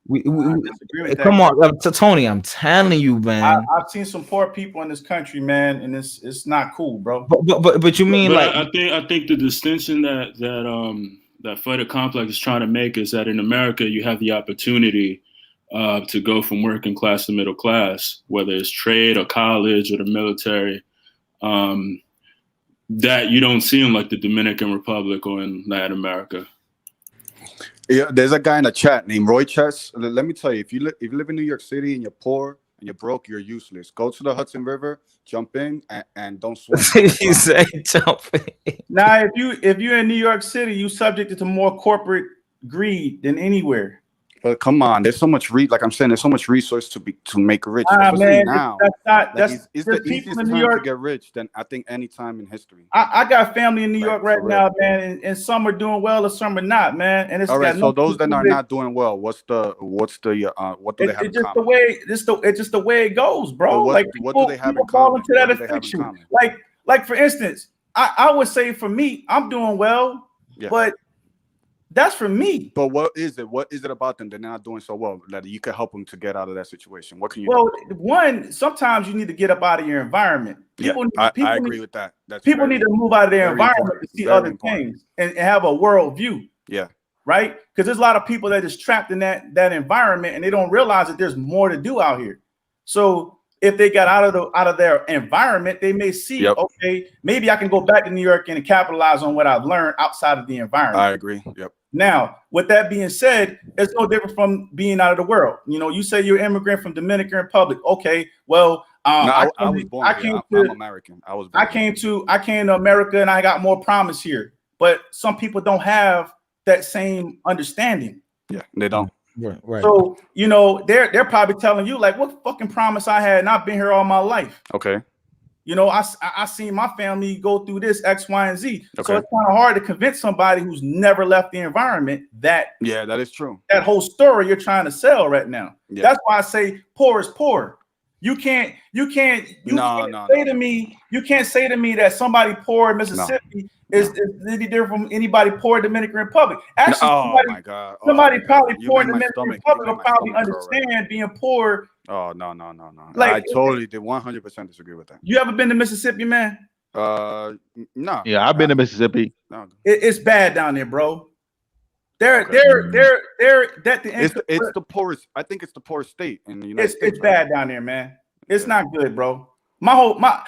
Come on, Tony, I'm telling you, man.
I've seen some poor people in this country, man, and it's not cool, bro.
But you mean
but
like
I think the distinction that Fighter Complex is trying to make is that in America you have the opportunity to go from working class to middle class, whether it's trade or college or the military, that you don't see in like the Dominican Republic or in Latin America.
Yeah, there's a guy in the chat named Roy Chess. Let me tell you, if you live in New York City and you're poor and you're broke, you're useless. Go to the Hudson River, jump in, and don't swim.
you say jump in.
Now, if you're in New York City, you subjected to more corporate greed than anywhere.
But come on, there's so much like I'm saying, there's so much resource to make rich.
Man,
now,
it's
the easiest time to get rich than I think any time in history.
I got family in New York right now, man, and some are doing well and some are not, man. And it's
all right. So those that are not doing well, what do they have in common?
It's just the way it goes, bro.
What do they have in common?
Into that affliction. Like for instance, I would say for me, I'm doing well, but that's for me.
But what is it? What is it about them? They're not doing so well that you can help them to get out of that situation. What can you do?
One, sometimes you need to get up out of your environment.
I agree with that.
People need to move out of their environment to see other things and have a world view.
Yeah.
Right? Because there's a lot of people that is trapped in that environment and they don't realize that there's more to do out here. So if they got out of their environment, they may see, okay, maybe I can go back to New York and capitalize on what I've learned outside of the environment.
I agree. Yep.
Now, with that being said, it's no different from being out of the world. You know, you say you're an immigrant from Dominican Republic. Okay, well,
I was born here. I'm American. I came to
America and I got more promise here. But some people don't have that same understanding.
Yeah, they don't.
Right.
So, you know, they're probably telling you like, what fucking promise I had and I've been here all my life.
Okay.
You know, I seen my family go through this X, Y, and Z. Okay. So it's kind of hard to convince somebody who's never left the environment that
that is true.
That whole story you're trying to sell right now. Yeah. That's why I say poor is poor. You can't say to me that somebody poor in Mississippi is any different from anybody poor in Dominican Republic. Actually, somebody probably poor in Dominican Republic will probably understand being poor.
Oh no. Like, I totally did 100% disagree with that.
You ever been to Mississippi, man?
No.
Yeah, I've been to Mississippi.
No.
It's bad down there, bro. It's
the poorest. I think it's the poorest state in the United States.
It's bad down there, man. It's not good, bro. My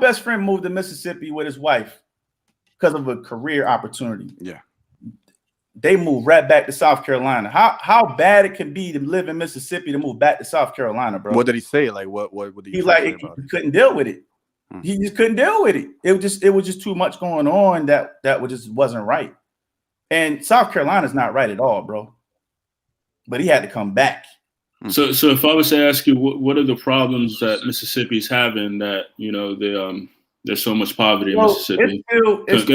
best friend moved to Mississippi with his wife because of a career opportunity.
Yeah.
They moved right back to South Carolina. How bad it can be to live in Mississippi to move back to South Carolina, bro.
What did he say? Like what did he
say? He couldn't deal with it. He just couldn't deal with it. It was just too much going on that just wasn't right. And South Carolina's not right at all, bro. But he had to come back.
So if I was to ask you, what are the problems that Mississippi's having that, you know, there's so much poverty in Mississippi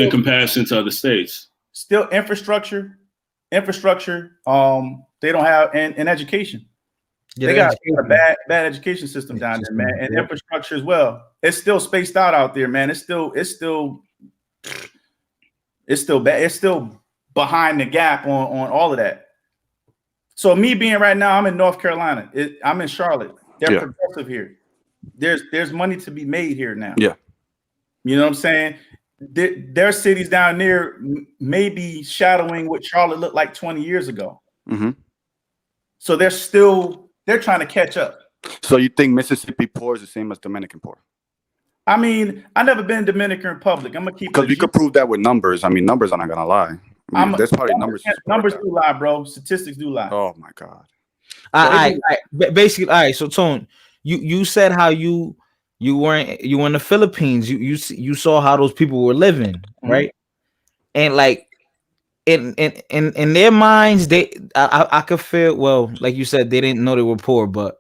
in comparison to other states?
Still infrastructure. They don't have and education. Yeah, they got a bad education system down there, man, and infrastructure as well. It's still spaced out there, man. It's still bad. It's still behind the gap on all of that. So me being right now, I'm in North Carolina. I'm in Charlotte. They're progressive here. There's money to be made here now.
Yeah,
you know what I'm saying. Their cities down there may be shadowing what Charlotte looked like 20 years ago.
Mm-hmm.
So they're trying to catch up.
So you think Mississippi poor is the same as Dominican poor?
I mean, I never been in Dominican Republic. I'm gonna keep
because we could prove that with numbers. I mean, numbers are not gonna lie. There's probably numbers.
Numbers do lie, bro. Statistics do lie.
Oh my god.
Basically, all right. So Tone, you said how you were in the Philippines. You saw how those people were living, right? And like in their minds, I could feel, well, like you said, they didn't know they were poor, but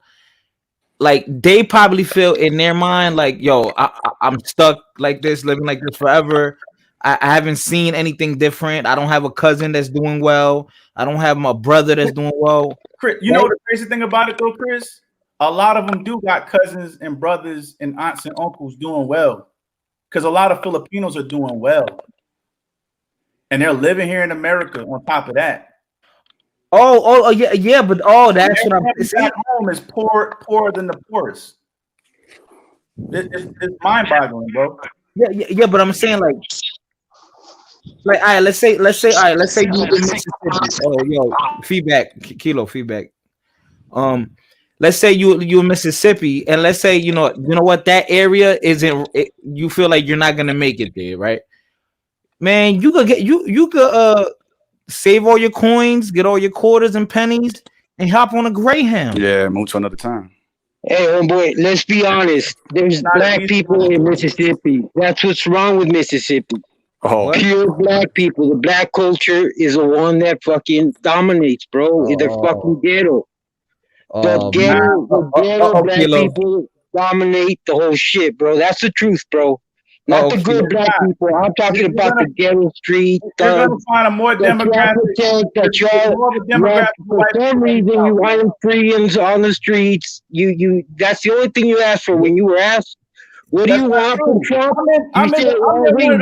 like they probably feel in their mind like, yo, I'm stuck like this, living like this forever. I haven't seen anything different. I don't have a cousin that's doing well. I don't have my brother that's doing well.
Chris, you know the crazy thing about it though, Chris? A lot of them do got cousins and brothers and aunts and uncles doing well, because a lot of Filipinos are doing well, and they're living here in America. On top of that,
Oh, yeah, but that's what I'm saying.
Home is poorer than the poorest. It's mind-boggling, bro.
Yeah, but I'm saying like, all right, let's say you in Mississippi. Oh, yo, feedback, Kilo, feedback. Let's say you in Mississippi, and let's say you know what, that area isn't. You feel like you're not gonna make it there, right? Man, you could save all your coins, get all your quarters and pennies, and hop on a Greyhound.
Yeah, move to another time.
Hey, homeboy, let's be honest. There's black people in Mississippi. That's what's wrong with Mississippi.
Oh,
Pure black people. The black culture is the one that fucking dominates, bro. The fucking ghetto. The ghetto black people dominate the whole shit, bro. That's the truth, bro. Not the good black people. I'm talking about the ghetto street.
You're gonna find a more demographic.
For some reason, you want freedoms on the streets. You. That's the only thing you asked for when you were asked. What do you want from Trump? You said,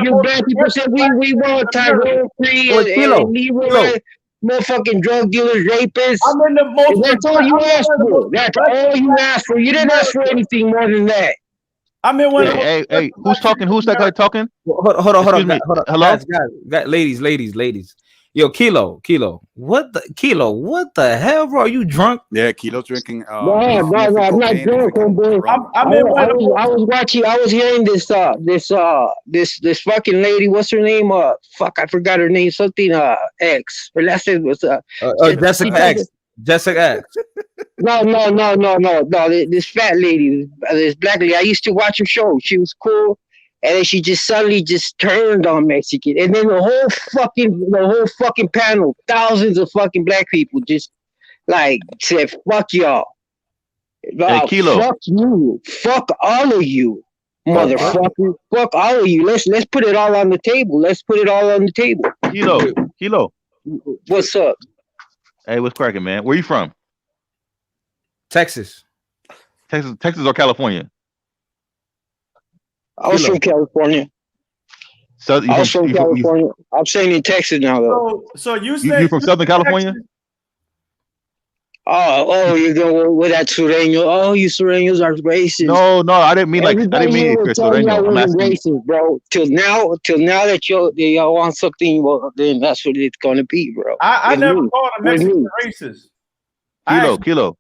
you black people said we want Tyrone free and Leroy, motherfucking drug dealers, rapists. That's all you asked for. That's all you asked for. You didn't ask for anything more than that.
Hey, who's talking? Who's that guy talking?
Hold on.
Hello,
guys, ladies. Yo, Kilo, what the hell, bro? Are you drunk?
Yeah, Kilo's drinking.
No, I'm not drunk, homeboy. I was hearing this fucking lady. What's her name? I forgot her name. Something X. Her last name was
Jessica X. Jessica X.
No. This fat lady, this black lady. I used to watch her show. She was cool. And then she just suddenly just turned on Mexican. And then the whole fucking panel, thousands of fucking black people just like said, fuck y'all.
Hey, Kilo.
Fuck you. Fuck all of you. Motherfucker. Fuck all of you. Let's put it all on the table.
Kilo.
What's up?
Hey, what's cracking, man? Where you from?
Texas
or California?
I was from California.
So
I was from California. I'm saying in Texas now, though.
So you
from Southern California?
Oh, you're going with that Sureño. Oh, you Sureños are racist.
No, I didn't mean if you're Sureño. I'm asking
racist, bro. Till now that y'all want something, well, then that's what it's gonna be, bro.
I never called a Mexican racist.
Kilo.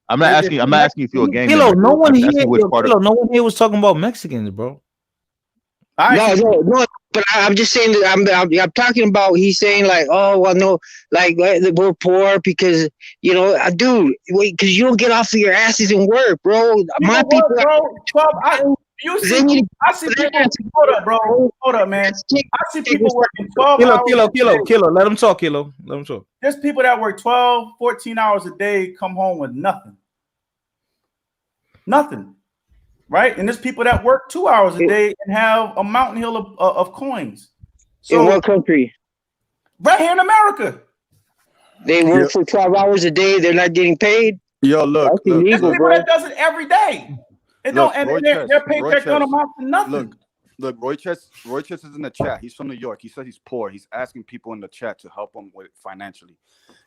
I'm not asking if you're a gang.
Kilo, no one here was talking about Mexicans, bro.
No, but I'm just saying that I'm talking about. He's saying like, oh well, no, like we're poor because dude, wait, because you don't get off of your asses and work, bro. My people,
bro. I see people. Hold up, man. I see people working 12 hours.
Kilo. Let him talk, Kilo. Let him talk.
There's people that work 12, 14 hours a day, come home with nothing. Nothing. Right? And there's people that work 2 hours a day and have a mountain hill of coins. So,
in what country?
Right here in America.
They work for 12 hours a day. They're not getting paid.
Yo, look.
There's people that does it every day. Their paycheck don't amount to nothing.
Look, Roy Chess is in the chat. He's from New York. He said he's poor. He's asking people in the chat to help him with financially.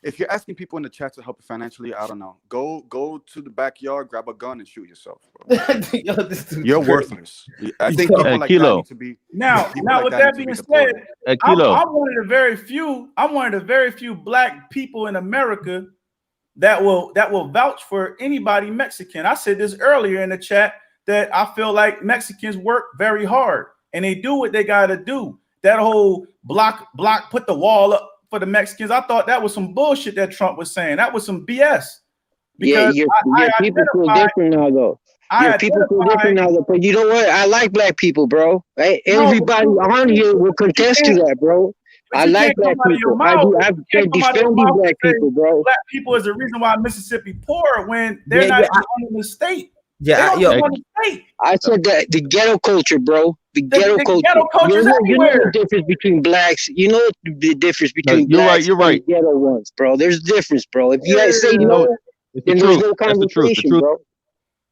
If you're asking people in the chat to help you financially, I don't know. Go to the backyard, grab a gun, and shoot yourself, bro. You're worthless. I think people like
Kilo.
that need to be.
Now, with that being said, I'm one of the very few black people in America that will vouch for anybody Mexican. I said this earlier in the chat that I feel like Mexicans work very hard and they do what they got to do. That whole block, put the wall up for the Mexicans. I thought that was some bullshit that Trump was saying. That was some BS.
Because your people feel different now, though. People feel different now, though. But you know what? I like black people, bro. Right? Everybody on here will contest to that, bro. I like black people. I've defended black people, bro.
Black people is the reason why Mississippi poor when they're not even owning the state.
Yeah,
I said that the ghetto culture, bro. The ghetto culture. You know the difference between blacks. You know the difference between blacks
you're right.
and the ghetto ones, bro. There's a difference, bro. If you guys say no, then there's no conversation, bro.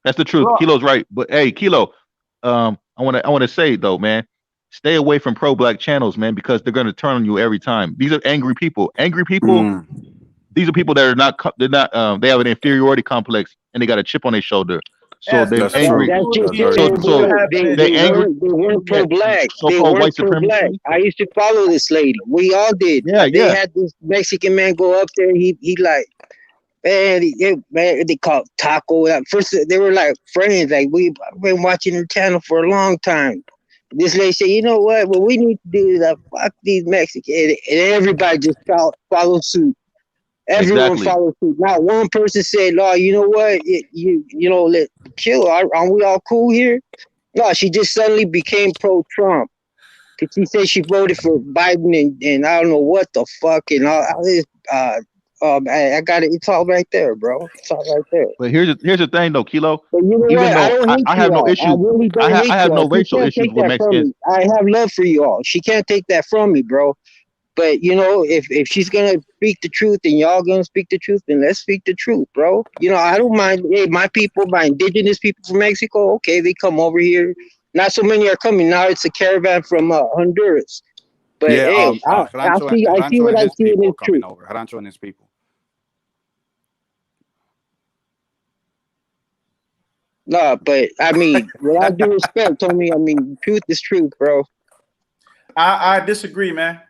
That's the truth. Kilo's right. But hey, Kilo, I want to say though, man, stay away from pro-black channels, man, because they're going to turn on you every time. These are angry people. Angry people. These are people that are not. They're not. They have an inferiority complex and they got a chip on their shoulder. So they're angry.
They weren't pro-black. They weren't pro-black. I used to follow this lady. We all did. They had this Mexican man go up there. He like, man, they called Taco. At first, they were like friends. Like, we've been watching her channel for a long time. This lady said, you know what we need to do is fuck these Mexicans. And everybody just followed suit. Everyone followed suit. Not one person said, "No, you know what? You know, let chill. Aren't we all cool here?" No, she just suddenly became pro-Trump because she said she voted for Biden and I don't know what the fuck and all this. I got it. It's all right there, bro. It's all right there.
But here's the thing, though, Kilo.
But you know
even
what?
though I have no issue, I have no racial issues with Mexicans.
I have love for you all. She can't take that from me, bro. But you know, if she's gonna speak the truth and y'all gonna speak the truth, then let's speak the truth, bro. You know, I don't mind. Hey, my people, my indigenous people from Mexico, okay, they come over here. Not so many are coming now. It's a caravan from Honduras. But hey, I see what I see in this truth.
Rancho and his people.
No, but I mean, with all due respect, Tony, I mean, truth is truth, bro.
I disagree, man.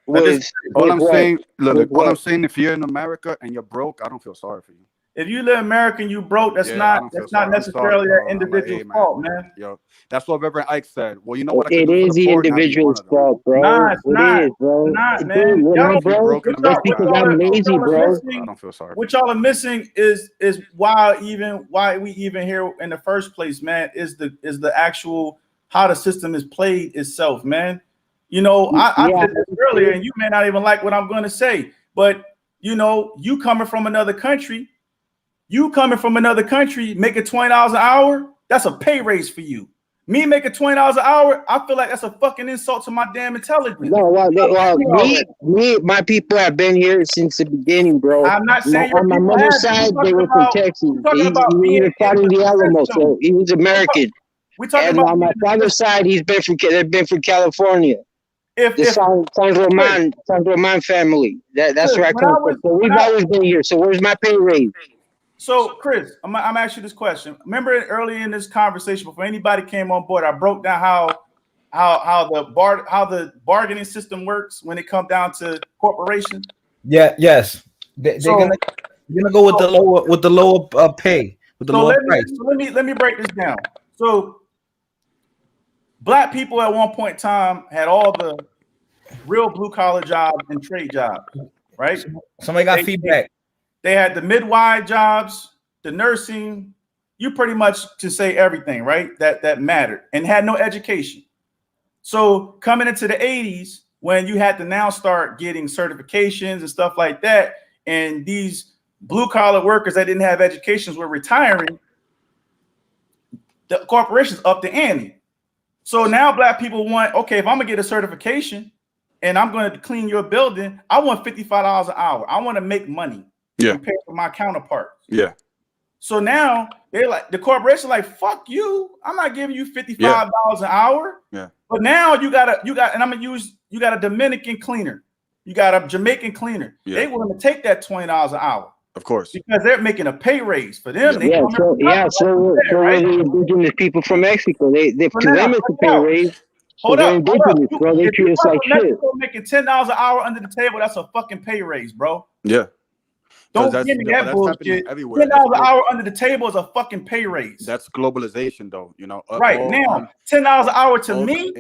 All I'm saying, what I'm saying, if you're in America and you're broke, I don't feel sorry for you.
If you live in America and you broke, that's not necessarily an individual's fault, man.
Yo, that's what Reverend Ike said. Well, you know what?
It is the individual's fault, bro.
Nah, it's not.
It is, bro.
Not, man.
Bro. That's because I'm lazy, bro.
I don't feel sorry.
What y'all are missing is why we even here in the first place, man, is the actual how the system is played itself, man. You know, I said this earlier, and you may not even like what I'm going to say, but you know, you coming from another country, making $20 an hour, that's a pay raise for you. Me making $20 an hour, I feel like that's a fucking insult to my damn intelligence.
My people have been here since the beginning, bro.
I'm not saying
on my mother's side, they were from Texas. He was part of the Alamo, so he was American. And on my father's side, they've been from California. The San Roman family. That's where I come from. So we've always been here. So where's my pay raise?
So, Chris, I'm asking you this question. Remember earlier in this conversation, before anybody came on board, I broke down how the bargaining system works when it comes down to corporations.
Yeah. Yes. They're gonna go with the lower pay, with the lower price.
So let me break this down. So, Black people at one point in time had all the real blue collar jobs and trade jobs, right?
Somebody got feedback.
They had the midwife jobs, the nursing. You pretty much can say everything, right? That mattered and had no education. So coming into the 80s, when you had to now start getting certifications and stuff like that, and these blue collar workers that didn't have educations were retiring, the corporations upped the ante. So now Black people want, okay, if I'm gonna get a certification and I'm gonna clean your building, I want $55 an hour. I want to make money compared to my counterparts.
Yeah.
So now they're like, the corporation like, fuck you. I'm not giving you $55 an hour.
Yeah.
But now you got, and I'm gonna use, you got a Dominican cleaner, you got a Jamaican cleaner. Yeah. They want to take that $20 an hour.
Of course.
Because they're making a pay raise for them.
So right? The indigenous people from Mexico, they to them it's a pay raise.
Hold up,
bro. They treat us like shit.
Making $10 an hour under the table, that's a fucking pay raise, bro.
Yeah.
Don't give me that bullshit. $10 an hour under the table is a fucking pay raise.
That's globalization, though. You know.
Right now, $10 an hour to me.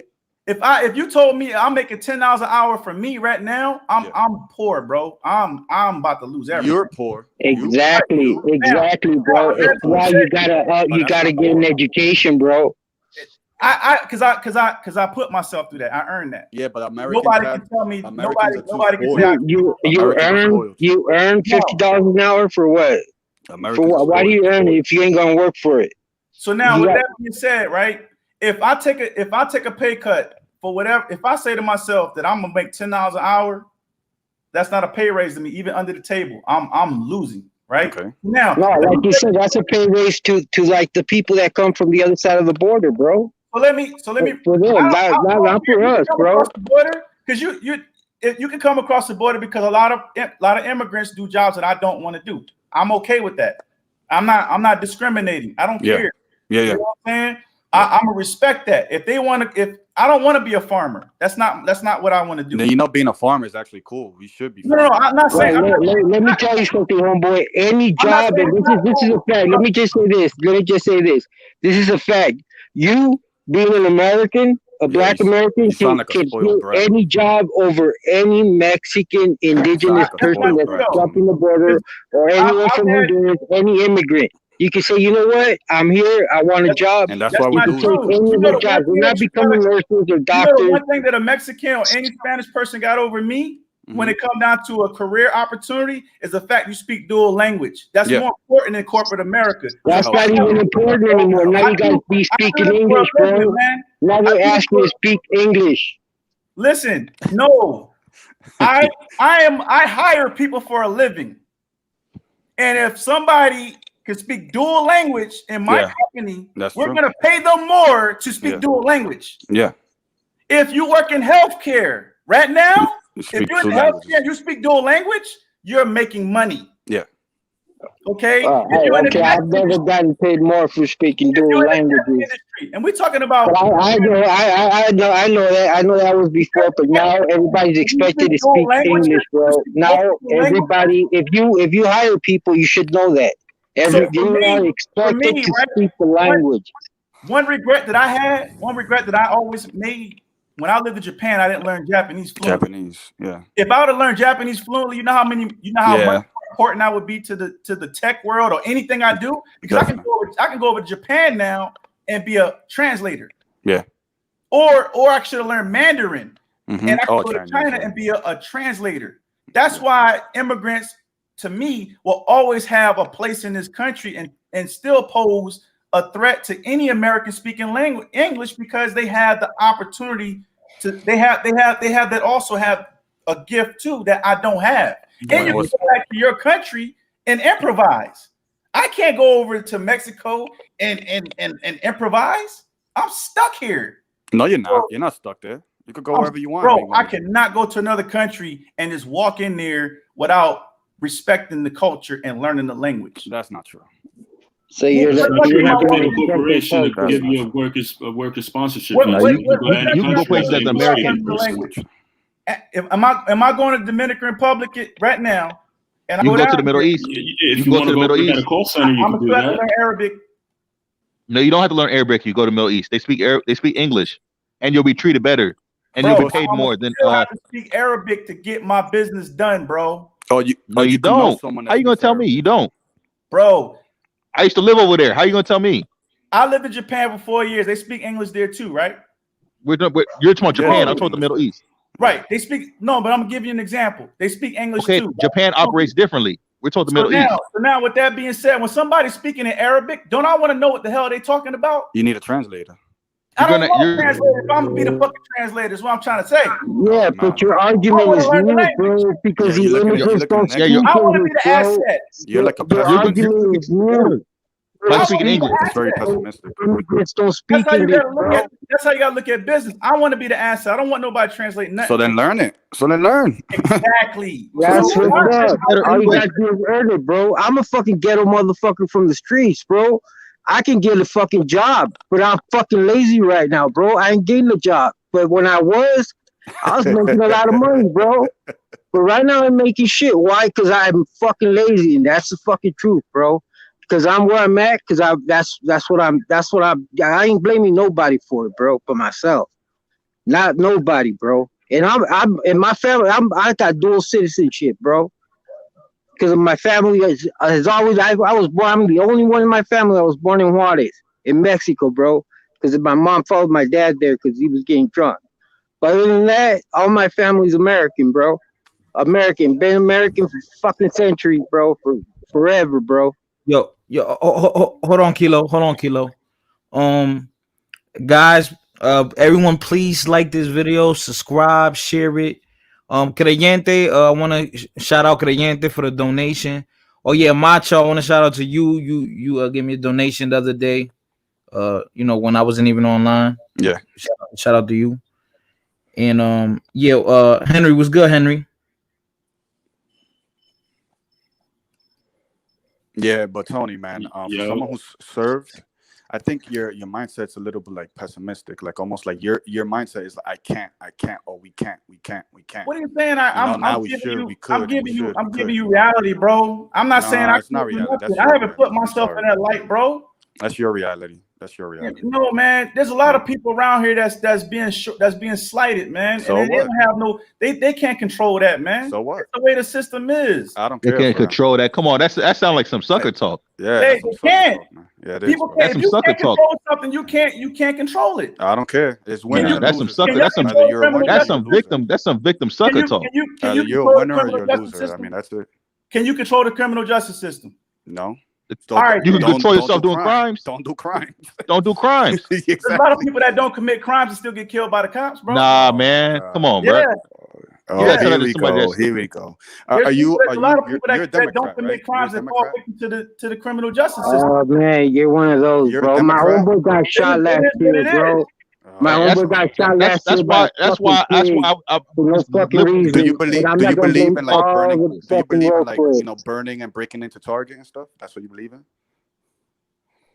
If you told me I'm making $10 an hour for me right now, I'm poor, bro. I'm about to lose everything.
You're poor.
Exactly, bro. It's why you gotta get an education, bro.
Because I put myself through that. I earned that.
Yeah, but Americans
Nobody
have,
can tell me.
Americans
Nobody
are
can
too
say I
spoiled.
You earn $50 an hour for what?
Americans
For what? Why do you earn it if you ain't gonna work for it?
So now, with that being said, right? If I take a pay cut for whatever, if I say to myself that I'm gonna make $10 an hour, that's not a pay raise to me, even under the table. I'm losing, right?
Okay.
Now,
no, like you said, that's a pay raise to like the people that come from the other side of the border, bro.
So let me
for them, not for us, bro.
Because you can come across the border because a lot of immigrants do jobs that I don't want to do. I'm okay with that. I'm not discriminating. I don't care.
Yeah.
You know what I'm saying? I'm gonna respect that. If they want to, if I don't want to be a farmer, that's not what I want to do.
Then you know, being a farmer is actually cool. You should be.
No, I'm not saying.
Let me tell you something, homeboy. Any job, and this is a fact. Let me just say this. This is a fact. You being an American, a black American, can get any job over any Mexican indigenous person that's crossing the border, or anyone from Honduras, any immigrant. You can say, you know what? I'm here. I want a job.
And that's why we do
take any of the jobs. We're not becoming nurses or doctors.
One thing that a Mexican or any Spanish person got over me when it comes down to a career opportunity is the fact you speak dual language. That's more important in corporate America.
That's not even important anymore. Now you guys be speaking English, bro. Now they ask me to speak English.
Listen, no, I hire people for a living, and if somebody can speak dual language in my company, we're going to pay them more to speak dual language.
Yeah.
If you work in healthcare right now, if you're in healthcare, you speak dual language, you're making money.
Yeah.
Okay.
I've never gotten paid more for speaking dual languages.
And we're talking about.
But I know that was before, but now everybody's expected to speak English, bro. Now everybody, if you hire people, you should know that. You are expected to speak the language.
One regret that I always made when I lived in Japan, I didn't learn Japanese fluently.
Yeah.
If I would have learned Japanese fluently, you know how much more important I would be to the tech world or anything I do, because I can go over to Japan now and be a translator.
Yeah.
Or I should have learned Mandarin, and I can go to China and be a translator. That's why immigrants, to me, will always have a place in this country and still pose a threat to any American speaking language English, because they have the opportunity to they also have a gift too that I don't have. And you can go back to your country and improvise. I can't go over to Mexico and improvise. I'm stuck here.
No, you're not. You're not stuck there. You could go wherever you want.
Bro, I cannot go to another country and just walk in there without respecting the culture and learning the language.
That's not true.
So you're
not a corporation to give you a worker sponsorship.
You can go places as an American.
Am I going to Dominican Republic right now? And
you go to the Middle East.
If you go to the Middle East, call center, you can do that.
Learn Arabic.
No, you don't have to learn Arabic. You go to Middle East. They speak English, and you'll be treated better, and you'll be paid more than.
I have to speak Arabic to get my business done, bro.
Oh, you don't. How you gonna tell me you don't,
bro?
I used to live over there. How you gonna tell me?
I lived in Japan for 4 years. They speak English there too, right?
You're talking about Japan. I'm talking the Middle East.
Right. They speak but I'm gonna give you an example. They speak English too.
Japan operates differently. We're talking the Middle East.
So now, with that being said, when somebody's speaking in Arabic, don't I want to know what the hell they're talking about?
You need a translator.
I don't want a translator. If I'm gonna be the fucking translator, is what I'm trying to say.
Yeah, but your argument is new, bro, because the immigrants don't speak English.
I want to be the asset.
You're like a
argument is new.
Speaking English.
It's very pessimistic.
Immigrants don't speak English, bro.
That's how you gotta look at business. I want to be the asset. I don't want nobody translating nothing.
So then learn it.
Exactly.
That's what's up. All you gotta do is earn it, bro. I'm a fucking ghetto motherfucker from the streets, bro. I can get a fucking job, but I'm fucking lazy right now, bro. I ain't getting a job. But when I was making a lot of money, bro. But right now I'm making shit. Why? Because I'm fucking lazy, and that's the fucking truth, bro. Because I'm where I'm at. Because I ain't blaming nobody for it, bro, but myself. Not nobody, bro. And I'm in my family. I got dual citizenship, bro. Because my family has always. I was born. I'm the only one in my family that was born in Juarez, in Mexico, bro. because my mom followed my dad there because he was getting drunk. But other than that, all my family's American, bro. American, been American for fucking centuries, bro, for forever, bro.
Yo, hold on, Kilo. Guys, everyone, please like this video, subscribe, share it. Creyente, I want to shout out Creyente for the donation. Oh yeah, Macho, I want to shout out to you. You gave me a donation the other day. When I wasn't even online.
Yeah.
Shout out to you. And Henry, what's good, Henry?
Yeah, but Tony, man, for someone who's served, I think your mindset's a little bit like pessimistic, like almost like your mindset is like I can't, or we can't.
What are you saying? I'm giving you
right?
reality, bro. I'm not saying
it's not reality.
I haven't put myself in that light, bro.
That's your reality.
No, man. There's a lot of people around here that's being slighted, man.
So
and
what?
They don't have they can't control that, man.
So what?
That's the way the system is.
I don't
They
care.
can't control that. Come on, that sounds like some sucker talk.
Yeah,
They can't.
Yeah,
People
can't.
can't. If you can't control something, you can't control it.
I don't care. It's winner.
That's some sucker. That's some victim sucker talk.
Either you're a winner or you're a loser. I mean, that's it.
Can you control the criminal justice system?
No.
All right,
you can control yourself doing crimes.
Don't do crimes.
Don't do crimes.
Exactly.
There's a lot of people that don't commit crimes and still get killed by the cops, bro.
Nah, man. Come on, bro.
Oh, here we go. Are you?
There's a lot of people that don't commit crimes and fall victim to the criminal justice system.
Oh man, you're one of those, bro. My homeboy got shot last year, bro. My homeboy got shot last year.
That's why.
For no fucking reason.
Do you believe in like burning? Do you believe in like burning and breaking into Target and stuff? That's what you believe in?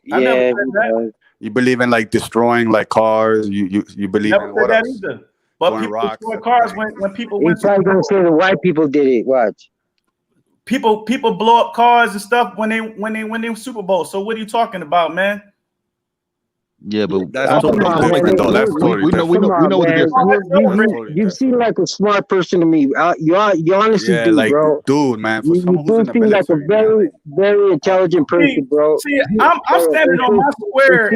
Yeah.
You believe in like destroying like cars? You believe in what else?
Either. But people destroy cars when people win.
He's probably gonna say the white people did it. Watch.
People blow up cars and stuff when they win Super Bowl. So what are you talking about, man?
Yeah, but
that's totally different, though. That's totally different.
We know what it is.
You seem like a smart person to me. You honestly do,
like,
bro.
Dude, man, for
you do seem like a very, very intelligent person, bro.
See, I'm standing on my square.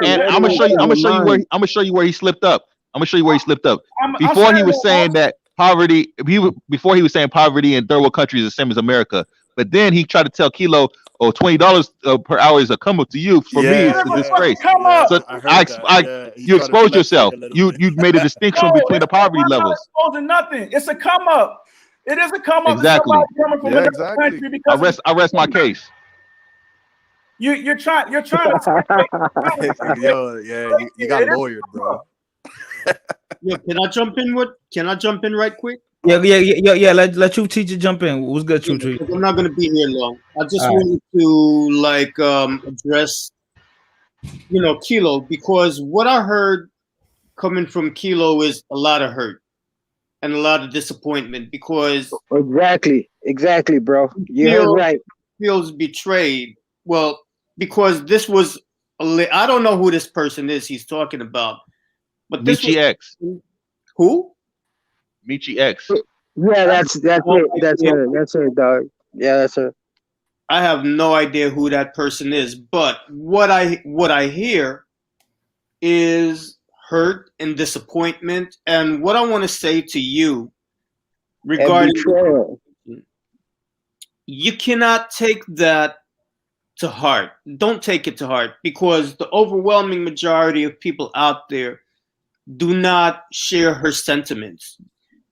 And I'm gonna show you where he slipped up. Before he was saying that poverty, before he was saying poverty in third world countries is the same as America, but then he tried to tell Kilo, $20 per hour is a come up to you. For me, it's a disgrace. So you exposed yourself. You made a distinction between the poverty levels.
Exposing nothing. It's a come up. It is a come up.
Exactly.
Country
I rest my case.
You're trying to
you got lawyered, bro.
Yo, can I jump in right quick?
Yeah. Let you teacher jump in. What's good, True?
I'm not gonna be here long. I just wanted to address, Kilo, because what I heard coming from Kilo is a lot of hurt and a lot of disappointment because
exactly, bro. You're right.
Feels betrayed. Well, because this was I don't know who this person is he's talking about, but this
Michi X.
Who?
Michi X.
Yeah, that's it. That's her, dog. Yeah, that's her.
I have no idea who that person is, but what I hear is hurt and disappointment. And what I want to say to you regarding you cannot take that to heart. Don't take it to heart because the overwhelming majority of people out there do not share her sentiments.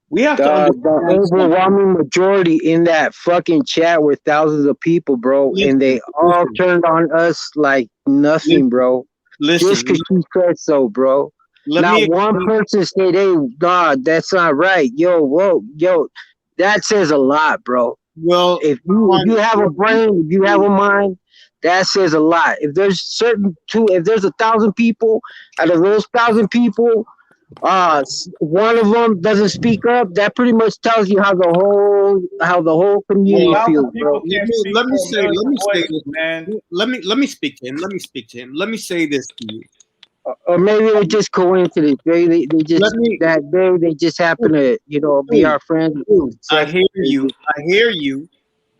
We have to
the overwhelming majority in that fucking chat were thousands of people, bro, and they all turned on us like nothing, bro. Just because she said so, bro. Not one person said, "Hey, God, that's not right." Yo, that says a lot, bro.
Well,
if you have a brain, if you have a mind, that says a lot. If there's if there's 1,000 people, out of those 1,000 people, one of them doesn't speak up, that pretty much tells you how the whole community feels, bro.
Let me say this, man. Let me speak to him. Let me say this to you.
Or maybe it's just coincidence. Maybe they just happen to, be our friends.
I hear you,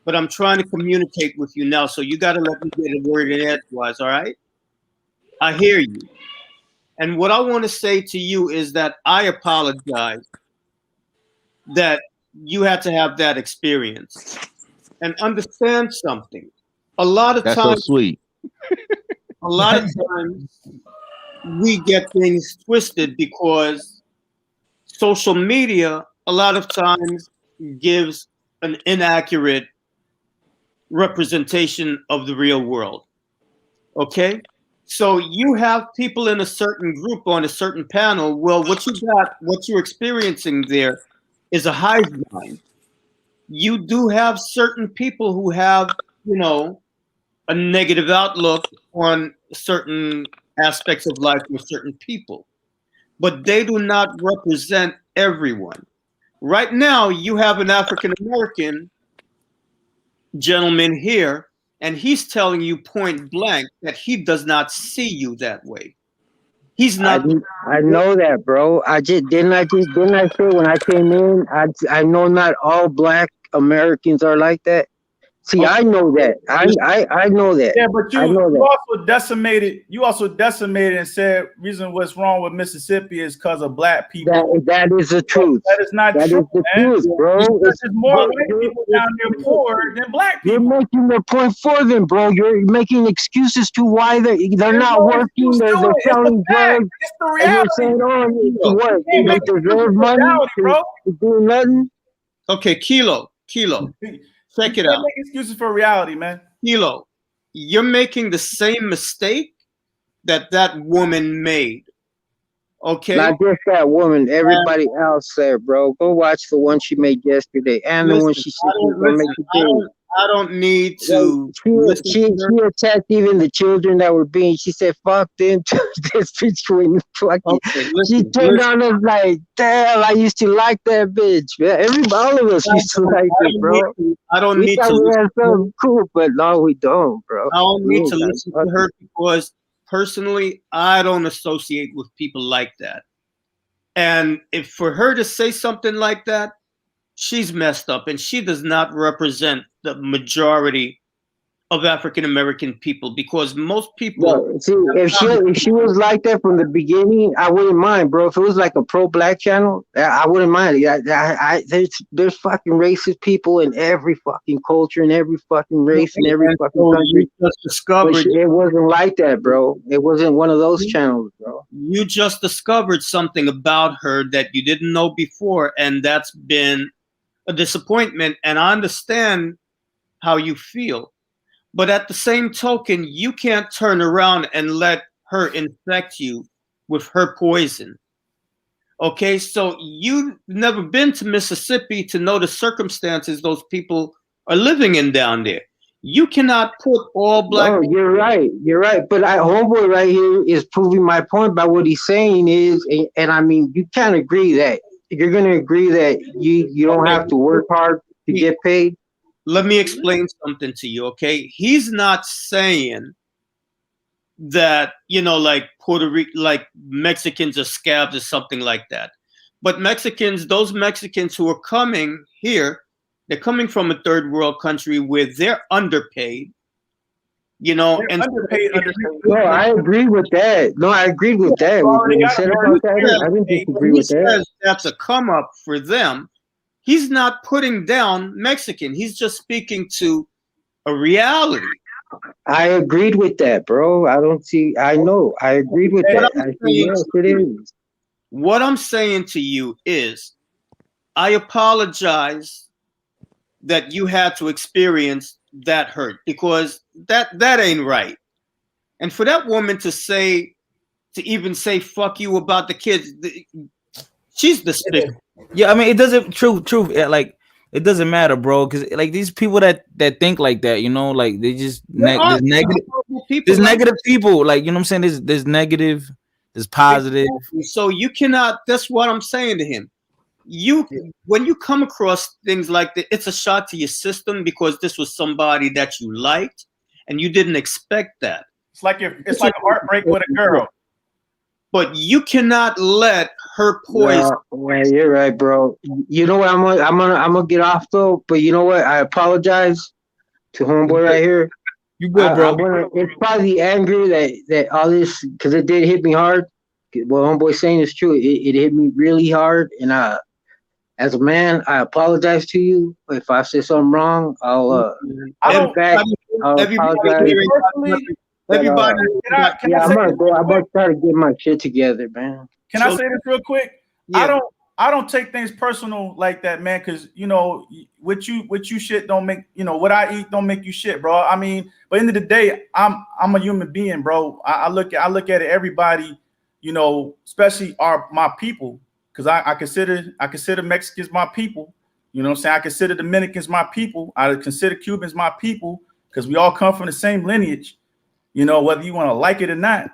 but I'm trying to communicate with you now, so you got to let me get a word in edgewise, all right? I hear you. And what I want to say to you is that I apologize that you had to have that experience. And understand something. A lot of
That's
times,
so sweet.
a lot of times we get things twisted because social media a lot of times gives an inaccurate representation of the real world. Okay? So you have people in a certain group on a certain panel. Well, what you're experiencing there is a hive mind. You do have certain people who have, a negative outlook on certain aspects of life with certain people, but they do not represent everyone. Right now, you have an African American gentleman here, and he's telling you point blank that he does not see you that way. He's not.
I know that, bro. Didn't I say when I came in, I know not all Black Americans are like that. See, okay. I know that. I know that.
Yeah, but you also decimated and said reason what's wrong with Mississippi is because of Black people.
That is the truth.
That is not
that
true.
Is the truth, bro.
There's more white people down there poor than Black people.
You're making the point for them, bro. You're making excuses to why they're not working. They're selling drugs.
It's the reality.
And you're saying, what? They deserve money to do nothing.
Okay, Kilo. Check it out.
Make excuses for reality, man.
Kilo, you're making the same mistake that woman made. Okay.
Not just that woman, everybody else there, bro. Go watch the one she made yesterday and the one she said she was gonna make today.
I don't need to.
She attacked even the children that were being. She said, "Fuck them." This bitch when fucking. Okay, she turned on us like, "Damn, I used to like that bitch." Man. All of us used to like it, bro.
I don't need to.
We had something cool, but no, we don't, bro.
I don't need to listen to her because personally, I don't associate with people like that. And if for her to say something like that, she's messed up, and she does not represent the majority of African American people because most people.
No, see, if she was like that from the beginning, I wouldn't mind, bro. If it was like a pro-Black channel, I wouldn't mind. There's fucking racist people in every fucking culture, in every fucking race, in every fucking country. It wasn't like that, bro. It wasn't one of those channels, bro.
You just discovered something about her that you didn't know before, and that's been a disappointment, and I understand how you feel. But at the same token, you can't turn around and let her infect you with her poison. Okay, so you've never been to Mississippi to know the circumstances those people are living in down there. You cannot put all Black.
No, you're right. But homeboy right here is proving my point by what he's saying is, and I mean, you can't agree that. You're going to agree that you don't have to work hard to get paid?
Let me explain something to you, okay? He's not saying that, like Puerto Rico, like Mexicans are scabs or something like that. But those Mexicans who are coming here, they're coming from a third world country where they're underpaid. And
underpaid.
No, I agree with that. I agreed with that. I didn't disagree with that.
That's a come up for them. He's not putting down Mexican. He's just speaking to a reality.
I agreed with that, bro. I know. I agreed with that. Yes, it is.
What I'm saying to you is, I apologize that you had to experience that hurt because that ain't right. And for that woman to even say fuck you about the kids, she's despicable.
Yeah, I mean it doesn't truth. Like it doesn't matter, bro, because like these people that think like that, like they just there's negative people, like what I'm saying. There's negative, there's positive.
Exactly. So you cannot. That's what I'm saying to him. When you come across things like that, it's a shot to your system because this was somebody that you liked and you didn't expect that.
It's like a heartbreak with a girl.
But you cannot let her poison.
Yeah, you're right, bro. You know what? I'm gonna get off though. But you know what? I apologize to homeboy right here.
You good, bro?
It's probably the anger that all this, because it did hit me hard. What homeboy saying is true. It hit me really hard, and as a man, I apologize to you if I said something wrong. I'll apologize.
Everybody,
I'm gonna try to get my shit together, man.
Can I say this real quick?
Yeah.
I don't take things personal like that, man, because you know what you shit don't make, you know, what I eat don't make you shit, bro. I mean, but end of the day, I'm a human being, bro. I look at it, everybody, you know, especially my people, because I consider Mexicans my people. You know what I'm saying? I consider Dominicans my people. I consider Cubans my people, because we all come from the same lineage, you know, whether you want to like it or not.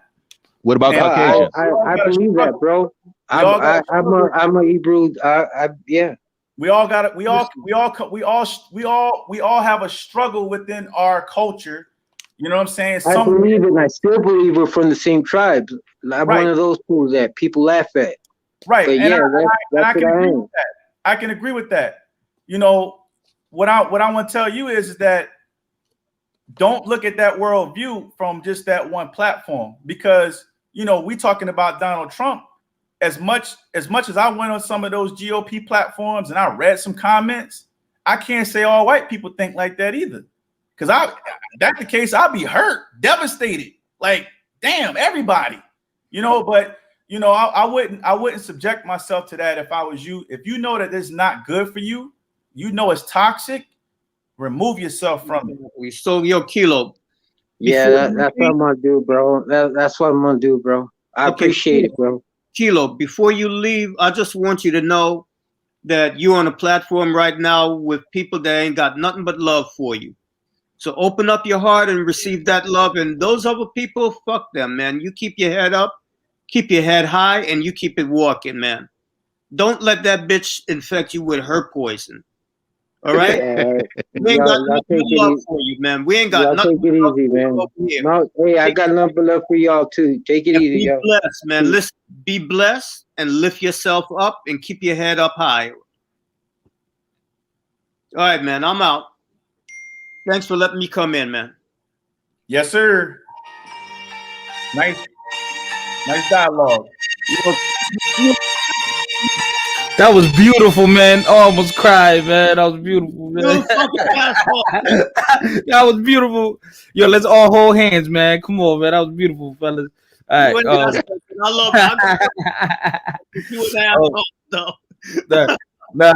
What about Caucasian?
I believe that, bro. I'm a Hebrew. Yeah.
We all have a struggle within our culture. You know what I'm saying?
I believe it, and I still believe we're from the same tribes. I'm one of those people that people laugh at.
Right.
But
and
yeah,
I can agree with that. I can agree with that. You know, what I want to tell you is that don't look at that worldview from just that one platform, because, you know, we talking about Donald Trump. As much as I went on some of those GOP platforms and I read some comments, I can't say all white people think like that either. Because that's the case, I'll be hurt, devastated. Like, damn, everybody, you know. But you know, I wouldn't subject myself to that if I was you. If you know that it's not good for you, you know it's toxic, remove yourself from it.
We stole your Kilo.
Yeah, that's what I'm gonna do, bro. That's what I'm gonna do, bro. I appreciate it, bro.
Kilo, before you leave, I just want you to know that you're on a platform right now with people that ain't got nothing but love for you. So open up your heart and receive that love. And those other people, fuck them, man. You keep your head up, keep your head high, and you keep it walking, man. Don't let that bitch infect you with her poison. All right? We ain't got nothing but love for you, man. We ain't got nothing
but love for you, man. No, hey, I got nothing but love for y'all too. Take it easy, y'all.
Be blessed, man. Listen, be blessed and lift yourself up and keep your head up high. All right, man. I'm out. Thanks for letting me come in, man.
Yes, sir. Nice dialogue.
That was beautiful, man. I almost cried, man. That was beautiful, man. That was beautiful. Yo, let's all hold hands, man. Come on, man. That was beautiful, fellas. All right.
I love
Nah.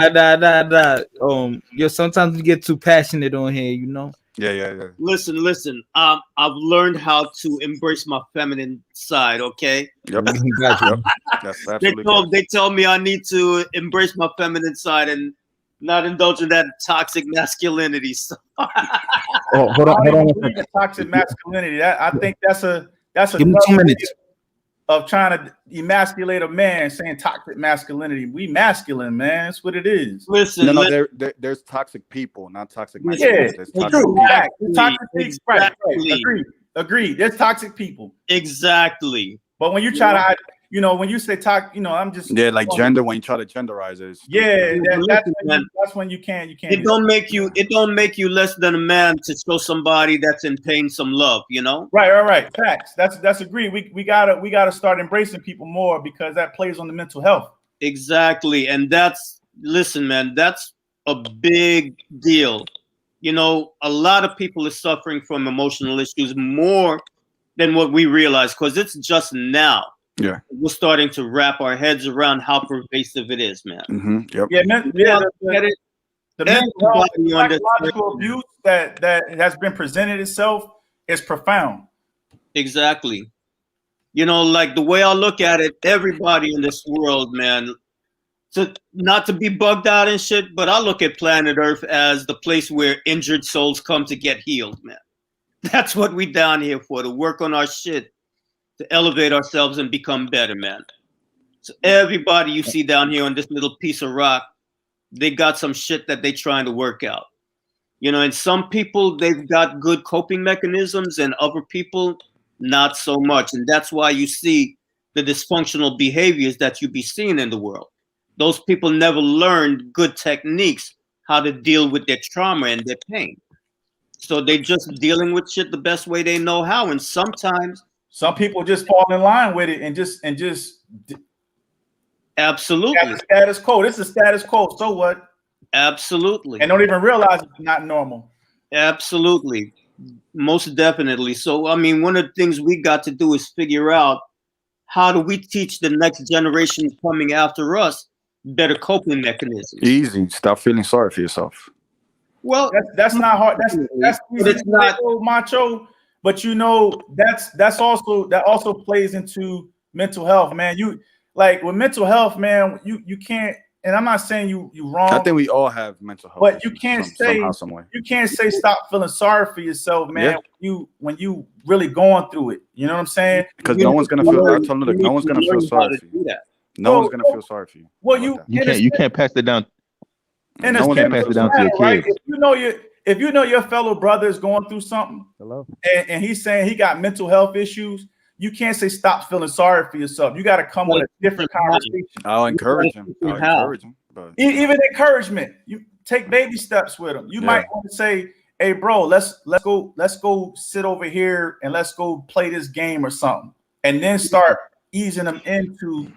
Yo, sometimes we get too passionate on here, you know.
Yeah.
Listen. I've learned how to embrace my feminine side. Okay.
Yep. That's
They tell me I need to embrace my feminine side and not indulge in that toxic masculinity. So.
Hold on.
Toxic masculinity. I think that's a
Give me 2 minutes
of trying to emasculate a man, saying toxic masculinity. We masculine, man. That's what it is.
Listen,
there's toxic people, not toxic
masculinity.
There's
toxic people. Toxic people.
Exactly.
Right. Agreed. There's toxic people.
Exactly.
But when you try to, you know, when you say toxic, you know, I'm just
like gender. When you try to genderize it,
that's when you can't.
It don't make you less than a man to show somebody that's in pain some love, you know.
Right. Facts. That's agreed. We gotta start embracing people more, because that plays on the mental health.
Exactly, and listen, man, that's a big deal. You know, a lot of people are suffering from emotional issues more than what we realize, because it's just now.
Yeah,
we're starting to wrap our heads around how pervasive it is, man.
Yep.
The mental psychological abuse that has been presented itself is profound.
Exactly. You know, like the way I look at it, everybody in this world, man, not to be bugged out and shit, but I look at planet Earth as the place where injured souls come to get healed, man. That's what we down here for, to work on our shit, to elevate ourselves and become better, man. So everybody you see down here on this little piece of rock, they got some shit that they trying to work out. You know, and some people, they've got good coping mechanisms, and other people, not so much. And that's why you see the dysfunctional behaviors that you be seeing in the world. Those people never learned good techniques how to deal with their trauma and their pain. So they just dealing with shit the best way they know how. And sometimes
some people just fall in line with it and just
absolutely
status quo. This is status quo. So what?
Absolutely.
And don't even realize it's not normal.
Absolutely. Most definitely. So I mean, one of the things we got to do is figure out how do we teach the next generation coming after us better coping mechanisms.
Easy. Stop feeling sorry for yourself.
Well,
that's not hard. That's
but it's not
macho. But you know, that also plays into mental health, man. You like with mental health, man. You can't. And I'm not saying you wrong.
I think we all have mental health,
but you can't
somehow, some way.
You can't say stop feeling sorry for yourself, man. Yeah. When you really going through it, you know what I'm saying?
Because no one's gonna feel. I told him, look, no one's gonna feel sorry for you. No one's gonna feel sorry for you.
Well,
you can't pass it down.
And
no one can pass it down to your kids.
Right? If you know your fellow brother is going through something, and he's saying he got mental health issues, you can't say stop feeling sorry for yourself. You got to come with a different conversation.
I'll encourage him. But
even encouragement. You take baby steps with him. You might want to say, "Hey, bro, let's go sit over here and let's go play this game or something," and then start easing them into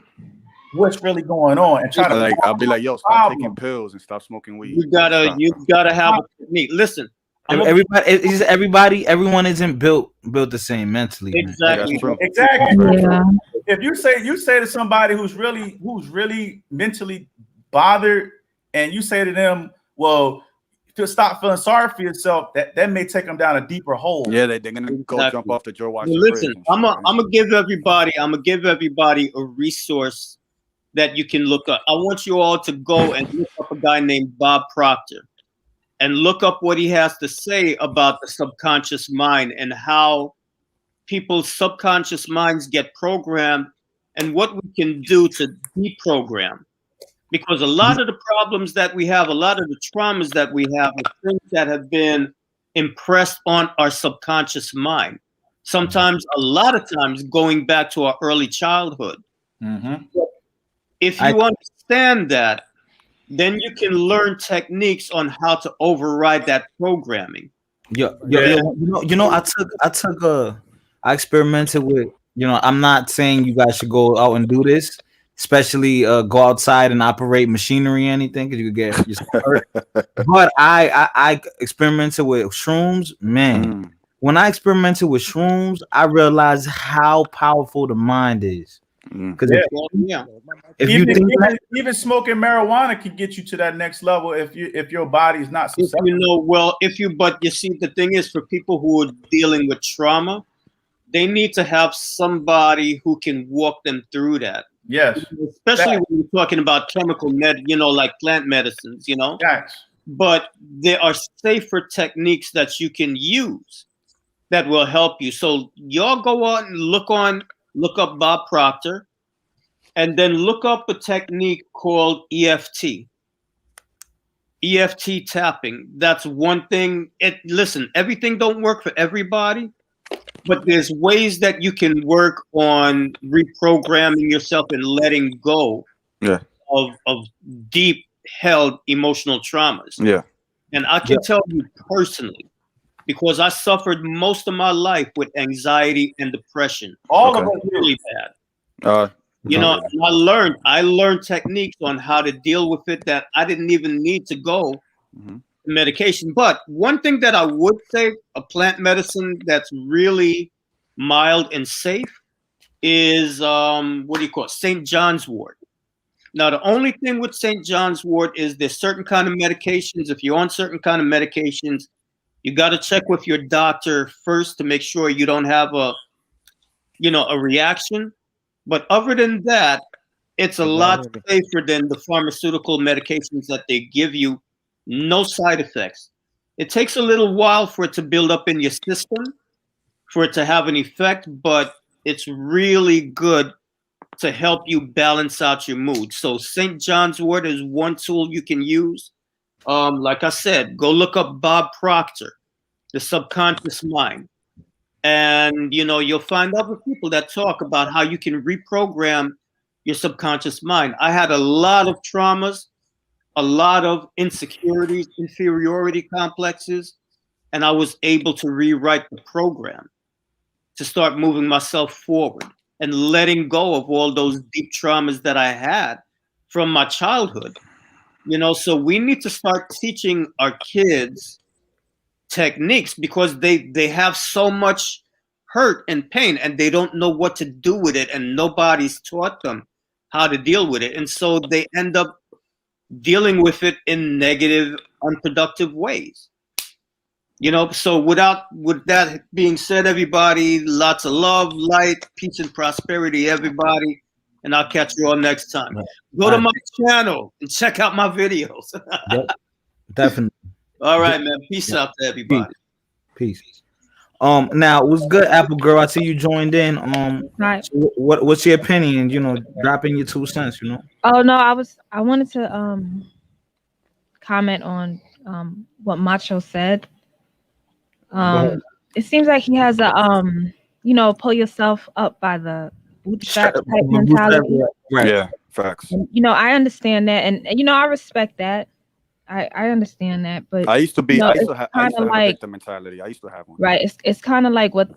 what's really going on and try to.
I'll be like, "Yo, stop taking pills and stop smoking weed."
You gotta have a technique. Listen.
Everyone isn't built the same mentally.
Exactly.
Exactly. Yeah. If you say to somebody who's really mentally bothered, and you say to them, "Well, to stop feeling sorry for yourself," that may take them down a deeper hole.
Yeah, they're gonna go jump off the Joe Washington.
Listen, I'm gonna give everybody a resource that you can look up. I want you all to go and look up a guy named Bob Proctor. And look up what he has to say about the subconscious mind and how people's subconscious minds get programmed and what we can do to deprogram. Because a lot of the problems that we have, a lot of the traumas that we have are things that have been impressed on our subconscious mind. Sometimes, a lot of times, going back to our early childhood.
Mm-hmm.
If you understand that, then you can learn techniques on how to override that programming.
I experimented with, I'm not saying you guys should go out and do this, especially go outside and operate machinery or anything, because you could get yourself hurt. But I experimented with shrooms, man. When I experimented with shrooms, I realized how powerful the mind is. Because
even smoking marijuana can get you to that next level if your body is not susceptible.
But you see, the thing is, for people who are dealing with trauma, they need to have somebody who can walk them through that.
Yes,
especially when you're talking about chemical like plant medicines,
Yes.
But there are safer techniques that you can use that will help you. So y'all go on and look up Bob Proctor, and then look up a technique called EFT. EFT tapping. That's one thing. Listen, everything don't work for everybody, but there's ways that you can work on reprogramming yourself and letting go of deep held emotional traumas.
Yeah.
And I can tell you personally, because I suffered most of my life with anxiety and depression.
All of us
really bad. I learned techniques on how to deal with it that I didn't even need to go to medication. But one thing that I would say, a plant medicine that's really mild and safe is St. John's wort. Now, the only thing with St. John's wort is there's certain kind of medications. If you're on certain kind of medications, you got to check with your doctor first to make sure you don't have a reaction. But other than that, it's a lot safer than the pharmaceutical medications that they give you. No side effects. It takes a little while for it to build up in your system, for it to have an effect, but it's really good to help you balance out your mood. So St. John's wort is one tool you can use. Like I said, go look up Bob Proctor, The Subconscious Mind. And, you'll find other people that talk about how you can reprogram your subconscious mind. I had a lot of traumas, a lot of insecurities, inferiority complexes. and I was able to rewrite the program to start moving myself forward and letting go of all those deep traumas that I had from my childhood. You know, so we need to start teaching our kids techniques because they have so much hurt and pain and they don't know what to do with it, and nobody's taught them how to deal with it. And so they end up dealing with it in negative, unproductive ways. You know, so with that being said, everybody, lots of love, light, peace, and prosperity, everybody. And I'll catch you all next time. Go to my channel and check out my videos.
Yep, definitely.
All right, man. Peace out to everybody.
Peace. Now what's good, Apple Girl? I see you joined in.
Right.
So what's your opinion? You know, dropping your 2 cents. You know.
Oh no, I wanted to comment on what Macho said. It seems like he has a you know, pull yourself up by the bootstrap type mentality.
Right.
Yeah, facts.
And, you know, I understand that, and you know, I respect that. I understand that, but
I used to be.
you know,
I used
it's
to have
kinda
a
like,
victim mentality. I used to have one.
right. It's kind of like what,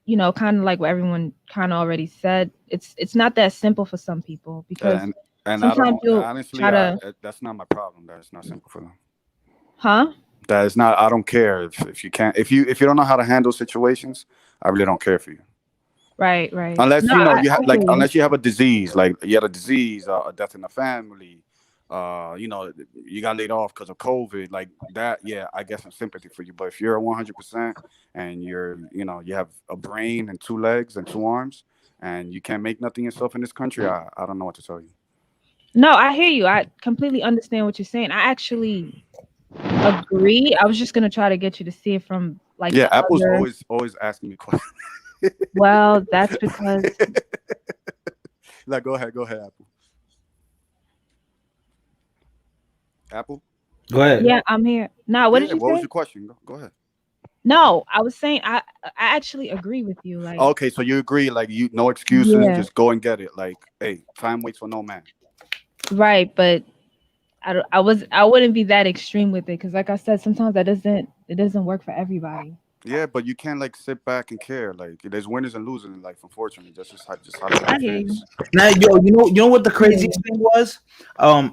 you know, kind of like what everyone kind of already said. It's not that simple for some people because
And I
sometimes
don't
you'll
honestly.
try to,
That's not my problem. That's not simple for them.
huh?
That is not. I don't care if you can't. If you don't know how to handle situations, I really don't care for you.
Right.
Unless
No,
you know
I
you have like
hear you.
unless you have a disease, like you had a disease, a death in the family, you know, you got laid off because of COVID, like that. Yeah, I guess some sympathy for you. But if you're 100% and you're, you know, you have a brain and 2 legs and 2 arms, and you can't make nothing yourself in this country, I don't know what to tell you.
No, I hear you. I completely understand what you're saying. I actually agree. I was just gonna try to get you to see it from like
Yeah,
the
Apple's
other.
always asking me questions.
Well, that's because
Like, go ahead, Apple. Apple.
Go ahead.
yeah, I'm here. Now, what did you
What was
say?
your question? Go ahead.
No, I was saying I actually agree with you. Like,
Okay, so you agree, like you no excuses,
yeah,
just go and get it. Like, hey, time waits for no man.
right, but I wouldn't be that extreme with it because, like I said, sometimes it doesn't work for everybody.
Yeah, but you can't like sit back and care. Like, there's winners and losers in life. Unfortunately, that's just how the
I
life
hear you.
is.
Now, you know what the
Yeah.
craziest thing was?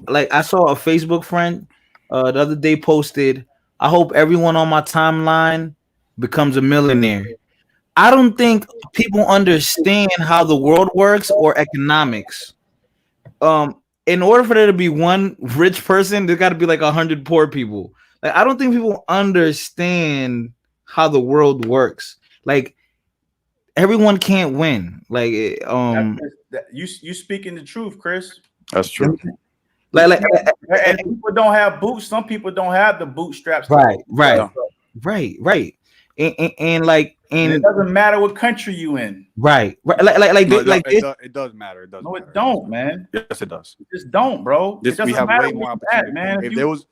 Like I saw a Facebook friend the other day posted, I hope everyone on my timeline becomes a millionaire. I don't think people understand how the world works or economics. In order for there to be one rich person, there's got to be like 100 poor people. Like I don't think people understand how the world works. Like everyone can't win. Like
you speaking the truth, Chris.
That's true.
like
And people don't have boots. Some people don't have the bootstraps.
right. And
it doesn't matter what country you in.
Right.
No, it does matter. It does.
No,
matter.
it don't, man.
Yes, it does.
It just don't, bro.
This,
it doesn't
we have
matter
way more
where you
opportunity.
at, man.
If there was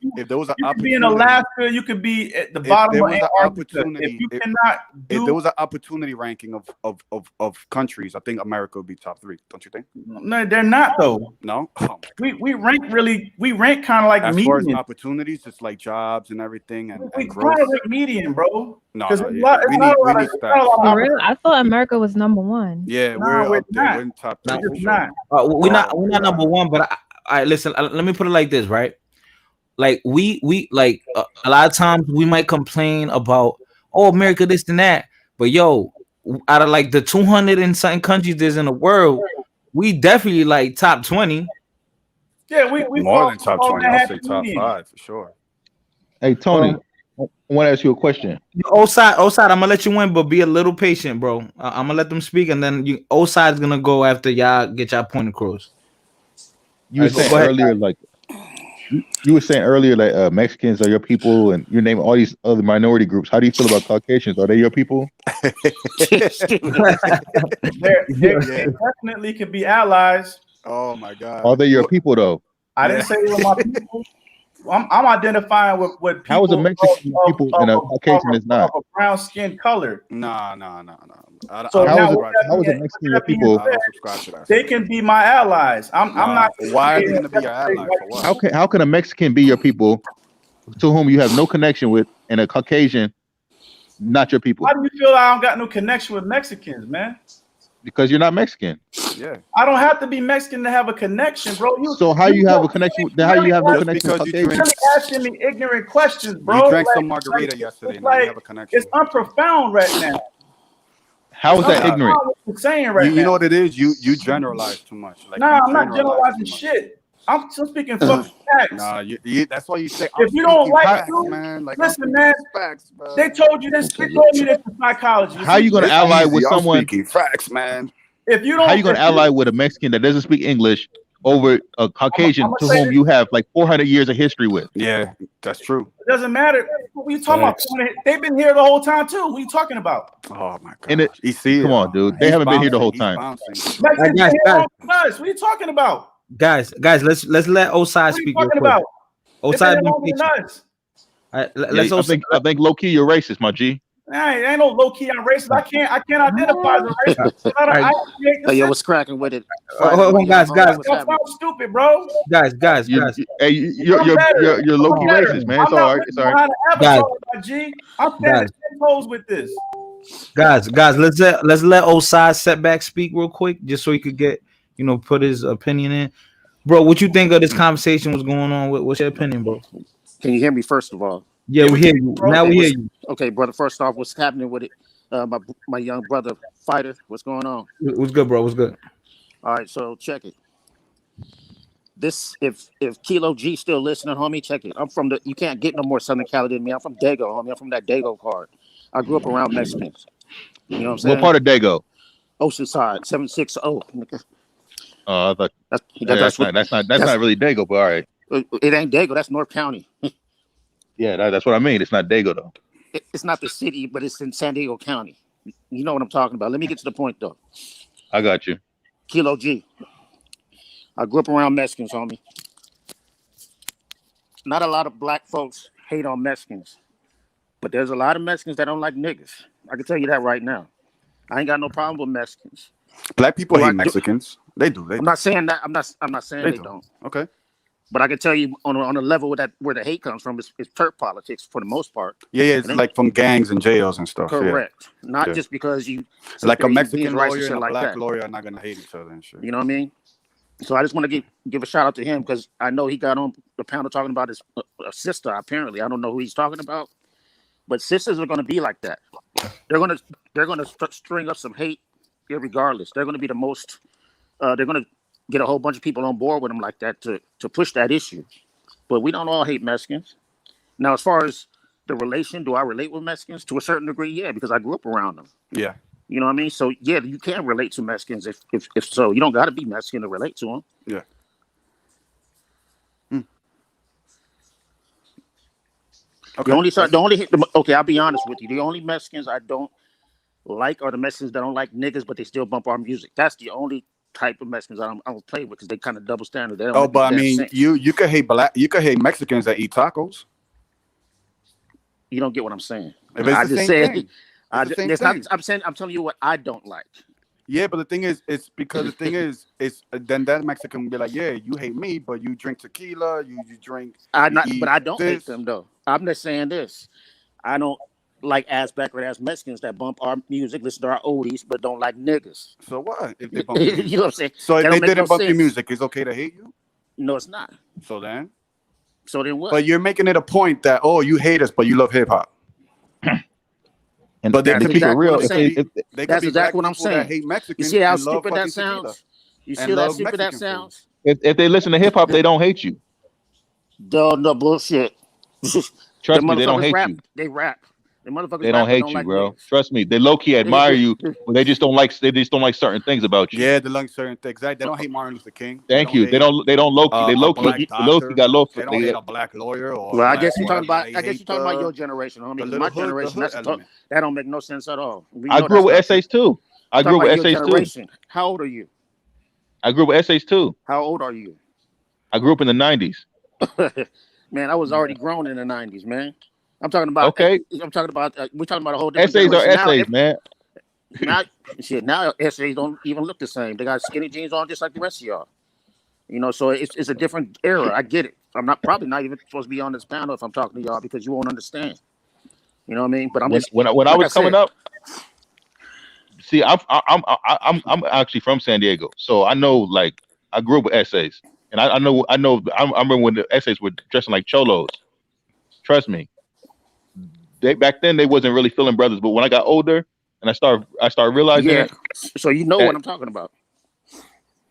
an
you could be
opportunity
in Alaska, you could be at the bottom of Antarctica. If you cannot do,
if there was an opportunity ranking of countries, I think America would be top 3. Don't you think?
No, they're not though.
No.
We rank kind of like
as
median.
far as opportunities, it's like jobs and everything and
We
growth.
kind of like median, bro.
No,
Because
no,
we
yeah.
need stats.
For real? I thought America was number 1.
Yeah,
No,
we're
we're
up there.
not.
We're in top
No,
3 for
we're
sure.
not.
we're not number 1, but I listen. Let me put it like this, right? Like we like a lot of times we might complain about America this and that, but yo, out of like the 200 and something countries there's in the world, we definitely like top 20.
Yeah, we
More than top 20. I'll say
happy
top
median.
5 for sure.
Hey Tony, I want to ask you a question.
Oside, I'm gonna let you win, but be a little patient, bro. I'm gonna let them speak, and then Oside's gonna go after y'all get y'all point across.
You were saying earlier, like you were saying earlier, like Mexicans are your people, and you're naming all these other minority groups. How do you feel about Caucasians? Are they your people?
They definitely could be allies.
Oh my God.
Are they your people though?
I didn't say they were my people. I'm identifying with people.
How is a Mexican people and a Caucasian is not?
Of a brown skin color.
No.
So
how
now
is
with
a
that
Mexican your people?
I don't subscribe to that.
they can be my allies. I'm not.
Why are they going to be your ally for what?
How can a Mexican be your people to whom you have no connection with, and a Caucasian not your people.
Why do you feel I don't got no connection with Mexicans, man?
Because you're not Mexican.
Yeah.
I don't have to be Mexican to have a connection, bro.
So how you have a connection? How you have no
Just
connection?
because you
You're
drink,
really asking me ignorant questions, bro.
you drank
Like-
some margarita
like,
yesterday.
it's
Now you
like
have a connection.
it's unprofound right now.
How is that
It's
ignorant?
unprofound what you're saying right
You
now.
know what it is? You generalize too much. Like,
Nah,
you
I'm not
generalize
generalizing
too much.
shit. I'm still speaking fucking facts.
Nah, that's why you say.
If you don't like
facts,
it,
man, like,
listen,
I'm
man.
facts, bro.
They told you this. They told me this in psychology.
How you gonna
It's
ally with
easy. I'm
someone?
speaking facts, man.
If you don't,
How you gonna ally with a Mexican that doesn't speak English over a Caucasian
I'ma
to
say
whom
this.
you have like 400 years of history with?
Yeah, that's true.
It doesn't matter. What are you talking
Facts.
about? They've been here the whole time too. What are you talking about?
Oh my god.
And it,
You see,
come on, dude. They
he's
haven't been here the whole
bouncing,
time.
he's bouncing.
Mexicans
guys,
been here
guys.
longer than us. What are you talking about?
Guys, let's let Osai
What are you
speak real
talking
quick.
about? They've been
Osai
here
been
longer than
patient.
us.
All right,
Yeah,
let's also
I think low key you're racist, my G.
Ain't no low key. I'm racist. I can't identify as a racist. I create the
Hey, yo,
system.
what's cracking with it?
hold on, guys.
Don't sound stupid, bro.
Guys.
Hey, you're low key racist, man. It's
I'm
all
not
right. It's all right.
behind the
Guys.
avatar, my G. I'm standing
Guys.
10 toes with this.
Guys, let's let Osai Setback speak real quick, just so he could get put his opinion in. Bro, what you think of this conversation? What's going on? What's your opinion, bro?
Can you hear me first of all?
Yeah, we hear you. Now we hear you.
Okay, brother. First off, what's happening with it? My young brother fighter. What's going on?
What's good, bro? What's good?
All right, so check it. This if Kilo G still listening, homie, check it. I'm from the. You can't get no more Southern Cali than me. I'm from Dago, homie. I'm from that Dago part. I grew up around Mexicans. You know what I'm saying?
What part of Dago?
Oceanside, 760. Nigga.
Oh, I thought
That's
not really Dago, but all right.
It ain't Dago. That's North County.
Yeah, that's what I mean. It's not Dago though.
It's not the city, but it's in San Diego County. You know what I'm talking about. Let me get to the point though.
I got you.
Kilo G. I grew up around Mexicans, homie. Not a lot of black folks hate on Mexicans, but there's a lot of Mexicans that don't like niggas. I can tell you that right now. I ain't got no problem with Mexicans.
Black people
Do I
hate
do-
Mexicans. They do.
I'm not saying that. I'm not saying they don't.
Okay.
But I can tell you on a level where the hate comes from is turf politics for the most part.
Yeah, it's
And
like from gangs and jails and stuff.
correct.
Yeah.
Not
Yeah.
just because you
Like a
being
Mexican
racist
lawyer
shit
and a
like
black
that.
lawyer are not gonna hate each other and shit.
You know what I mean? So I just want to give a shout out to him because I know he got on the panel talking about his sister. Apparently, I don't know who he's talking about, but sisters are going to be like that. They're going to string up some hate, irregardless. They're going to be the most. They're going to get a whole bunch of people on board with them like that to push that issue. But we don't all hate Mexicans. Now, as far as the relation, do I relate with Mexicans to a certain degree? Yeah, because I grew up around them.
Yeah.
You know what I mean? So yeah, you can relate to Mexicans if so. You don't got to be Mexican to relate to them.
Yeah.
Okay. Okay, I'll be honest with you. The only Mexicans I don't like are the Mexicans that don't like niggas, but they still bump our music. That's the only type of Mexicans I don't play with because they kind of double standard. They don't
Oh,
make
but I
damn
mean,
sense.
you could hate Mexicans that eat tacos.
You don't get what I'm saying.
If it's
I
the
just
same
said
thing.
I
It's the
just,
same
it's not, I'm telling you what I don't like.
Yeah, but the thing is, it's because the thing is, then that Mexican will be like, yeah, you hate me, but you drink tequila, you drink.
But
eat
I don't hate
this.
them though. I'm just saying this. I don't like ass backward ass Mexicans that bump our music, listen to our oldies, but don't like niggas.
So what if they bump your music?
You know what I'm saying?
So
That
if
don't
they
make
didn't
no
bump your
sense.
music, it's okay to hate you?
No, it's not.
So then?
So then what?
But you're making it a point that, oh, you hate us, but you love hip hop.
And
But they
That's
could be
exactly
real.
what I'm
If
saying.
they- if-
They could
That's
be
exactly
black
what I'm
people that
saying.
hate
You
Mexicans
see how
and love
stupid that
fucking tequila.
sounds? You
and
see how
love
stupid that
Mexican food.
sounds?
If they listen to hip hop, they don't hate you.
No bullshit.
Trust
The
me, they don't
motherfuckers
hate
rap.
you.
They rap. The motherfuckers
They don't
rap,
hate
but
you,
like
bro.
niggas.
Trust me. They low key admire you, but they just don't like certain things about you.
Yeah, they like certain things. They don't hate Martin Luther King.
Thank you. They don't low key. They
a
low
black
key.
doctor.
Low key got low.
They don't hate a black lawyer or.
Well, I
black
guess you're talking
whatever.
about.
They
I guess
hate
you're talking about
the-
your generation, homie.
the
'Cause
little
my
hood- the
generation,
hood
that
element.
don't make no sense at all. We
I
know
grew up with
that's not
essays too. I
true.
grew up with
Talking about your
essays too.
generation. How old are you?
I grew up with essays too.
How old are you?
I grew up in the 90s.
Man, I was already grown in the 90s, man. I'm talking about.
Okay.
I'm talking about. We're talking about a whole different
Essays are
generation.
essays, man.
Now essays don't even look the same. They got skinny jeans on just like the rest of y'all. You know, so it's a different era. I get it. I'm probably not even supposed to be on this panel if I'm talking to y'all because you won't understand. You know what I mean? But I'm
when
just
when I
like I
was coming
said.
up, see, I'm actually from San Diego, so I know, like, I grew up with essays, and I remember when the essays were dressing like cholos. Trust me, back then they wasn't really feeling brothers, but when I got older and I started realizing
Yeah.
it,
So you know
that,
what I'm talking about.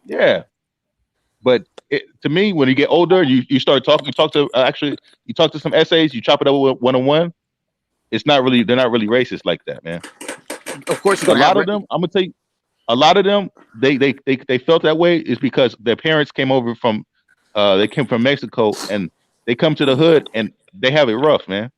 yeah. But to me, when you get older, you start talking. You talk to some essays. You chop it up one on one. They're not really racist like that, man.
Of course, you're
A
gonna have
lot of them, I'm gonna tell you, a lot of them, they felt that way is because their parents came over from, they came from Mexico, and they come to the hood and they have it rough, man.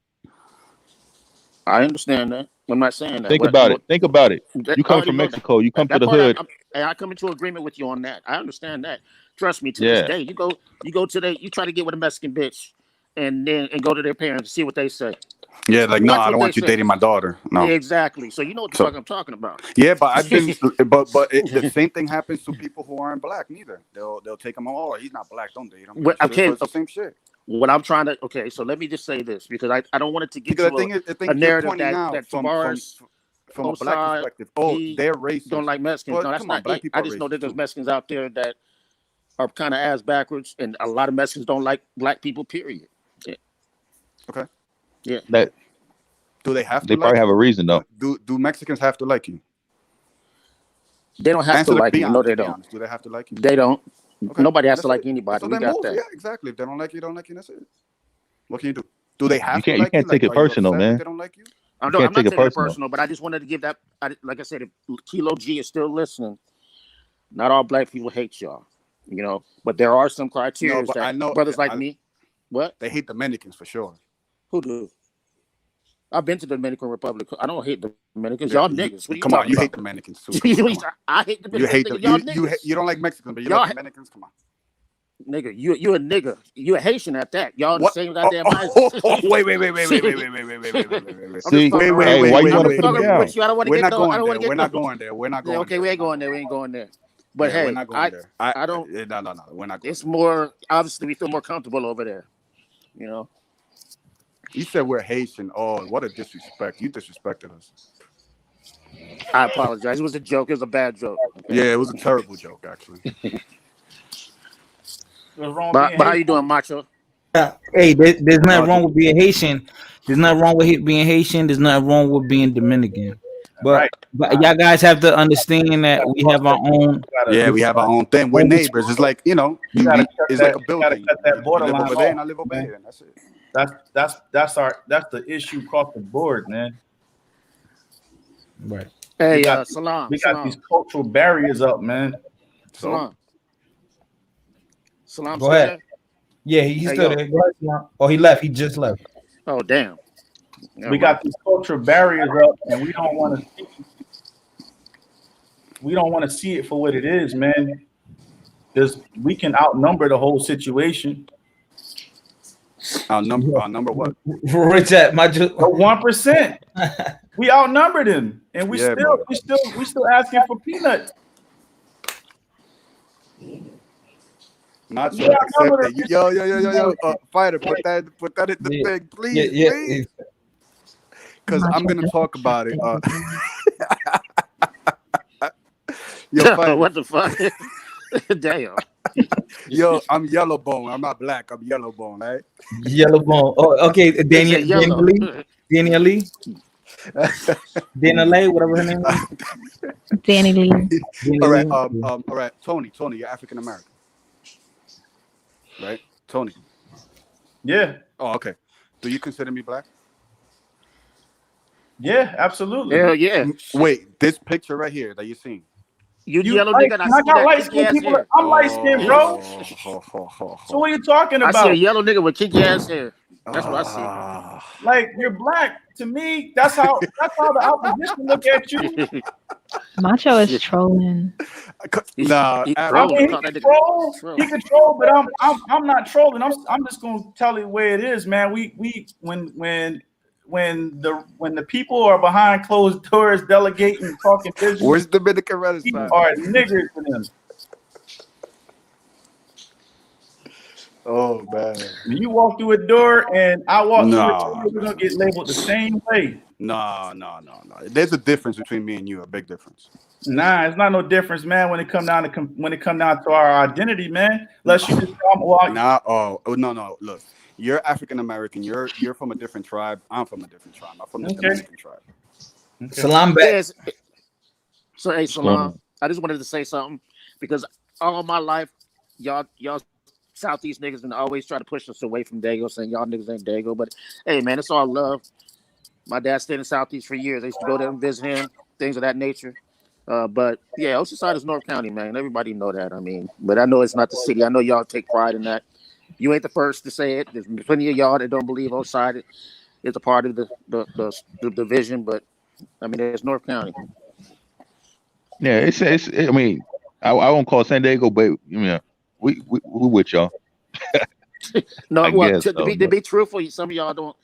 I understand that. I'm not saying that.
Think about it. Think about it.
I
You come
already
from
know that.
Mexico. You come to
That
the
part,
hood.
I come into agreement with you on that. I understand that. Trust me. To
Yeah.
this day, you go to you try to get with a Mexican bitch, and go to their parents and see what they say.
Yeah, like, no,
Watch
I
what
don't
they
want you
say.
dating my daughter. No.
Exactly. So you know what the
So-
fuck I'm talking about.
Yeah, but I've been, but the same thing happens to people who aren't black neither. They'll take him. Oh, he's not black. Don't date him.
Well,
So
okay.
it's the same shit.
What I'm trying to so let me just say this because I don't want it to get
Because
to
I think
a
you're
narrative
pointing out
that
from
Tavares
a black
Osai,
perspective. Oh,
he
they're racist.
don't like Mexicans.
But
No, that's
come on,
not
black
it.
people
I
are
just know
racist
that there's
too.
Mexicans out there that are kind of ass backwards, and a lot of Mexicans don't like black people. Period. Yeah.
Okay.
Yeah.
That
Do they have to?
they probably have a reason though.
Do Mexicans have to like you?
They don't have
Answer
to
the-
like
be
you. No,
honest,
they
be
don't.
honest. Do they have to like you?
They don't.
Okay.
Nobody has
That's
to like
it.
anybody.
So
We
then
got
move.
that.
Yeah, exactly. If they don't like you, don't like you. That's it. What can you do? Do they have
You
to
can't
like
take
Like,
it
are you
personal,
upset
man.
if they don't like you?
I'm
You
not
can't take it
taking it
personal.
personal, but I just wanted to give that. Like I said, if Kilo G is still listening, not all black people hate y'all, you know. But there are some criteria
No, but
that
I know
brothers like me. What?
They hate Dominicans for sure.
Who do? I've been to the Dominican Republic. I don't hate the Dominicans. Y'all niggas. What are you
Come on,
talking
you
about?
hate Dominicans too. Come on.
I hate the
You hate
Dominicans.
them.
Y'all
You
niggas.
you don't like Mexicans, but you
Y'all
like
ha-
Dominicans. Come on.
Nigga, you a nigga. You a Haitian at that. Y'all the
What?
same goddamn
Wait.
See,
fucking
hey,
around.
why you
I'm
want to
just
put him
fucking
down?
with you. I don't want to
We're
get
not
no. I
going
don't want
there.
to
We're
get
not
no.
going there. We're not going
Okay,
there.
we ain't going there. We ain't going there. But
Yeah,
hey,
we're not going there.
I don't.
No, we're not going.
It's more obviously we feel more comfortable over there. You know.
You said we're Haitian. Oh, what a disrespect! You disrespected us.
I apologize. It was a joke. It was a bad joke. Okay?
Yeah, it was a terrible joke, actually.
What's wrong
But
being
how you
Haitian?
doing, Macho?
Hey, there's nothing wrong with being Haitian. There's nothing wrong with being Haitian. There's nothing wrong with being Dominican. But y'all guys have to understand that we have our own.
Yeah, we have our own thing. We're neighbors. It's like, you know, it's like a building.
Cut that
You
borderline
live over there and I
off,
live over
man.
here, and that's it.
That's the issue across the board, man.
Right.
Hey,
We got
Salam.
these cultural barriers up, man.
Salam. Salam.
Go
still
ahead.
there?
Yeah, he's
Hey,
still
yo.
there. Go ahead, Salam. Oh, he left. He just left.
Oh, damn.
We got these cultural barriers up, and we don't want to. We don't want to see it for what it is, man. Because we can outnumber the whole situation.
Outnumber what?
Rich at my
1%. We outnumbered him, and we
Yeah,
still asking for peanuts.
Not
Yeah,
sure.
I
Accept
remember
it. Yo, fighter, put that in the thing, please,
Yeah,
please. Because I'm gonna talk about it. Yo, fighter.
What the fuck? Damn.
Yo, I'm yellow bone. I'm not black. I'm yellow bone, right?
Yellow bone. Oh, okay. Daniel
yellow.
Lee. Daniel Lee. Daniel Lee, whatever her name is.
Danny Lee.
All right. All right. Tony, you're African American, right? Tony.
Yeah.
Oh, okay. Do you consider me black?
Yeah, absolutely.
Hell yeah.
Wait, this picture right here that you're seeing.
You yellow nigga.
I got light skinned people. I'm light skinned, bro. So what are you talking
I
about?
see a yellow nigga with kinky ass hair. That's what I see.
Like, you're black. To me, that's how the opposition look at you.
Macho is trolling.
Nah,
I mean, he control, but I'm not trolling. I'm just gonna tell you where it is, man. When the people are behind closed doors delegating, talking business,
where's the Dominican
people
Renaissance?
are niggers for them.
Oh man.
When you walk through a door and I walk through a
No.
door, we're gonna get labeled the same way.
No. There's a difference between me and you, a big difference.
Nah, it's not no difference, man. When it come down to our identity, man. Unless you just well,
No. Look, you're African American. You're from a different tribe. I'm from a different tribe. I'm from the Dominican tribe.
Okay.
Salam back.
Yes. So hey, Salam, I just wanted to say something because all my life, y'all Southeast niggas and always try to push us away from Dago, saying y'all niggas ain't Dago. But hey, man, it's all love. My dad stayed in Southeast for years. I used to go there and visit him, things of that nature. But yeah, Oceanside is North County, man. Everybody know that. I mean, but I know it's not the city. I know y'all take pride in that. You ain't the first to say it. There's plenty of y'all that don't believe Oceanside is a part of the division, but I mean, it's North County.
Yeah, it's. I mean, I won't call San Diego, but you know, we with y'all.
No,
I
well,
guess
to
so,
be truthful, some of y'all don't.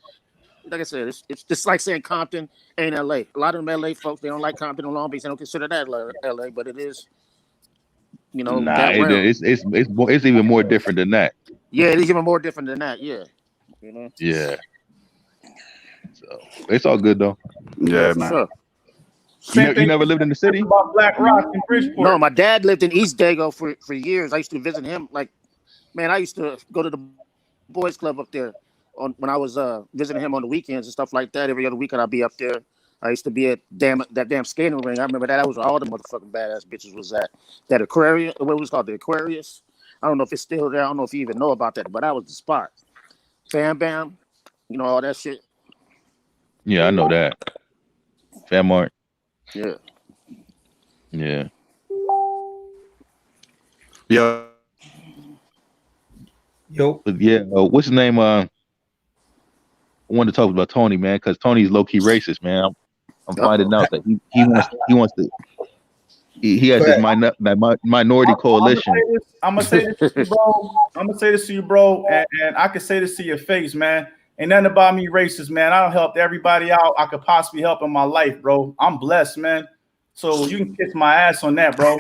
Like I said, it's just like saying Compton ain't LA. A lot of them LA folks, they don't like Compton or Long Beach. They don't consider that LA, but it is. You know,
Nah,
that realm.
it's even more different than that.
Yeah, it is even more different than that. Yeah, you know.
Yeah. So it's all good though.
Yeah, man.
Sure.
You never lived in the city?
About Black Rock and Bridgeport.
No, my dad lived in East Dago for years. I used to visit him. Like, man, I used to go to the boys club up there when I was visiting him on the weekends and stuff like that. Every other weekend I'd be up there. I used to be at that damn skating ring. I remember that was where all the motherfucking badass bitches was at. That aquarium, what was it called, the Aquarius. I don't know if it's still there. I don't know if you even know about that, but that was the spot. Fam Bam, you know, all that shit.
Yeah, I know that. Fam Mart.
Yeah.
Yeah.
Yeah.
Yo.
But yeah, what's his name? I wanted to talk about Tony, man, because Tony's low key racist, man. I'm finding out that he wants to. He has his minority coalition.
I'm gonna say this to you, bro. I'm gonna say this to you, bro, and I can say this to your face, man. Ain't nothing about me racist, man. I don't help everybody out I could possibly help in my life, bro. I'm blessed, man. So you can kiss my ass on that, bro.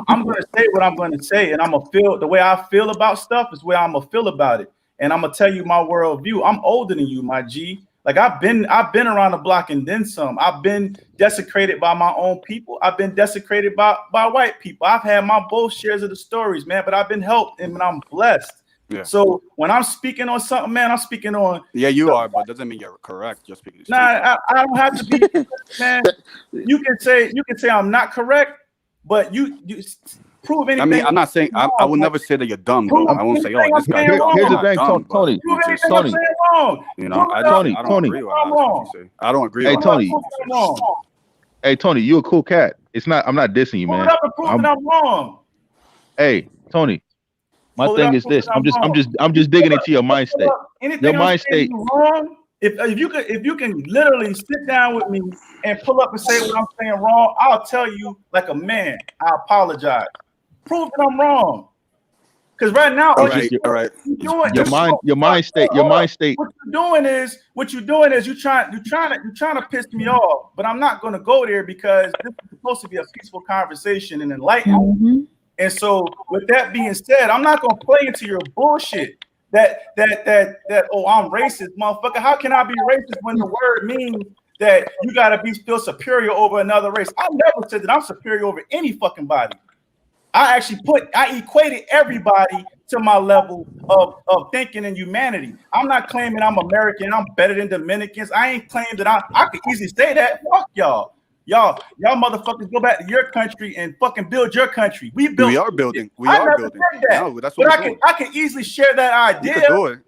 I'm gonna say what I'm gonna say, and I'm gonna feel the way I feel about stuff is where I'm gonna feel about it. And I'm gonna tell you my worldview. I'm older than you, my G. Like I've been around the block and then some. I've been desecrated by my own people. I've been desecrated by white people. I've had my both shares of the stories, man. But I've been helped and I'm blessed.
Yeah.
So when I'm speaking on something, man, I'm speaking on.
Yeah, you are, but doesn't mean you're correct. Just because.
Nah, I don't have to be, man. You can say I'm not correct, but you prove anything.
I mean, I'm not saying I will never say that you're dumb, though. I won't say, oh, this guy.
Here's the thing, Tony. Tony.
You know, I don't agree with what you say. I don't agree.
Hey,
with
Tony.
Wrong.
Hey, Tony, you a cool cat. It's not. I'm not dissing you, man.
I'm wrong.
Hey, Tony. My thing is this. I'm just digging into your mind state. Your mind state.
Wrong. If you can literally sit down with me and pull up and say what I'm saying wrong, I'll tell you like a man. I apologize. Prove that I'm wrong. Because right now,
all right.
Your mind state.
What you're doing is you're trying to piss me off. But I'm not going to go there because this is supposed to be a peaceful conversation and enlightenment.
Mm-hmm.
And so, with that being said, I'm not gonna play into your bullshit. That oh, I'm racist, motherfucker. How can I be racist when the word means that you gotta feel superior over another race? I never said that I'm superior over any fucking body. I equated everybody to my level of thinking and humanity. I'm not claiming I'm American. I'm better than Dominicans. I ain't claiming that I could easily say that. Fuck y'all. Y'all motherfuckers go back to your country and fucking build your country. We are building. No, that's what we're doing. I can easily share that idea,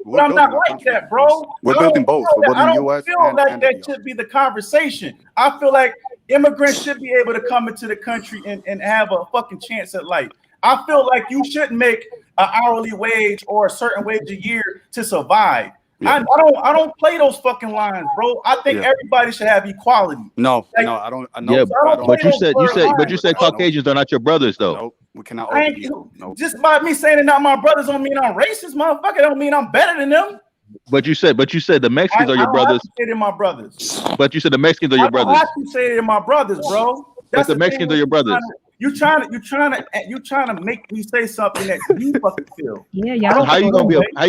but I'm not like that, bro.
We're building both.
I don't feel like that should be the conversation. I feel like immigrants should be able to come into the country and have a fucking chance at life. I feel like you shouldn't make an hourly wage or a certain wage a year to survive. Yeah. I don't play those fucking lines, bro. I think everybody should have equality.
No, I don't. Yeah,
but you said Caucasians are not your brothers, though.
No, we cannot.
Just by me saying they're not my brothers don't mean I'm racist, motherfucker. Don't mean I'm better than them.
But you said the Mexicans are your brothers.
I say they're my brothers.
But you said the Mexicans are your brothers.
I have to say they're my brothers, bro.
But the Mexicans are your brothers.
You trying to make me say something that you fucking feel.
Yeah,
So
y'all.
how you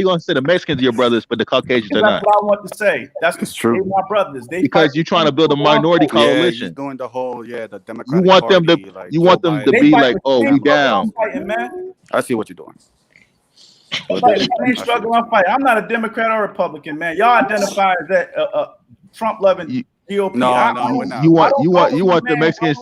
gonna say the Mexicans are your brothers, but the Caucasians are
That's
not?
what I want to say.
It's true.
They my brothers. They
Because
fight
you're trying to
the
build a
same people
minority
I'm fighting.
Yeah, he's
coalition.
doing the whole the
You
Democratic
want them to
Party, like
you
Joe
want them to
Biden.
They
be
fight
like,
the
oh,
same
we
struggle
down.
I'm fighting, man.
I see what you're doing.
They fight the same struggle I'm fighting. I'm not a Democrat or Republican, man. Y'all identify as that Trump loving GOP.
No, we're not.
You want the Mexicans.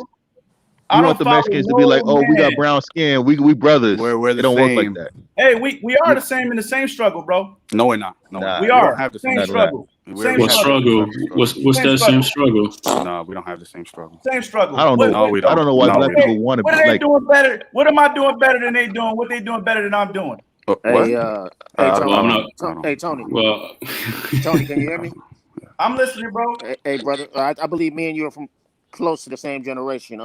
You want the Mexicans to be like, oh, we got brown skin, we brothers.
We're
It
the
don't work like
same.
that.
Hey, we are the same in the same struggle, bro.
No, we're not. No,
Nah,
We
we
are
don't have the
same
same
struggle.
We're-
Same
What
struggle.
struggle? What's that same struggle?
No, we don't have the same struggle.
Same struggle.
I don't know.
No, we
I
don't.
don't know why
No,
black
we
people
don't.
want to
What are they
like.
doing better? What am I doing better than they doing? What they doing better than I'm doing?
What?
Hey,
Well,
Tony.
I'm not.
Hey, Tony.
Well,
Tony, can you hear me?
I'm listening, bro.
Hey, brother. I believe me and you are from close to the same generation.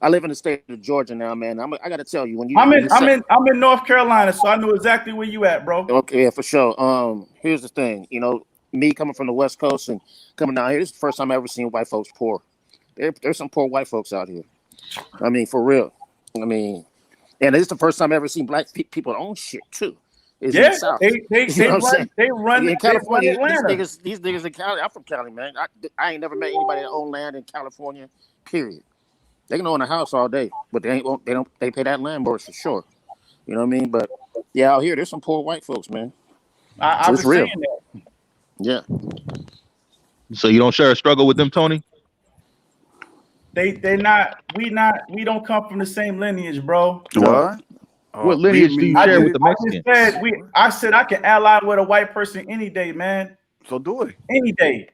I live in the state of Georgia now, man. I got to tell you, when you
I'm in North Carolina, so I know exactly where you at, bro.
Okay, yeah, for sure. Here's the thing. You know, me coming from the West Coast and coming down here, this is the first time I ever seen white folks poor. There's some poor white folks out here. I mean, for real. I mean, and it's the first time I ever seen black people own shit too. Is in
Yeah,
the South.
they
You know what I'm saying?
run
in California.
Atlanta.
These niggas in Cali. I'm from Cali, man. I ain't never met anybody that own land in California. Period. They can own a house all day, but they pay that landlord for sure. You know what I mean? But yeah, out here there's some poor white folks, man.
I
So
was
it's real.
saying that.
Yeah.
So you don't share a struggle with them, Tony?
We don't come from the same lineage, bro.
What?
What lineage do you share with the Mexicans?
I said I can ally with a white person any day, man.
So do it.
Any day.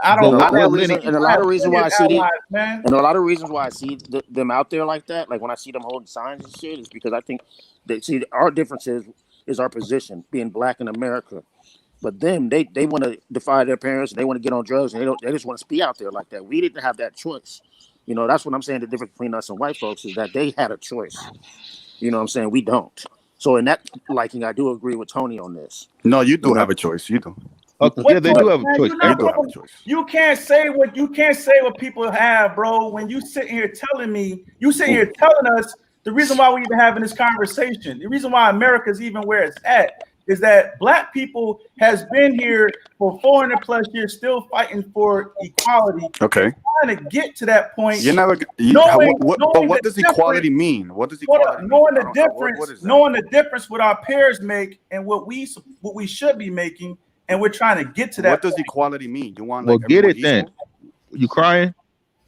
I don't.
And a
I
lot of reasons why I see
allies, man.
and a lot of reasons why I see them out there like that, like when I see them holding signs and shit, is because I think they see our difference is our position, being black in America. But them, they want to defy their parents, and they want to get on drugs, and they just want to be out there like that. We didn't have that choice. You know, that's what I'm saying. The difference between us and white folks is that they had a choice. You know what I'm saying? We don't. So in that liking, I do agree with Tony on this.
No, you do have a choice. You do.
Yeah, they do have a choice.
They do have a choice.
You can't say what people have, bro. When you sit here telling us the reason why we're even having this conversation, the reason why America's even where it's at, is that black people has been here for 400 plus years, still fighting for equality.
Okay.
Trying to get to that point.
You're never. What does equality mean? What does equality mean?
Knowing the
What
difference,
is that?
knowing the difference what our peers make and what we should be making, and we're trying to get to that.
What does
point.
equality mean? You want
Well,
like
get
everyone
it then.
equal?
You crying?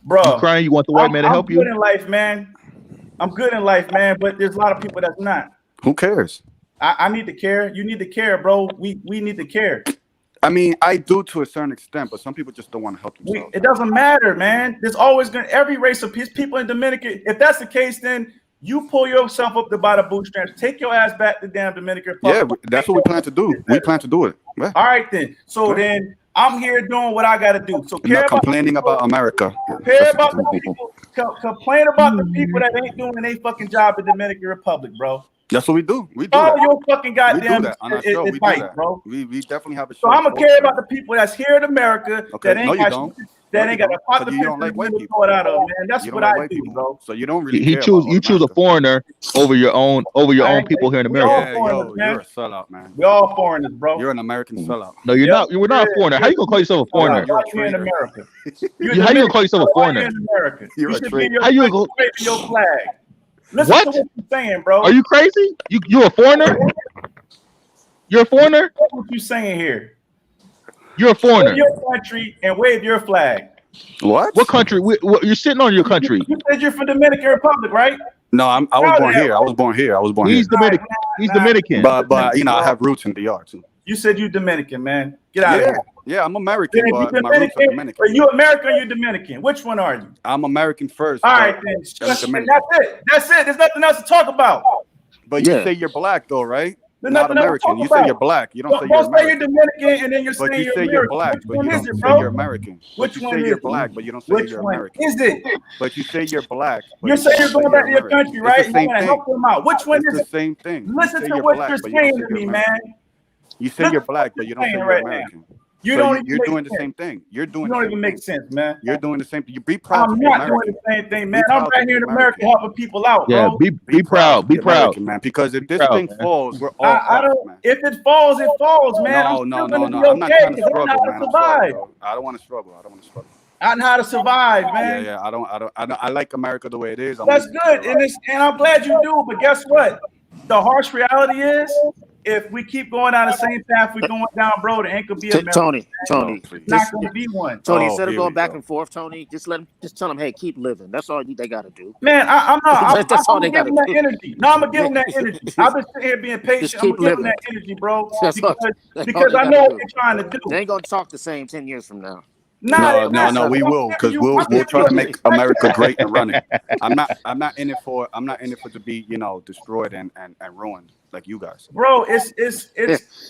Bro,
You crying? You want the white man to help
I'm
you?
good in life, man. I'm good in life, man. But there's a lot of people that's not.
Who cares?
I need to care. You need to care, bro. We need to care.
I mean, I do to a certain extent, but some people just don't want to help themselves.
It doesn't matter, man. There's always going to every race of people in Dominican. If that's the case, then you pull yourself up by the bootstraps. Take your ass back to damn Dominican Republic.
Yeah, that's what we plan to do. We plan to do it. Yeah.
All right, then. So then I'm here doing what I got to do. So
I'm not complaining about America.
Care about the people. Complain about the people that ain't doing their fucking job in Dominican Republic, bro.
That's what we do. We do
Follow
that.
your fucking goddamn
we do that on our show. We do
advice,
that,
bro.
We definitely have a show.
So I'm gonna care about the people that's here in America
Okay.
that ain't
No, you
got
don't.
that ain't got a pocket.
So you don't like white people.
Throw it out of, man. That's
You
what
don't like
I
white
do,
people.
bro.
So you don't really
You
care
choose.
about
You choose a
America.
foreigner over your own people here in America.
Yeah, yo, you're a sellout, man.
We all foreigners, bro.
You're an American sellout.
No, you're not. You're not a foreigner. How you gonna call yourself a foreigner?
You're here in America.
How you gonna call yourself a foreigner?
In America.
You're
You
a
should be
traitor.
your,
How you gonna?
your flag. Listen
What?
to what you're saying, bro.
Are you crazy? You a foreigner? You're a foreigner?
That's what you're saying here.
You're a foreigner.
Wave your country and wave your flag.
What?
What country? You're sitting on your country.
You said you're from Dominican Republic, right?
No, I was born here. I was born here. I was born
He's
here.
Dominican. He's Dominican.
But you know, I have roots in DR too.
You said you Dominican, man. Get out of here.
Yeah, I'm American,
Then if
but
you
my roots are
Dominican, are
Dominican.
you American or you Dominican? Which one are you?
I'm American first.
All
but
right, then.
I'm
That's
Dominican.
it. That's it. There's nothing else to talk about.
But you
Yeah.
say you're black though, right?
There's
Not
nothing else to
American.
talk
You
about.
say you're black. You don't say you're
Don't say you're
American.
Dominican and then you're
But
saying
you
you're
say
American.
you're black,
Which
but
one
you
is
don't
it,
say
bro?
you're American. But
Which
you
one
say
is
you're
it?
black, but you don't say
Which
you're
one
American.
is it?
But you say you're black. but
You're
you
saying
don't
you're
say
going back to your
American.
country, right?
It's
You
the same
want to
thing.
help them out. Which one
It's
is
the
it?
same thing. You
Listen
say
to
you're
what
black,
you're
but you don't
saying
say
to
you're
me,
American.
man.
You say you're black, but you don't say
saying
you're
right now.
American.
You
So
don't even
you're
make
doing the
sense.
same thing. You're doing.
You
the
don't
same
even make
thing.
sense, man.
You're doing the same thing. You be proud to
I'm
be
not
American.
doing the same thing,
Be
man. I'm
proud
right
to
here
be
in America
American.
helping people out,
Yeah,
bro.
be proud. Be
Be
proud.
American, man. Because if
Be
this
proud,
thing
man.
falls, we're all
I
fucked,
don't.
man.
If it falls, man. I'm
No,
still
no,
gonna
no,
be
no. I'm not
okay
trying to
because I know
struggle,
how to
man. I'm sorry,
survive.
bro. I don't want to struggle. I don't want to struggle.
I know how to survive,
Yeah,
man.
yeah. I like America the way it is. I'm
That's
leaving to
good,
the
and
right.
I'm glad you do. But guess what? The harsh reality is, if we keep going down the same path we're going down, bro, there ain't gonna be America.
Tony,
Oh,
It's
please.
not gonna be one.
Tony,
Oh,
instead of
here we
going back
go.
and forth, Tony, just tell them, hey, keep living. That's all they got to do.
Man, I'm not.
That's
I'm
all they
gonna
got
give
to
them that
do.
energy. No, I'm gonna give them that energy. I've been sitting here being
Just
patient. I'm
keep
gonna give them
living.
that energy, bro,
That's all
because
they
I
got
know
to
what
do.
they're trying to do.
They ain't gonna talk the same 10 years from now.
Nah, they're
No,
not.
we
I'm
will, because
giving
we'll
you
try to
a
make
perspective.
America great and running. I'm not in it for to be, destroyed and ruined like you guys.
Bro, it's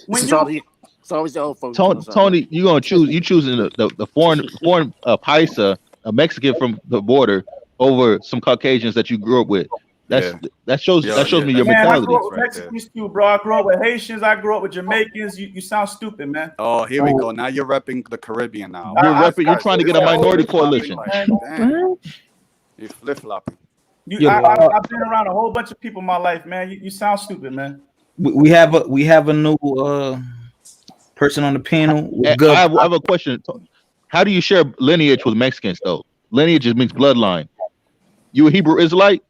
when
It's
you
always the old folks
Tony,
doing something.
Tony, you gonna choose? You choosing the foreign paisa, a Mexican from the border, over some Caucasians that you grew up with. That shows me your
man, I
mentality.
grew up with Mexicans too, bro. I grew up with Haitians. I grew up with Jamaicans. You sound stupid, man.
Oh, here we go. Now you're repping the Caribbean now.
You're trying to get a minority coalition.
Damn. You're flip flopping.
I've been around a whole bunch of people in my life, man. You sound stupid, man.
We have a new person on the panel.
I have a question. How do you share lineage with Mexicans though? Lineage just means bloodline. You a Hebrew Israelite?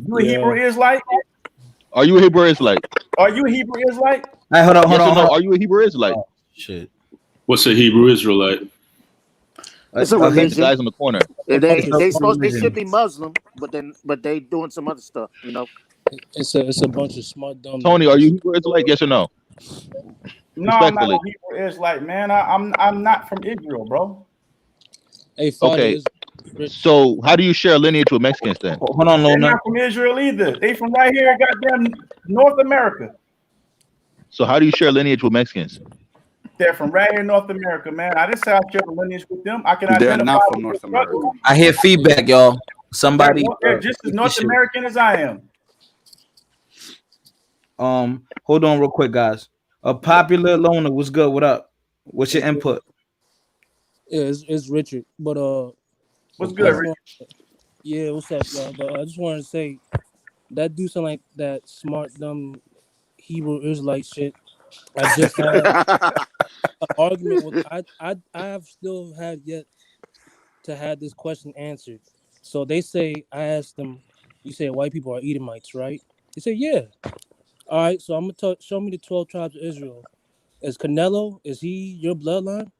You a Hebrew Israelite?
Are you a Hebrew Israelite?
Are you a Hebrew Israelite?
Hey, hold on.
Are you a Hebrew Israelite?
Shit.
What's a Hebrew Israelite?
It's a
The
religion.
guys in the corner.
They should be Muslim, but they doing some other stuff,
It's a bunch of smart dumb.
Tony, are you Hebrew Israelite? Yes or no?
No, I'm not a Hebrew Israelite, man. I'm not from Israel, bro.
Hey,
okay. So how do you share lineage with Mexicans then?
Hold on,
They're not from Israel either. They from right here, goddamn North America.
So how do you share lineage with Mexicans?
They're from right here in North America, man. I didn't say I share a lineage with them. I can
They're
identify
not from
with
North
their
America.
struggle.
I hear feedback, y'all. Somebody.
They're just as North American as I am.
Hold on real quick, guys. A popular loner, what's good? What up? What's your input?
Yeah, it's Richard. But
what's good, Richard?
Yeah, what's up, y'all? But I just wanted to say that do sound like that smart dumb Hebrew Israelite shit. I just had an argument with I have still have yet to have this question answered. So they say I asked them, you say white people are Edomites, right? They say yeah. All right, so I'm gonna show me the 12 tribes of Israel. Is Canelo, is he your bloodline?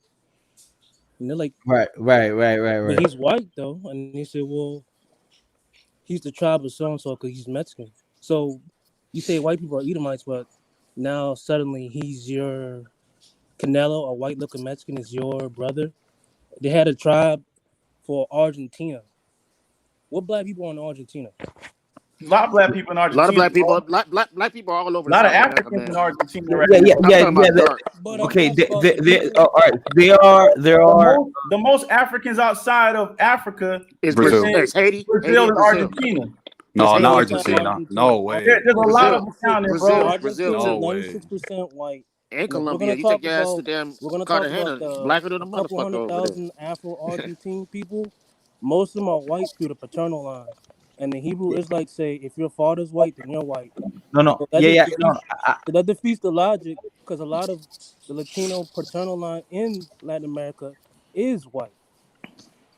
And they're like,
right.
But he's white though, and they said, well, he's the tribe of so and so because he's Mexican. So you say white people are Edomites, but now suddenly he's your Canelo, a white looking Mexican, is your brother. They had a tribe for Argentina. What black people are in Argentina?
A lot of black people in Argentina.
A lot of black people, black people all over.
A lot of
South
Africans
America,
in Argentina.
Yeah.
Okay,
all right. There are
the most Africans outside of Africa
is
Brazil.
It's Haiti,
Brazil, and Argentina.
No, not Argentina. No way.
There's a lot of them down there, bro.
Brazil,
no way.
96% white.
And Colombia. You take your ass to damn Cartagena, blacker than a motherfucker over there.
Afro-Argentine people, most of them are white through the paternal line. And the Hebrew Israelites say, if your father's white, then you're white.
No.
So that defeats the logic because a lot of the Latino paternal line in Latin America is white.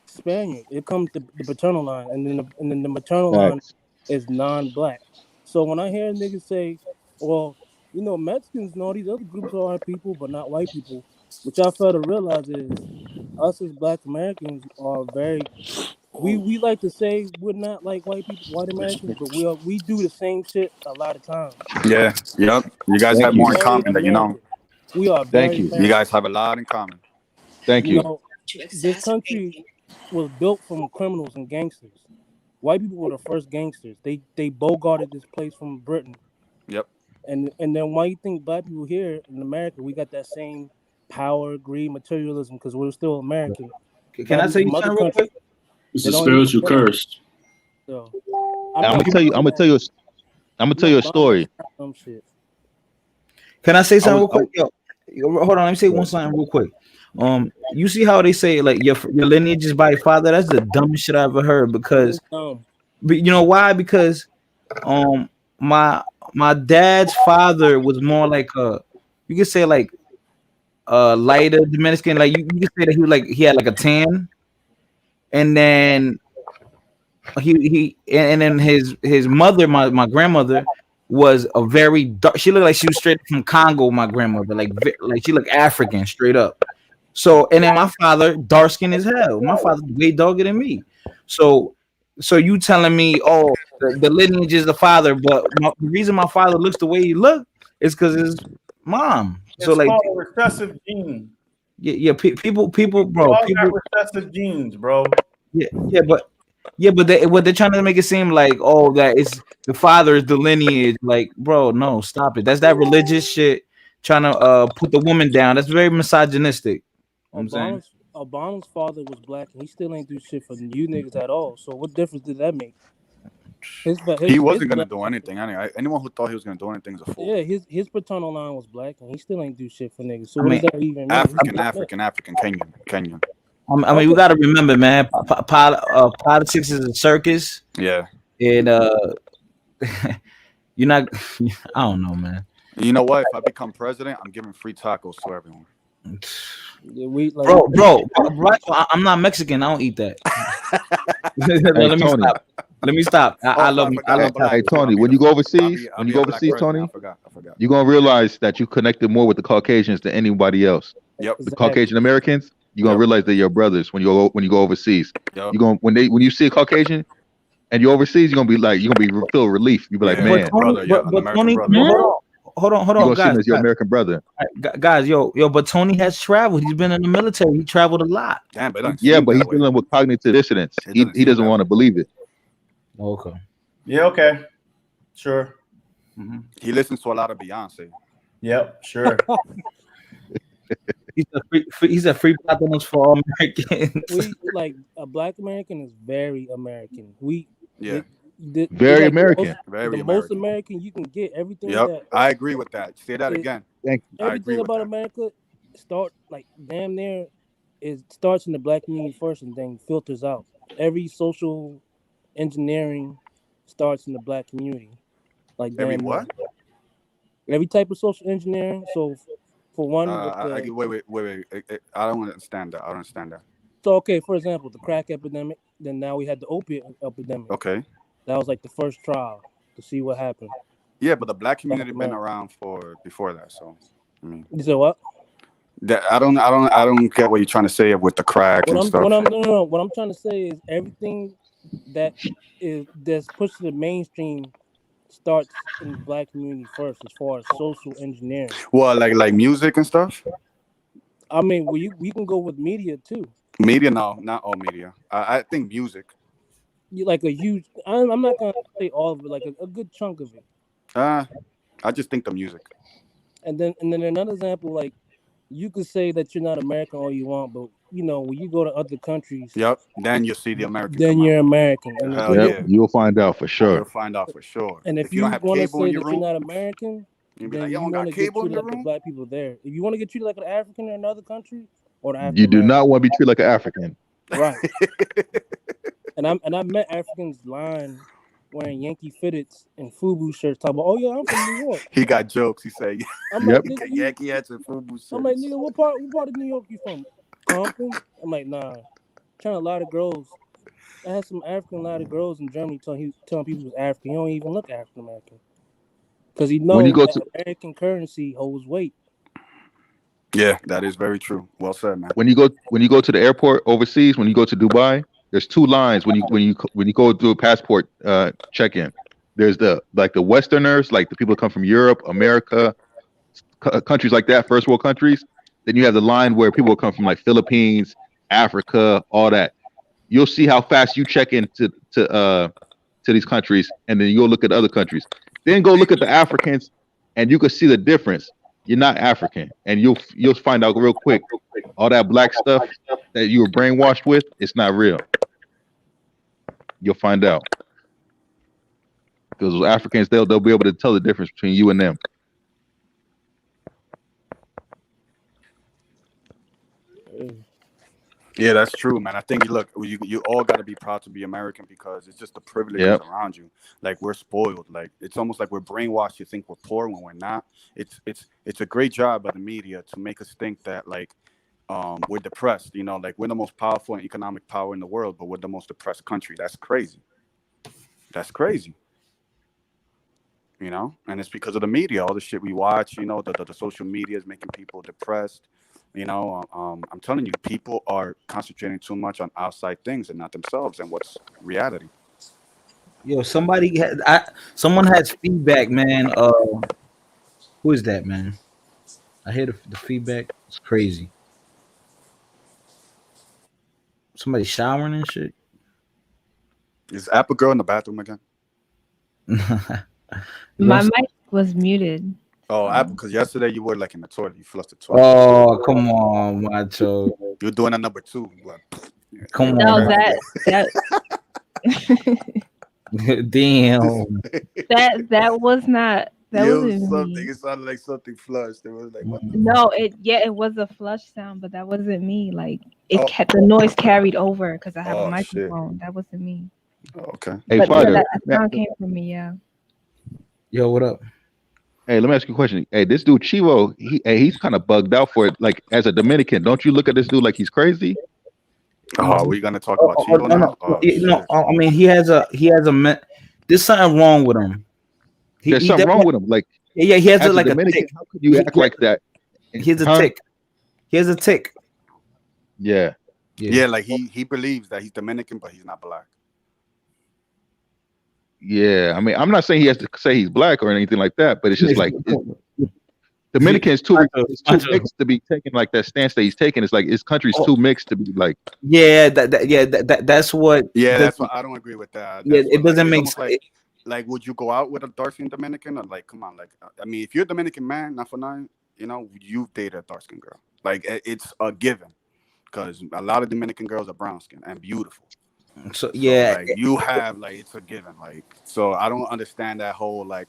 Spaniard. It comes to the paternal line, and then the maternal line is non-black. So when I hear niggas say, well, Mexicans and all these other groups are white people, but not white people, which I fail to realize is us as Black Americans are very. We like to say we're not like white Americans, but we do the same shit a lot of times.
Yeah. Yep. You guys have more in common than you know.
We are.
Thank you.
You guys have a lot in common.
Thank you.
This country was built from criminals and gangsters. White people were the first gangsters. They bogarted this place from Britain.
Yep.
And then why you think black people here in America we got that same power, greed, materialism because we're still American.
Can I say something real quick?
It's a spiritual curse.
So,
I'm gonna tell you a story.
Can I say something real quick? Yo, hold on, let me say one something real quick. You see how they say like your lineage is by your father? That's the dumbest shit I ever heard. Because, but you know why? Because my dad's father was more like you could say like lighter Dominican. Like you could say that he had like a tan, and then and then his mother, my grandmother, was a very dark. She looked like she was straight from Congo. My grandmother, like she looked African straight up. So, and then my father, dark skin as hell. My father way darker than me. So you telling me, oh, the lineage is the father, but the reason my father looks the way he look is because his mom. So
It's
like,
called a recessive gene.
yeah, people,
We all got recessive genes, bro.
yeah, but they're trying to make it seem like, oh, that it's the father is the lineage. Like, bro, no, stop it. That's that religious shit trying to put the woman down. That's very misogynistic. You know what I'm saying?
Obama's father was black, and he still ain't do shit for you niggas at all. So what difference did that make?
He wasn't gonna do anything. Anyone who thought he was gonna do anything is a fool.
Yeah, his paternal line was black, and he still ain't do shit for niggas. So what does that even mean?
African, Kenyan.
I mean, we got to remember, man. Politics is a circus.
Yeah,
and you're not. I don't know, man.
You know what? If I become president, I'm giving free tacos to everyone.
Bro, I'm not Mexican. I don't eat that. Let me stop. I love.
Hey, Tony, when you go overseas, Tony,
I forgot.
you're gonna realize that you connected more with the Caucasians than anybody else.
Yep.
The Caucasian Americans, you're gonna realize they're your brothers when you go overseas.
Yep.
You're gonna when you see a Caucasian and you're overseas, you're gonna be feel relief. You'll be like, man,
Tony, hold on, guys.
As your American brother.
Guys, but Tony has traveled. He's been in the military. He traveled a lot.
Damn, but
but he's dealing with cognitive dissonance. He doesn't want to believe it.
Okay.
Yeah. Okay. Sure.
Mm-hmm. He listens to a lot of Beyonce.
Yep. Sure.
He's a free platforms for all Americans.
We like a black American is very American.
Very American.
Most American you can get everything.
Yep, I agree with that. Say that again.
Thank you.
Everything about America damn near it starts in the black community first and then filters out. Every social engineering starts in the black community. Like
every what?
Every type of social engineering. So for one,
wait. I don't understand that.
So okay, for example, the crack epidemic. Then now we had the opiate epidemic.
Okay.
That was like the first trial to see what happened.
Yeah, but the black community been around before that. So I mean,
you said what?
I don't get what you're trying to say with the crack and stuff.
What I'm trying to say is everything that's pushed to the mainstream starts in the black community first, as far as social engineering.
Well, like music and stuff.
I mean, we can go with media too.
Media, no, not all media. I think music.
You like a huge. I'm not gonna say all of it, like a good chunk of it.
I just think the music.
And then another example, like you could say that you're not American all you want, but you know when you go to other countries.
Yep. Then you see the American.
Then you're American. And
yeah. You'll find out for sure.
You'll find out for sure.
And if you
don't have
want to
cable
say
in your
that
room,
you're not American,
you'll be
then
like,
you
don't
want
got
to get
cable in
treated
your
like the
room.
black people there. If you want to get treated like an African in another country, or the
You do not want to be treated like an African.
Right. and I met Africans lying, wearing Yankee fitteds and FUBU shirts, talking about, oh yeah, I'm from New York.
He got jokes. He say,
like,
Yankee hats and FUBU shirts.
I'm like, nigga, what part of New York you from? Compton? I'm like, nah. Trying to lie to girls. I had some African lie to girls in Germany telling people he was African. He don't even look African American. Because he knows that American currency holds weight.
Yeah, that is very true. Well said, man.
When you go to the airport overseas, when you go to Dubai, there's two lines when you go do a passport check-in. There's the Westerners, like the people who come from Europe, America, countries like that, first world countries. Then you have the line where people come from like Philippines, Africa, all that. You'll see how fast you check into these countries, and then you'll look at other countries. Then go look at the Africans, and you can see the difference. You're not African, and you'll find out real quick. All that black stuff that you were brainwashed with, it's not real. You'll find out. Because those Africans, they'll be able to tell the difference between you and them.
Yeah, that's true, man. I think look, you all got to be proud to be American because it's just the privileges
Yep.
around you. Like we're spoiled. Like it's almost like we're brainwashed to think we're poor when we're not. It's a great job by the media to make us think that like we're depressed. You know, like we're the most powerful and economic power in the world, but we're the most depressed country. That's crazy. That's crazy. You know, and it's because of the media, all the shit we watch. You know, the social media is making people depressed. You know, I'm telling you, people are concentrating too much on outside things and not themselves and what's reality.
Yo, someone has feedback, man. Who is that, man? I hear the feedback. It's crazy. Somebody showering and shit.
Is Apple Girl in the bathroom again?
My mic was muted.
Oh, Apple, because yesterday you were like in the toilet. You flushed the toilet.
Oh, come on, macho.
You're doing a number 2. Like,
Come
No,
on.
that
Damn.
that was not that
it was
wasn't
something.
me.
It sounded like something flushed. It was like, what the
No, it was a flush sound, but that wasn't me. Like it
Oh.
kept the noise carried over because I have a
Oh, shit.
microphone. That wasn't me.
Okay.
Hey,
But
Fighter.
that sound came from me. Yeah.
Yo, what up?
Hey, let me ask you a question. Hey, this dude Chivo, he's kind of bugged out for it. Like as a Dominican, don't you look at this dude like he's crazy?
Oh, we're gonna talk about Chivo now. Oh,
No, I mean he has a there's something wrong with him.
There's something wrong with him. Like
yeah, he has
as
like a
Dominican,
tick.
how could you act like that?
He has a
Huh?
tick. He has a tick.
Yeah.
Yeah, like he believes that he's Dominican, but he's not black.
Yeah, I mean, I'm not saying he has to say he's black or anything like that, but it's just like Dominican is too mixed to be taking like that stance that he's taking. It's like his country's too mixed to be like.
Yeah, that's what.
Yeah, that's what I don't agree with that.
Yeah,
That's
it
what,
doesn't
it's
make
almost
sense.
like would you go out with a dark skinned Dominican or like come on, like I mean, if you're a Dominican man, not for nothing, you know, you've dated a dark skinned girl. Like it's a given because a lot of Dominican girls are brown skinned and beautiful.
So yeah,
like you have like it's a given. Like so, I don't understand that whole like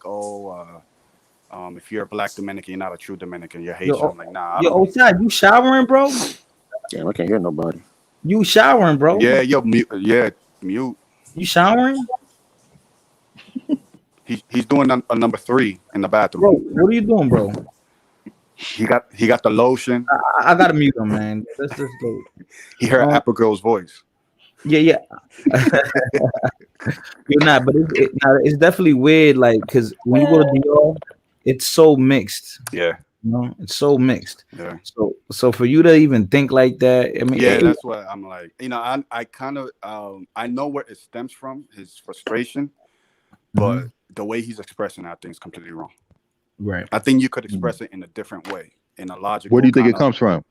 if you're a black Dominican, you're not a true Dominican. You're Haitian. I'm like nah. I
Yo,
don't
Osai, you showering, bro?
Damn, I can't hear nobody.
You showering, bro?
Yeah, yo, mute. Yeah, mute.
You showering?
He's doing a number 3 in the bathroom.
Bro, what are you doing, bro?
He got the lotion.
I gotta mute him, man. Let's just go.
He heard Apple Girl's voice.
Yeah. You're not, but it's definitely weird, like, because when you go to Dior, it's so mixed.
Yeah.
You know, it's so mixed.
Yeah.
So for you to even think like that, I mean,
Yeah, that's what I'm like. You know, I kind of I know where it stems from, his frustration, but the way he's expressing that, I think is completely wrong.
Right.
I think you could express it in a different way, in a logical.
Where do you think it comes from?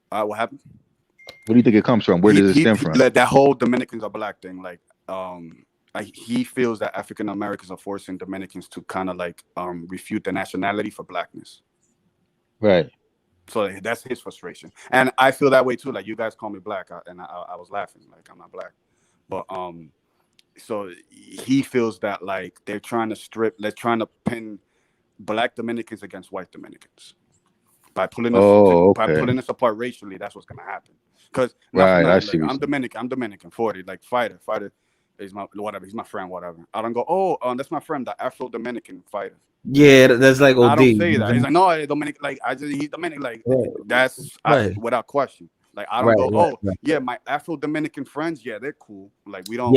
What happened?
Where do you think it comes from? Where does it stem from?
That whole Dominicans are black thing, like he feels that African Americans are forcing Dominicans to kind of like refute the nationality for blackness.
Right.
So that's his frustration, and I feel that way too. Like you guys call me black, and I was laughing, like I'm not black, but so he feels that like they're trying to pin black Dominicans against white Dominicans by pulling us by pulling us apart racially. That's what's gonna happen. Because
I see.
I'm Dominican 40. Like fighter is my whatever. He's my friend, whatever. I don't go, that's my friend, the Afro Dominican fighter.
Yeah, that's like OD.
I don't say that. He's like, no, Dominican. Like he's Dominican. Like that's without question. Like I don't go, yeah, my Afro Dominican friends, yeah, they're cool. Like we don't.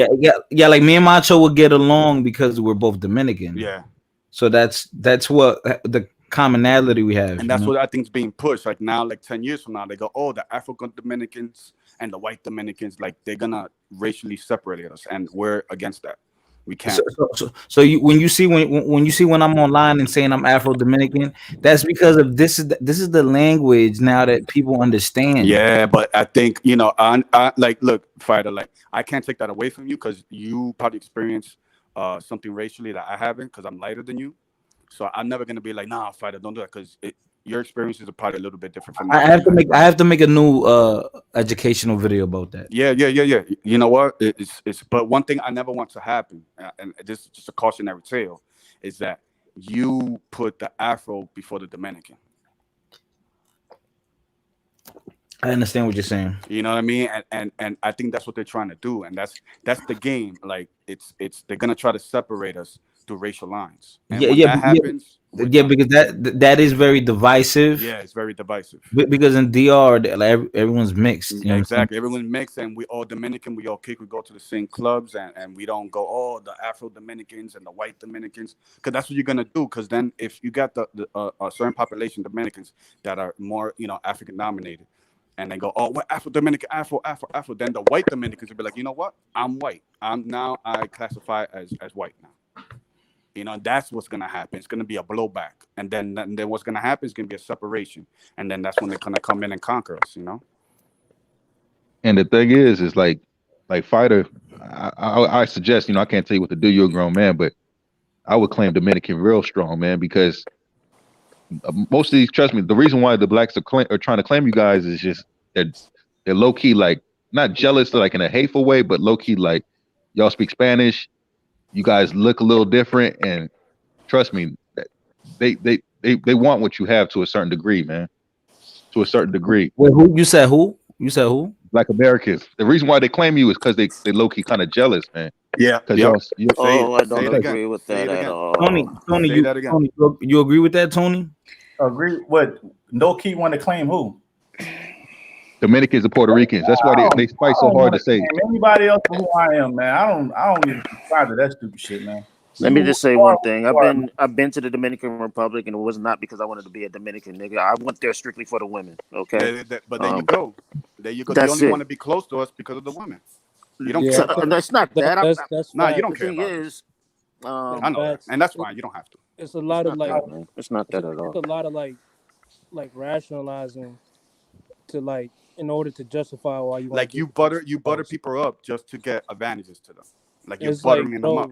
Yeah. Like me and Macho would get along because we're both Dominican.
Yeah.
So that's what the commonality we have,
and that's what I think is being pushed. Like now, like 10 years from now, they go, the African Dominicans and the white Dominicans, like they're gonna racially separate us, and we're against that. We can't.
So when you see when I'm online and saying I'm Afro Dominican, that's because of this is the language now that people understand.
Yeah, but I think I like look, fighter, like I can't take that away from you because you probably experience something racially that I haven't because I'm lighter than you. So I'm never gonna be like, nah, fighter, don't do that because your experiences are probably a little bit different from mine.
I have to make a new educational video about that.
Yeah. You know what? It's but one thing I never want to happen, and this is just a cautionary tale, is that you put the Afro before the Dominican.
I understand what you're saying.
You know what I mean? And I think that's what they're trying to do, and that's the game. Like it's they're gonna try to separate us through racial lines, and when that happens,
because that is very divisive.
yeah, it's very divisive.
Because in DR, like everyone's mixed. You know
Exactly, everyone's mixed, and we all Dominican. We all kick. We go to the same clubs, and we don't go the Afro Dominicans and the white Dominicans, because that's what you're gonna do. Because then if you got a certain population Dominicans that are more African dominated, and they go, oh, what Afro Dominican, Afro, then the white Dominicans will be like, you know what? I'm white. I classify as white now. That's what's gonna happen. It's gonna be a blowback, and then what's gonna happen is gonna be a separation, and then that's when they're gonna come in and conquer us.
And the thing is like Fighter, I suggest, I can't tell you what to do. You're a grown man, but I would claim Dominican real strong, man, because most of these, trust me, the reason why the blacks are trying to claim you guys is just they're low key, like not jealous, like in a hateful way, but low key, like y'all speak Spanish, you guys look a little different, and trust me, they want what you have to a certain degree, man. To a certain degree.
Wait, who you said? Who you said? Who?
Black Americans. The reason why they claim you is because they low key kind of jealous, man.
Yeah.
Because
I don't agree with that at all.
Tony, you agree with that, Tony?
Agree. What? No key want to claim who?
Dominicans and Puerto Ricans. That's why they fight so hard to say.
Anybody else who I am, man. I don't even subscribe to that stupid shit, man.
Let me just say one thing. I've been to the Dominican Republic, and it was not because I wanted to be a Dominican nigga. I went there strictly for the women. Okay.
But there you go. There you go. You only want to be close to us because of the women. You don't care.
That's not that.
You don't care about it. I know that. And that's fine. You don't have to.
It's a lot of
it's not that at all.
It's a lot of like rationalizing to in order to justify why you want
you butter people up just to get advantages to them. Like you're buttering them up.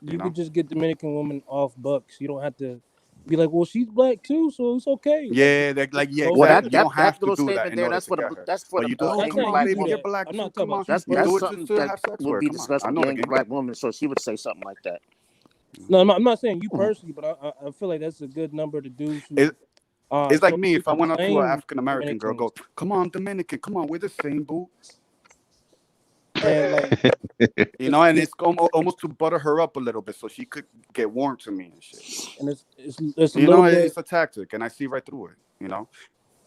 You could just get Dominican women off bucks. You don't have to be like, well, she's black too, so it's okay.
Yeah,
Well,
exactly. You don't have to do
statement
that.
there, that's for the black woman.
Black.
I'm not talking about
that's something that would be discussed with the black woman, so she would say something like that.
No, I'm not saying you personally, but I feel like that's a good number to do.
It's like me if I went up to an African American girl, go, come on, Dominican, come on, we're the same, boo.
And
and it's almost to butter her up a little bit so she could get warm to me and shit.
And it's a little bit.
It's a tactic, and I see right through it.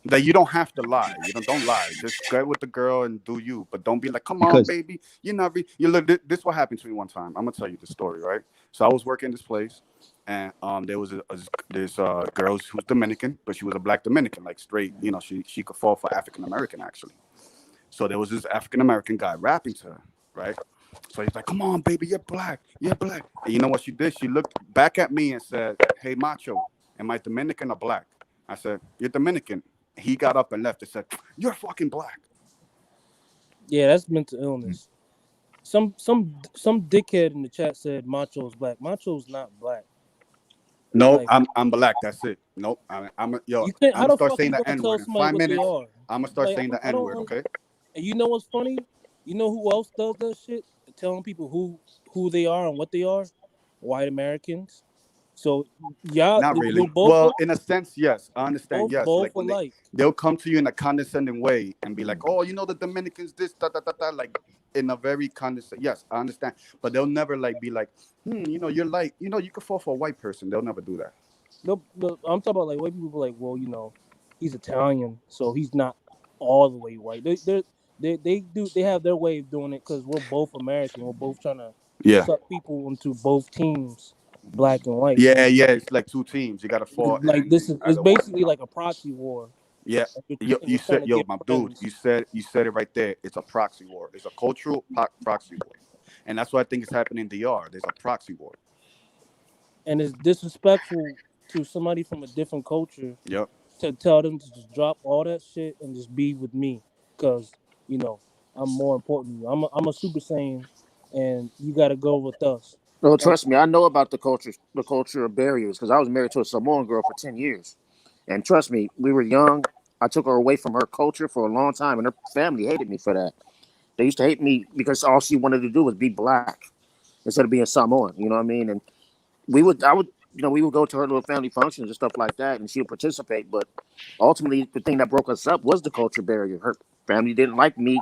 That you don't have to lie. Don't lie. Just get with the girl and do you, but don't be like, come on, baby. You're not. You look. This what happened to me one time. I'm gonna tell you the story, right? So I was working this place, and there was this girl who's Dominican, but she was a black Dominican, like straight. She could fall for African American actually. So there was this African American guy rapping to her, right? So he's like, come on, baby, you're black. You're black. And you know what she did? She looked back at me and said, hey, macho, am I Dominican or black? I said, you're Dominican. He got up and left and said, you're fucking black.
Yeah, that's mental illness. Some dickhead in the chat said Macho's black. Macho's not black.
No, I'm black. That's it. Nope. I'm gonna start saying the N-word in 5 minutes. I'm gonna start saying the N-word, okay?
And you know what's funny? You know who else does that shit? Telling people who they are and what they are? White Americans. So y'all
not really.
Both
well, in a sense, yes. I understand. Yes.
Both like
they'll come to you in a condescending way and be like, oh, the Dominicans this, like in a very condescending. Yes, I understand. But they'll never be like, you're like, you could fall for a white person. They'll never do that.
No, I'm talking about white people like, well, he's Italian, so he's not all the way white. They have their way of doing it because we're both American. We're both trying to suck people into both teams, black and white.
Yeah, it's like two teams. You gotta fall.
It's basically like a proxy war.
Yeah, you said, my dude, you said it right there. It's a proxy war. It's a cultural proxy war, and that's what I think is happening in DR. There's a proxy war, and
it's disrespectful to somebody from a different culture.
Yep.
To tell them to just drop all that shit and just be with me, because I'm more important than you. I'm a Super Saiyan, and you got to go with us.
No, trust me, I know about the culture of barriers because I was married to a Samoan girl for 10 years, and trust me, we were young. I took her away from her culture for a long time, and her family hated me for that. They used to hate me because all she wanted to do was be black instead of being Samoan. You know what I mean? And we would go to her little family functions and stuff like that, and she would participate. But ultimately, the thing that broke us up was the culture barrier. Her family didn't like me,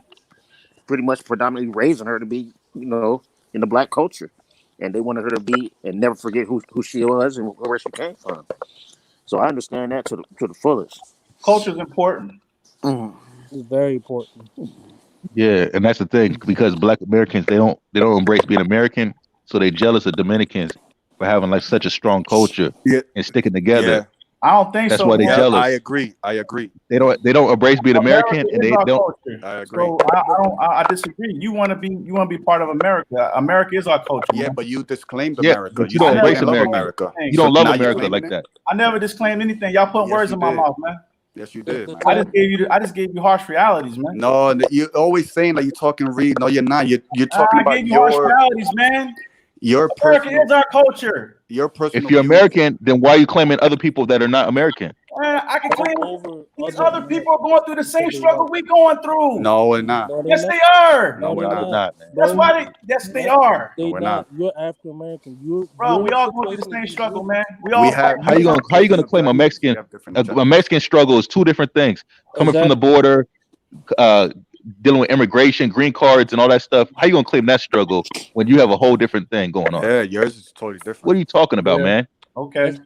pretty much predominantly raising her to be, in the black culture, and they wanted her to be and never forget who she was and where she came from. So I understand that to the fullest.
Culture is important.
It's very important.
Yeah, and that's the thing, because Black Americans they don't embrace being American, so they jealous of Dominicans for having like such a strong culture and sticking together.
Yeah.
I don't think
That's
so.
why they
man.
jealous.
I agree.
They don't embrace being American,
America
and
is
they
our
don't.
culture.
I agree.
So I disagree. You want to be part of America. America is our culture.
Yeah,
man.
but you disclaimed
Yeah,
America.
but you don't
said
embrace
love
America. You don't
So
love
now you're
America
claiming
like
it?
that.
I never disclaimed anything. Y'all put
Yes,
words
you
in my
did.
mouth, man.
Yes, you did, man.
I just gave you harsh realities, man.
No, you're always saying that you're talking read. No, you're not. You're talking
I
about
gave you harsh
your
realities, man. America
personal
is our culture.
your personal
If you're
views.
American, then why are you claiming other people that are not American?
Man, I can claim
Over
these
other
other people are going through the same struggle we going through.
No, we're not.
No, they're
Yes,
not.
they are.
No, we're
they're
not.
Not, man.
That's why yes, they are.
They
we're
not. You're African American.
Bro,
Your
we all go through the
situation
same
is
struggle,
different.
man. We all
have
How you gonna claim a Mexican?
We have different
A Mexican struggle is two different things. Coming from the
Exactly.
border, dealing with immigration, green cards, and all that stuff. How you gonna claim that struggle when you have a whole different thing going on?
Yeah, yours is totally different.
What are you talking about,
Yeah.
man?
Okay.
You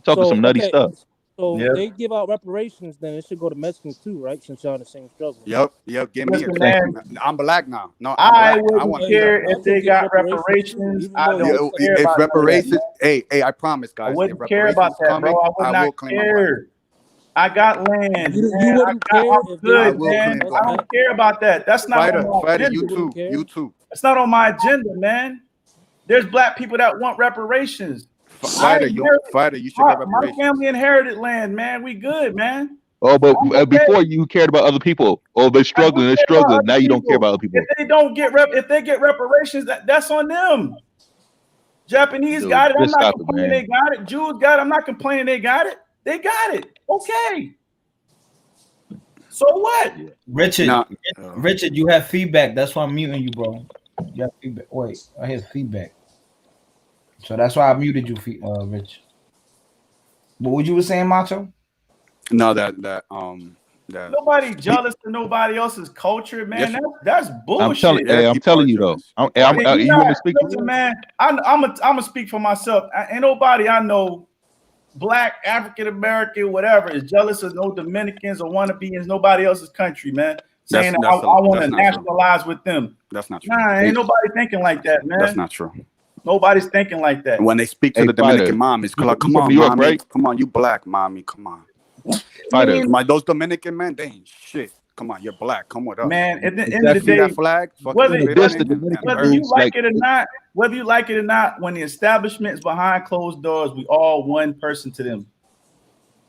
talking some nutty stuff.
So
Yep.
they give out reparations, then it should go to Mexicans too, right? Since y'all in the same struggle.
Yep. Give me
Listen,
a
man.
I'm black now. No,
I
I'm black. I
wouldn't
want
care
Hey,
if they
get
got
reparations
reparations.
too,
I
even though
don't care
if
about
reparations.
that.
Hey, I promise,
I
guys. If
wouldn't care about
reparations
that,
coming,
bro. I would
I
not
will claim my black.
care. I got land.
You
man.
wouldn't
I'm
care if they
I
good,
will
man.
claim
I
black.
don't care about that. That's not on my
Fighter,
agenda.
you too.
care?
You too.
It's not on my agenda, man. There's black people that want reparations.
Fighter, you should get
My
reparations.
family inherited land, man. We good, man.
Oh, but
I'm okay.
before you cared about other people. Oh, they're struggling. They're
care about
struggling.
other
Now you don't care
people.
about other people.
If they get reparations, that's on them. Japanese
Dude,
got it. I'm
just
not
stop it,
complaining
man.
they got it. Jews got it. I'm not complaining they got it. They got it. Okay. So what?
Richard,
Nah.
Richard, you have feedback. That's why I'm muting you, bro. You have feedback. Wait, I hear feedback. So that's why I muted you, Rich. But what you were saying, Macho?
No, that
Nobody jealous to nobody else's culture, man.
Yes,
That's bullshit.
I'm telling you though. You want me to speak?
Listen, man. I'm gonna speak for myself. Ain't nobody I know, black, African American, whatever, is jealous of no Dominicans or want to be in nobody else's country, man. Saying I want to nationalize with them.
That's not true.
Nah, ain't nobody thinking like that, man.
That's not true.
Nobody's thinking like that.
When they speak to the Dominican mom, it's like, come on, mommy, right? Come on, you black, mommy, come on. Those Dominican men, they ain't shit. Come on, you're black. Come with us.
Man, at the end of the day,
that flag,
whether you like it or not, when the establishment is behind closed doors, we all one person to them.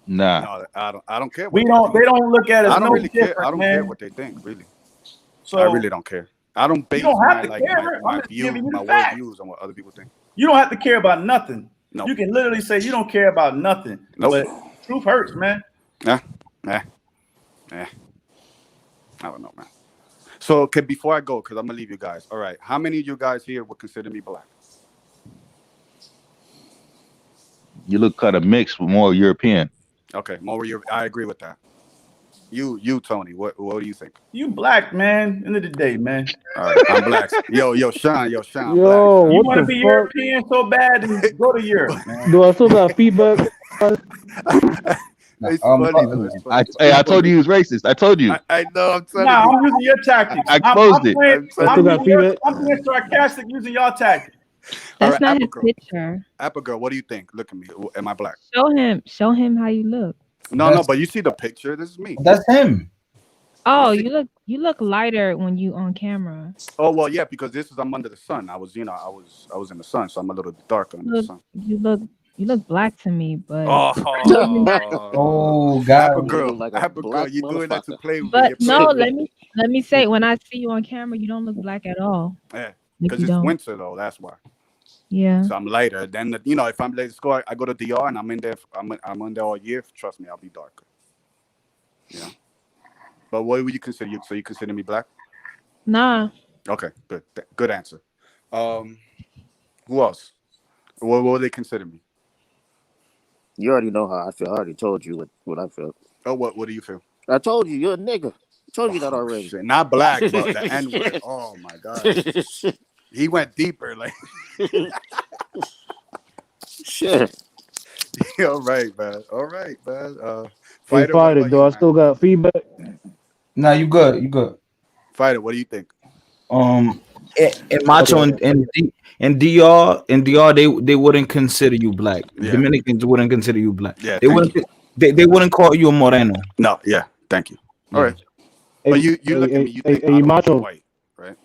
Nah,
no, I don't care.
They don't look at us.
I don't
no
really care.
different,
I don't
man.
care what they think, really.
So
I really don't care. I don't base
you don't have
my
to care.
my
I'm just
view,
giving you
my
the
world
facts.
views on what other people think.
You don't have to care about nothing.
No.
You can literally say you don't care about nothing.
Nope.
But truth hurts, man.
I don't know, man. So, okay, before I go, because I'm gonna leave you guys. All right, how many of you guys here would consider me black?
You look kind of mixed, with more European.
Okay, I agree with that. You, Tony, what do you think?
You black, man. End of the day, man.
All right, I'm black. Yo, Sean.
Yo,
black.
You
what
want to
the
be
fuck?
European so bad, then go to Europe, man.
Do I still got feedback?
It's funny, though. It's funny.
I told you he was racist. I told you.
I know. I'm telling
Nah,
you.
I'm using your tactics.
I closed it.
I'm being sarcastic using your tactics.
All
That's
right,
not
Apple
his
Girl.
picture.
Apple Girl, what do you think? Look at me. Am I black?
Show him how you look.
No, but you see the picture. This is me.
That's him.
Oh, you look lighter when you on camera.
Oh well, yeah, because I'm under the sun. I was in the sun, so I'm a little bit darker under the sun.
You look black to me, but
Oh God,
Apple Girl, you doing that to play with me.
but no, let me say, when I see you on camera, you don't look black at all.
Yeah,
Like
because
you
it's
don't.
winter though. That's why.
Yeah.
So I'm lighter. Then if I'm late to school, I go to DR and I'm in there. I'm in there all year. Trust me, I'll be darker. Yeah. But what would you consider you? So you consider me black?
Nah.
Okay, good answer. Who else? What would they consider me?
You already know how I feel. I already told you what I feel.
Oh, what do you feel?
I told you, you're a nigga. I told you that already.
Shit. Not black, but the N-word. Oh my god. He went deeper, like
shit.
All right, man.
Hey, Fighter, though, I still got feedback.
Nah, you good. You good.
Fighter, what do you think?
And Macho and DR, they wouldn't consider you black.
Yeah.
Dominicans wouldn't consider you black.
Yeah,
they wouldn't. They wouldn't call you a moreno.
No, yeah, thank you. All right. But you look at me, you think
hey, Macho.
white, right?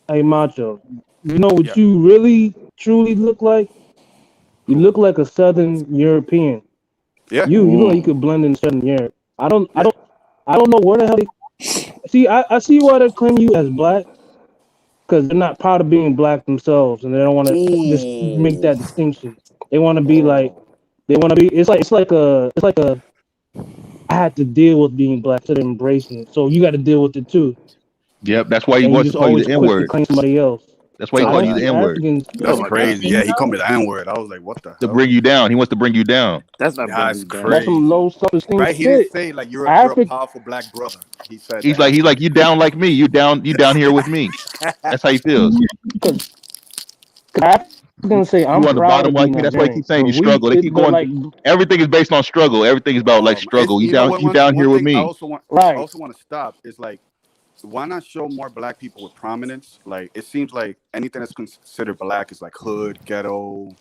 Hey, Macho, you know what you really, truly look like? You look like a Southern European.
Yeah.
You know you could blend in Southern Europe. I don't know where the hell see. I see why they claim you as black, because they're not proud of being black themselves, and they don't want to just make that distinction. They want to be like, It's like a. I had to deal with being black instead of embracing it. So you got to deal with it too.
Yep, that's why he wants to call you the N-word.
Claim somebody else.
That's why he called you the N-word.
That's crazy. Yeah, he called me the N-word. I was like, what the hell?
To bring you down. He wants to bring you down.
That's not
That's crazy.
That's some low self-esteem
Right? He
shit.
didn't say like you're a powerful black brother. He said
He's like you down like me. You down here with me. That's how he feels.
I'm gonna say I'm
you on the
proud
bottom
of
like
being
me. That's why he keeps saying you
Nigerian.
struggle. They keep going. Everything is based on struggle. Everything is about like struggle. You down here with me.
I also want to stop. Is like, why not show more black people with prominence? Like, it seems like anything that's considered black is like hood, ghetto,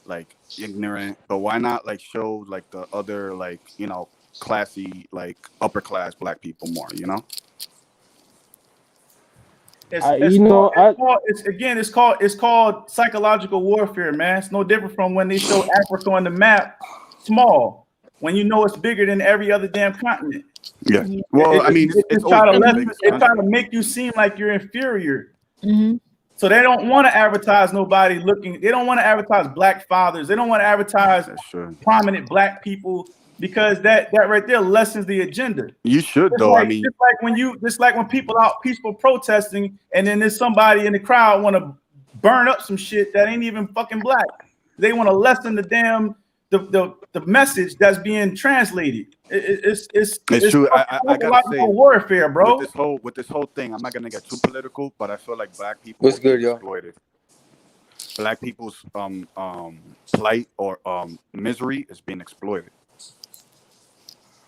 like ignorant. But why not like show like the other like, you know, classy, like upper class black people more? You know.
It's called psychological warfare, man. It's no different from when they show Africa on the map small, when you know it's bigger than every other damn continent.
Yeah. Well, it's
trying to make you seem like you're inferior.
Mm-hmm.
So they don't want to advertise nobody looking. They don't want to advertise black fathers. They don't want to advertise prominent black people, because that right there lessens the agenda.
You should
Just
though.
like, just like when people out peaceful protesting, and then there's somebody in the crowd want to burn up some shit that ain't even fucking black. They want to lessen the damn the message that's being translated. It's
true. I gotta say,
warfare, bro.
With this whole thing, I'm not gonna get too political, but I feel like black people
What's good, yo?
exploited. Black people's plight or misery is being exploited.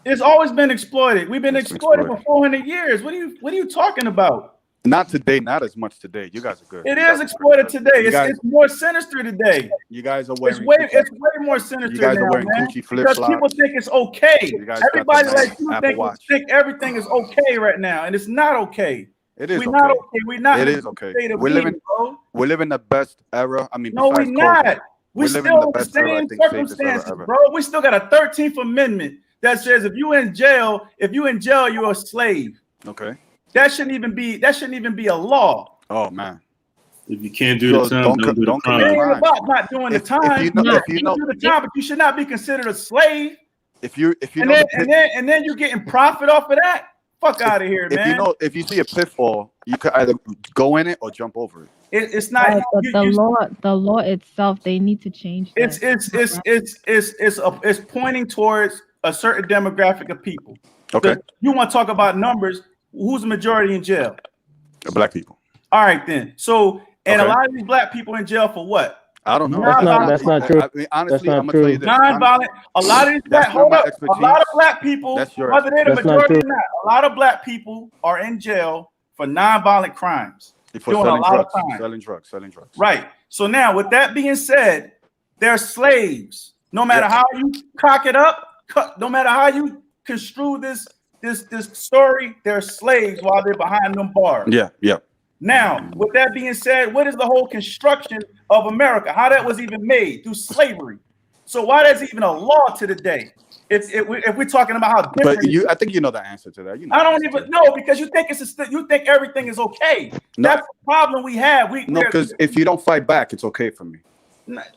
It's always been exploited. We've been exploited for 400 years. What are you talking about?
Not today, not as much today. You guys are good.
It is exploited today. It's more sinister today.
You guys are wearing.
It's way more sinister
you guys
now,
are wearing
man.
Gucci
Because
flip-flops.
people think it's okay. Everybody like you
Apple
think everything is okay right now, and it's not okay.
It is.
We're not okay. We're not.
It is okay. We're living the best era. I mean,
no, we're not.
COVID,
we're still in the same circumstances, bro. We still got a 13th Amendment that says if you're in jail, you're a slave.
Okay.
That shouldn't even be a law.
Oh man.
If you can't do the time, don't do the crime.
It ain't about not doing the time. You do the time, but you should not be considered a slave. And then you're getting profit off of that. Fuck out of here, man.
If you see a pitfall, you could either go in it or jump over it.
It's not.
But the law itself, they need to change that.
It's pointing towards a certain demographic of people.
Okay.
So you want to talk about numbers? Who's the majority in jail?
Black people.
All right, then. So, a lot of these black people in jail for what?
I don't know.
That's not true.
I mean, honestly,
that's
I'm
not
gonna tell
true.
you this.
Non-violent. A lot of these black. Hold up. A lot of black people. Whether they're the majority or not, a lot of black people are in jail for non-violent crimes.
For
doing a lot of time.
Selling drugs.
Right. So now, with that being said, they're slaves. No matter how you cock it up, no matter how you construe this story, they're slaves while they're behind them bars.
Yeah.
Now, with that being said, what is the whole construction of America? How that was even made through slavery. So why there's even a law to the day? If we're talking about how different.
But I think you know the answer to that.
I don't even know, because you think you think everything is okay.
No.
That's the problem we have.
Because if you don't fight back, it's okay for me.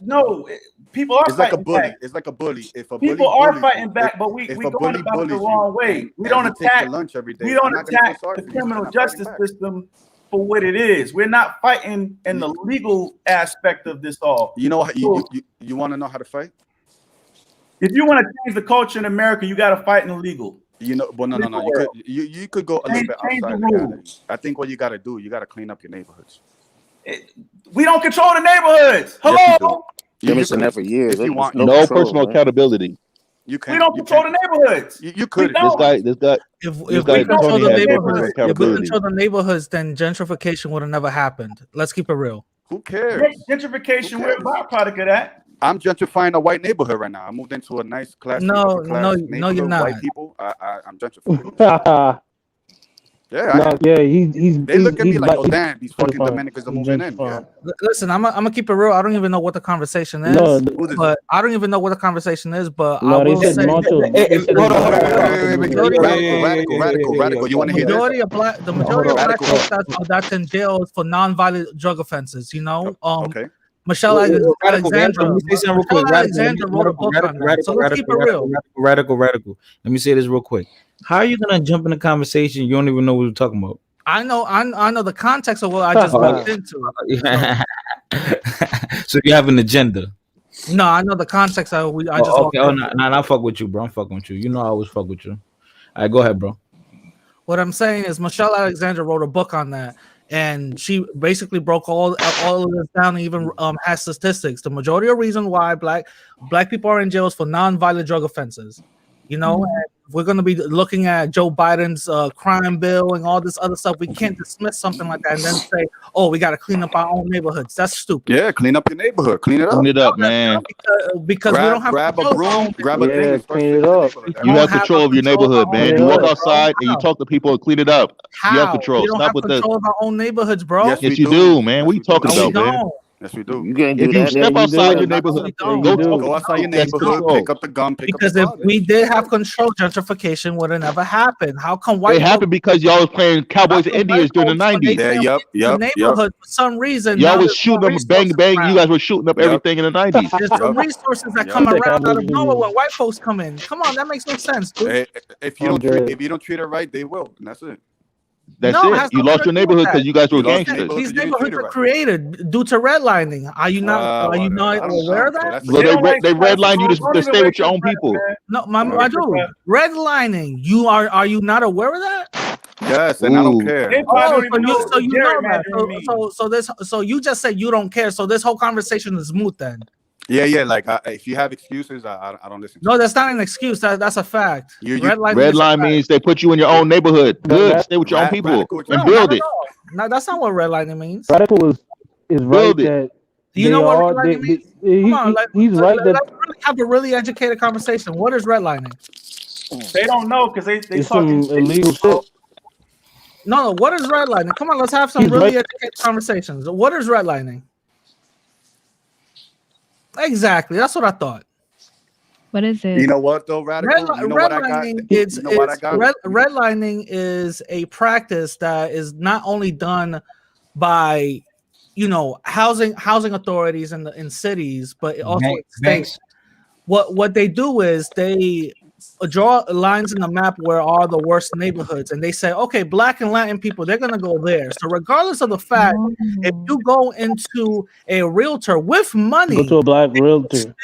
No, people are.
It's like a
fighting
bully.
back.
It's like a bully. If a
People
bully
are fighting back, but we going about it the wrong way. We don't attack. We don't attack the criminal justice system for what it is. We're not fighting in the legal aspect of this all.
You know, you want to know how to fight?
If you want to change the culture in America, you got to fight in illegal.
You know, well, no. You could go a little bit outside legality. I think what you got to do, you got to clean up your neighborhoods.
We don't control the neighborhoods. Hello.
Yes, you do.
You've been saying that for years.
If you want,
no personal accountability.
You can.
We don't control the neighborhoods.
You could.
This guy.
If
This
we
guy
control
Tony
the
has no
neighborhoods,
personal
if we
accountability.
control the neighborhoods, then gentrification would have never happened. Let's keep it real.
Who cares?
Gentrification, we're a byproduct of that.
I'm gentrifying a white neighborhood right now. I moved into a nice class.
No, you're not.
White people. I'm gentrifying. Yeah, they look at me like, oh damn, these fucking Dominicans are moving in. Yeah.
Listen, I'm gonna keep it real. I don't even know what the conversation is. But I don't even know what the conversation is. But I will say,
radical. You want to hear this?
The majority of black folks that's in jail is for non-violent drug offenses. You know.
Okay.
Michelle Alexandra.
Let me say something real quick.
Alexandra wrote a book on that. So let's keep it real.
Radical. Let me say this real quick. How are you gonna jump in the conversation? You don't even know what we're talking about.
I know the context of what I just walked into.
So you have an agenda.
No, I know the context of I just
okay. Oh, no, I fuck with you, bro. I'm fucking with you. You know I always fuck with you. All right, go ahead, bro.
What I'm saying is Michelle Alexandra wrote a book on that, and she basically broke all of this down and even has statistics. The majority of reason why black people are in jails for non-violent drug offenses. You know, and we're going to be looking at Joe Biden's crime bill and all this other stuff. We can't dismiss something like that and then say, "Oh, we got to clean up our own neighborhoods." That's stupid.
Yeah, clean up your neighborhood. Clean it up.
Clean it up, man.
Because we don't have
grab a broom, grab a thing.
Clean it up.
You have control of your neighborhood, man. You walk outside and you talk to people and clean it up. You have control.
We don't
Stop
have
with this.
control of our own neighborhoods, bro.
Yes, you do, man. What are you talking about, man?
Yes, we do.
If you step outside your neighborhood,
go outside your neighborhood, pick up the gun,
because if we did have control, gentrification would have never happened. How come white?
It happened because y'all was playing Cowboys and Indians during the '90s.
Yeah, yep.
Neighborhood for some reason.
Y'all was shooting them, bang. You guys were shooting up everything in the '90s.
There's some resources that come around out of nowhere when white folks come in. Come on, that makes no sense, dude.
If you don't treat it right, they will, and that's it.
That's it. You lost your neighborhood because you guys were gangsters.
These neighborhoods are created due to redlining. Are you not? Are you not aware of that?
Well, they redline you to stay with your own people.
No, my dude, redlining. Are you not aware of that?
Yes, and I don't care.
So you just said you don't care. So this whole conversation is moot then.
Yeah. Like if you have excuses, I don't listen.
No, that's not an excuse. That's a fact.
Red line means they put you in your own neighborhood. Good, stay with your own people and build it.
No, that's not what redlining means.
Radical is right that.
Do you know what redlining means? Come on,
he's right that.
Let's really have a really educated conversation. What is redlining?
They don't know because they
talking illegal shit.
No, what is redlining? Come on, let's have some really educated conversations. What is redlining? Exactly, that's what I thought.
What is it?
You know what though, Radical? You know what I got?
Redlining is a practice that is not only done by, housing authorities in cities, but also states. What they do is they draw lines in the map where are the worst neighborhoods, and they say, okay, Black and Latin people, they're gonna go there. So regardless of the fact, if you go into a realtor with money,
go to a black realtor.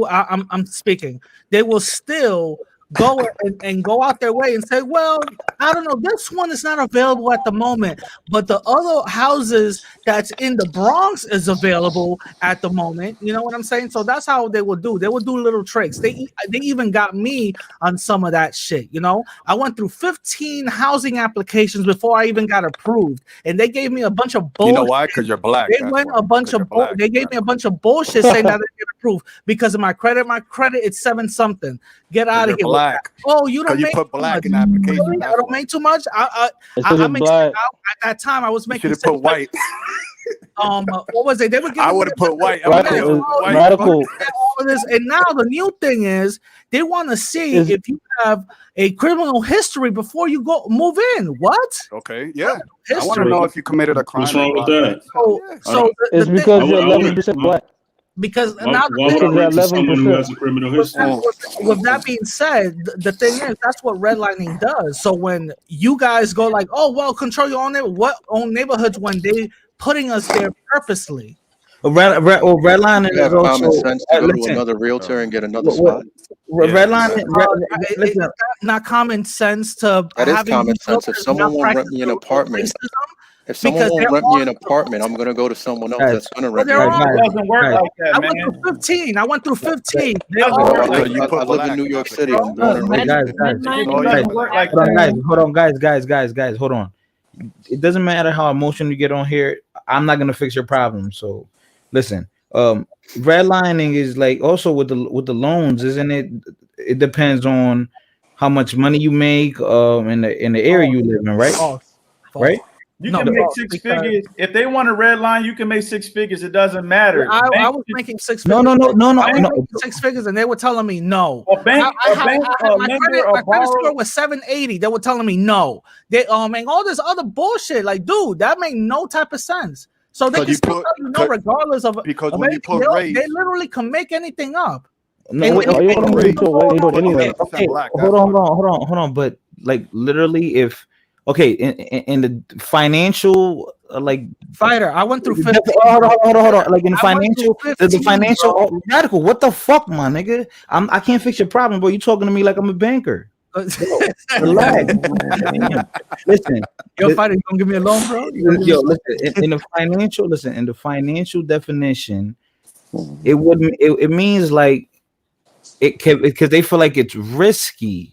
I'm speaking. They will still go and go out their way and say, well, I don't know, this one is not available at the moment, but the other houses that's in the Bronx is available at the moment. You know what I'm saying? So that's how they will do. They will do little tricks. They even got me on some of that shit. I went through 15 housing applications before I even got approved, and they gave me a bunch of bullshit.
You know why? Because you're black.
They gave me a bunch of bullshit saying that they get approved because of my credit. My credit is 7 something. Get out of here.
Black.
Oh, you don't make
put black in the application.
Really? I don't make too much. I make at that time I was making.
You should have put white.
What was it? They were giving.
I would have put white.
Radical.
All of this, and now the new thing is they want to see if you have a criminal history before you move in. What?
Okay, yeah. I want to know if you committed a crime.
What's wrong with that?
So
it's because you're 11% black.
Because
why
now
would I rent to someone who has a criminal history?
With that being said, the thing is that's what redlining does. So when you guys go like, oh well, control your own neighborhoods when they putting us there purposely.
Redlining
is also common sense to go to another realtor and get another spot.
Redlining.
It's not common sense to
That is
having
common
these
sense. If
workers
someone
not
won't rent
practice
me an apartment, if someone
because
won't
they're
rent me an
all-
apartment, I'm gonna go to someone else
Guys,
that's gonna
Well,
rent me.
they're
an
all.
apartment.
Doesn't work like that,
I
man.
went through 15. I went through 15. They're
Doesn't
all.
work
I,
like
you
that.
put
I live
black
in New
in
York
that
City.
picture.
I'm born and raised
guys,
here.
guys,
It
Oh,
doesn't
yeah.
work like
hold on,
that.
guys, hold on. It doesn't matter how emotional you get on here. I'm not gonna fix your problem. So, listen. Redlining is like also with the loans, isn't it? It depends on how much money you make, in the area you live in, right?
False.
Right?
You
No,
can make
false,
6
because-
figures. If they want a red line, you can make 6 figures. It doesn't matter.
I
Bank-
was making 6
No,
figures.
no, no, no,
I was
no.
making 6 figures, and they were telling me no.
A bank,
I
a
had
lender,
my
a
credit score
borrower.
was 780. They were telling me no. They and all this other bullshit. Like, dude, that made no type of sense. So they
Because
can
you
still
put-
tell you no,
because-
regardless of
because
of
when you
anything.
put
They
race-
literally can make anything up.
No, wait,
Why you want to move into a white neighborhood anyway?
okay,
black,
hold on. But like literally, if in the financial like
Fighter, I went through 15.
hold on. Like in the
I went
financial,
through
the
15,
financial
bro.
radical. What the fuck, my nigga? I can't fix your problem, bro. You talking to me like I'm a banker. Relax. Listen,
Yo, Fighter, you gonna give me a loan, bro?
yo, listen. In the financial definition, it means like it can, because they feel like it's risky.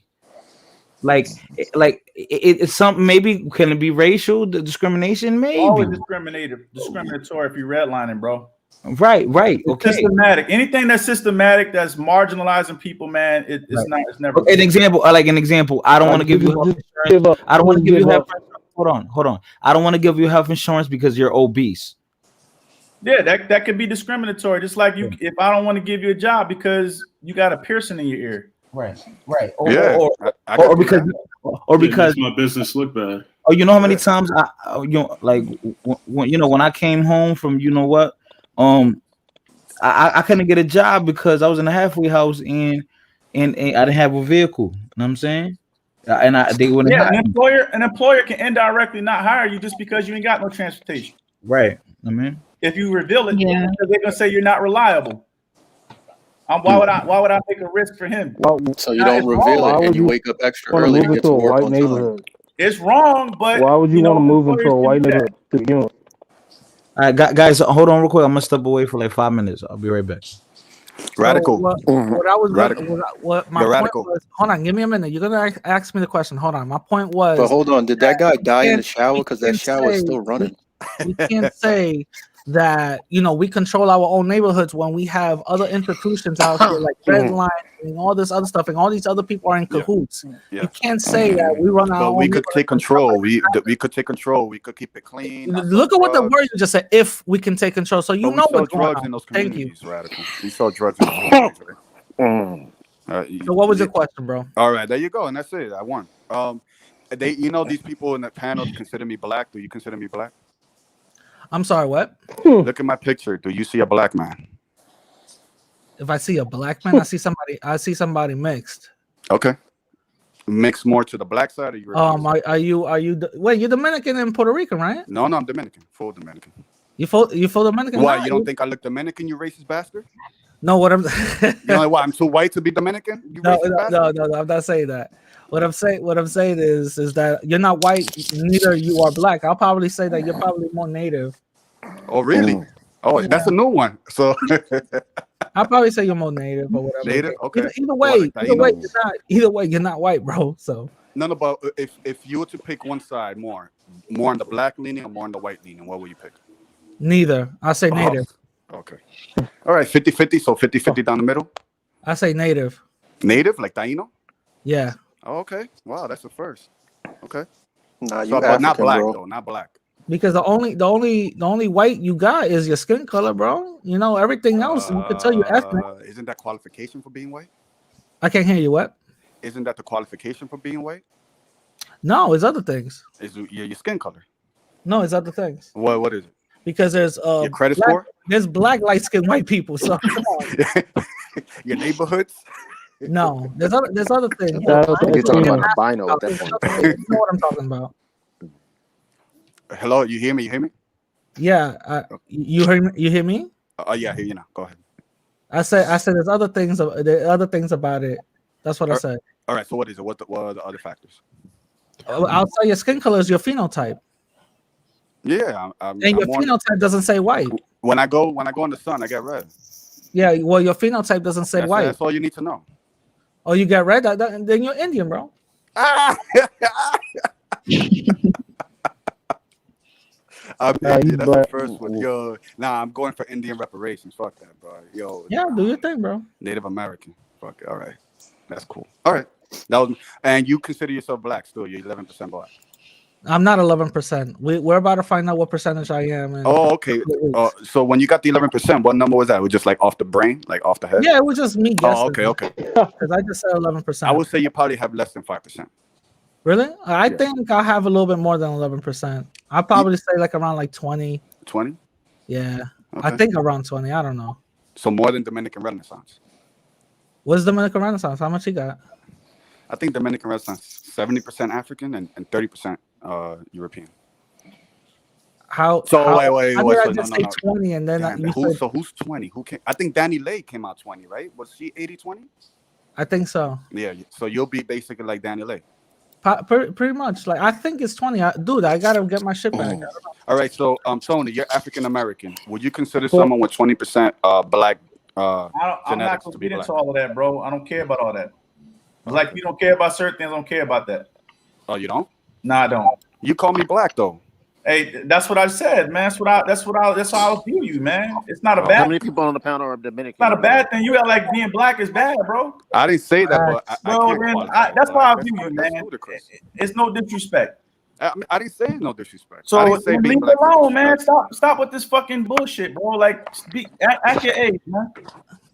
It's something. Maybe can it be racial discrimination? Maybe.
Always discriminatory if you're redlining, bro.
Right.
It's
Okay.
systematic. Anything that's systematic, that's marginalizing people, man, it's
Right.
not. It's never.
An example. I don't want to give you health insurance. I don't want to give you health. Hold on. I don't want to give you health insurance because you're obese.
Yeah, that could be discriminatory. Just like you, if I don't want to give you a job because you got a piercing in your ear.
Right.
Yeah, I
Or
could do
because
that.
or
It
because
makes my business look bad.
oh, you know how many times when I came home from I couldn't get a job because I was in a halfway house and I didn't have a vehicle. You know what I'm saying? They wouldn't
Yeah,
hire me.
an employer can indirectly not hire you just because you ain't got no transportation.
Right. I mean,
If you reveal it,
Yeah.
because they're gonna say you're not reliable. Why would I take a risk for him?
So you
Now,
don't
it's
reveal
wrong.
it and you wake up extra
Want to
early
move
to get
into
to
a
work
white
on time.
neighborhood?
It's wrong, but
Why would you want to move into a
employers
white
can do that.
neighborhood to begin with?
all right, guys, hold on real quick. I'm gonna step away for like 5 minutes. I'll be right back.
Radical.
What I was
Radical.
what my
The
point
radical.
was. Hold on, give me a minute. You're gonna ask me the question. Hold on. My point was.
But hold on, did that guy die in the
can't-
shower?
we
Because that
can't
shower is
say-
still running.
We can't say that we control our own neighborhoods when we have other institutions out here like Redline and all this other stuff, and all these other people are in cahoots.
Yeah.
You can't say that we run our
But
own.
we could take
neighborhoods and stuff
control.
like
We could take control. We could keep it clean.
that. Look at what the word you just said. If we can take control, so you
But we
know
sell
what's going
drugs
on.
in those
Thank you.
communities, Radical. We sell drugs in those communities.
So what was your question, bro?
All right, there you go, and that's it. I won. These people in the panel consider me black. Do you consider me black?
I'm sorry. What?
Look at my picture. Do you see a black man?
If I see a black man, I see somebody mixed.
Okay. Mix more to the black side, or you?
Are you? Wait, you're Dominican and Puerto Rican, right?
No, I'm Dominican. Full Dominican.
You full Dominican?
Why?
Nah,
You don't think I look Dominican? You racist bastard.
No, what I'm.
You know what? I'm too white to be Dominican. You
No,
racist bastard?
no, I'm not saying that. What I'm saying is that you're not white, neither you are black. I'll probably say that you're probably more native.
Oh, really? Oh, that's a new one. So
I'll probably say you're more native or whatever.
native. Okay.
Either
Well,
way,
like that,
either way, you're not white, bro. So
No, but if you were to pick one side more on the black leaning or more on the white leaning, what would you pick?
neither. I say native.
Okay. All right, 50-50. So 50-50 down the middle.
I say native.
Native, like Taino?
Yeah.
Oh, okay. Wow, that's the first. Okay.
Nah, you
So, but not
African,
black
bro.
though. Not black.
Because the only white you got is your skin color, bro. Everything else you could tell you ethnic.
Isn't that qualification for being white?
I can't hear you. What?
Isn't that the qualification for being white?
No, it's other things.
Is your skin color?
No, it's other things.
What is it?
Because there's
Your credit
black,
score?
there's black light skinned white people. So come on.
Your neighborhoods?
No, there's other things.
I think you're talking about albino at that point.
You know what I'm talking about?
Hello, you hear me? You hear me?
Yeah, you hear me? You hear me?
Oh yeah, I hear you now. Go ahead.
I said there's other things. There are other things about it That's what I said.
All right. So what is it? What are the other factors?
Outside your skin color is your phenotype.
Yeah,
And your phenotype doesn't say white.
When I go in the sun, I get red.
Yeah, well, your phenotype doesn't say white.
That's all you need to know.
Oh, you get red? Then you're Indian, bro.
I'm Indian. That's the first one. Yo, I'm going for Indian reparations. Fuck that, bro. Yo.
Yeah, do your thing, bro.
Native American. Fuck it. All right. That's cool. All right. And you consider yourself black still? You're 11% black.
I'm not 11%. We're about to find out what percentage I am.
Oh, okay. So when you got the 11%, what number was that? It was just like off the brain, like off the head?
Yeah, it was just me guessing.
Oh, okay.
Because I just said 11%.
I would say you probably have less than 5%.
Really? I think I have a little bit more than 11%. I'll probably say like around like 20.
20?
Yeah.
Okay.
I think around 20. I don't know.
So more than Dominican Renaissance.
What's Dominican Renaissance? How much you got?
I think Dominican Renaissance 70% African and 30% European.
How?
So
how,
wait.
How did I
So
just
no.
say 20 and then
Damn, so who's 20? Who came? I think Danny Lay came out 20, right? Was she 80-20?
I think so.
Yeah. So you'll be basically like Danny Lay.
Pretty much. Like I think it's 20. Dude, I gotta get my shit back.
All right. So Tony, you're African American. Would you consider someone with 20% black
I'm not
genetics
gonna
to be
get
black?
into all of that, bro. I don't care about all that. Like you don't care about certain things, I don't care about that.
Oh, you don't?
No, I don't.
You call me black though.
Hey, that's what I said, man. That's how I view you, man. It's not a
How
bad.
many people on the panel are Dominican?
It's not a bad thing. You got like being black is bad, bro.
I didn't say that, but
That's how I view you, man. It's no disrespect.
I didn't say no disrespect.
So
I didn't say being
leave
black
it
is
alone, man.
disrespect.
Stop with this fucking bullshit, bro. Like, act your age, man.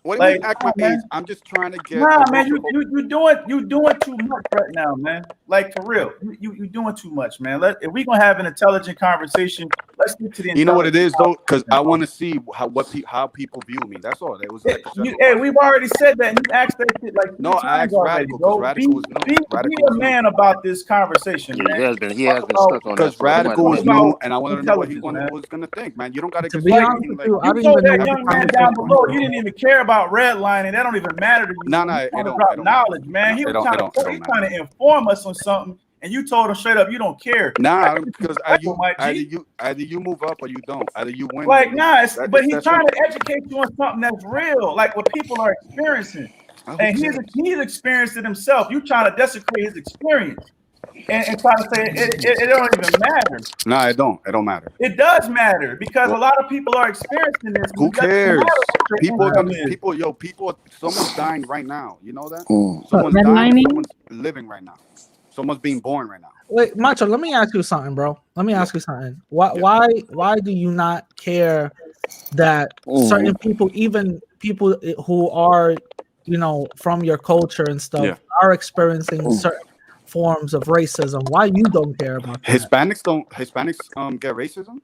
What do you mean
Like,
act my
man.
age? I'm just trying to get.
Nah, man, you doing too much right now, man. Like for real, you doing too much, man. If we gonna have an intelligent conversation, let's get to the.
You know what it is though, because I want to see how people view me. That's all. It was like a general
Hey, we've already said that. And you asked that shit like
No, I asked Radical,
bro.
because Radical was new.
Be a man about this conversation, man.
He has been stuck on that.
Because Radical was new, and I wanted to know what he was gonna think, man. You don't gotta
To
just
be
say
honest
anything
with
like
you, I
You
don't
told
even know
that
what
young
the
man down
conversation
below
is.
you didn't even care about redlining. That don't even matter to you.
No,
You
it
wanna
don't.
drop
It don't
knowledge, man. He
It
was
don't-
trying
it don't-
to
it don't
he trying to inform us on something, and you told him straight up you don't care.
Nah, because
My G.
either you move up or you don't. Either you win.
Like,
or you
nah,
lose.
but he's
That's
trying
simple.
to educate you on something that's real, like what people are experiencing. And he's experienced it himself. You trying to desecrate his experience and try to say it don't even matter.
Nah, it don't. It don't matter.
It does matter because a lot of people are experiencing this.
Who
It doesn't
cares?
matter what your
People are
income
gonna.
is.
Someone's dying right now. You know that?
What,
Someone's dying.
redlining?
Someone's living right now. Someone's being born right now.
Wait, Macho, let me ask you something, bro. Let me ask you something. Why do you not care that certain people, even people who are, from your culture and stuff, are experiencing certain forms of racism? Why you don't care about that?
Hispanics get racism?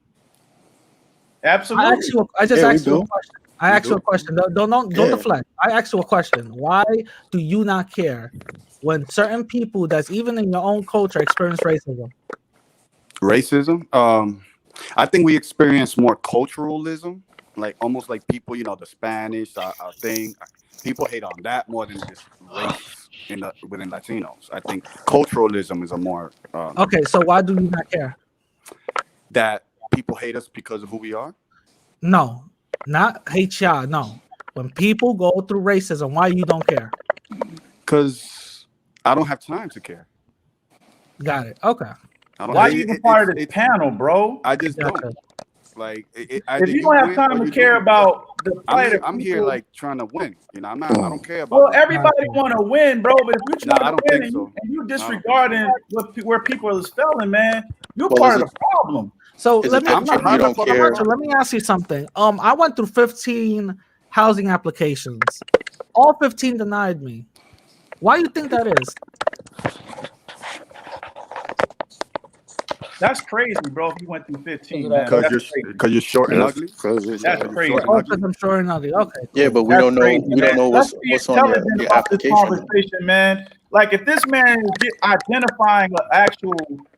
Absolutely.
I just
Yeah,
asked
we
you a
do.
question. I asked you a question. Don't deflect. I asked you a question. Why do you not care when certain people that's even in your own culture experience racism?
Racism? I think we experience more culturalism, like almost like people, the Spanish thing. People hate on that more than just race within Latinos. I think culturalism is a more
Okay, so why do you not care?
that people hate us because of who we are.
No, not hate y'all. No, when people go through racism, why you don't care?
Because I don't have time to care.
Got it. Okay.
I don't
Why
have-
you even part of this panel, bro?
I just
Gotcha.
don't. Like,
If you don't have time to care about the fight,
I'm here
people-
like trying to win. I don't care about.
Well, everybody want to win, bro. But if you
Nah,
trying
I
to
don't
win
think so.
and you disregarding where people is failing, man, you're
Well,
part
is
of the problem.
So
Is
let
it
me,
that you don't care?
Macho, let me ask you something. I went through 15 housing applications. All 15 denied me. Why do you think that is?
That's crazy, bro. If you went through 15, man.
Because
That's crazy.
you're short and ugly.
That's crazy.
Oh, because I'm short and ugly. Okay.
Yeah, but we
That's
don't know.
crazy,
We don't
man.
know
Let's be
what's on your
intelligent about this
application.
conversation, man. Like if this man is identifying an actual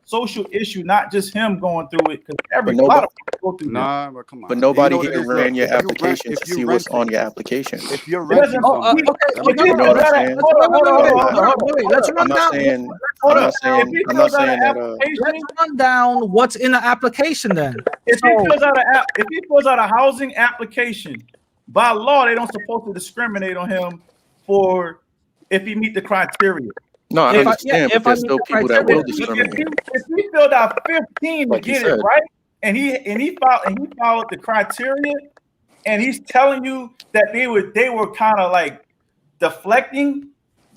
social issue, not just him going through it. Because a
nobody-
lot of people go through
Nah, but come on.
But nobody
You know what it
here
is,
ran
look,
your
if you rent-
application
if
to
you
see what's
renting-
on your application.
If you're
It doesn't.
renting somewhere,
If he
You know
fills
what I'm
out a-
saying?
hold on.
Let's run
I'm not
down.
saying.
Hold
I'm
up.
not saying.
If he
I'm not
fills out
saying
an
that.
application,
Let's run down what's in the application then.
if he fills out a housing application, by law they don't supposed to discriminate on him for if he meet the criteria.
No, I
If I-
understand,
yeah,
but there's
if I
still
meet the
people that will
criteria.
discriminate.
If he filled out 15
Like
to
you
get it
said.
right, and he followed the criteria, and he's telling you that they were kind of like deflecting,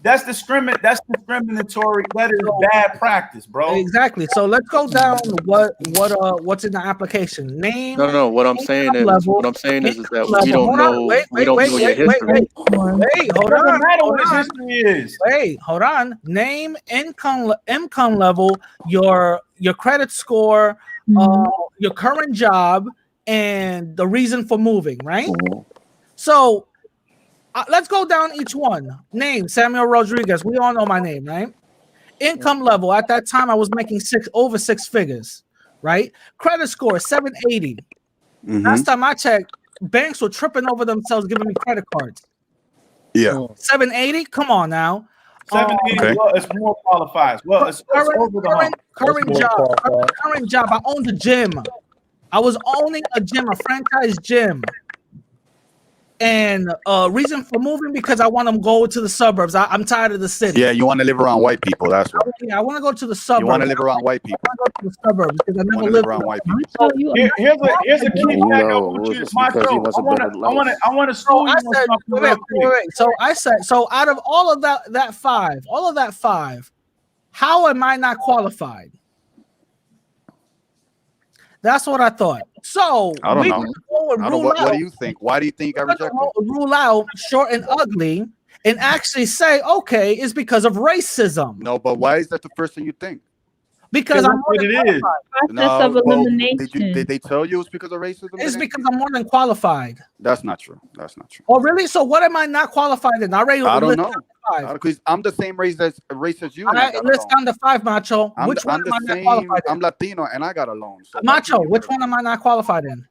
that's discriminatory. That is bad practice, bro.
Exactly. So let's go down what's in the application. Name.
No. What I'm saying is,
level,
what I'm saying is that
level.
we don't
Hold on,
know.
wait,
We don't know your history.
Wait, hold
Doesn't
on.
matter
Hold
what his
on.
history is.
Wait, hold on. Name, income level, your credit score, your current job, and the reason for moving. Right. So let's go down each one. Name Samuel Rodriguez. We all know my name, right? Income level at that time I was making over six figures, right? Credit score 780. Last time I checked, banks were tripping over themselves giving me credit cards.
Yeah.
780. Come on now.
780.
Okay.
Well, it's more qualified. Well, it's over the hump.
Current job. I owned a gym. I was owning a gym, a franchise gym. And reason for moving because I want to go to the suburbs. I'm tired of the city.
Yeah, you want to live around white people. That's right.
Yeah, I want to go to the suburbs.
You want to live around white people.
I want to go to the suburbs because I
You
never
want to
lived
live around white people.
So you,
Here's a key fact I
No,
want you to
it's
my
because he
show.
wants a better life.
I want to
So
school you
I
on
said,
something real quick.
so out of all of that five, how am I not qualified? That's what I thought. So
I don't
we
know.
can go and
I don't,
rule
what
out.
do you think? Why do you think I
We're gonna
rejected?
rule out short and ugly and actually say, okay, it's because of racism.
No, but why is that the first thing you think?
Because I'm more
what
than
it is.
qualified.
process of
well,
elimination.
did they tell you it's because of racism?
It's
Then?
because I'm more than qualified.
That's not true. That's not true.
Oh, really? So what am I not qualified in? I already
I don't
list
know.
five.
Because I'm the same race as you. And I
I
got a
list
loan.
down to five, Macho.
I'm
Which
the,
one
I'm
am I
the
not
same.
qualified in?
I'm Latino and I got a loan. So
Macho, which one am I not qualified in?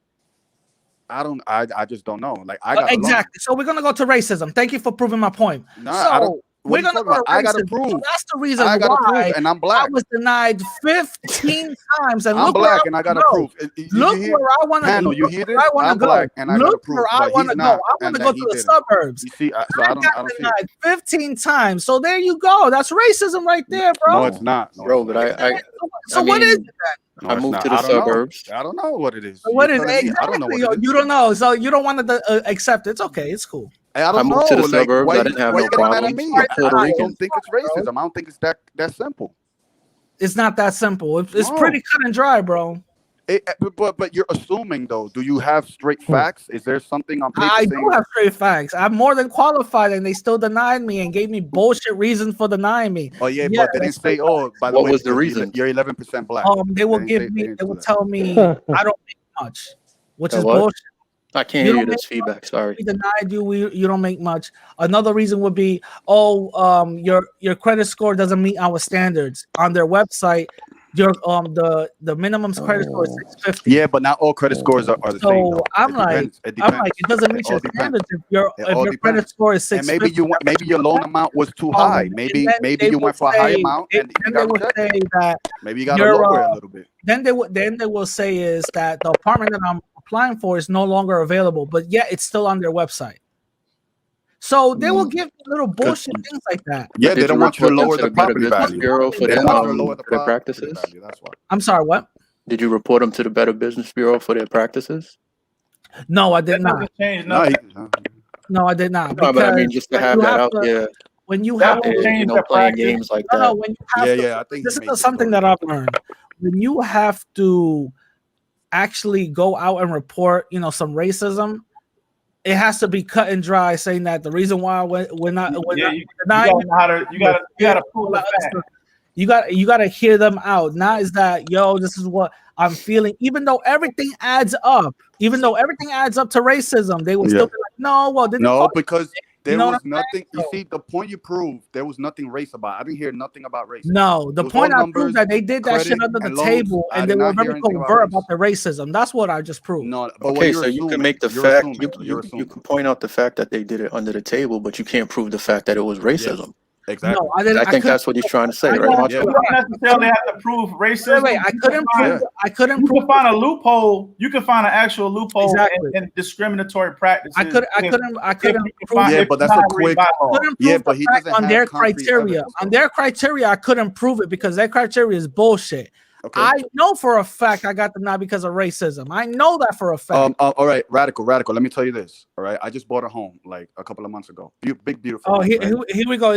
I just don't know. Like I got a loan.
Exactly. So we're gonna go to racism. Thank you for proving my point.
Nah, I don't.
So
What
we're
are you
gonna
talking
go to
about? I gotta
racism.
prove.
So that's the reason
I gotta
why
prove, and I'm
I
black.
was denied 15 times. And
I'm
look
black,
where
and I gotta
go.
prove.
Look
hear,
where I want to
Panel,
go.
you
Look
hear
where
this?
I want to
I'm
go.
black, and I gotta
Look
prove.
where I
But
want
he's
to go.
not,
I want
and
to
that
go
he
to the
didn't.
suburbs.
You see, so
I
I
got
don't see it.
denied 15 times. So there you go. That's racism right there, bro.
No, it's not. No,
Bro,
it's
but
not.
So
I
what is
mean,
it then?
No,
I
it's
moved
not.
to the
I don't know.
suburbs.
I don't know what it is.
So what
You're
is
telling me.
exactly?
I don't know what it is.
You don't know. So you don't want to accept it. It's okay. It's cool.
I
I
don't
moved
know.
to the
Like,
suburbs.
why
I didn't have
you
no
getting mad at
problems.
me?
I'm
I
Puerto
just
Rican.
don't think it's racism. I don't think it's that simple.
It's not that simple. It's
No.
pretty cut and dry, bro.
But you're assuming though. Do you have straight facts? Is there something on paper
I
saying?
do have straight facts. I'm more than qualified, and they still denied me and gave me bullshit reasons for denying me.
Oh yeah, but they didn't say. Oh, by the
What
way,
was the
because
reason?
you're 11% black.
They will
They
give
didn't
me.
say-
They will
do that.
tell me I don't make much, which
That
is
what?
bullshit.
I can't
You
hear you.
don't
There's feedback. Sorry.
We denied you. You don't make much. Another reason would be, your credit score doesn't meet our standards on their website. Your the minimum credit score is 650.
Yeah, but not all credit scores are the same.
So
Though.
I'm
It
like,
depends. It depends.
it doesn't meet
It all
your
depends.
standards if
It all
your credit
depends.
score is
And
650.
maybe your loan amount was too high. Maybe you went for a high amount and you
then they
got
would
rejected.
say that
Maybe you got to
you're,
lower it a little bit.
then they will say is that the apartment that I'm applying for is no longer available, but yet it's still on their website. So they will give me little bullshit things like that.
Yeah, they
Did
don't
you
want you to
report
lower
them
the
to the Better
property
Business
value.
Bureau for
They
their
don't want you to lower the
for their
property
practices?
value. That's why.
I'm sorry, what?
Did you report them to the Better Business Bureau for their practices?
No, I did
That
not.
doesn't change
No,
nothing.
No, I did not.
No, but I mean,
Because
just to
when
have
you
that
have
out
to-
there,
when you
That
have
won't
to,
change
you
their
know, playing
practice.
games like
no,
that.
when you have to,
I think
this
he
is
made
something
it
that I've learned. When you have to actually go out and report, some racism, it has to be cut and dry, saying that the reason why we're not
Yeah, you
denying
gotta know how to. You gotta pull the fact.
you got to hear them out. Not is that this is what I'm feeling. Even though everything adds up to racism, they will still be like, no, well,
No, because There
know
was
what I'm
nothing. You
saying?
see, the point you proved, there was nothing race about. I didn't hear nothing about race.
No, the
It was
point
all
I proved
numbers,
that they did that shit
credit,
under the
and loans.
table,
I
and they
did
were
not hear
very
anything about
covert
race.
about the racism. That's what I just proved.
No, but what
Okay,
you're
so you
assuming,
can make the
you're
fact
assuming, you're
you
assuming.
can point out the fact that they did it under the table, but you can't prove the fact that it was racism.
Exactly.
No, I didn't.
I think that's what he's trying to say,
I
right,
don't-
Macho?
You don't necessarily have to prove racism.
Wait, I couldn't prove. I couldn't
You
prove.
can find a loophole. You can find an actual loophole
Exactly.
in discriminatory practices.
I couldn't prove.
Yeah, but that's a quick.
Couldn't
Yeah,
prove
but
the
he
fact
doesn't
on
have
their
concrete
criteria.
evidence,
On their criteria, I couldn't prove it because their criteria is bullshit.
Okay.
I know for a fact I got them not because of racism. I know that for a fact.
All right, radical. Let me tell you this. All right, I just bought a home like a couple of months ago. Big, beautiful.
Oh,
home,
here,
right?
here we go.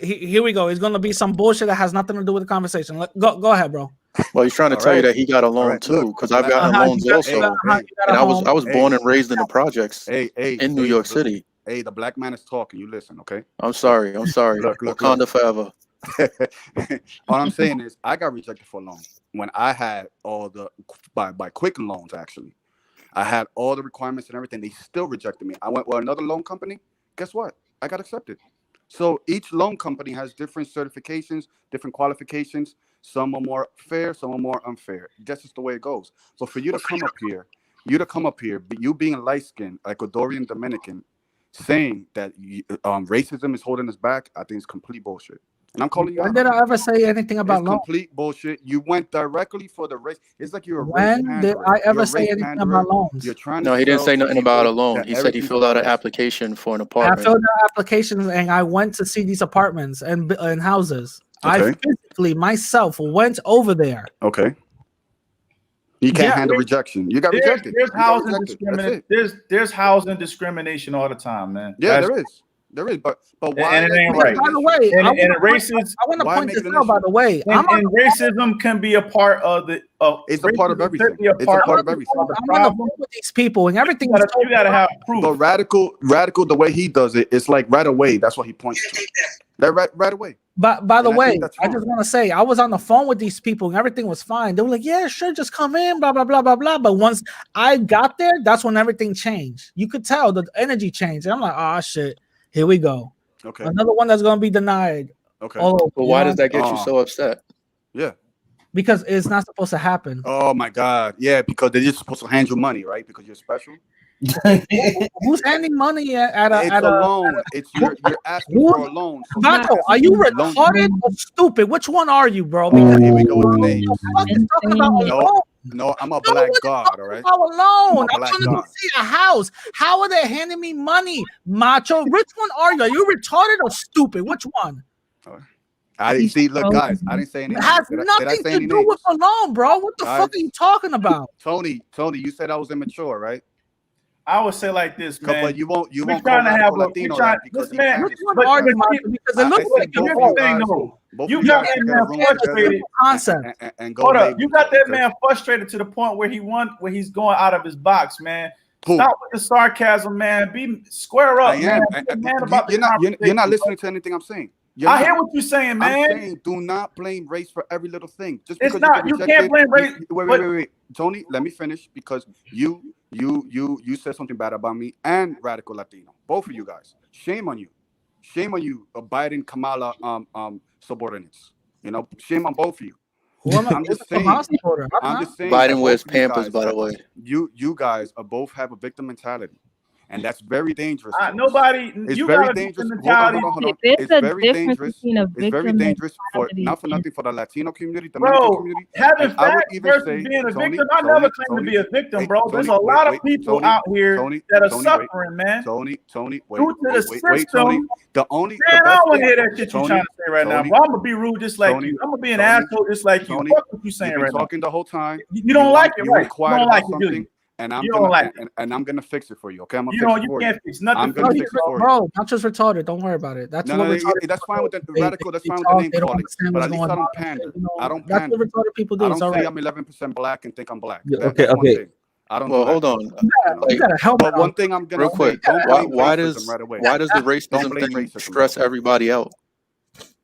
Here we go. It's gonna be some bullshit that has nothing to do with the conversation. Go ahead, bro.
Well, he's trying to
All
tell you
right.
that he got a loan
right,
too,
look,
because I've gotten
you
loans
got-
also,
you got a
and I
home.
was born and raised in the projects in New York City.
Hey, the black man is talking. You listen, okay?
I'm sorry.
Look.
Wakanda forever.
All I'm saying is, I got rejected for a loan when I had all the by Quicken Loans. Actually, I had all the requirements and everything. They still rejected me. I went with another loan company. Guess what? I got accepted. So each loan company has different certifications, different qualifications. Some are more fair, some are more unfair. That's just the way it goes. So for you to come up here, but you being light-skinned, Ecuadorian Dominican, saying that racism is holding us back, I think it's complete bullshit. And I'm calling you
When
out.
did I ever say anything about
It's
loans?
complete bullshit. You went directly for the race. It's like you're a race
When did
panderer.
I
You're
ever
a
say
race
anything
panderer.
about loans?
You're trying to
No, he didn't
sell
say
to
nothing about a
people
loan.
that
He said he
everything's
filled out an
about race.
application for an
I
apartment.
filled out applications and I went to see these apartments and houses. I
Okay.
physically myself went over there.
Okay. You can't handle rejection. You got rejected.
There's
You got
housing
rejected. That's
discrimination.
it.
There's housing discrimination all the time, man.
Yeah,
That's-
there is. There is, but why?
and it ain't
make
right.
it
By the
an
way,
issue?
And,
I
and
want
racism,
to
Why
point
make
this
it an
out. By
issue?
the way,
and racism can be a part of the.
It's a part of
racism
everything.
could be a
It's a
part
part
of
of everything.
the
I'm on the
problem.
phone with these people and everything.
You gotta have proof.
But radical, the way he does it, it's like right away. That's what he points to. That right away.
But by the
And I
way,
think that's
I
wrong.
just want to say I was on the phone with these people and everything was fine. They were like, "Yeah, sure, just come in." Blah blah blah blah blah. But once I got there, that's when everything changed. You could tell the energy changed. And I'm like, "Oh shit, here we go."
Okay.
Another one that's gonna be denied.
Okay.
all over,
But
you
why
know?
does that get you so upset?
Yeah.
Because it's not supposed to happen.
Oh my God. Yeah, because they're just supposed to hand you money, right? Because you're special.
Who's handing money at
It's
a
a loan. It's you're asking for a loan. So
Vato, are you
loan-
retarded or stupid? Which one are you, bro? Because
here we go with the names.
fuck is talking about a loan.
No, I'm a black god, all right?
About a loan. I'm
black
trying to go
god.
see a house. How are they handing me money, macho? Which one are you? Are you retarded or stupid? Which one?
I didn't see. Look, guys, I didn't say any
It
names.
has
Did I
nothing
say
to
any
do
names?
with a loan, bro. What the
Guys.
fuck are you talking about?
Tony, you said I was immature, right?
I would say like this, man.
But you won't.
We're
call
trying to have
radical
a.
Latino
we're trying,
that because
this man.
he has-
Which one are you, macho? Because it
I
looks
said
like
both
you're
of
wrong.
you guys- both
You
of you
got
guys
that
get a
man
room together
frustrated.
Concept.
and go.
Hold up,
baby
you got that
okay?
man frustrated to the point where he's going out of his box, man.
Who?
Stop with the sarcasm, man. Be square up,
I
man.
am.
Be a man about
You're
the
not
conversation,
listening to anything I'm saying. You're
I
not.
hear what you're saying, man.
I'm saying do not blame race for every little thing. Just
It's
because
not.
you
You
get
can't blame race.
Wait. Tony, let me finish because you said something bad about me and Radical Latino. Both of you guys. Shame on you. Shame on you, Biden Kamala subordinates. You know, shame on both of you. I'm just saying.
Biden wears
both of you
Pampers,
guys
by the
have-
way.
You guys are both have a victim mentality. And that's very dangerous.
Nobody.
It's
You
very
got a
dangerous.
victim
Hold on.
mentality.
There's
It's
a
very
difference
dangerous.
between a
It's very
victim
dangerous for
mentality
not for
and-
nothing for the Latino community, Dominican
Bro,
community.
having
And I would
facts
even
versus
say,
being a
Tony,
victim, I
Tony,
never claim
Tony,
to be a victim,
wait,
bro.
Tony,
There's a
wait,
lot
wait,
of people
Tony,
out here
Tony,
that are
Tony,
suffering, man.
Tony, wait,
Due to the
wait, Tony.
system.
The only
Man,
the
I
best
don't want to
thing-
hear that shit you're
Tony,
trying to say right now,
Tony,
bro. I'm gonna be rude just like
Tony,
you. I'm gonna be an
Tony,
asshole just like you.
Tony,
Fuck what you saying
you've been
right now.
talking the whole time.
You don't like it,
you
right? You
inquired
don't like
about
it, do you?
something, and I'm
You
gonna
don't like it.
and I'm gonna fix it for you. Okay, I'm gonna
You
fix
don't.
it
You
for
can't
you.
fix nothing
I'm
for
gonna
you,
fix it for you.
Bro, not just retarded. Don't worry about it. That's
No,
what
no,
retarded.
that's fine with the
They-
radical. That's
they
fine with
talk,
the name
they don't
calling.
understand
But
what's
at least
going
I
on.
don't pander.
You know,
I don't
that's
pander.
what retarded people do.
I
It's
don't
all
say
right.
I'm 11% black and think I'm black.
Yeah,
That's
okay,
one
okay.
thing. I don't.
Well,
do that.
hold on.
You gotta help
But
out.
one thing I'm gonna
Real
say,
quick,
don't
why
blame
why
racism
does
right away.
why does the
Don't
racism
blame
thing
racism.
stress everybody out?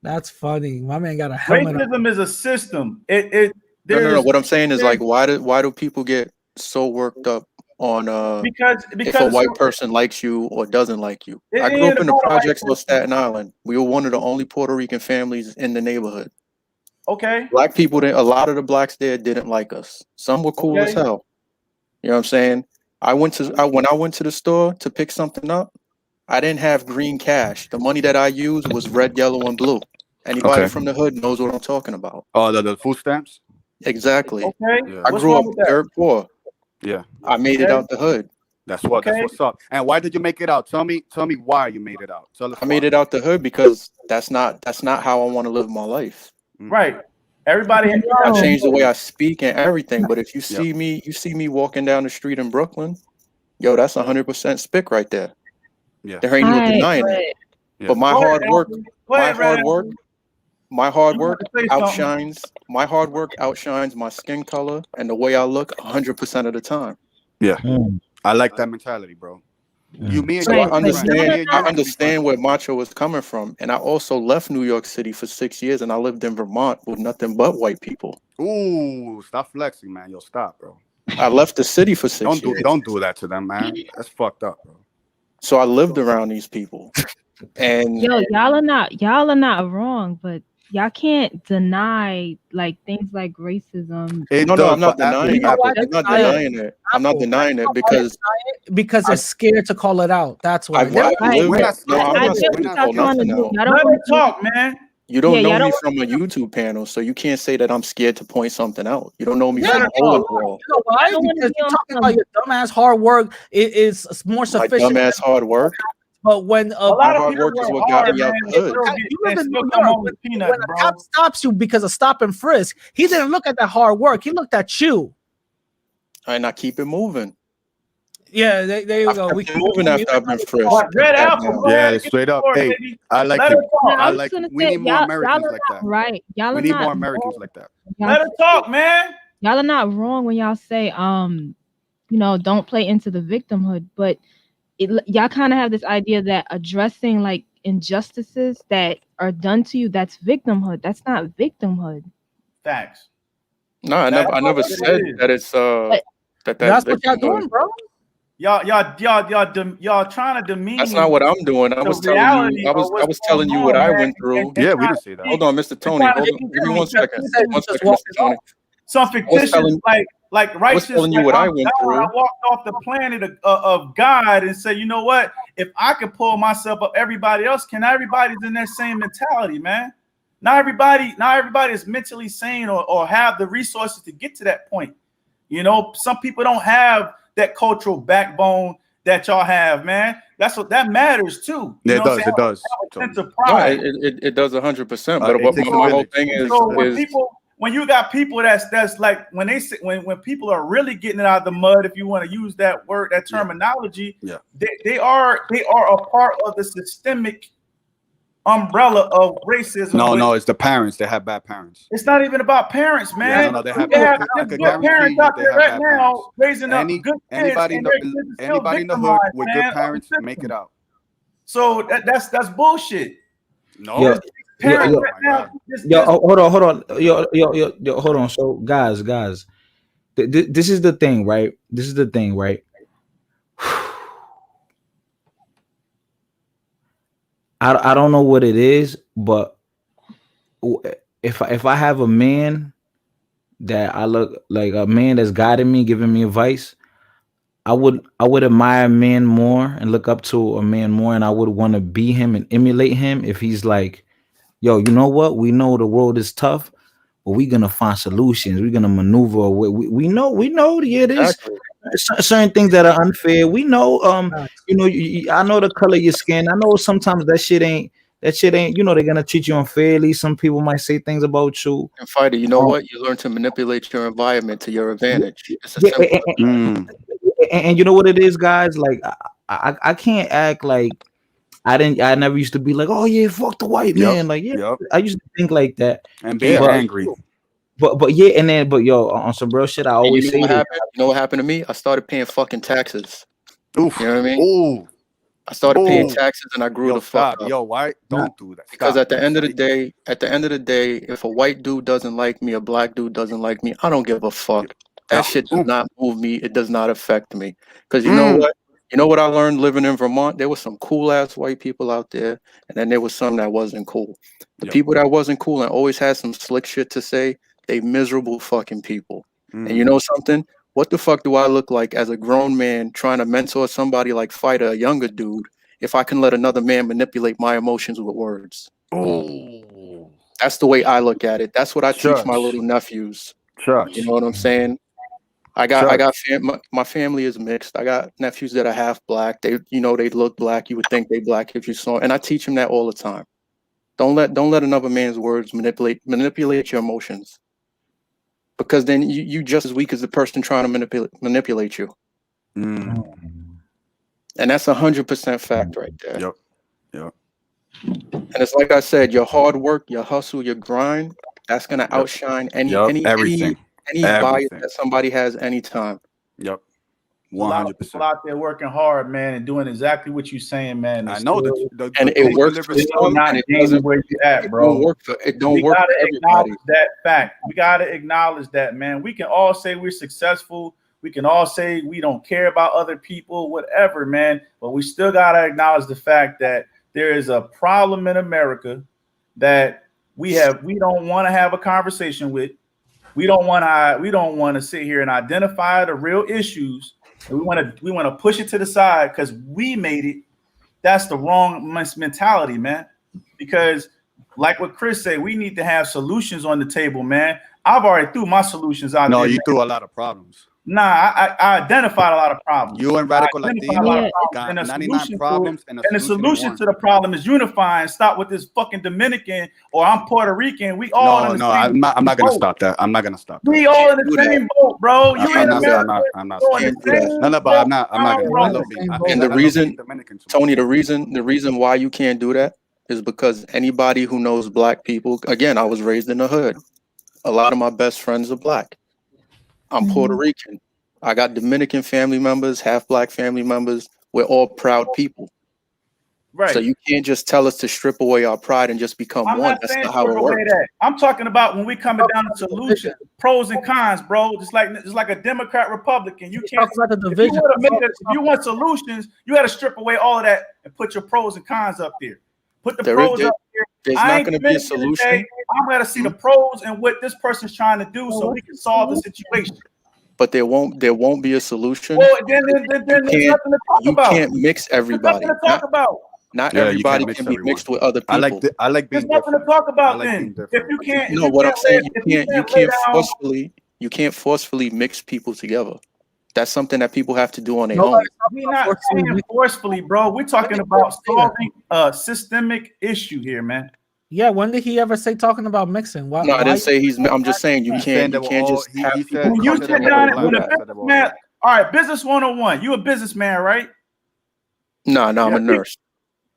That's funny. My man got a helmet. on.
Racism is a system.
No.
There's
What I'm saying is like why do people get so worked up on
because
if a white person likes you or doesn't like you.
It
I grew
ain't
up in the
about white
projects of
person.
Staten Island. We were one of the only Puerto Rican families in the neighborhood.
Okay.
Black people, a lot of the blacks there didn't like us. Some were cool as
Okay.
hell. You know what I'm saying? When I went to the store to pick something up, I didn't have green cash. The money that I used was red, yellow, and blue. Anybody
Okay.
from the hood knows what I'm talking about.
Oh, the food stamps.
Exactly.
Okay.
Yeah.
I
What's
grew
wrong
up
with that?
dirt poor.
Yeah.
I made it
Okay.
out the hood.
That's what's up. And why did you make it out? Tell me why you made it out. Tell us
I made it out the hood because that's not how I want to live my life.
Right. Everybody.
I changed the way I speak and everything. But if you
Yep.
see me walking down the street in Brooklyn, yo, that's 100% spick right there.
Yeah.
There ain't no
Right,
denying
but
it. But my
Go ahead,
hard work,
Anthony. Go ahead, Red Anthony.
my hard
You
work
about to say something.
outshines my skin color and the way I look 100% of the time.
Yeah. I like that mentality, bro. You, me, and
So
you
I
can be friends.
understand.
Me and you
I
can be
understand where Macho is coming from, and I also left New York City for 6 years, and I lived in Vermont with nothing but white people.
Ooh, stop flexing, man. Yo, stop, bro.
I left the city for 6 years.
Don't do that to them, man. That's fucked up, bro.
So I lived around these people, and
Yo, y'all are not wrong, but y'all can't deny like things like racism.
No, I'm not denying it.
why
I'm not
deny it?
denying it. I'm not denying it
because they're scared to call it out. That's why.
I've lived it. No, I'm not
I
scared
get
to
what
call
y'all trying to
nothing
do.
out.
Y'all don't
Let
want
him talk, man.
You don't
Yeah,
know
y'all
me
don't-
from a YouTube panel, so you can't say that I'm scared to point something out. You don't know me
Yeah,
from a
you know
bullet
why?
wall.
You know why? Because you're talking about your dumbass hard work is more
My
sufficient.
dumbass hard work.
But when
A lot
My
of
hard
people
work is
work
what got
hard,
me out
man.
the hood.
you live in
still
New
come
York,
home with
when
peanuts,
a
bro.
cop stops you because of stop and frisk, he didn't look at that hard work. He looked at you.
And I keep it moving.
Yeah, there you go. We
kept moving after I've been frisked.
Red
Got
Alpha,
down.
go ahead
Yeah,
and get
straight
the
up.
floor,
Hey,
baby.
I like
Let
it.
her talk.
I
I was
like
gonna
it. We
say,
need more
y'all
Americans
are
like
not
that.
right. Y'all
We
are
need
not
more Americans
wrong.
like that.
Let her talk, man.
Y'all are not wrong when y'all say, don't play into the victimhood, but y'all kind of have this idea that addressing like injustices that are done to you, that's victimhood. That's not victimhood.
Facts.
No, I
That's
never
what it
said
is.
that it's that's
That's what y'all
victimhood.
doing, bro.
Y'all trying to demean.
That's not what I'm doing. I
the
was telling
reality
you. I
of
was
what's
telling you
going
what
on,
I
man,
went through.
and
Yeah, we
trying
didn't
to
say that.
speak-
Hold on, Mr.
and
Tony.
trying to
Hold on.
speak
Give me
to
1
because
second.
you said
1
just
second,
walk
Mr. Tony.
some
I was
fictitious
telling
like righteous.
telling you
like,
what I
I'm
went
God.
through.
I walked off the planet of God and say, you know what? If I could pull myself up, everybody else can. Not everybody's in that same mentality, man. Not everybody is mentally sane or have the resources to get to that point. You know, some people don't have that cultural backbone that y'all have, man. That matters too. You
Yeah,
know
it
what I'm
does.
saying?
It does.
Have a sense of
No,
pride.
it does 100%. But
It
what
takes a
my whole
village.
thing is
So when you got people that's like when they say when people are really getting it out of the mud, if you want to use that word, that terminology,
Yeah.
they are a part of the systemic umbrella of racism.
No, it's the parents. They have bad parents.
It's not even about parents, man.
No, they have.
They have
I
good
can guarantee
parents
you
out
they
there
have
right
bad
now
parents.
raising up good kids.
Anybody
and
in
their kids are still
anybody in the hood
victimized,
with
man,
good
of the
parents
system.
make it out.
So that's bullshit.
No,
Yo,
Parents
yo,
right now,
hold on. Yo, hold on. So, guys, this is the thing, right? I don't know what it is, but if I have a man that I look like a man that's guiding me, giving me advice, I would admire a man more and look up to a man more, and I would want to be him and emulate him if he's like, yo, you know what? We know the world is tough, but we're gonna find solutions. We're gonna maneuver. We know. Yeah, there's certain things that are unfair. We know. I know the color of your skin. I know sometimes that shit ain't. You know, they're gonna treat you unfairly. Some people might say things about you.
And fighter, you know what? You learn to manipulate your environment to your advantage. It's as
Yeah,
simple as that.
and you know what it is, guys. Like I can't act like I never used to be like, oh yeah, fuck the white man. Like I used to think like that
and be angry.
But yeah, but yo, on some real shit, I always say
what
this.
happened? You know what happened to me? I started paying fucking taxes.
Oof.
You know what I mean?
Ooh.
I started paying taxes and I grew the fuck up.
Yo, why? Don't do that.
Because at the end of the day, if a white dude doesn't like me, a black dude doesn't like me, I don't give a fuck. That shit does not move me. It does not affect me. Because you know what? You know what I learned living in Vermont? There was some cool ass white people out there, and then there was some that wasn't cool. The people that wasn't cool and always had some slick shit to say, they miserable fucking people. And you know something? What the fuck do I look like as a grown man trying to mentor somebody like Fighter, a younger dude, if I can let another man manipulate my emotions with words?
Oh,
that's the way I look at it. That's what I
Church.
teach my little nephews.
Church.
You know what I'm saying? My family is mixed. I got nephews that are half black. They look black. You would think they black if you saw, and I teach them that all the time. Don't let another man's words manipulate your emotions, because then you just as weak as the person trying to manipulate you. And that's 100% fact right there.
Yep.
And it's like I said, your hard work, your hustle, your grind, that's gonna outshine any
everything.
bias that somebody has anytime.
Yep.
A lot of people out there working hard, man, and doing exactly what you're saying, man.
I know
and it works for some,
not
and it
gaining
doesn't.
where you at,
It
bro.
don't work for
We gotta
everybody.
acknowledge that fact. We gotta acknowledge that, man. We can all say we're successful. We can all say we don't care about other people, whatever, man. But we still gotta acknowledge the fact that there is a problem in America that we don't want to have a conversation with. We don't want to sit here and identify the real issues. And we want to push it to the side because we made it. That's the wrong mentality, man. Because like what Chris said, we need to have solutions on the table, man. I've already threw my solutions out there.
No, you threw a lot of problems.
Nah, I identified a lot of problems.
You and Radical Latino
got
got 99 problems, and
the solution to the problem is unifying. Stop with this fucking Dominican or I'm Puerto Rican. We all in the same
I'm not gonna
boat.
stop that. I'm not gonna stop that.
We all in the same boat, bro. You in America.
I'm not. No, but I'm not gonna.
And the reason, Tony, the reason why you can't do that is because anybody who knows black people, again, I was raised in the hood. A lot of my best friends are black. I'm Puerto Rican. I got Dominican family members, half black family members. We're all proud people.
Right.
So you can't just tell us to strip away our pride and just become
I'm
one.
not
That's
saying
not how it
strip away
works.
that. I'm talking about when we coming down to solutions, pros and cons, bro. Just like a Democrat, Republican. You can't
talk about the division.
If you want solutions, you got to strip away all of that and put your pros and cons up there. Put the pros up there.
There's
I
not
ain't
going to be a
finished today.
solution.
I'm going to see the pros and what this person's trying to do so we can solve the situation.
But there won't be a solution.
Well, then there's nothing to talk
You
about.
can't mix everybody.
There's nothing to talk about.
Not
Yeah, you
everybody
can't mix
can be
everyone.
mixed with other people.
I like being
There's nothing to talk about
like
then.
being
If you can't,
No, what I'm saying, you
can't
can't forcefully mix people together. That's something that people have to do on their
No,
own.
we're not saying forcefully, bro. We're talking about solving a systemic issue here, man.
Yeah, when did he ever say talking about mixing? Why,
No, I didn't say he's. I'm just saying you can't just have people
When you
come
sit
together
down
and
with
do
a
that.
businessman, all right, business 101. You a businessman, right?
No, I'm a nurse.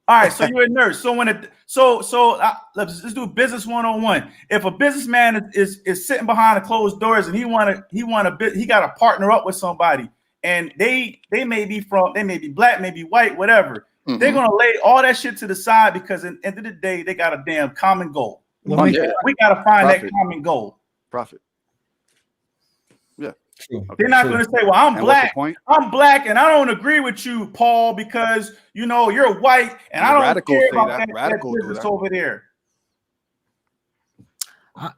All right, so you're a nurse. So let's do business 101. If a businessman is sitting behind the closed doors and he got to partner up with somebody, and they may be black, maybe white, whatever.
Mm-hmm.
They're gonna lay all that shit to the side because at the end of the day, they got a damn common goal. We got to find that common goal.
Profit. Yeah.
They're not going to say, "Well, I'm black. I'm black, and I don't agree with you, Paul, because you're white, and I don't care about that business over there."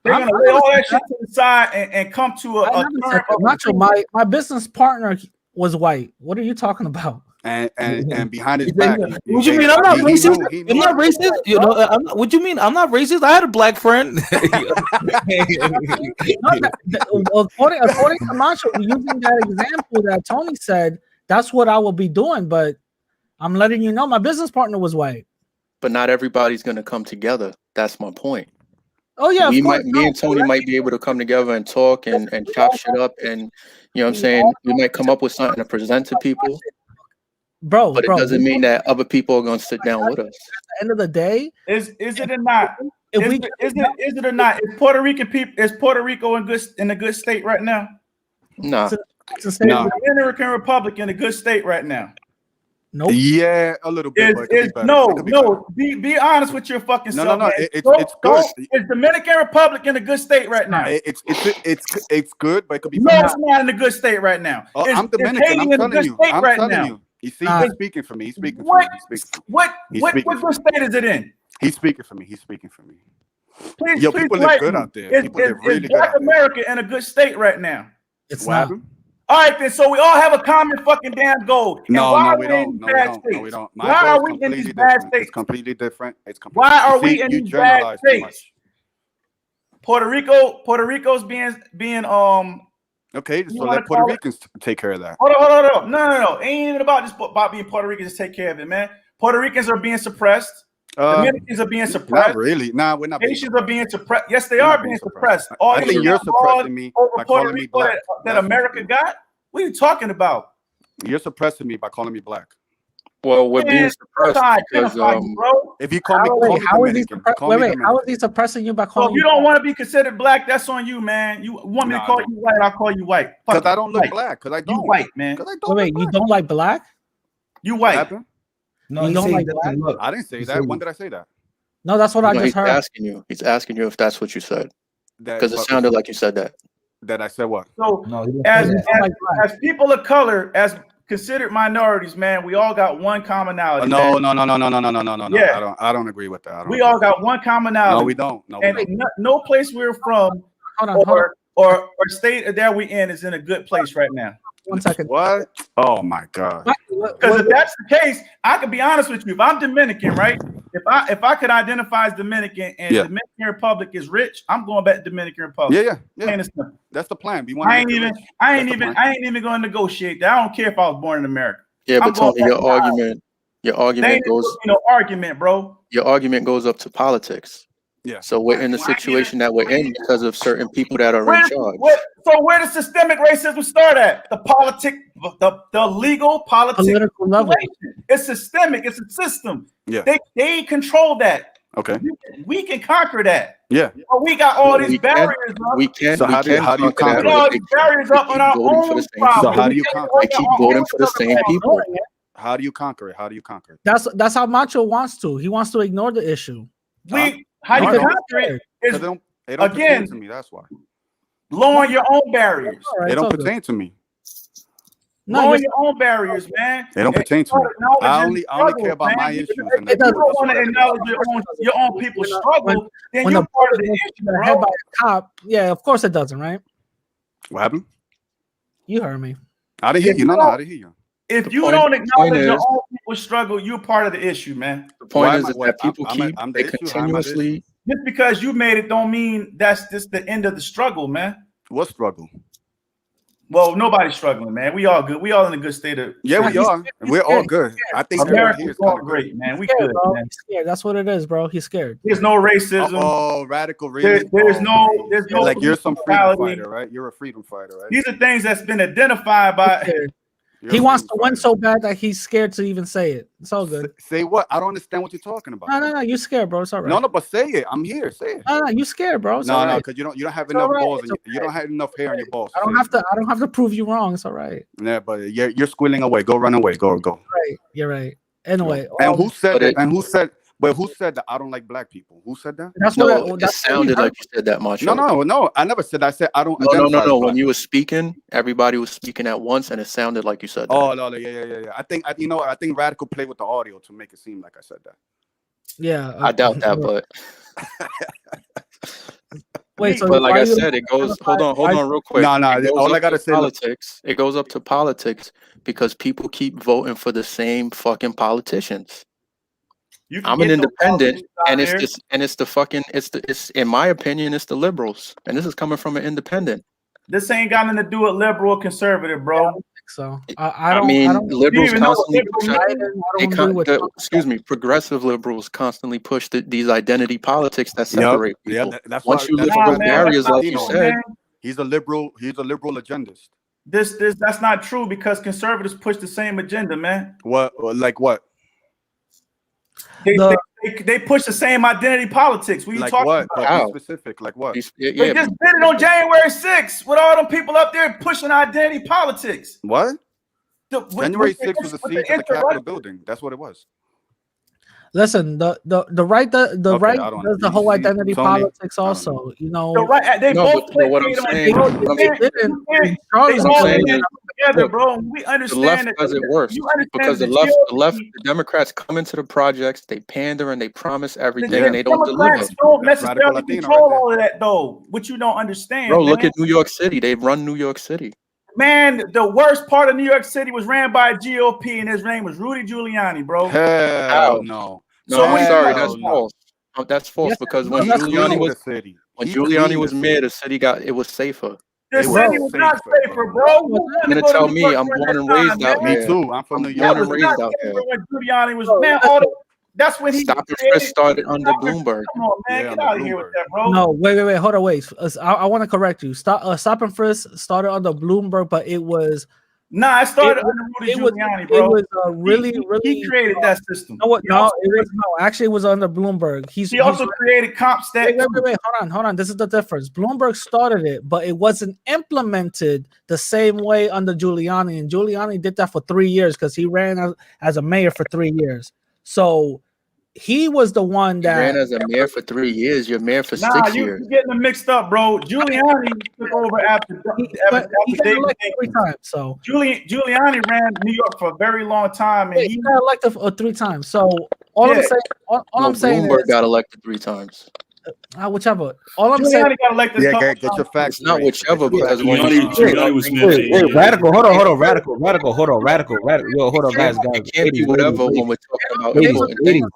They're going to lay all that shit to the side and come to a term of
Nacho, my business partner was white. What are you talking about?
And behind his back.
What you mean? I'm not racist. I'm not racist. What you mean? I'm not racist. I had a black friend.
According to Macho, using that example that Tony said, that's what I will be doing. But I'm letting you know my business partner was white.
But not everybody's going to come together. That's my point.
Oh yeah,
me and Tony might be able to come together and talk and chop shit up, and you know what I'm saying. We might come up with something to present to people. But it doesn't mean that other people are going to sit down with us.
At the end of the day,
is it or not? Is it or not? Is Puerto Rican people? Is Puerto Rico in a good state right now?
No.
Is the Dominican Republic in a good state right now?
Nope.
Yeah, a little bit. But it could be better.
No,
It could be better.
no. Be honest with your fucking
No,
self.
no, no.
man.
It's good.
Is Dominican Republic in a good state right now?
It's good, but it could be
No,
better.
it's not in a good state right now.
Oh,
Is
I'm Dominican.
Haiti
I'm
in a
telling
good
you.
state
I'm
right
telling
now?
you. You see, he's speaking for me. He's speaking for
What?
me. He's speaking for me.
What?
He's
What
speaking
good state is it in?
He's speaking for me. He's speaking for me.
Please,
Yo,
please
people live
enlighten
good
me.
out there. People live really
Is
good
Black
out there.
America in a good state right now?
It's
What
not.
happened?
All right, then. So we all have a common fucking damn goal. And
No,
why
no,
are
we
we in
don't.
these
No, we
bad
don't. No, we
states?
don't.
Why
My
are
goal
we
is
in
completely
these bad
different. It's
states?
completely different. It's completely.
Why are
You
we
see,
in
you
these bad
generalize too much.
states? Puerto Rico's being
Okay,
you
so
wanna
let Puerto
call it-
Ricans take care of that.
Hold on. No. It ain't even about being Puerto Ricans to take care of it, man. Puerto Ricans are being suppressed. Dominicans are being suppressed.
Not really. Nah, we're not.
Haitians are being suppressed. Yes, they
We're
are
not
being
being
suppressed.
suppressed.
All
I
these
think you're
damn laws
suppressing me
over
by
Puerto
calling me
Rico
black.
that
That's what
America
you're
got. What are you talking about?
You're suppressing me by calling me black.
Well, we're being
Man,
suppressed
that's how I
because
identify you, bro.
If you call me, call me
How is he
Dominican.
suppress-
Call
wait,
me
wait, how
Dominican.
is he suppressing you by
So
calling
if you don't want to be considered black, that's on you, man. You want me to
Nah,
call
no.
you white? I'll call you white.
Because
Fuck
I
it,
don't look
white.
black. Because I
You
don't.
white, man.
Because I don't.
Wait, you don't like black?
You
What
white.
happened?
No,
You
he
don't
said he
like
doesn't look.
I didn't say
He
that.
said
When
he-
did I say that?
No, that's what I
No,
just
he's
heard.
asking you. He's asking you if that's what you said
That
because it sounded like you said that.
that I said what?
So
No, he didn't
as
say
You
that.
don't like black.
as people of color, as considered minorities, man, we all got one commonality.
No,
man.
no.
Yeah.
I don't agree with that. I don't
We
agree
all
with
got one
that.
commonality.
No, we don't. No, we
And
don't.
no place we're from
Hold on.
or state that we in is in a good place right now.
1 second.
What? Oh my God.
Because if that's the case, I could be honest with you. If I'm Dominican, right? If I could identify as Dominican and
Yeah.
Dominican Republic is rich, I'm going back to Dominican Republic.
Yeah.
Plain and simple.
That's the plan. We want
I
to
ain't
make it
even
rich.
I
That's
ain't
the
even
plan.
I ain't even going to negotiate that. I don't care if I was born in America.
Yeah,
I'm
but
going
Tony,
back
your
to the island.
argument
There
goes
ain't no argument, bro.
your argument goes up to politics.
Yeah.
So we're in the situation that we're in because of certain people that are in charge.
So where does systemic racism start at? The legal
Political level.
It's systemic. It's a system.
Yeah.
They control that.
Okay.
We can conquer that.
Yeah.
But we got all these
We can-
barriers up.
We can.
So
we
how do you
can
conquer
We
that
got all
with
these
big-
barriers up on
keep
our
voting for
own
the same
problems.
So how do you
We
conquer
can't
it?
I keep
our
voting
own
for the same people.
How do you conquer it? How do you conquer it?
That's how Macho wants to. He wants to ignore the issue.
How
No,
you
I don't.
conquer it
Because
is
they don't
again
pertain to me. That's why.
lowering your own barriers.
They don't pertain to me.
Lowering your own barriers, man.
They don't
And
pertain to me.
acknowledging
I only
struggles,
care about
man.
my issues. And
If
that's
you don't want to
what I do.
acknowledge your own people's struggle, then
When
you're
the
part of the
president
issue,
got hit
bro.
by a cop, yeah, of course it doesn't, right?
What happened?
You heard me.
I didn't hear you. No, I didn't hear you.
If you
point-
don't
point
acknowledge your
is-
own people's struggle, you're part of the issue, man.
The point
Why
is
am I-
that
what,
people
I'm
keep
the
they
issue? How am I the
continuously.
Just because you made it don't mean that's just the end of the struggle, man.
What struggle?
Well, nobody's struggling, man. We all good. We all in a good state of
Yeah, we are. We're all good. I think everybody here
America's
is kind
going
of
great, man. We
Scared,
good,
bro.
man.
He's scared. That's what it is, bro. He's scared.
There's no racism.
Oh, radical realism.
There's no
like you're some freedom
brutality.
fighter, right? You're a freedom fighter, right?
These are things that's been identified by.
He wants to win so bad that he's scared to even say it. It's all good.
Say what? I don't understand what you're talking about.
No. You're scared, bro. It's all right.
No, but say it. I'm here. Say it.
No, you scared, bro. It's
No,
all right.
because you don't have
It's
enough
all right.
balls.
It's
And you don't have enough hair on your balls.
I don't have to prove you wrong. It's all right.
Yeah, but you're squealing away. Go run away. Go.
Right. You're right. Anyway.
And who said
But
that?
it-
And who said? But who said that I don't like black people? Who said that?
That's
No,
what
it
that's what we
sounded
heard.
like you said that, Macho.
No. I never said that. I said I don't.
No.
identify as
When
black.
you were speaking, everybody was speaking at once, and it sounded like you said that.
Oh no, yeah. I think I think Radical played with the audio to make it seem like I said that.
Yeah.
I doubt that, but
Wait, so
but like
why
I
you-
said, it goes. Hold on, real quick.
No,
It goes
all I
up
gotta
to
say-
politics. It goes up to politics because people keep voting for the same fucking politicians.
You can
I'm an
get those
independent,
politicians out
and
there.
it's in my opinion, it's the liberals, and this is coming from an independent.
This ain't got nothing to do with liberal or conservative, bro.
So
I mean, liberals
even know what
constantly
liberal
push.
means?
I don't agree with
Excuse me, progressive liberals constantly push these identity politics that
Yep.
separate
Yeah,
people.
that's
Once
why-
you
that's
lift
why-
those
man,
barriers,
that's
like you
Latino,
said,
man. He's a liberal agendist.
That's not true because conservatives push the same agenda, man.
What? Like what?
They push the same identity politics. What are you
Like
talking
what?
about?
But be specific. Like what?
They just did it on January 6th with all them people up there pushing identity politics.
What? January 6th was a siege at the Capitol building. That's what it was.
Listen, the right
Okay,
right
I don't
does the
you
whole
see,
identity
Tony,
politics also. You know,
The right, they
No,
both
but what I'm
played on
saying,
it.
what I'm
You
saying,
can't-
in
they all
Charlottesville,
saying
together,
look,
bro. We
the
understand
left
that.
does it worse
You understand
because the Democrats come into the projects, they pander and they promise everything, and they don't deliver.
Democrats don't
That's radical
necessarily
Latino
control
right there.
all of that, though. What you don't understand,
Bro,
man.
look at New York City. They run New York City.
Man, the worst part of New York City was ran by a GOP, and his name was Rudy Giuliani, bro.
Hell no.
No, I'm
Hell
sorry, that's
no.
false. That's false
Yes,
because
no,
when
that's
Giuliani
cleaned
was
the city.
when
He
Giuliani
cleaned
was
the
mayor, the city it was safer.
The
It
city
was
was not
safer,
safer,
bro.
bro. Who
You're
wanted to
gonna
go to
tell
New
me
York
I'm
during
born
that
and raised
time,
out
man?
Me
there.
too. I'm from New
I'm
That
born
York.
was
and
not
raised out
safer
there.
when Giuliani was,
No,
man.
listen.
That's when he
Stop and
created.
Frisk started under Bloomberg.
Come on, man.
Yeah,
Get
under
out of here with
Bloomberg.
that, bro.
No, wait, hold on, wait. I want to correct you. Stop and Frisk started under Bloomberg, but it was
Nah, it started
it,
under Rudy
it was
Giuliani, bro.
it was really
He created that system.
no,
He also
actually it was under Bloomberg.
He also created CompStat.
Wait, hold on. This is the difference. Bloomberg started it, but it wasn't implemented the same way under Giuliani, and Giuliani did that for 3 years because he ran as a mayor for 3 years. So he was the one
You ran
that
as a mayor for 3 years. You're mayor for
Nah,
6
you're
years.
getting them mixed up, bro. Giuliani took over after
he got
David
elected 3
Jenkins.
times. So
Giuliani ran New York for a very long time, and
he got elected 3 times. So all
Yeah.
I'm saying
Bloomberg
is
got elected 3 times.
whichever. All I'm saying,
Giuliani got elected.
Yeah,
a couple
get your
times.
facts
It's not
straight.
whichever because when
Giuliani was mayor for 8 years.
Radical, hold on, radical, hold on, radical. Yo, hold on, guys.
it can't be whatever when we're talking about important things.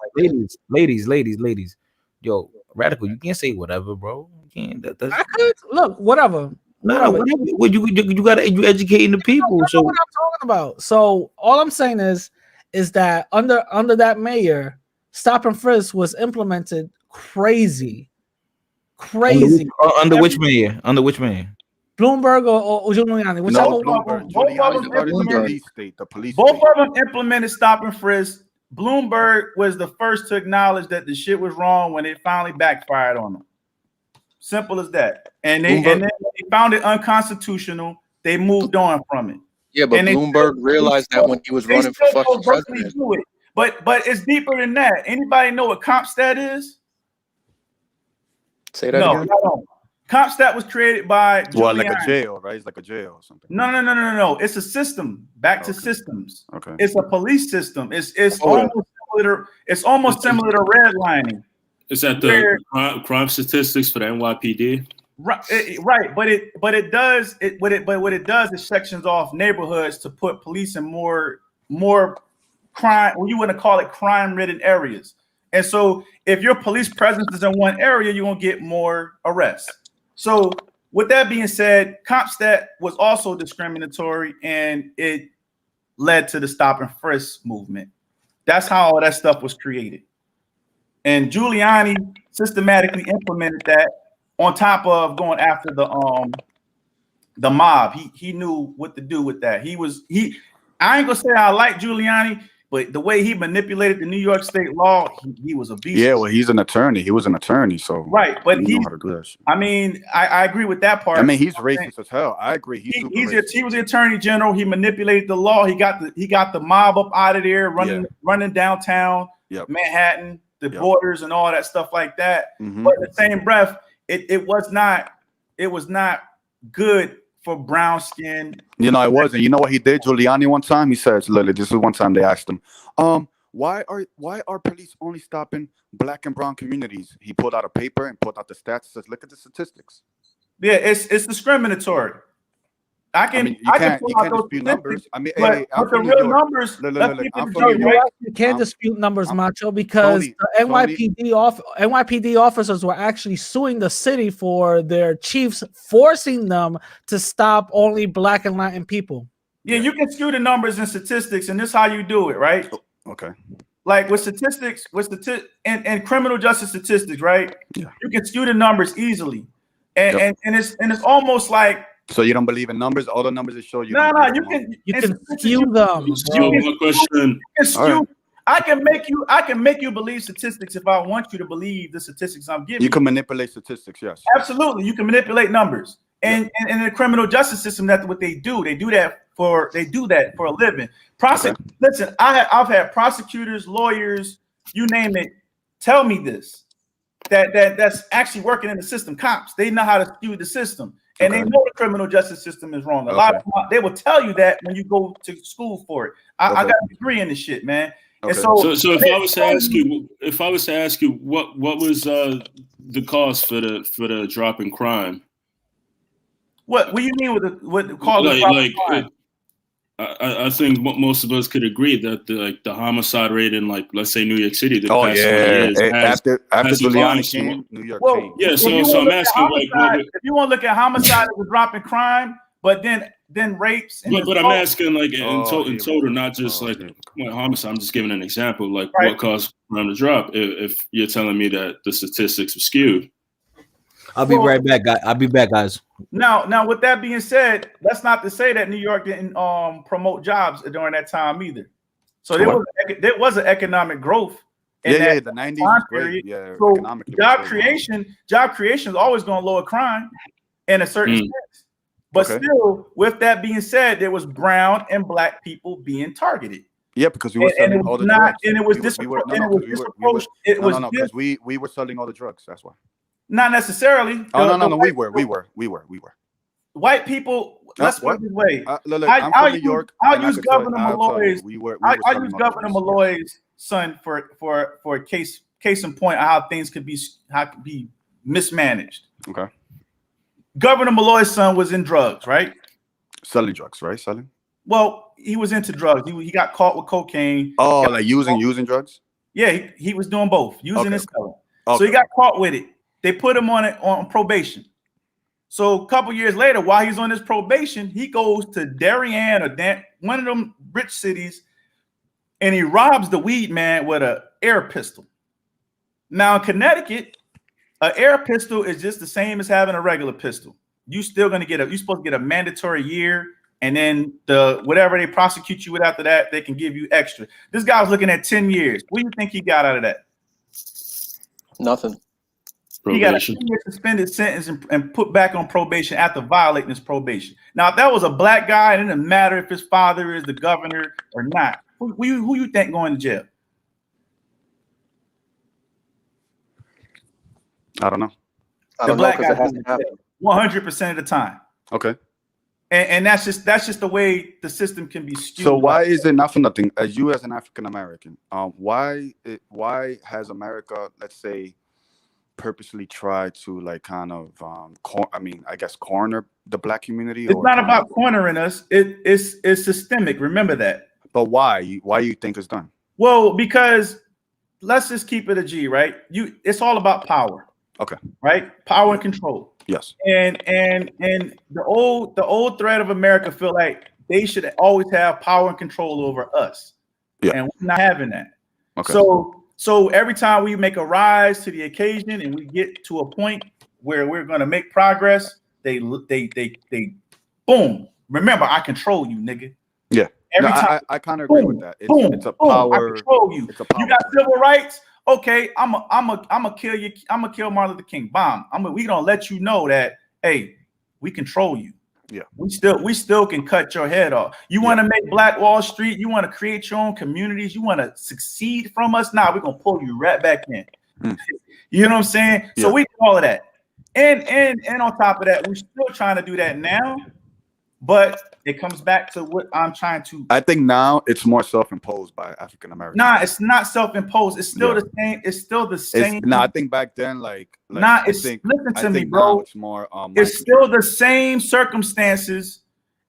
Ladies. Yo, radical, you can't say whatever, bro. You can't.
I could look whatever.
No, whatever. You gotta you educating the people.
That's
So
what I'm talking about. So all I'm saying is that under that mayor, stop and frisk was implemented crazy.
under which mayor? Under which mayor?
Bloomberg or Giuliani, whichever
No,
one.
Bloomberg.
Both of
Giuliani
them
started the
implemented.
police state. The police
Both
state.
of them implemented stop and frisk. Bloomberg was the first to acknowledge that the shit was wrong when it finally backfired on them. Simple as that. And then when they found it unconstitutional, they moved on from it.
Yeah, but
And they
Bloomberg realized that when he was
they
running for
still
fucking
go virtually
president.
do it. But it's deeper than that. Anybody know what CompStat is?
Say that
No,
again.
I don't. CompStat was created by
Well, like a
Giuliani.
jail, right? It's like a jail or something.
No. It's a system. Back to systems.
Okay.
It's a police system. It's
Oh.
almost similar to redlining.
Is that
Where-
the crime statistics for the NYPD?
Right, but what it does is sections off neighborhoods to put police in more crime, well, you wouldn't call it crime-ridden areas. And so if your police presence is in one area, you're gonna get more arrests. So with that being said, CompStat was also discriminatory and it led to the stop and frisk movement. That's how all that stuff was created. And Giuliani systematically implemented that on top of going after the mob. He knew what to do with that. I ain't gonna say I like Giuliani, but the way he manipulated the New York State law, he was a beast.
Yeah, well, he's an attorney. He was an attorney, so
Right, but
he know how to do that shit.
I mean, I agree with that part.
I mean, he's racist as hell. I agree. He
was the attorney general. He manipulated the law. He got the mob up out of there, running downtown, Manhattan, the borders, and all that stuff like that.
Mhm.
But in the same breath, it was not good for brown skin.
You know, it wasn't. You know what he did, Giuliani, one time? He says, literally, this is one time they asked him, why are police only stopping black and brown communities? He pulled out a paper and pulled out the stats, says, look at the statistics.
Yeah, it's discriminatory. I can
you can't dispute numbers. I mean, hey, I'm
but the
from New
real
York.
numbers,
Look,
let's keep
I'm
it
from New
real,
York.
You can't dispute numbers, Macho, because
Tony,
the NYPD officers were actually suing the city for their chiefs forcing them to stop only black and Latin people.
Yeah, you can skew the numbers and statistics, and this is how you do it, right?
Okay.
Like with statistics, and criminal justice statistics, right? Yeah. You can skew the numbers easily, and it's almost like.
So you don't believe in numbers? All the numbers that show you.
No, you can
skew them.
I can make you believe statistics if I want you to believe the statistics I'm giving.
You can manipulate statistics, yes.
Absolutely, you can manipulate numbers, and in the criminal justice system, that's what they do. They do that they do that for a living. Listen, I've had prosecutors, lawyers, you name it, tell me this. That's actually working in the system. Cops, they know how to skew the system, and they know the criminal justice system is wrong. A lot of them, they will tell you that when you go to school for it. I got a degree in this shit, man. And so
if I was to ask you, what was the cause for the drop in crime?
What do you mean with the cause of drop in crime?
I think most of us could agree that the homicide rate in, like, let's say New York City, the past 20 years
after
has
Giuliani
declined.
came, New York
Well,
came.
Yeah, so I'm asking,
if you want to look at homicide as a drop in crime, but then rapes.
But I'm asking, like, in total, not just like homicide. I'm just giving an example, like what caused crime to drop. If you're telling me that the statistics are skewed.
I'll be right back, guys. I'll be back, guys.
Now, with that being said, that's not to say that New York didn't promote jobs during that time either. So there was an economic growth. In
the 90s was great. Yeah,
so
economically.
job creation is always going to lower crime in a certain sense. But still, with that being said, there was brown and black people being targeted.
Yeah, because we were selling all the drugs.
And it was
because we were selling all the drugs. That's why.
Not necessarily.
No. We were.
White people. Let's put it this way.
Look, I'm from New York.
I'll use Governor Malloy's. I'll use Governor Malloy's son for a case in point of how things could be mismanaged.
Okay.
Governor Malloy's son was in drugs, right?
Selling drugs, right? Selling.
Well, he was into drugs. He got caught with cocaine.
Oh, like using drugs?
Yeah, he was doing both, using and selling. So he got caught with it. They put him on probation. So a couple years later, while he's on his probation, he goes to Darien or one of them rich cities, and he robs the weed man with an air pistol. Now in Connecticut, an air pistol is just the same as having a regular pistol. You're supposed to get a mandatory year, and then whatever they prosecute you with after that, they can give you extra. This guy was looking at 10 years. What do you think he got out of that?
Nothing.
He got a 2-year suspended sentence and put back on probation after violating his probation. Now, if that was a black guy, it didn't matter if his father is the governor or not. Who you think going to jail?
I don't know.
The black guy 100% of the time.
Okay.
And that's just the way the system can be skewed.
So why is it not for nothing? As you as an African American, why has America, let's say, purposely tried to like kind of corner the black community?
It's not about cornering us. It's systemic. Remember that.
But why? Why do you think it's done?
Well, because let's just keep it a G, right? It's all about power.
Okay.
Right? Power and control.
Yes.
And the old thread of America feel like they should always have power and control over us.
Yeah.
And we're not having that.
Okay.
So every time we make a rise to the occasion and we get to a point where we're going to make progress, they boom. Remember, I control you, nigga.
Yeah.
Every time
I kind of agree with that. It's a power.
I control you. You got civil rights. Okay, I'm a kill you. I'm gonna kill Martin Luther King. Bomb. We gonna let you know that, hey, we control you.
Yeah.
We still can cut your head off. You want to make Black Wall Street? You want to create your own communities? You want to succeed from us? Now we're gonna pull you right back in. You know what I'm saying?
Yeah.
So we do all of that, and on top of that, we're still trying to do that now, but it comes back to what I'm trying to.
I think now it's more self-imposed by African Americans.
Nah, it's not self-imposed. It's still the same. It's still the same.
I think back then, listen
to me, bro.
It's more.
It's still the same circumstances.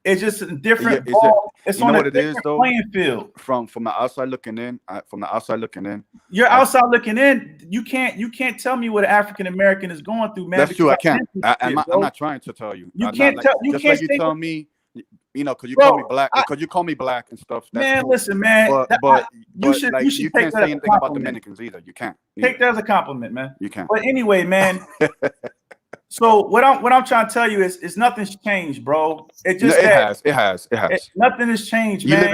It's just a different ball. It's on a different playing field.
From the outside looking in.
You're outside looking in. You can't tell me what an African American is going through, man.
That's true. I can't. I'm not trying to tell you.
You can't tell. You can't
you tell me. You know, because you call me black, because you call me black and stuff.
Man, listen, man. You should
you
take
can't
that
say
as a
anything about
compliment.
Dominicans either. You can't
Take that as a compliment, man.
You can't.
But anyway, man. So what I'm trying to tell you is nothing's changed, bro. It
has.
Nothing has changed,
you
man.
You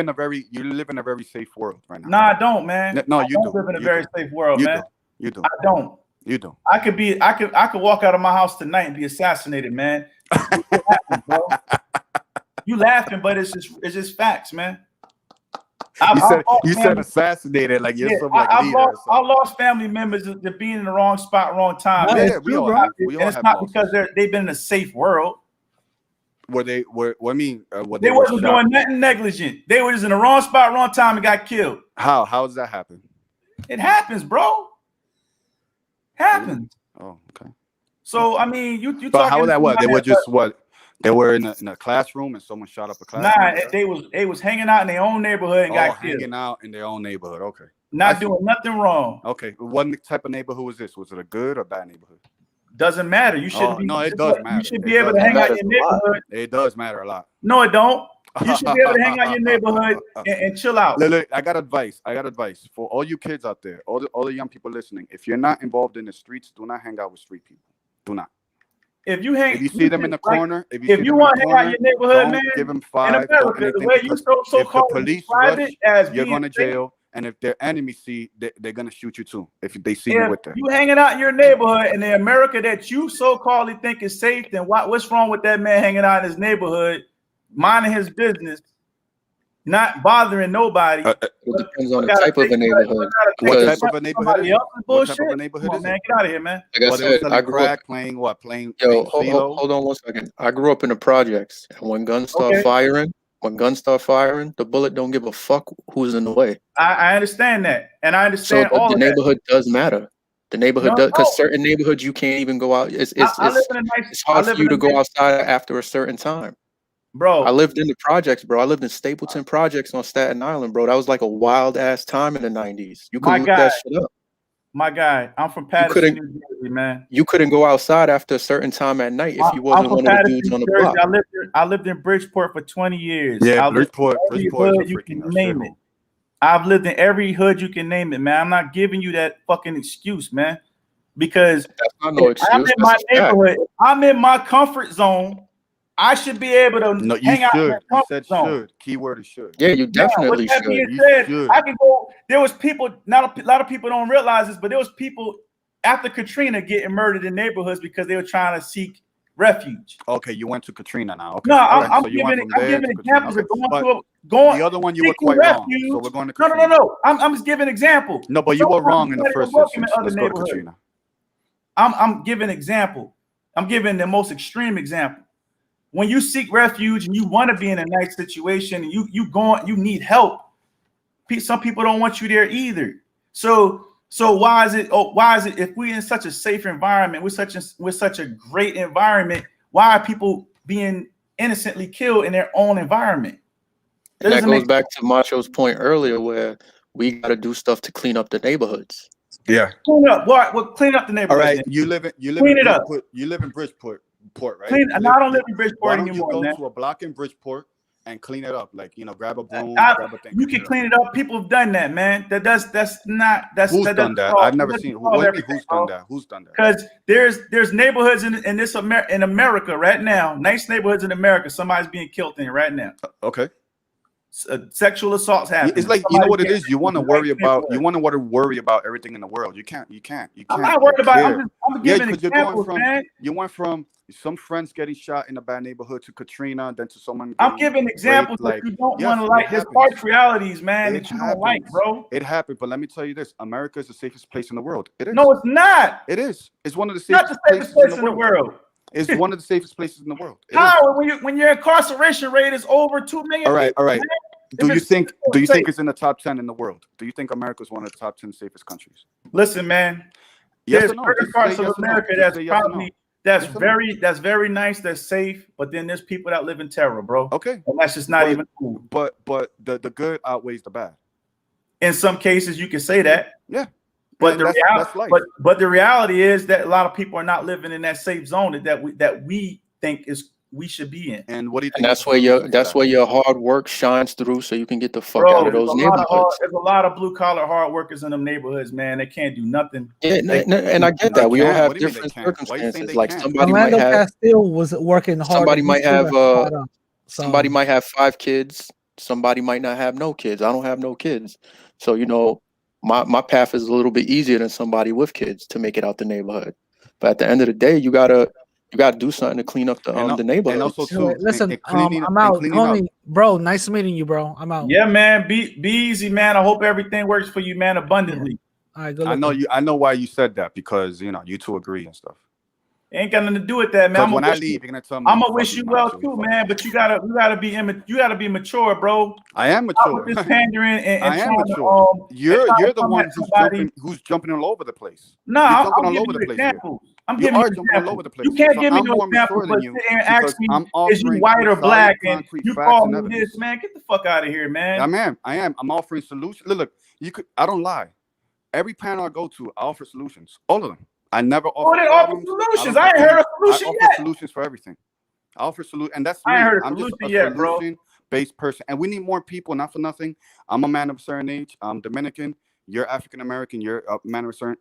live in a very safe world right now.
No, I don't, man.
No,
you don't live in a very safe world, man.
You do.
I don't.
You do.
I could walk out of my house tonight and be assassinated, man. What happens, bro? You laughing, but it's just facts, man.
You said assassinated, like you're some like leader.
I lost family members to being in the wrong spot, wrong time.
Yeah, we all have
it's not because they've been in a safe world.
They
wasn't doing nothing negligent. They were just in the wrong spot, wrong time, and got killed.
How does that happen?
It happens, bro. Happens.
Oh, okay.
So I mean, you
But
talking?
how that was? They were just what? They were in a classroom and someone shot up a classroom.
Nah, they was hanging out in their own neighborhood and got killed.
Hanging out in their own neighborhood. Okay.
Not doing nothing wrong.
Okay. What type of neighborhood was this? Was it a good or bad neighborhood?
Doesn't matter. You shouldn't be.
No, it does matter.
You should be able to hang out in your neighborhood.
It does matter a lot.
No, it don't. You should be able to hang out in your neighborhood and chill out.
Look, I got advice. For all you kids out there, all the young people listening. If you're not involved in the streets, do not hang out with street people. Do not.
If you
see them in the corner,
if you want to hang out in your neighborhood, man,
give them 5.
in America, the way you so-called
police
private as
you're going to jail. And if their enemies see, they're gonna shoot you too. If they see you with them,
you hanging out in your neighborhood in the America that you so-called think is safe, then what's wrong with that man hanging out in his neighborhood, minding his business, not bothering nobody?
It depends on the type of a neighborhood.
What type of a neighborhood?
What type of a neighborhood is it? Man, get out of here, man.
Like I said, I grew up
playing.
Yo, hold on 1 second. I grew up in the projects, and when guns start firing. When guns start firing, the bullet don't give a fuck who's in the way.
I understand that, and I understand
all the neighborhood does matter. The neighborhood does, because certain neighborhoods you can't even go out. It's hard for you to go outside after a certain time,
bro.
I lived in the projects, bro. I lived in Stapleton Projects on Staten Island, bro. That was like a wild ass time in the 90s. You couldn't look that shit up.
My guy, I'm from Patterson, New Jersey, man.
You couldn't go outside after a certain time at night if you wasn't one of the dudes on the block.
I lived in Bridgeport for 20 years.
Yeah,
Bridgeport you can name it. I've lived in every hood you can name it, man. I'm not giving you that fucking excuse, man. Because
that's not no excuse.
I'm in my neighborhood. I'm in my comfort zone. I should be able to hang out in that comfort zone.
Should. Keyword is should.
Yeah, you definitely
should. I can go. There was people. Not a lot of people don't realize this, but there was people after Katrina getting murdered in neighborhoods because they were trying to seek refuge.
Okay, you went to Katrina now. Okay.
No, I'm giving examples of going.
The other one you were quite wrong. So we're going to Katrina.
No. I'm just giving examples.
No, but you were wrong in the first instance. Let's go to Katrina.
I'm giving example. I'm giving the most extreme example. When you seek refuge and you want to be in a nice situation and you need help, some people don't want you there either. So why is it if we're in such a safe environment, we're such a great environment, why are people being innocently killed in their own environment?
And that goes back to Macho's point earlier where we got to do stuff to clean up the neighborhoods.
Yeah.
Clean up what? Well, clean up the neighborhood.
All right, you live in Bridgeport. Right?
I don't live in Bridgeport anymore.
You go to a block in Bridgeport and clean it up, like grab a broom, grab a thing.
You can clean it up. People have done that, man. Who's
done that? I've never seen. Who's done that? Who's done that?
Because there's neighborhoods in America right now. Nice neighborhoods in America. Somebody's being killed in right now.
Okay.
Sexual assaults happen.
It's like you know what it is. You want to worry about. You want to worry about everything in the world. You can't.
I'm not worried about. I'm giving examples, man.
You went from some friends getting shot in a bad neighborhood to Katrina, then to someone.
I'm giving examples that you don't want to like. There's harsh realities, man, that you don't like, bro.
It happened, but let me tell you this: America is the safest place in the world. It is.
No, it's not.
It is. It's one of the
safest
places
in the world.
It's one of the safest places in the world.
How? When your incarceration rate is over 2 million.
All right. Do you think it's in the top 10 in the world? Do you think America is one of the top 10 safest countries?
Listen, man. There's certain parts of America that's very nice, that's safe, but then there's people that live in terror, bro.
Okay.
And that's just not even cool.
But the good outweighs the bad.
In some cases, you can say that.
Yeah.
But the reality is that a lot of people are not living in that safe zone that we think we should be in.
And what do you think?
And that's where your hard work shines through, so you can get the fuck out of those neighborhoods.
There's a lot of blue collar hard workers in them neighborhoods, man. They can't do nothing.
Yeah, and I get that. We all have different circumstances. Like somebody might have
Castile was working hard.
Somebody might have 5 kids. Somebody might not have no kids. I don't have no kids, so my path is a little bit easier than somebody with kids to make it out the neighborhood. But at the end of the day, you gotta You got to do something to clean up the neighborhood.
And also
Anyway,
too,
listen,
cleaning,
I'm out.
cleaning up.
Tony, bro, nice meeting you, bro. I'm out.
Yeah, man. Be easy, man. I hope everything works for you, man, abundantly.
All right, good
I
luck.
know you. I know why you said that, because you know you two agree and stuff.
Ain't got nothing to do with that, man.
Because when I leave, you're gonna tell me.
I'm gonna wish you well too, man. But you gotta be mature, bro.
I am
Stop
mature.
with this pandering and
I am
trying to,
mature. You're
trying to
the
come
one
at somebody.
who's jumping all over the place.
No,
You're
I'm
jumping all
giving
over
you
the place here.
examples. I'm
You
giving you
are jumping all over
examples.
the place.
You can't
So
give me
I'm
no
more
examples,
mature
but
than you
sit there and
because
ask me,
I'm
is you
offering
white or
solid,
black? And
concrete
you
facts
call
and
me
evidence.
this, man. Get the fuck out of here, man.
I am. I'm offering solutions. Look, you could. I don't lie. Every panel I go to, I offer solutions. All of them. I never
Oh,
offer
they offer
problems.
solutions.
don't
I ain't heard a
pretend.
solution
I offer
yet.
solutions for everything. I offer solution, and that's
I
me.
ain't heard a
I'm just
solution
a
yet, bro.
solution-based person, and we need more people. Not for nothing. I'm a man of a certain age. I'm Dominican. You're African American. You're a man of a certain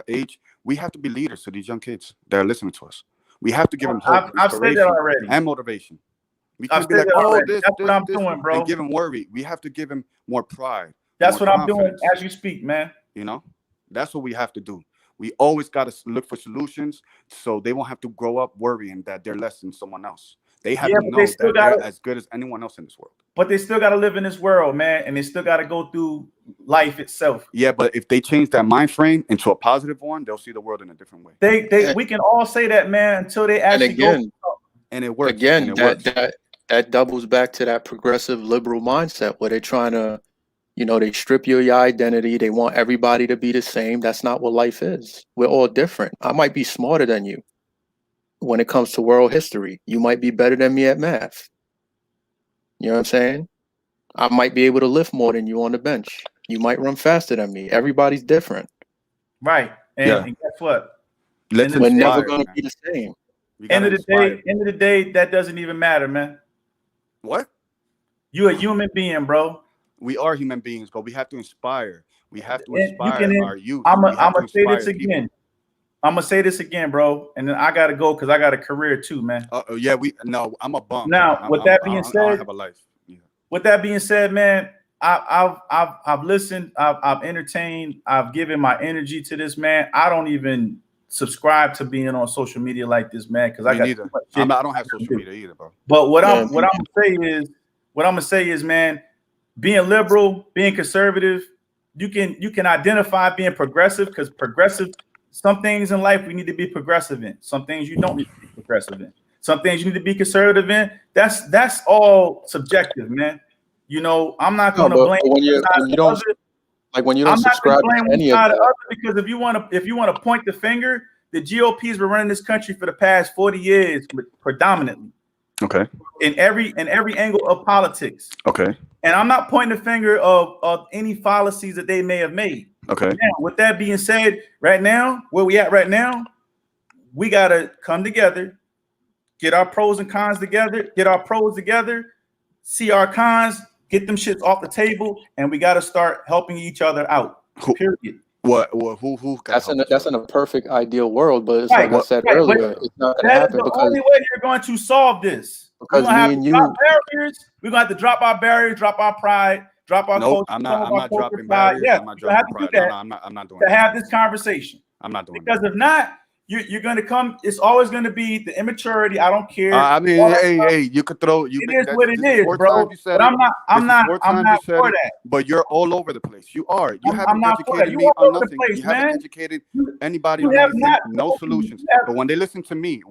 age. We have to be leaders to these young kids that are listening to us. We have to give them hope,
I've said that
inspiration,
already.
and motivation. We
I've
can't be
said
like,
that
oh,
already.
this,
That's
this,
what I'm
this,
doing, bro.
and give them worry. We have to give them more pride.
That's
more
what I'm doing
confidence.
as you speak, man.
You know, that's what we have to do. We always got to look for solutions so they won't have to grow up worrying that they're less than someone else. They have to know that they're as good as anyone else in this world.
But they still got to live in this world, man, and they still got to go through life itself.
Yeah, but if they change that mind frame into a positive one, they'll see the world in a different way.
We can all say that, man, until they actually go.
And it works.
Again,
and it works.
that doubles back to that progressive liberal mindset where they're trying to, they strip you of your identity. They want everybody to be the same. That's not what life is. We're all different. I might be smarter than you when it comes to world history. You might be better than me at math. You know what I'm saying? I might be able to lift more than you on the bench. You might run faster than me. Everybody's different.
Right. And guess what?
We're never going to be the same.
End of the day, that doesn't even matter, man.
What?
You're a human being, bro.
We are human beings, but we have to inspire. We have to inspire our youth.
I'm gonna say this again. I'm gonna say this again, bro, and then I gotta go because I got a career too, man.
Yeah, I'm a bum.
Now, with that being said,
I have a life. Yeah.
With that being said, man, I've listened, I've entertained, I've given my energy to this, man. I don't even subscribe to being on social media like this, man, because I got too much shit.
I don't have social media either, bro.
But what I'm gonna say is, man, being liberal, being conservative, you can identify being progressive, because progressive, some things in life we need to be progressive in. Some things you don't need to be progressive in. Some things you need to be conservative in. That's all subjective, man. I'm not gonna blame
when you don't subscribe to any of that.
Because if you want to point the finger, the GOP's been running this country for the past 40 years predominantly.
Okay.
In every angle of politics.
Okay.
And I'm not pointing the finger of any fallacies that they may have made.
Okay.
Now, with that being said, right now, where we at right now, we gotta come together, get our pros and cons together, get our pros together, see our cons, get them shits off the table, and we gotta start helping each other out. Period.
Who?
That's in a perfect ideal world, but it's like I said earlier, it's not gonna happen
the only way you're going to solve this.
Because
we're gonna have to drop barriers. We're gonna have to drop our barriers, drop our pride, drop our culture.
I'm not dropping
pride.
barriers.
Yeah,
I'm not
you have
dropping
to do
pride.
that
No, I'm not doing
to
that.
have this conversation.
I'm not doing
because if not, you're going to come. It's always going to be the immaturity. I don't care.
I mean, hey, you could throw.
It is what it is, bro. But I'm not for that.
But you're all over the place. You are. You haven't educated
You
me
all
on
over the
nothing.
place,
You haven't
man.
educated anybody
you
on
have
anything.
not-
No solutions. But when they listen to me,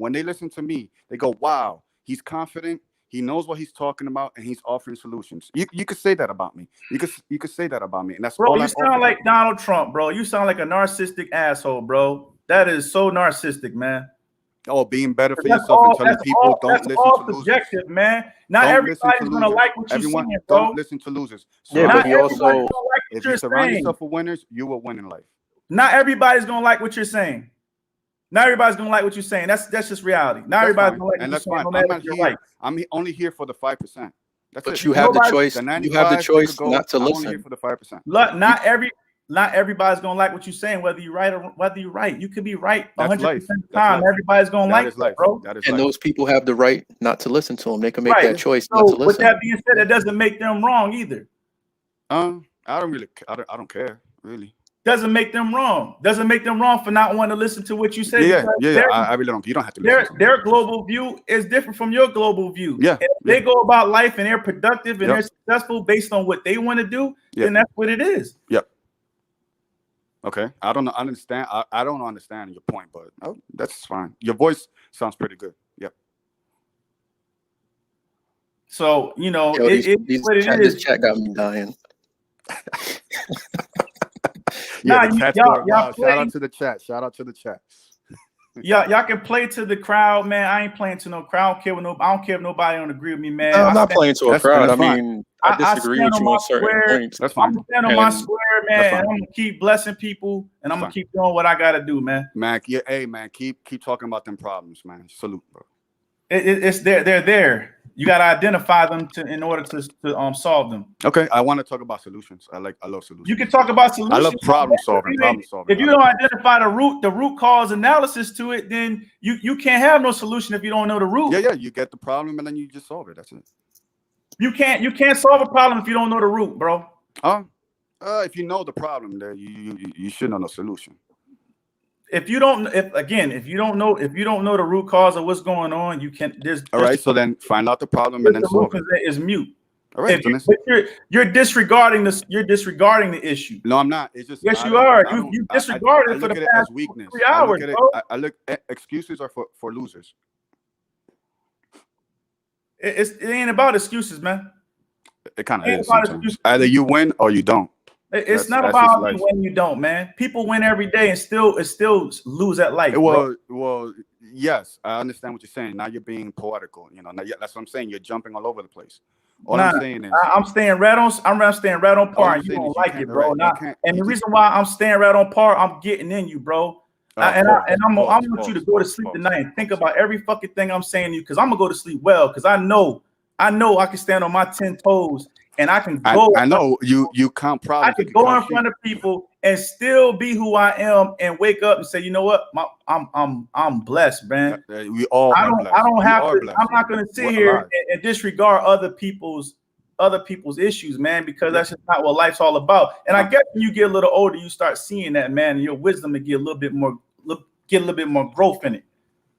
they go, "Wow, he's confident. He knows what he's talking about, and he's offering solutions." You could say that about me. You could say that about me, and that's
Bro,
all
you
I
sound
offer.
like Donald Trump, bro. You sound like a narcissistic asshole, bro. That is so narcissistic, man.
Oh, being better for
That's
yourself and telling
that's
people don't
that's
listen
all
to losers.
subjective, man. Not
Don't listen
everybody's
to
gonna
losers.
like what you're
Everyone,
saying, bro.
don't listen to losers.
Yeah, but he
everybody's
also,
gonna like what
If
you're
you surround
saying.
yourself with winners, you will win in life.
Not everybody's gonna like what you're saying. Not everybody's gonna like what you're saying. That's just reality. Not everybody's gonna like what
And
you're
that's
saying.
fine.
No
I'm
matter
not
if you're
here.
right.
I'm only here for the 5%. That's
but
it.
you have the
Nobody-
choice.
The
You have
95,
the
they
choice
could go.
not to
I'm only here
listen.
for the 5%.
Not everybody's gonna like what you're saying, whether you're right or whether you're right. You could be right
That's
100%
life.
of the
That's
time.
life.
Everybody's gonna
That
like
is
that,
life.
bro.
That is
And
life.
those people have the right not to listen to him. They can make
Right.
that choice not to
So with
listen.
that being said, that doesn't make them wrong either.
I don't really. I don't care really.
doesn't make them wrong. Doesn't make them wrong for not wanting to listen to what you say.
Yeah. I really don't. You don't have to listen to me.
Their global view is different from your global view.
Yeah.
And if they go about life and they're productive and they're successful based on what they want to do, then that's what it is.
Yep. Okay. I don't understand. I don't understand your point, but that's fine. Your voice sounds pretty good. Yep.
So, you know,
Yo,
this
chat got me dying.
Yeah,
Nah,
y'all
y'all
shout out to the chat. Shout out to the chat.
Y'all can play to the crowd, man. I ain't playing to no crowd. I don't care if nobody don't agree with me, man.
No, I'm not playing to a crowd. I
fine.
mean, I disagree with you on certain points.
That's fine.
I'm stand on my square, man. And I'm gonna keep blessing people, and I'm gonna keep doing what I gotta do, man.
Mac, hey man, keep talking about them problems, man. Salute, bro.
It's they're there. You gotta identify them in order to solve them.
Okay, I want to talk about solutions. I love solutions.
You can talk about solutions.
I love problem solving.
If you don't identify the root cause analysis to it, then you can't have no solution if you don't know the root.
Yeah. You get the problem and then you just solve it. That's it.
You can't solve a problem if you don't know the root, bro.
If you know the problem, then you should know the solution.
If you don't know the root cause of what's going on, you can.
All right. So then find out the problem and then solve it.
Is mute.
All right.
You're disregarding this. You're disregarding the issue.
No, I'm not. It's just
yes, you are. You disregarded it for the past weakness. 3 hours, bro.
Excuses are for losers.
It ain't about excuses, man.
It kind of is. Either you win or you don't.
It's not about you win, you don't, man. People win every day and still lose at life.
Well, yes, I understand what you're saying. Now you're being poetical. You know, that's what I'm saying. You're jumping all over the place. All I'm saying is
I'm staying right on par. And you don't like it, bro. And the reason why I'm staying right on par, I'm getting in you, bro. I want you to go to sleep tonight and think about every fucking thing I'm saying to you, because I'm gonna go to sleep well, because I know I can stand on my 10 toes and I can go.
I know you can't probably.
I can go in front of people and still be who I am and wake up and say, you know what, I'm blessed, man.
We all.
I don't have to. Blessed. I'm not gonna sit here and disregard other people's issues, man, because that's just not what life's all about. And I guess when you get a little older, you start seeing that, man, and your wisdom to get a little bit more growth in it,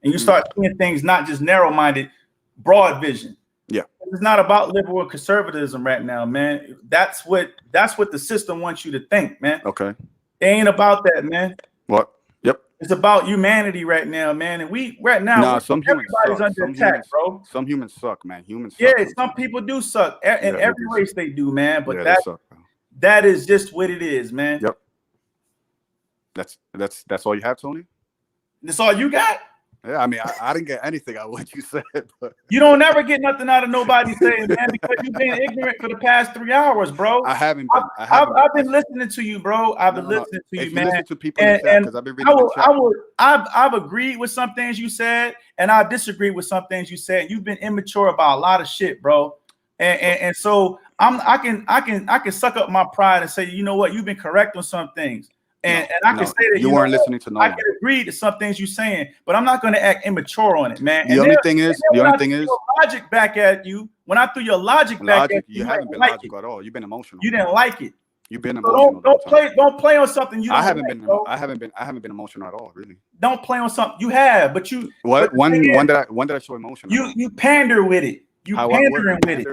and you start seeing things not just narrow-minded, broad vision.
Yeah,
it's not about liberal conservatism right now, man. That's what the system wants you to think, man.
Okay,
it ain't about that, man.
What? Yep.
It's about humanity right now, man. And everybody's under attack, bro.
Some humans suck, man. Humans suck.
Yeah, some people do suck. In every race they do, man. But that is just what it is, man.
Yep. That's all you have, Tony?
That's all you got?
Yeah, I mean, I didn't get anything out of what you said, but
you don't never get nothing out of nobody saying, man, because you've been ignorant for the past 3 hours, bro.
I haven't.
I've been listening to you, bro. I've been listening to you, man.
Listen to people in the chat, because I've been reading the chat.
I've agreed with some things you said, and I disagreed with some things you said. You've been immature about a lot of shit, bro. And so I can suck up my pride and say, you know what, you've been correct on some things. And I can say that
you weren't listening to no one.
I can agree to some things you're saying, but I'm not going to act immature on it, man.
The only thing is,
logic back at you. When I threw your logic back at you,
you haven't been logical at all. You've been emotional.
You didn't like it.
You've been emotional.
Don't play on something you.
I haven't been emotional at all, really.
Don't play on something you have, but you.
What when did I show emotion?
You pander with it. You pandering with it.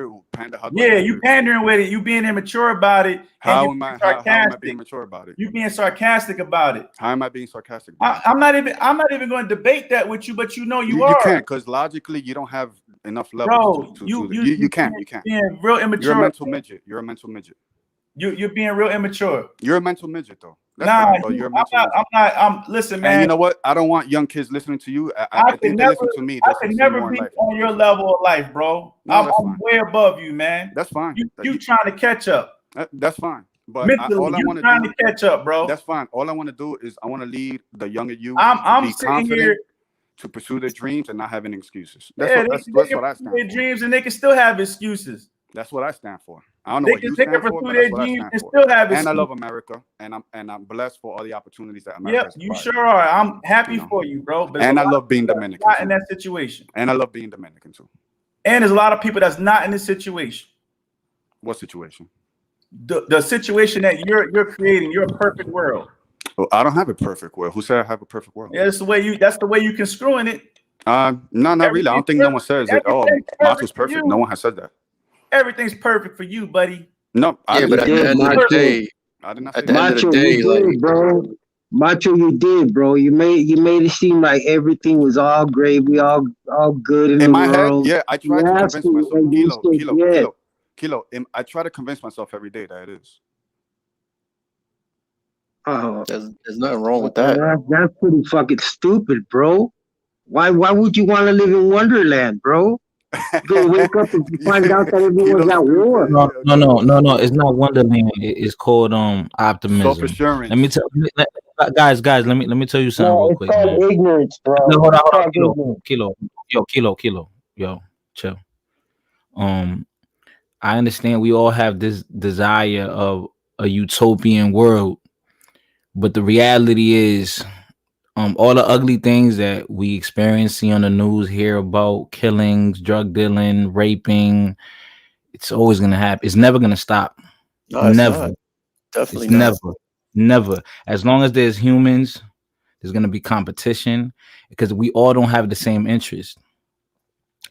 Yeah, you pandering with it. You being immature about it.
How am I being mature about it?
You being sarcastic about it.
How am I being sarcastic?
I'm not even going to debate that with you, but you know you are.
You can't, because logically you don't have enough level.
Bro,
you can't.
Being real immature.
You're a mental midget. You're a mental midget.
You're being real immature.
You're a mental midget, though.
Listen, man.
And you know what? I don't want young kids listening to you. I think they listen to me.
I can never be on your level of life, bro. I'm way above you, man.
That's fine.
You trying to catch up.
That's fine. But
all I want to catch up, bro.
That's fine. All I want to do is I want to lead the younger you.
I'm sitting here
to pursue their dreams and not having excuses.
That's
what I stand for.
Their dreams, and they can still have excuses.
That's what I stand for. I don't know what you stand for, but that's what I stand for. And I love America, and I'm blessed for all the opportunities that America has
you sure are. I'm happy for you, bro. But
and I love being Dominican.
Not in that situation.
And I love being Dominican too.
And there's a lot of people that's not in this situation.
What situation?
the situation that you're creating, your perfect world.
Well, I don't have a perfect world. Who said I have a perfect world?
Yeah, that's the way you construing it.
No, not really. I don't think no one says it. Oh, Mato's perfect. No one has said that.
Everything's perfect for you, buddy.
No,
yeah, but at the end of the day,
I did not
at
say
the end of the day, like,
bro. Macho, you did, bro. You made it seem like everything was all great. We all good in the
my
world.
head. Yeah, I try to convince myself. Kilo. I try to convince myself every day that it is.
Oh,
there's nothing wrong with that.
That's pretty fucking stupid, bro. Why would you want to live in Wonderland, bro? Go wake up and find out that everyone's at war.
No. It's not Wonderland. It's called optimism.
Self-assurance.
Let me tell guys. Let me tell you something real quick.
It's called ignorance, bro.
No, hold on. Kilo. Yo, chill. I understand we all have this desire of a utopian world, but the reality is, all the ugly things that we experience, see on the news, hear about killings, drug dealing, raping, it's always gonna happen. It's never gonna stop.
No, it's
never.
not. Definitely
it's
not.
never. As long as there's humans, there's gonna be competition because we all don't have the same interest.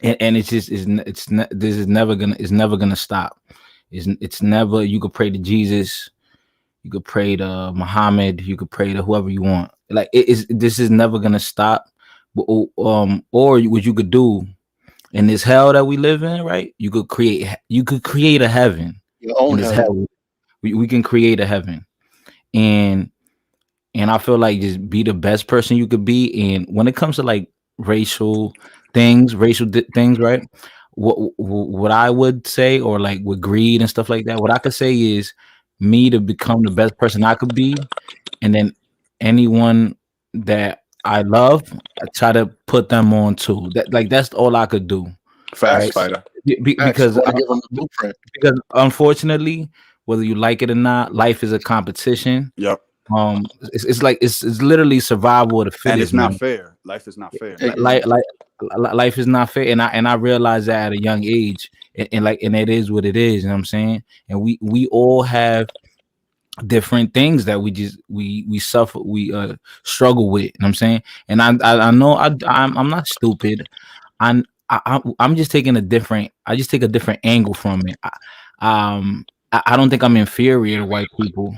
And it's just it's never gonna stop. It's never. You could pray to Jesus, you could pray to Muhammad, you could pray to whoever you want. Like this is never gonna stop. Or what you could do in this hell that we live in, right? You could create a heaven.
Your own heaven.
Hell. We can create a heaven, and I feel like just be the best person you could be. And when it comes to like racial things, right? What I would say, or like with greed and stuff like that, what I could say is me to become the best person I could be, and then anyone that I love, I try to put them on too. That's all I could do.
Fast fighter.
Because unfortunately, whether you like it or not, life is a competition.
Yep.
It's literally survival of the fittest.
And it's not fair. Life is not fair.
Life is not fair, and I realized that at a young age, and it is what it is. You know what I'm saying? And we all have different things that we suffer, we struggle with. You know what I'm saying? And I know I'm not stupid. I'm just taking I just take a different angle from it. I don't think I'm inferior to white people.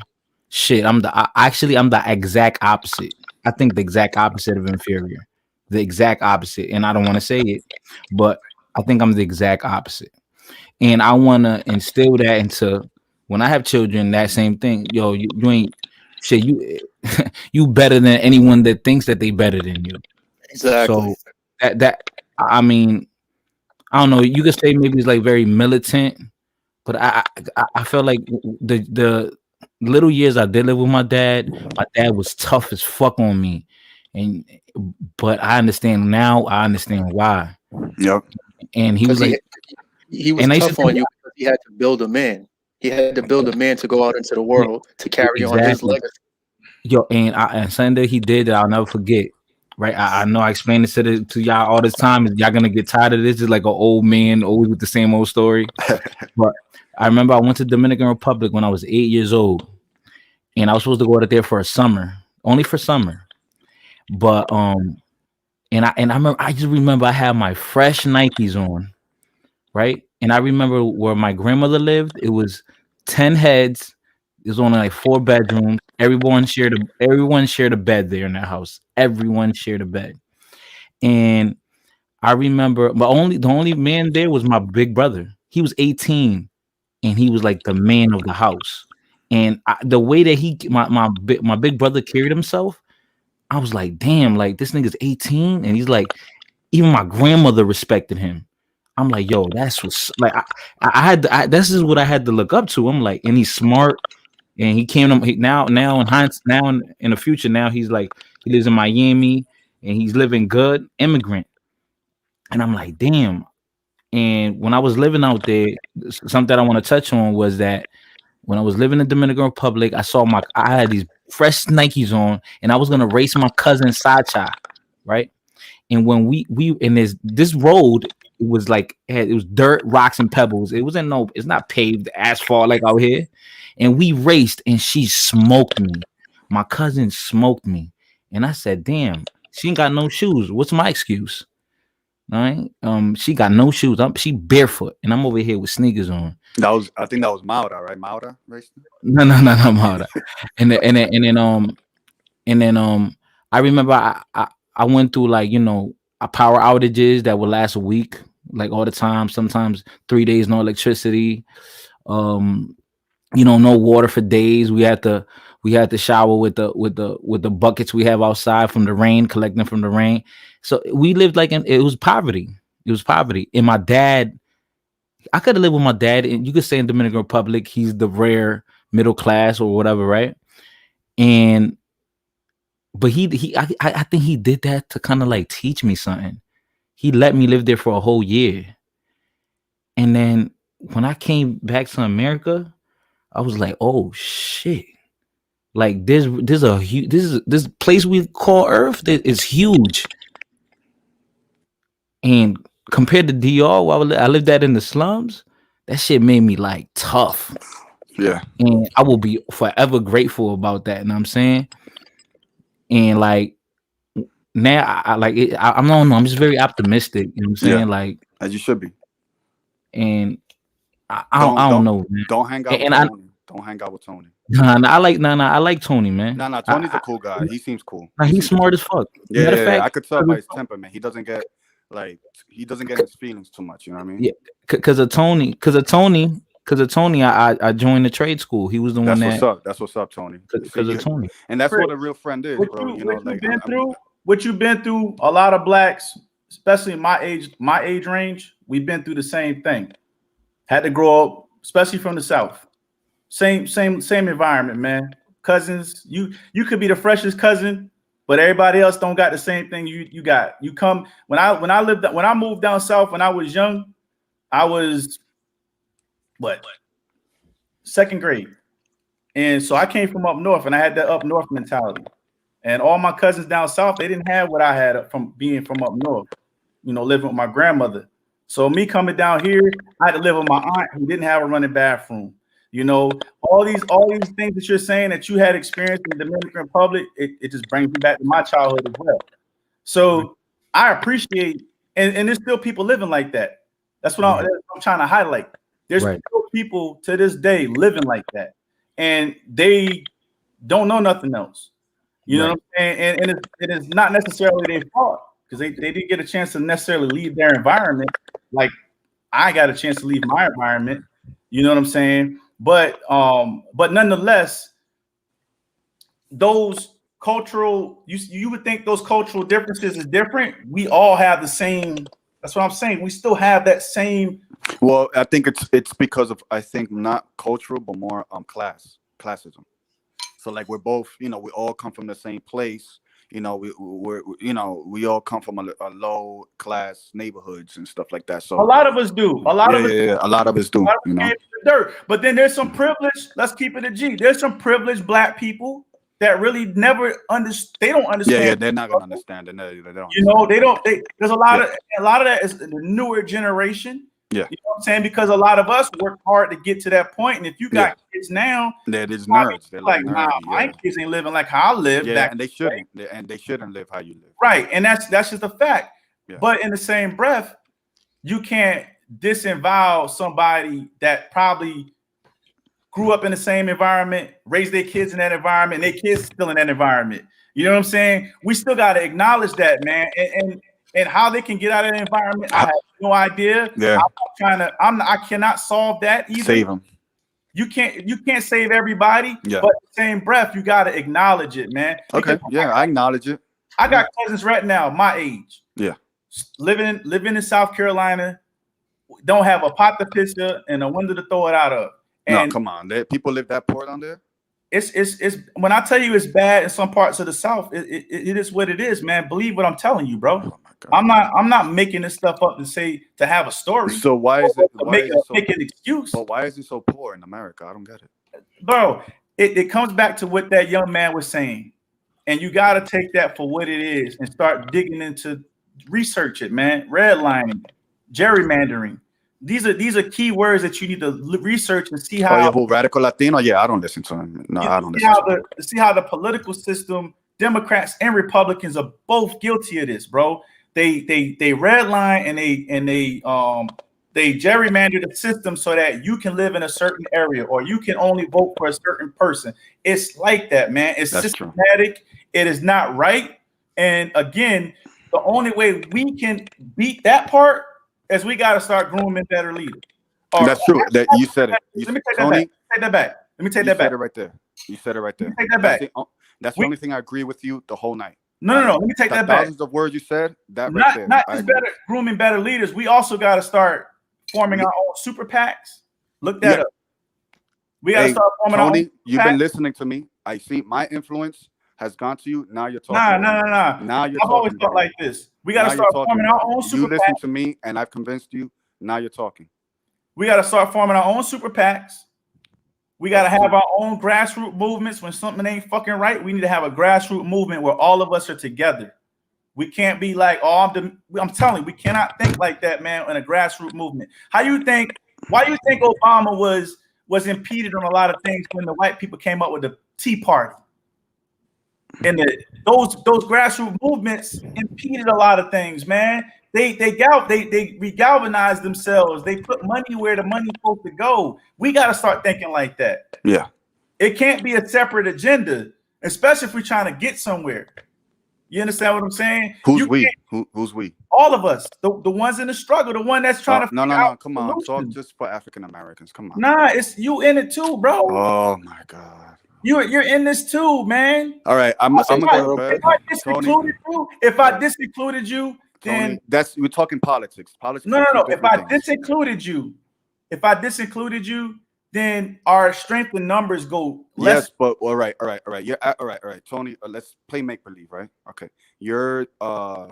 Shit, I'm the exact opposite. I think the exact opposite of inferior. The exact opposite. And I don't want to say it, but I think I'm the exact opposite. And I want to instill that into when I have children, that same thing. Yo, you ain't shit, you better than anyone that thinks that they better than you.
Exactly.
So that I mean, I don't know, you could say maybe it's like very militant, but I feel like the little years I did live with my dad was tough as fuck on me. But I understand now. I understand why.
Yep.
And he was like,
he was tough on you because he had to build a man. He had to build a man to go out into the world to carry on his legacy.
Yo, and Sunday he did that I'll never forget. Right, I know I explained this to y'all all this time. Y'all gonna get tired of this. It's like an old man always with the same old story. But I remember I went to Dominican Republic when I was 8 years old, and I was supposed to go out there for a summer, only for summer. But and I just remember I had my fresh Nikes on, right? And I remember where my grandmother lived. It was 10 heads. It was only like 4 bedrooms. Everyone shared a bed there in that house. Everyone shared a bed. And I remember the only man there was my big brother. He was 18 and he was like the man of the house. And the way that my big brother carried himself, I was like, damn, like this nigga's 18 and he's like, even my grandmother respected him. I'm like, yo, that's what's like. This is what I had to look up to. I'm like, and he's smart, and he came to now in hindsight, now in the future, now he's like, he lives in Miami and he's living good, immigrant. And I'm like, damn. And when I was living out there, something I want to touch on was that when I was living in the Dominican Republic, I had these fresh Nikes on, and I was gonna race my cousin Sacha, right? And when we and this road
was like it was dirt, rocks, and pebbles. It wasn't it's not paved asphalt like out here. And we raced, and she smoked me. My cousin smoked me, and I said, "Damn, she ain't got no shoes. What's my excuse?" All right. She got no shoes. She barefoot, and I'm over here with sneakers on.
I think that was Maura, right? Maura racing?
No, Maura. and then I remember I went through like power outages that would last a week, like all the time. Sometimes 3 days no electricity. No water for days. We had to shower with the buckets we have outside from the rain, collecting from the rain. So we lived like it was poverty. It was poverty. And my dad, I could have lived with my dad, and you could say in Dominican Republic, he's the rare middle class or whatever, right? But I think he did that to kind of like teach me something. He let me live there for a whole year. And then when I came back to America, I was like, oh shit. Like this place we call Earth that is huge. And compared to DR, where I lived at in the slums, that shit made me like tough.
Yeah.
And I will be forever grateful about that. You know what I'm saying? And like now I like it. I don't know. I'm just very optimistic. You know what I'm saying?
Yeah.
Like
As you should be.
And I don't know, man.
Don't hang out with Tony. Don't hang out with Tony.
I like Tony, man.
No, Tony's a cool guy. He seems cool.
He's smart as fuck.
Yeah,
Matter of fact,
I could tell by his temperament. He doesn't get his feelings too much. You know what I mean?
Yeah, because of Tony, I joined the trade school. He was the one
That's what's up, Tony.
Because of Tony.
And that's what a real friend is, bro.
What you've been through, a lot of blacks, especially in my age range, we've been through the same thing. Had to grow up, especially from the South. Same environment, man. Cousins, you could be the freshest cousin, but everybody else don't got the same thing you got. You come when I moved down south when I was young, I was second grade. And so I came from up north, and I had that up north mentality. And all my cousins down south, they didn't have what I had from being from up north, living with my grandmother. So me coming down here, I had to live with my aunt who didn't have a running bathroom. All these things that you're saying that you had experienced in the Dominican Republic, it just brings me back to my childhood as well. So I appreciate, and there's still people living like that. That's what I'm trying to highlight. There's still people to this day living like that, and they don't know nothing else. You know what I'm saying? And it is not necessarily their fault, because they didn't get a chance to necessarily leave their environment like I got a chance to leave my environment. You know what I'm saying? But nonetheless, those cultural, you would think those cultural differences is different. We all have the same. That's what I'm saying. We still have that same.
Well, I think it's because of, I think, not cultural, but more classism. So like we're both, we all come from the same place. We all come from a low class neighborhoods and stuff like that. So
a lot of us do. A lot of
us do.
Dirt. But then there's some privilege. Let's keep it a G. There's some privileged black people that really never understand. They don't understand.
Yeah, they're not gonna understand. They don't.
There's a lot of that is the newer generation.
Yeah.
You know what I'm saying? Because a lot of us work hard to get to that point. And if you got kids now,
they're just nerds. They're
like, nah, my kids ain't living like how I lived.
Yeah, and they shouldn't. And they shouldn't live how you live.
Right. And that's just a fact.
Yeah.
But in the same breath, you can't disavow somebody that probably grew up in the same environment, raised their kids in that environment, and their kids still in that environment. You know what I'm saying? We still got to acknowledge that, man. And how they can get out of the environment, I have no idea.
Yeah.
I cannot solve that either.
Save them.
You can't save everybody,
Yeah.
but in the same breath, you got to acknowledge it, man.
Okay. Yeah, I acknowledge it.
I got cousins right now, my age.
Yeah.
Living in South Carolina, don't have a pot to piss and a window to throw it out of. And
no, come on. People live that poor down there?
It's when I tell you it's bad in some parts of the South, it is what it is, man. Believe what I'm telling you, bro.
Oh
I'm not making this stuff up to have a story.
So why is it
make an excuse?
But why is it so poor in America? I don't get it.
Bro, it comes back to what that young man was saying. And you got to take that for what it is and start digging into research it, man. Redlining. gerrymandering. These are key words that you need to research and see how.
Oh, yeah, who, Radical Latino? Yeah, I don't listen to him. No, I don't listen to him.
See how the political system, Democrats and Republicans are both guilty of this, bro. They redline and they gerrymander the system so that you can live in a certain area or you can only vote for a certain person. It's like that, man. It's systematic. It is not right. And again, the only way we can beat that part is we got to start grooming better leaders.
That's true. That you said it.
Let me take that back. Take that back. Let me take that back.
You said it right there. You said it right there.
Take that back.
That's the only thing I agree with you the whole night.
No. Let me take that back.
Thousands of words you said. That right there.
Not just better grooming better leaders. We also got to start forming our own super PACs. Look that up. We got to start forming our own.
Tony, you've been listening to me. I see my influence has gone to you. Now you're talking.
Nah.
Now you're
I've always thought like this. We got to start forming our own super
You listen
PACs.
to me, and I've convinced you. Now you're talking.
We got to start forming our own super PACs. We got to have our own grassroots movements. When something ain't fucking right, we need to have a grassroots movement where all of us are together. We can't be like, oh, I'm telling you, we cannot think like that, man, in a grassroots movement. Why you think Obama was impeded on a lot of things when the white people came up with the Tea Party? And those grassroots movements impeded a lot of things, man. They regalvanized themselves. They put money where the money's supposed to go. We got to start thinking like that.
Yeah.
It can't be a separate agenda, especially if we're trying to get somewhere. You understand what I'm saying?
Who's we? Who's we?
All of us, the ones in the struggle, the one that's trying to.
No. Come on, talk just for African Americans. Come on.
Nah, it's you in it too, bro.
Oh my God.
You're in this too, man.
All right, I'm gonna go.
If I disincluded you, then
Tony, we're talking politics. Politics.
No. If I disincluded you, then our strength in numbers go less.
Yes, but all right. You're all right. Tony, let's play make believe, right? Okay, you're a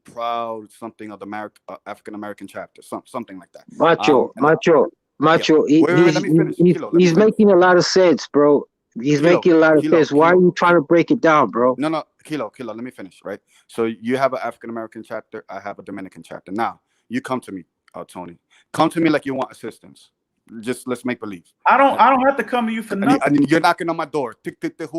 proud something of the African American chapter, something like that.
Macho.
Yeah. Let me finish.
He's making a lot of sense, bro. He's making a lot of sense. Why are you trying to break it down, bro?
No, Kilo, let me finish, right? So you have an African American chapter, I have a Dominican chapter. Now, you come to me, Tony. Come to me like you want assistance. Just let's make believe.
I don't have to come to you for nothing.
I mean, you're knocking on my door. Who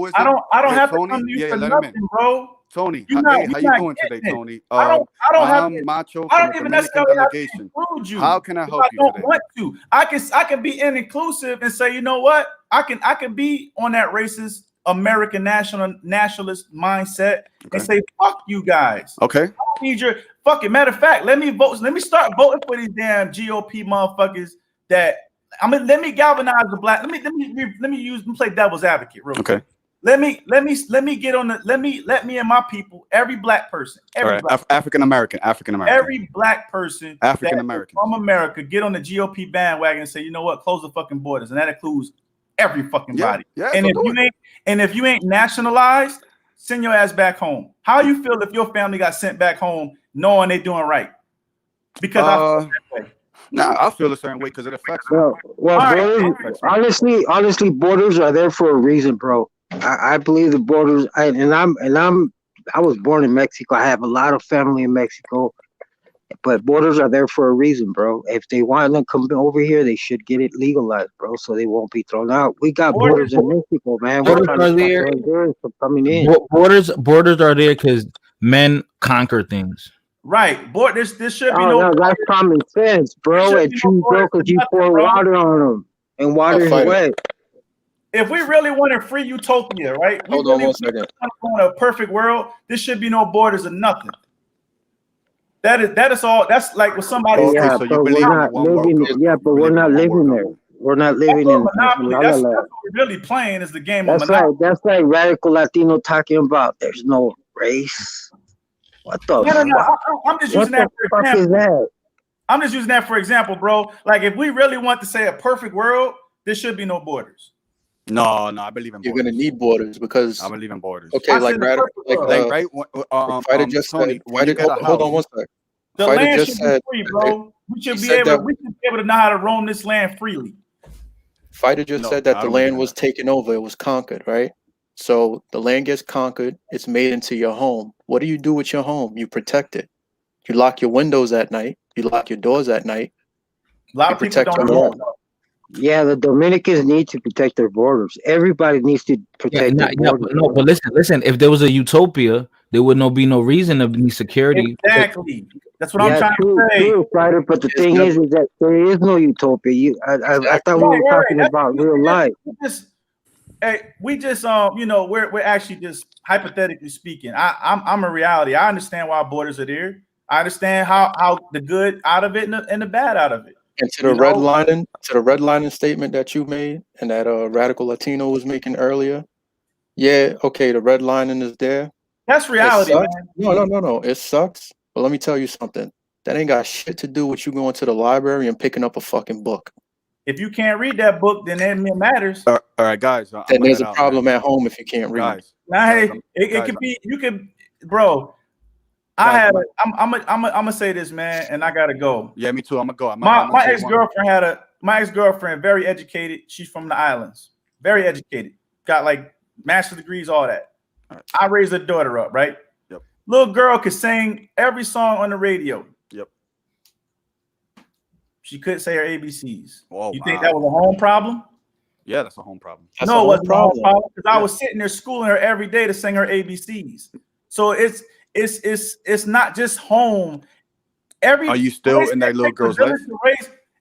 is it?
I don't have
Tony?
to come to you for
let
nothing, bro.
Tony,
How
you doing today, Tony?
I don't have
Macho
I
from
don't even
the Dominican
necessarily have to
delegation.
include you.
How can I help you
I don't
today?
want to. I can be inclusive and say, you know what? I can be on that racist American nationalist mindset and say, fuck you guys.
Okay.
I don't need your fucking matter of fact. Let me start voting for these damn GOP motherfuckers let me galvanize the black. Let me play devil's advocate real quick.
Okay.
Let me get on let me and my people, every black person,
African American,
every black person,
African American
from America, get on the GOP bandwagon and say, you know what, close the fucking borders, and that includes every fucking body.
Yeah,
and if you ain't nationalized, send your ass back home. How you feel if your family got sent back home knowing they doing right? Because I feel that way.
Nah, I feel the same way because it affects me.
Well, honestly, borders are there for a reason, bro. I believe the borders. I was born in Mexico. I have a lot of family in Mexico, but borders are there for a reason, bro. If they want to come over here, they should get it legalized, bro, so they won't be thrown out. We got borders in Mexico, man. We're trying to stop Honduras from coming in.
Borders are there because men conquer things.
Right, boy. This should be
no. That's common sense, bro. And true, bro, because you pour water on them, and water is wet.
If we really want a free utopia, right?
Hold on 1 second.
Want a perfect world, there should be no borders or nothing. That is all. That's like with somebody.
Yeah, but we're not living. Yeah, but we're not living there. We're not living in
Monopoly. That's what we're really playing is the game of
Monopoly. That's like radical Latino talking about there's no race. What the?
No. I'm just using that for example. I'm just using that for example, bro. Like if we really want to say a perfect world, there should be no borders.
No, I believe in borders.
You're gonna need borders because
I believe in borders.
Okay, hold on 1 second.
The land should be free, bro. We should be able to know how to roam this land freely.
Fighter just said that the land was taken over, it was conquered, right? So the land gets conquered, it's made into your home. What do you do with your home? You protect it. You lock your windows at night. You lock your doors at night.
A lot
You
of people
protect
don't
your
know.
home.
Yeah, the Dominicans need to protect their borders. Everybody needs to
Yeah,
protect their borders.
no, but listen. If there was a utopia, there would be no reason to need security.
Exactly. That's what I'm
Yeah,
trying
true,
to say.
true, Spider. But the thing is that there is no utopia. I thought we were talking about real life.
We just you know, we're actually just hypothetically speaking. I'm a reality. I understand why borders are there. I understand how the good out of it and the bad out of it.
And to the redlining statement that you made and that Radical Latino was making earlier, yeah, okay, the redlining is there.
That's reality, man.
No, it sucks. But let me tell you something. That ain't got shit to do with you going to the library and picking up a fucking book.
If you can't read that book, then it matters.
All right, guys.
Then there's a problem at home if you can't read.
Now, hey, it could be. You could, bro. I'm gonna say this, man, and I gotta go.
Yeah, me too. I'm gonna go.
My ex-girlfriend, very educated. She's from the islands, very educated, got like master's degrees, all that. I raised her daughter up, right?
Yep.
Little girl could sing every song on the radio.
Yep.
She couldn't say her ABCs.
Oh,
you think that was a home problem?
Yeah, that's a home problem.
No, it wasn't a home problem because I was sitting there schooling her every day to sing her ABCs. So it's not just home.
Are you still in that little girl's life?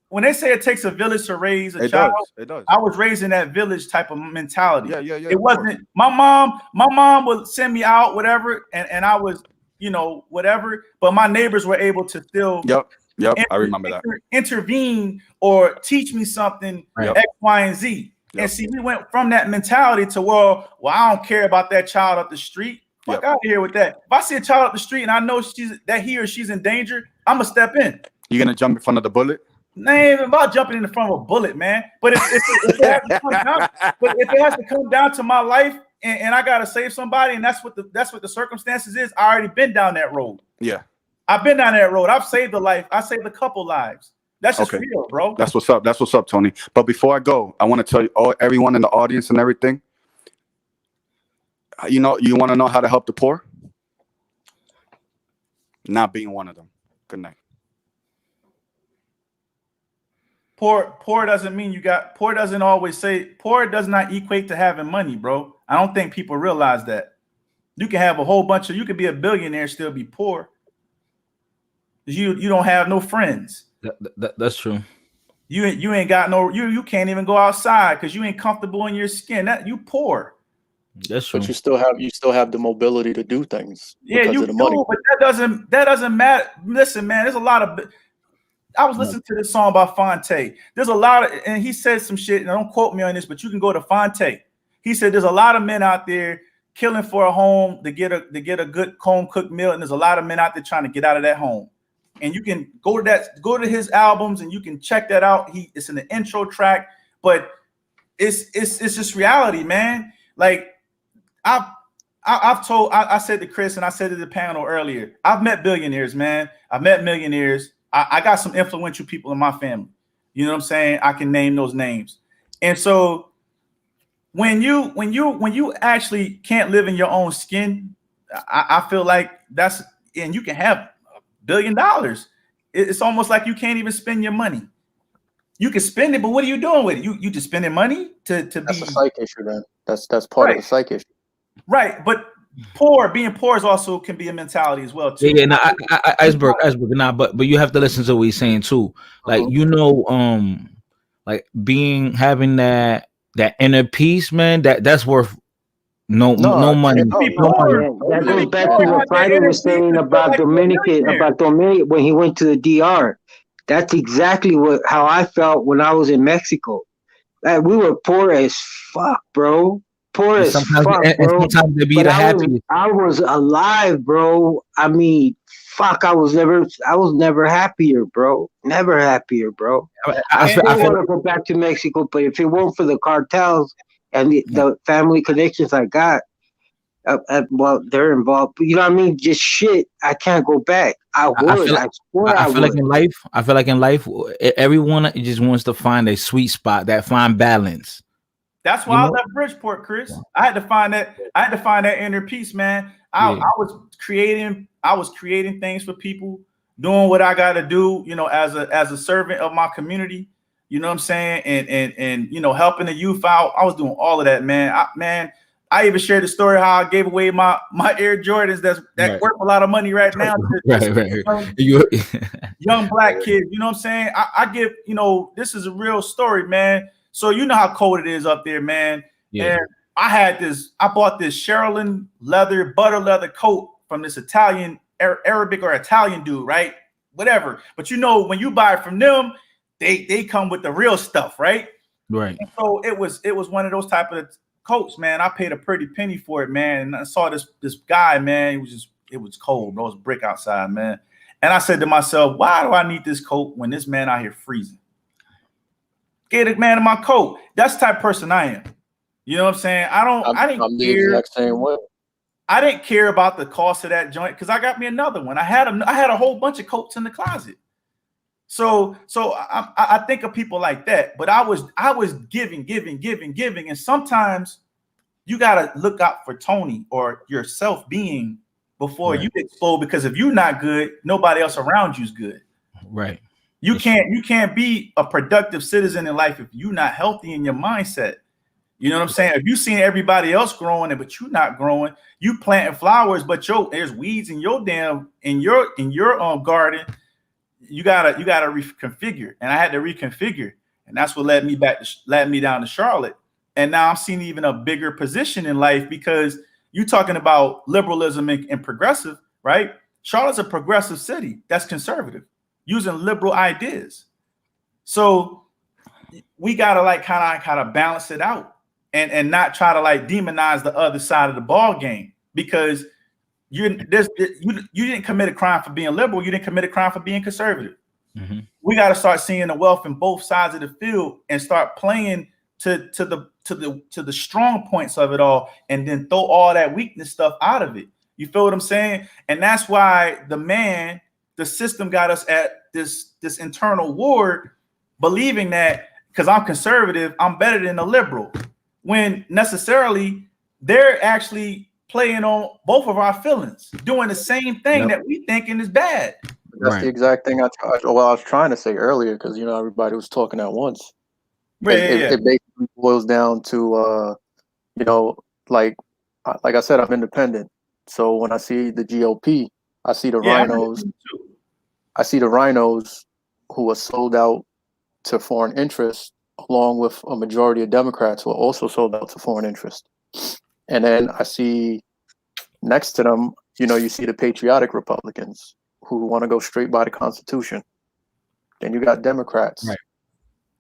When they say it takes a village to raise a
It
child,
does. It does.
I was raised in that village type of mentality.
Yeah.
It wasn't my mom would send me out, whatever, and I was, you know, whatever. But my neighbors were able to still
Yep. I remember that.
Intervene or teach me something,
Yep.
X, Y, and Z.
Yep.
And see, we went from that mentality to well, I don't care about that child up the street. Fuck out of here with that. If I see a child up the street and I know he or she's in danger, I'm gonna step in.
You gonna jump in front of the bullet?
It ain't even about jumping in the front of a bullet, man. But if it has to come down to my life and I gotta save somebody, and that's what the circumstances is, I already been down that road.
Yeah.
I've been down that road. I've saved a life. I saved a couple lives. That's just real, bro.
That's what's up. That's what's up, Tony. But before I go, I want to tell you, everyone in the audience and everything, you know, you want to know how to help the poor? Not being one of them. Good night.
Poor doesn't mean you got poor. Doesn't always say poor does not equate to having money, bro. I don't think people realize that. You can have a whole bunch of. You could be a billionaire and still be poor. You don't have no friends.
That's true.
You ain't got no. You can't even go outside because you ain't comfortable in your skin. That you poor.
That's true.
But you still have the mobility to do things.
Yeah,
because
you
of the
do,
money.
but that doesn't matter. Listen, man, there's a lot of. I was listening to this song by Fonte. There's a lot of, and he said some shit. And don't quote me on this, but you can go to Fonte. He said there's a lot of men out there killing for a home to get a good home cooked meal, and there's a lot of men out there trying to get out of that home. And you can go to his albums, and you can check that out. It's in the intro track, but it's just reality, man. Like I said to Chris and I said to the panel earlier, I've met billionaires, man. I've met millionaires. I got some influential people in my family. You know what I'm saying? I can name those names. And so when you actually can't live in your own skin, I feel like and you can have $1 billion. It's almost like you can't even spend your money. You can spend it, but what are you doing with it? You just spending money to
That's
be
a psych issue, then. That's part of the psych issue.
Right, but being poor is also can be a mentality as well too.
Yeah, no, iceberg, nah, but you have to listen to what he's saying too. Like like having that inner peace, man. That's worth no money.
That goes back to what Friday was saying about Dominican when he went to the DR. That's exactly how I felt when I was in Mexico. Like, we were poor as fuck, bro. Poor as fuck, bro.
Sometimes they be the happiest.
I was alive, bro. I mean, fuck. I was never happier, bro. Never happier, bro. I want to go back to Mexico, but if it weren't for the cartels and the family connections I got, well, they're involved. You know what I mean? Just shit. I can't go back. I would. I feel
like in life, everyone just wants to find a sweet spot, that fine balance.
That's why I left Bridgeport, Chris. I had to find that inner peace, man. I was creating things for people. doing what I got to do, you know, as a servant of my community, you know what I'm saying? And you know, helping the youth out. I was doing all of that, man. I even shared the story how I gave away my Air Jordans that
Right.
worth a lot of money right now. to
Right.
young black kids, you know what I'm saying? I give, you know, this is a real story, man. So you know how cold it is up there, man.
Yeah.
And I bought this Sherilyn butter leather coat from this Italian, Arabic or Italian dude, right? Whatever. But you know, when you buy it from them, they come with the real stuff, right?
Right.
And so it was one of those type of coats, man. I paid a pretty penny for it, man. And I saw this guy, man. It was cold, bro. It was brick outside, man. And I said to myself, why do I need this coat when this man out here freezing? Get it, man, in my coat. That's the type of person I am. You know what I'm saying? I didn't
the
care.
exact same way.
I didn't care about the cost of that joint because I got me another one. I had a whole bunch of coats in the closet. So I think of people like that. But I was giving, and sometimes you gotta look out for Tony or yourself being before you explode, because if you're not good, nobody else around you is good.
Right.
You can't be a productive citizen in life if you're not healthy in your mindset. You know what I'm saying? If you seen everybody else growing, but you're not growing, you planting flowers, but there's weeds in your garden. You gotta reconfigure, and I had to reconfigure, and that's what led me down to Charlotte. And now I'm seeing even a bigger position in life, because you're talking about liberalism and progressive, right? Charlotte's a progressive city that's conservative, using liberal ideas. So we gotta like kind of balance it out and not try to like demonize the other side of the ball game, because you didn't commit a crime for being liberal. You didn't commit a crime for being conservative.
Mm-hmm.
We got to start seeing the wealth in both sides of the field and start playing to the strong points of it all, and then throw all that weakness stuff out of it. You feel what I'm saying? And that's why the system got us at this internal war, believing that because I'm conservative, I'm better than a liberal, when necessarily they're actually playing on both of our feelings, doing the same thing that we thinking is bad.
That's the exact thing I was trying to say earlier, because you know everybody was talking at once. It basically boils down to you know, like I said, I'm independent. So when I see the GOP, I see the rhinos. I see the rhinos who are sold out to foreign interests, along with a majority of Democrats who are also sold out to foreign interests. And then I see next to them, you know, you see the patriotic Republicans who want to go straight by the Constitution. Then you got Democrats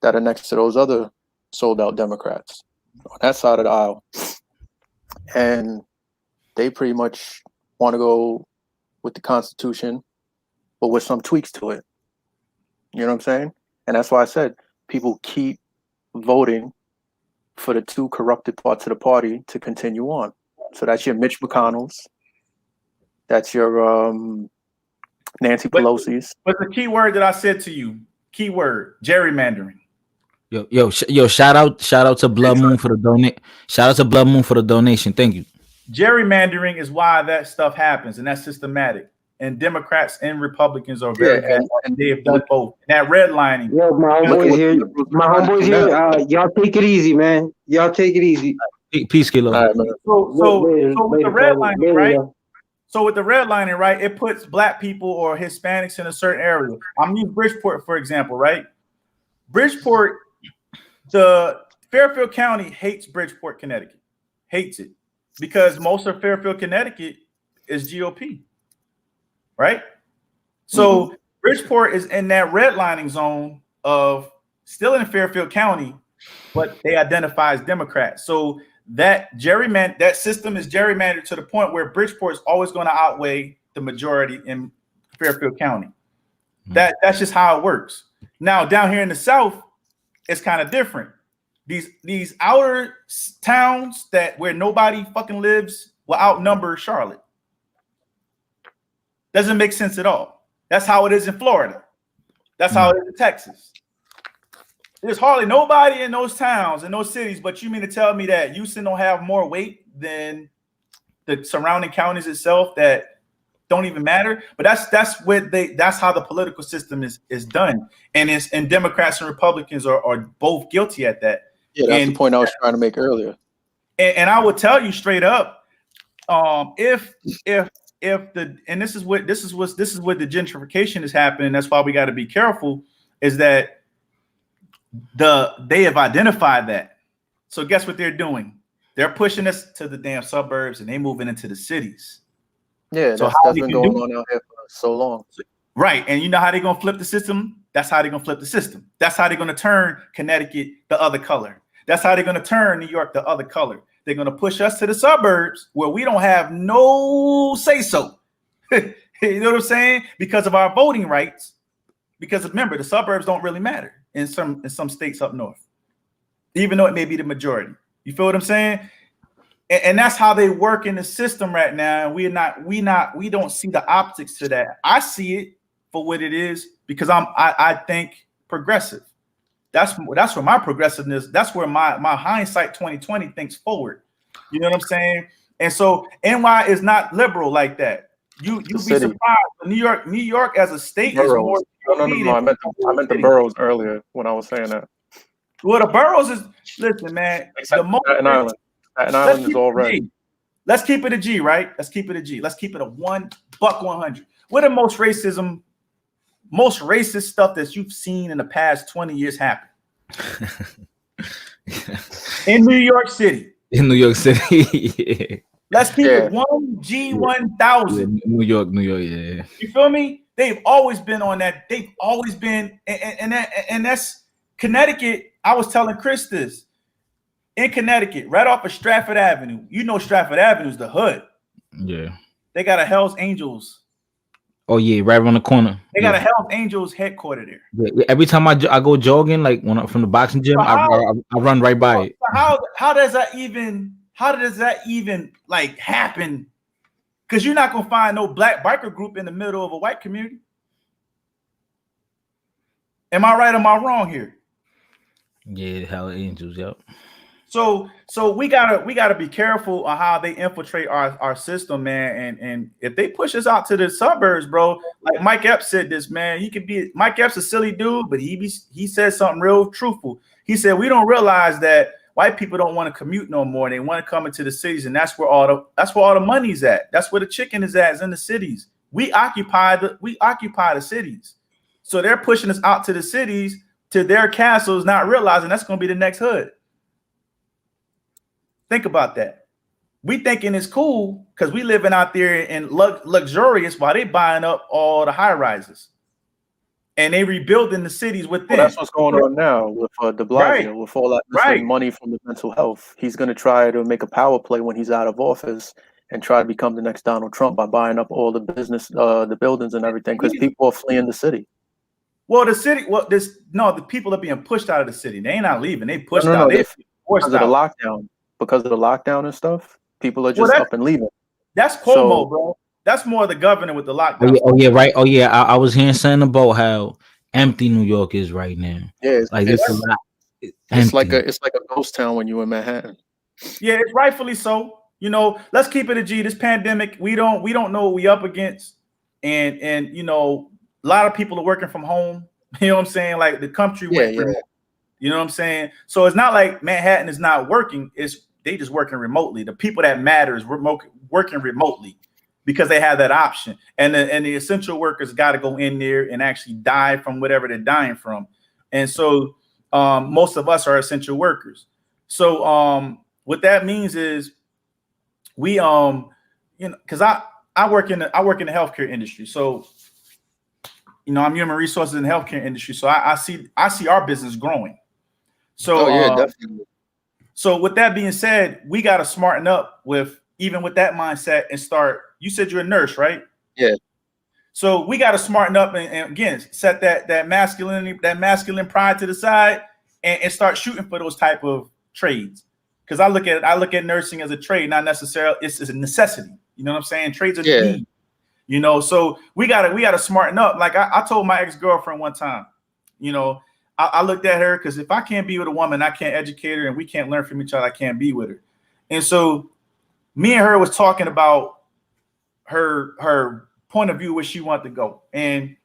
that are next to those other sold out Democrats on that side of the aisle. And they pretty much want to go with the Constitution, but with some tweaks to it. You know what I'm saying? And that's why I said people keep voting for the two corrupted parts of the party to continue on. So that's your Mitch McConnell's, that's your Nancy Pelosi's.
But the key word that I said to you, keyword, gerrymandering.
Yo, shout out to Blood Moon for the donate. Shout out to Blood Moon for the donation. Thank you.
Gerrymandering is why that stuff happens, and that's systematic. And Democrats and Republicans are very bad, and they have done both. That redlining.
Yo, my homeboys here. My homeboys here. Y'all take it easy, man. Y'all take it easy.
Peace, Kilo.
So with the redlining, right? So with the redlining, right, it puts black people or Hispanics in a certain area. I'm using Bridgeport, for example, right? Bridgeport, the Fairfield County hates Bridgeport, Connecticut. Hates it. Because most of Fairfield, Connecticut is GOP. Right? So Bridgeport is in that redlining zone of still in Fairfield County, but they identify as Democrats. So that system is gerrymandered to the point where Bridgeport is always going to outweigh the majority in Fairfield County. That's just how it works. Now down here in the South, it's kind of different. These outer towns where nobody fucking lives will outnumber Charlotte. Doesn't make sense at all. That's how it is in Florida. That's how it is in Texas. There's hardly nobody in those towns and those cities, but you mean to tell me that Houston don't have more weight than the surrounding counties itself, that don't even matter. But that's how the political system is done. And Democrats and Republicans are both guilty at that.
Yeah, that's the point I was trying to make earlier.
And I would tell you straight up, if this is what the gentrification is happening. That's why we got to be careful. Is that they have identified that. So guess what they're doing? They're pushing us to the damn suburbs and they moving into the cities.
Yeah,
so
that's been going on out here for so long.
Right. And you know how they're going to flip the system? That's how they're going to flip the system. That's how they're going to turn Connecticut the other color. That's how they're going to turn New York the other color. They're going to push us to the suburbs where we don't have no say-so. You know what I'm saying? Because of our voting rights. Because remember, the suburbs don't really matter in some states up north, even though it may be the majority. You feel what I'm saying? And that's how they work in the system right now. And we don't see the optics to that. I see it for what it is because I think progressive. That's where my progressiveness. That's where my hindsight 2020 thinks forward. You know what I'm saying? And so NY is not liberal like that. You be surprised. New York as a state is more.
No. I meant the boroughs earlier when I was saying that.
Well, the boroughs is listen, man.
Staten Island is all right.
Let's keep it a G, right? Let's keep it a G. Let's keep it a $100. What the most racist stuff that you've seen in the past 20 years happen? In New York City.
In New York City. Yeah.
Let's keep it 1G1000.
New York, yeah.
You feel me? They've always been on that. They've always been, and that's Connecticut. I was telling Chris this. In Connecticut, right off of Stratford Avenue. You know Stratford Avenue is the hood.
Yeah.
They got a Hell's Angels.
Oh yeah, right around the corner.
They got a Hell's Angels headquarters there.
Yeah, every time I go jogging, like when I'm from the boxing gym, I run right by it.
How does that even like happen? Because you're not gonna find no black biker group in the middle of a white community. Am I right or am I wrong here?
Yeah, Hell's Angels, yep.
So we gotta be careful on how they infiltrate our system, man. And if they push us out to the suburbs, bro, like Mike Epps said this, man. Mike Epps a silly dude, but he said something real truthful. He said we don't realize that white people don't want to commute no more. They want to come into the cities, and that's where all the money's at. That's where the chicken is at, is in the cities. We occupy the cities. So they're pushing us out to the cities, to their castles, not realizing that's gonna be the next hood. Think about that. We thinking it's cool because we living out there in luxurious while they buying up all the high rises, and they rebuilding the cities within.
Well, that's what's going on now with De Blasio, with all that missing money from the mental health. He's going to try to make a power play when he's out of office and try to become the next Donald Trump by buying up all the business, the buildings and everything, because people are fleeing the city.
Well, the people are being pushed out of the city. They ain't not leaving. They pushed out. They forced
because of the lockdown. Because of the lockdown and stuff, people are just up and leaving.
That's Cuomo, bro. That's more the governor with the lockdown.
Oh yeah, right. Oh yeah, I was hearing something about how empty New York is right now.
Yeah,
it's
like a ghost town when you're in Manhattan.
Yeah, it's rightfully so. You know, let's keep it a G. This pandemic, we don't know what we up against, and you know, a lot of people are working from home. You know what I'm saying? Like the country went remote. You know what I'm saying? So it's not like Manhattan is not working. They just working remotely. The people that matter is working remotely because they have that option. And the essential workers got to go in there and actually die from whatever they're dying from. And so most of us are essential workers. So what that means is we you know, because I work in the healthcare industry. So you know, I'm human resources in the healthcare industry. So I see our business growing. So
definitely.
So with that being said, we got to smarten up with that mindset and start. You said you're a nurse, right?
Yeah.
So we got to smarten up and again set that masculine pride to the side and start shooting for those type of trades. Because I look at nursing as a trade, not necessarily it's a necessity. You know what I'm saying? Trades are the need. You know, so we gotta smarten up. Like I told my ex-girlfriend one time, you know. I looked at her because if I can't be with a woman, I can't educate her, and we can't learn from each other, I can't be with her. And so me and her was talking about her point of view where she wanted to go, and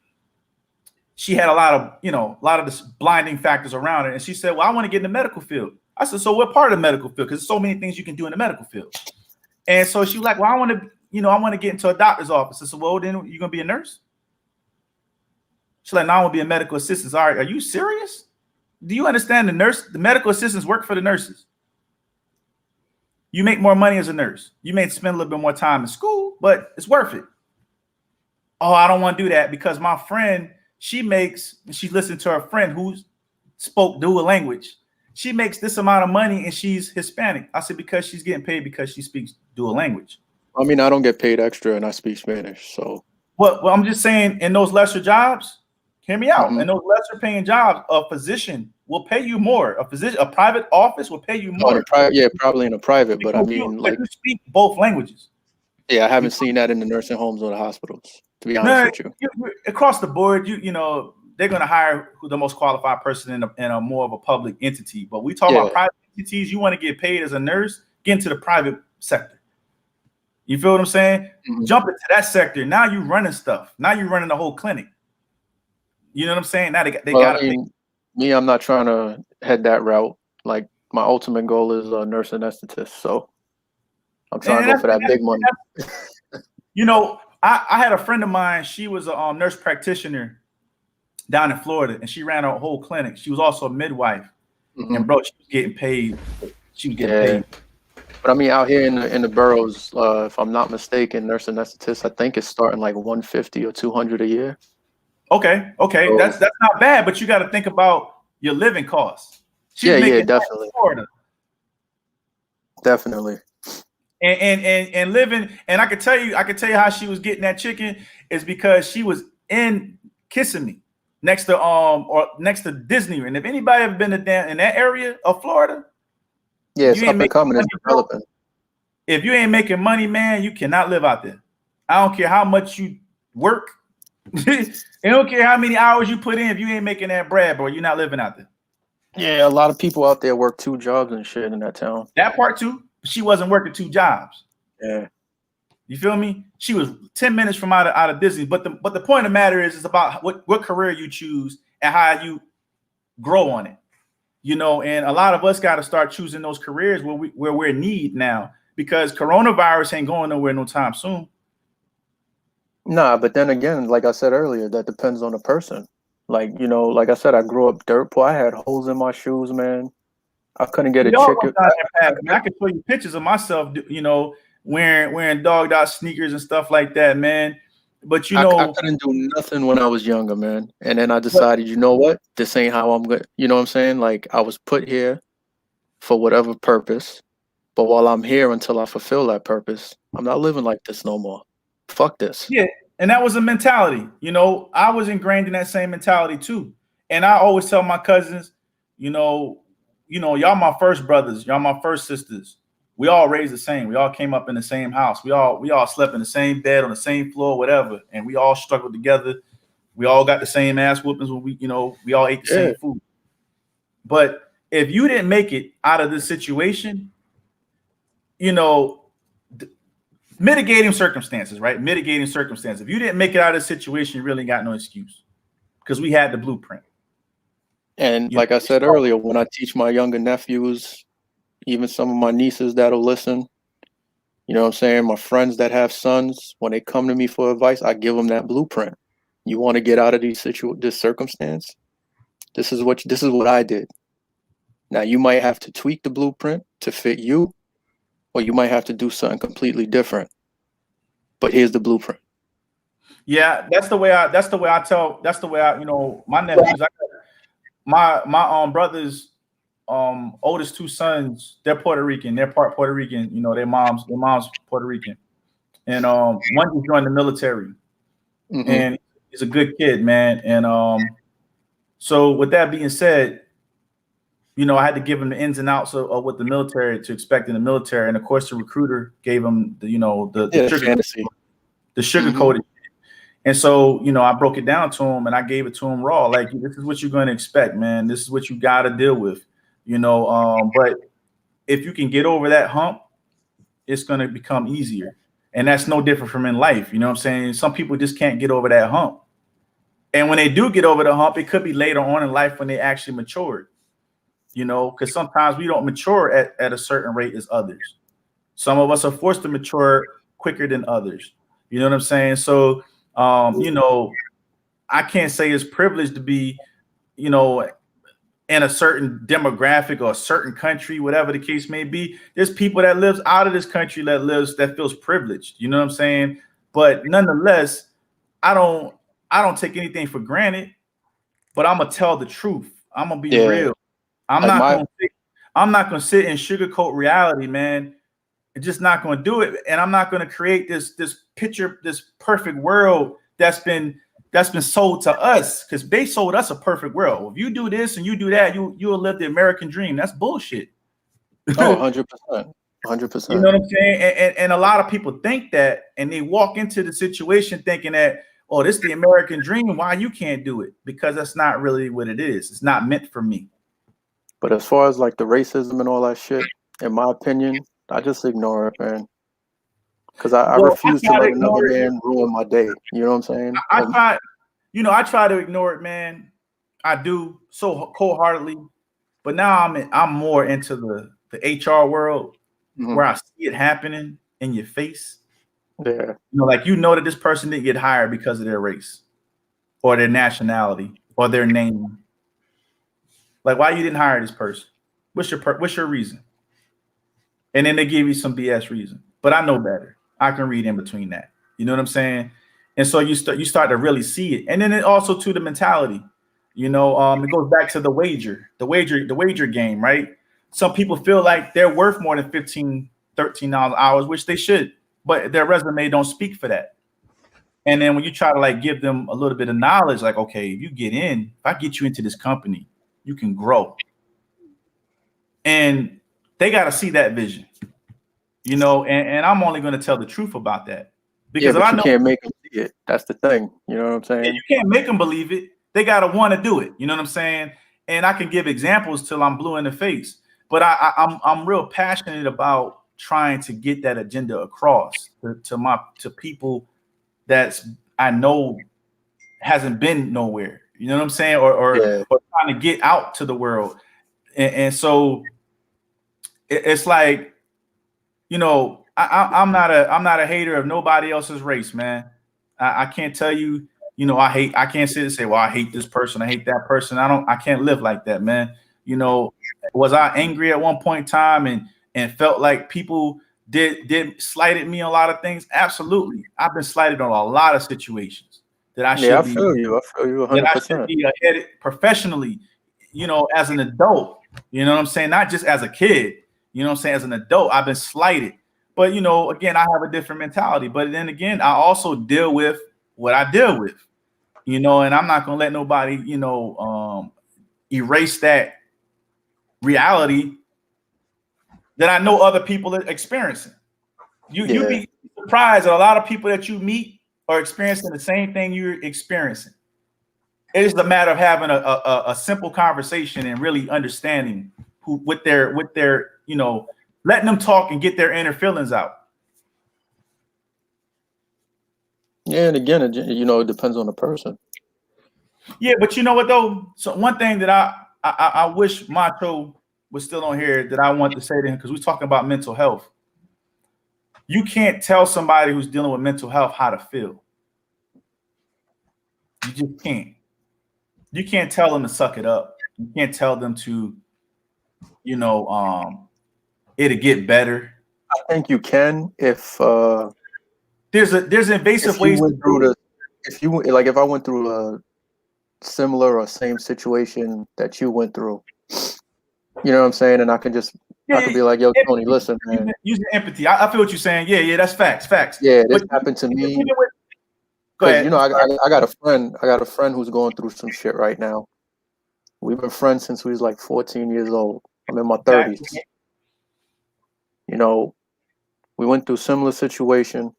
she had a lot of this blinding factors around it. And she said, well, I want to get in the medical field. I said, so what part of the medical field? Because there's so many things you can do in the medical field. And so she was like, well, I want to get into a doctor's office. I said, well, then you're going to be a nurse? She's like, no, I want to be a medical assistant. All right, are you serious? Do you understand the medical assistants work for the nurses? You make more money as a nurse. You may spend a little bit more time in school, but it's worth it. Oh, I don't want to do that because my friend, she listened to her friend who spoke dual language. She makes this amount of money and she's Hispanic. I said, because she's getting paid because she speaks dual language.
I mean, I don't get paid extra and I speak Spanish, so.
Well, I'm just saying, in those lesser jobs, hear me out. In those lesser paying jobs, a physician will pay you more. A private office will pay you more.
Yeah, probably in a private, but I mean, like,
you speak both languages.
Yeah, I haven't seen that in the nursing homes or the hospitals, to be honest with you.
Across the board, you know, they're going to hire the most qualified person in a more of a public entity. But we talk about private entities. You want to get paid as a nurse, get into the private sector. You feel what I'm saying? Jump into that sector. Now you're running stuff. Now you're running the whole clinic. You know what I'm saying? Now they got to.
Me, I'm not trying to head that route. Like, my ultimate goal is a nurse anesthetist. So I'm trying to go for that big money.
You know, I had a friend of mine. She was a nurse practitioner down in Florida, and she ran a whole clinic. She was also a midwife, and bro, she was getting paid. She was getting paid.
But I mean, out here in the boroughs, if I'm not mistaken, nurse anesthetist, I think it's starting like 150 or 200 a year.
Okay, so, that's not bad, but you got to think about your living costs.
Definitely.
Florida.
Definitely.
And living, and I can tell you how she was getting that chicken is because she was in Kissimmee next to Disney. And if anybody ever been in that area of Florida,
it's up and coming, it's developing.
If you ain't making money, man, you cannot live out there. I don't care how much you work. I don't care how many hours you put in. If you ain't making that bread, bro, you're not living out there.
Yeah, a lot of people out there work 2 jobs and shit in that town.
That part too. She wasn't working 2 jobs.
Yeah.
You feel me? She was 10 minutes from out of Disney. But the point of the matter is, it's about what career you choose and how you grow on it. You know, and a lot of us got to start choosing those careers where we're in need now, because coronavirus ain't going nowhere no time soon.
Nah, but then again, like I said earlier, that depends on the person. Like, you know, like I said, I grew up dirt poor. I had holes in my shoes, man. I couldn't get a chicken.
I can show you pictures of myself, you know, wearing dogged out sneakers and stuff like that, man. But you know,
I couldn't do nothing when I was younger, man. And then I decided, you know what? This ain't how I'm good. You know what I'm saying? Like, I was put here for whatever purpose. But while I'm here until I fulfill that purpose, I'm not living like this no more. Fuck this.
Yeah. And that was a mentality. You know, I was ingrained in that same mentality too. And I always tell my cousins, you know, y'all my first brothers, y'all my first sisters. We all raised the same. We all came up in the same house. We all slept in the same bed on the same floor, whatever. And we all struggled together. We all got the same ass whoopings when we all ate the same food. But if you didn't make it out of this situation, you know, mitigating circumstances, right? Mitigating circumstances. If you didn't make it out of this situation, you really got no excuse, because we had the blueprint.
And like I said earlier, when I teach my younger nephews, even some of my nieces that'll listen, you know what I'm saying? My friends that have sons, when they come to me for advice, I give them that blueprint. You want to get out of this circumstance? This is what I did. Now you might have to tweak the blueprint to fit you, or you might have to do something completely different. But here's the blueprint.
Yeah, that's the way I you know, my nephews, my brothers, oldest 2 sons, they're Puerto Rican. They're part Puerto Rican. You know, their mom's Puerto Rican. And one just joined the military. And he's a good kid, man. And so with that being said, you know, I had to give him the ins and outs of what the military to expect in the military. And of course, the recruiter gave him the sugar coated. And so, you know, I broke it down to him and I gave it to him raw. Like, this is what you're going to expect, man. This is what you got to deal with, you know. But if you can get over that hump, it's going to become easier. And that's no different from in life. You know what I'm saying? Some people just can't get over that hump. And when they do get over the hump, it could be later on in life when they actually matured. You know, because sometimes we don't mature at a certain rate as others. Some of us are forced to mature quicker than others. You know what I'm saying? So, you know, I can't say it's privileged to be, you know, in a certain demographic or a certain country, whatever the case may be. There's people that lives out of this country that feels privileged. You know what I'm saying? But nonetheless, I don't take anything for granted. But I'm gonna tell the truth. I'm gonna be real. I'm not gonna sit and sugarcoat reality, man. It's just not gonna do it. And I'm not gonna create this picture, this perfect world that's been sold to us, because they sold us a perfect world. If you do this and you do that, you'll live the American dream. That's bullshit.
Oh, 100%. 100%.
You know what I'm saying? And a lot of people think that, and they walk into the situation thinking that, oh, this is the American dream. Why you can't do it? Because that's not really what it is. It's not meant for me.
But as far as like the racism and all that shit, in my opinion, I just ignore it, man. Because I refuse to let another man ruin my day. You know what I'm saying?
I try to ignore it, man. I do so cold-heartedly. But now I'm more into the HR world, where I see it happening in your face.
Yeah.
You know, like, you know that this person didn't get hired because of their race or their nationality or their name. Like, why you didn't hire this person? What's your reason? And then they give you some BS reason. But I know better. I can read in between that. You know what I'm saying? And so you start to really see it. And then it also to the mentality. You know, it goes back to the wager game, right? Some people feel like they're worth more than $15, $13 hours, which they should, but their resume don't speak for that. And then when you try to like give them a little bit of knowledge, like, okay, if you get in, if I get you into this company, you can grow. And they got to see that vision, you know, and I'm only going to tell the truth about that. Because
but you can't make them see it. That's the thing. You know what I'm saying?
You can't make them believe it. They got to want to do it. You know what I'm saying? And I can give examples till I'm blue in the face. But I'm real passionate about trying to get that agenda across to people that's I know hasn't been nowhere. You know what I'm saying? Or trying to get out to the world. And so it's like, you know, I'm not a hater of nobody else's race, man. I can't tell you, you know, I can't sit and say, well, I hate this person, I hate that person. I can't live like that, man. You know, was I angry at one point in time and felt like people did slighted me on a lot of things? Absolutely. I've been slighted on a lot of situations that I should
I feel you 100%.
That I should be ahead professionally, you know, as an adult. You know what I'm saying? Not just as a kid. You know what I'm saying? As an adult, I've been slighted. But, you know, again, I have a different mentality. But then again, I also deal with what I deal with, you know, and I'm not going to let nobody, you know, erase that reality that I know other people are experiencing. You'd be surprised that a lot of people that you meet are experiencing the same thing you're experiencing. It is a matter of having a simple conversation and really understanding with their, you know, letting them talk and get their inner feelings out.
Yeah, and again, you know, it depends on the person.
Yeah, but you know what though? So one thing that I wish Macho was still on here that I want to say to him, because we're talking about mental health. You can't tell somebody who's dealing with mental health how to feel. You just can't. You can't tell them to suck it up. You can't tell them to, you know, it'll get better.
I think you can if
there's invasive ways to do it.
If I went through a similar or same situation that you went through, you know what I'm saying, and I could be like, yo, Tony, listen, man.
Using empathy. I feel what you're saying. Yeah, that's facts.
Yeah, this happened to me.
Go ahead.
You know, I got a friend who's going through some shit right now. We've been friends since we was like 14 years old. I'm in my 30s. You know, we went through a similar situation.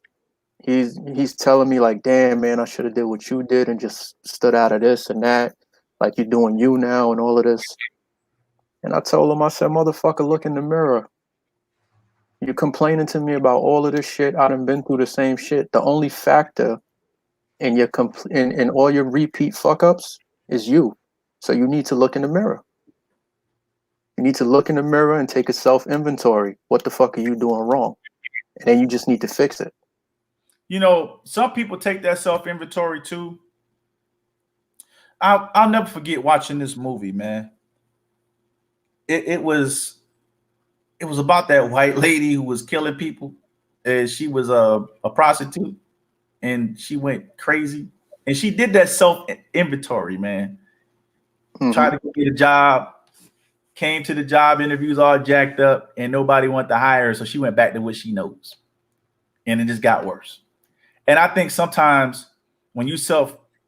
He's telling me like, damn, man, I should have did what you did and just stood out of this and that. Like, you're doing you now and all of this. And I told him, I said, motherfucker, look in the mirror. You're complaining to me about all of this shit. I done been through the same shit. The only factor in your in all your repeat fuck ups is you. So you need to look in the mirror. You need to look in the mirror and take a self inventory. What the fuck are you doing wrong? And then you just need to fix it.
You know, some people take that self inventory too. I'll never forget watching this movie, man. It was about that white lady who was killing people, and she was a prostitute, and she went crazy, and she did that self inventory, man. Tried to get a job, came to the job interviews all jacked up, and nobody wanted to hire her, so she went back to what she knows, and it just got worse. And I think sometimes when you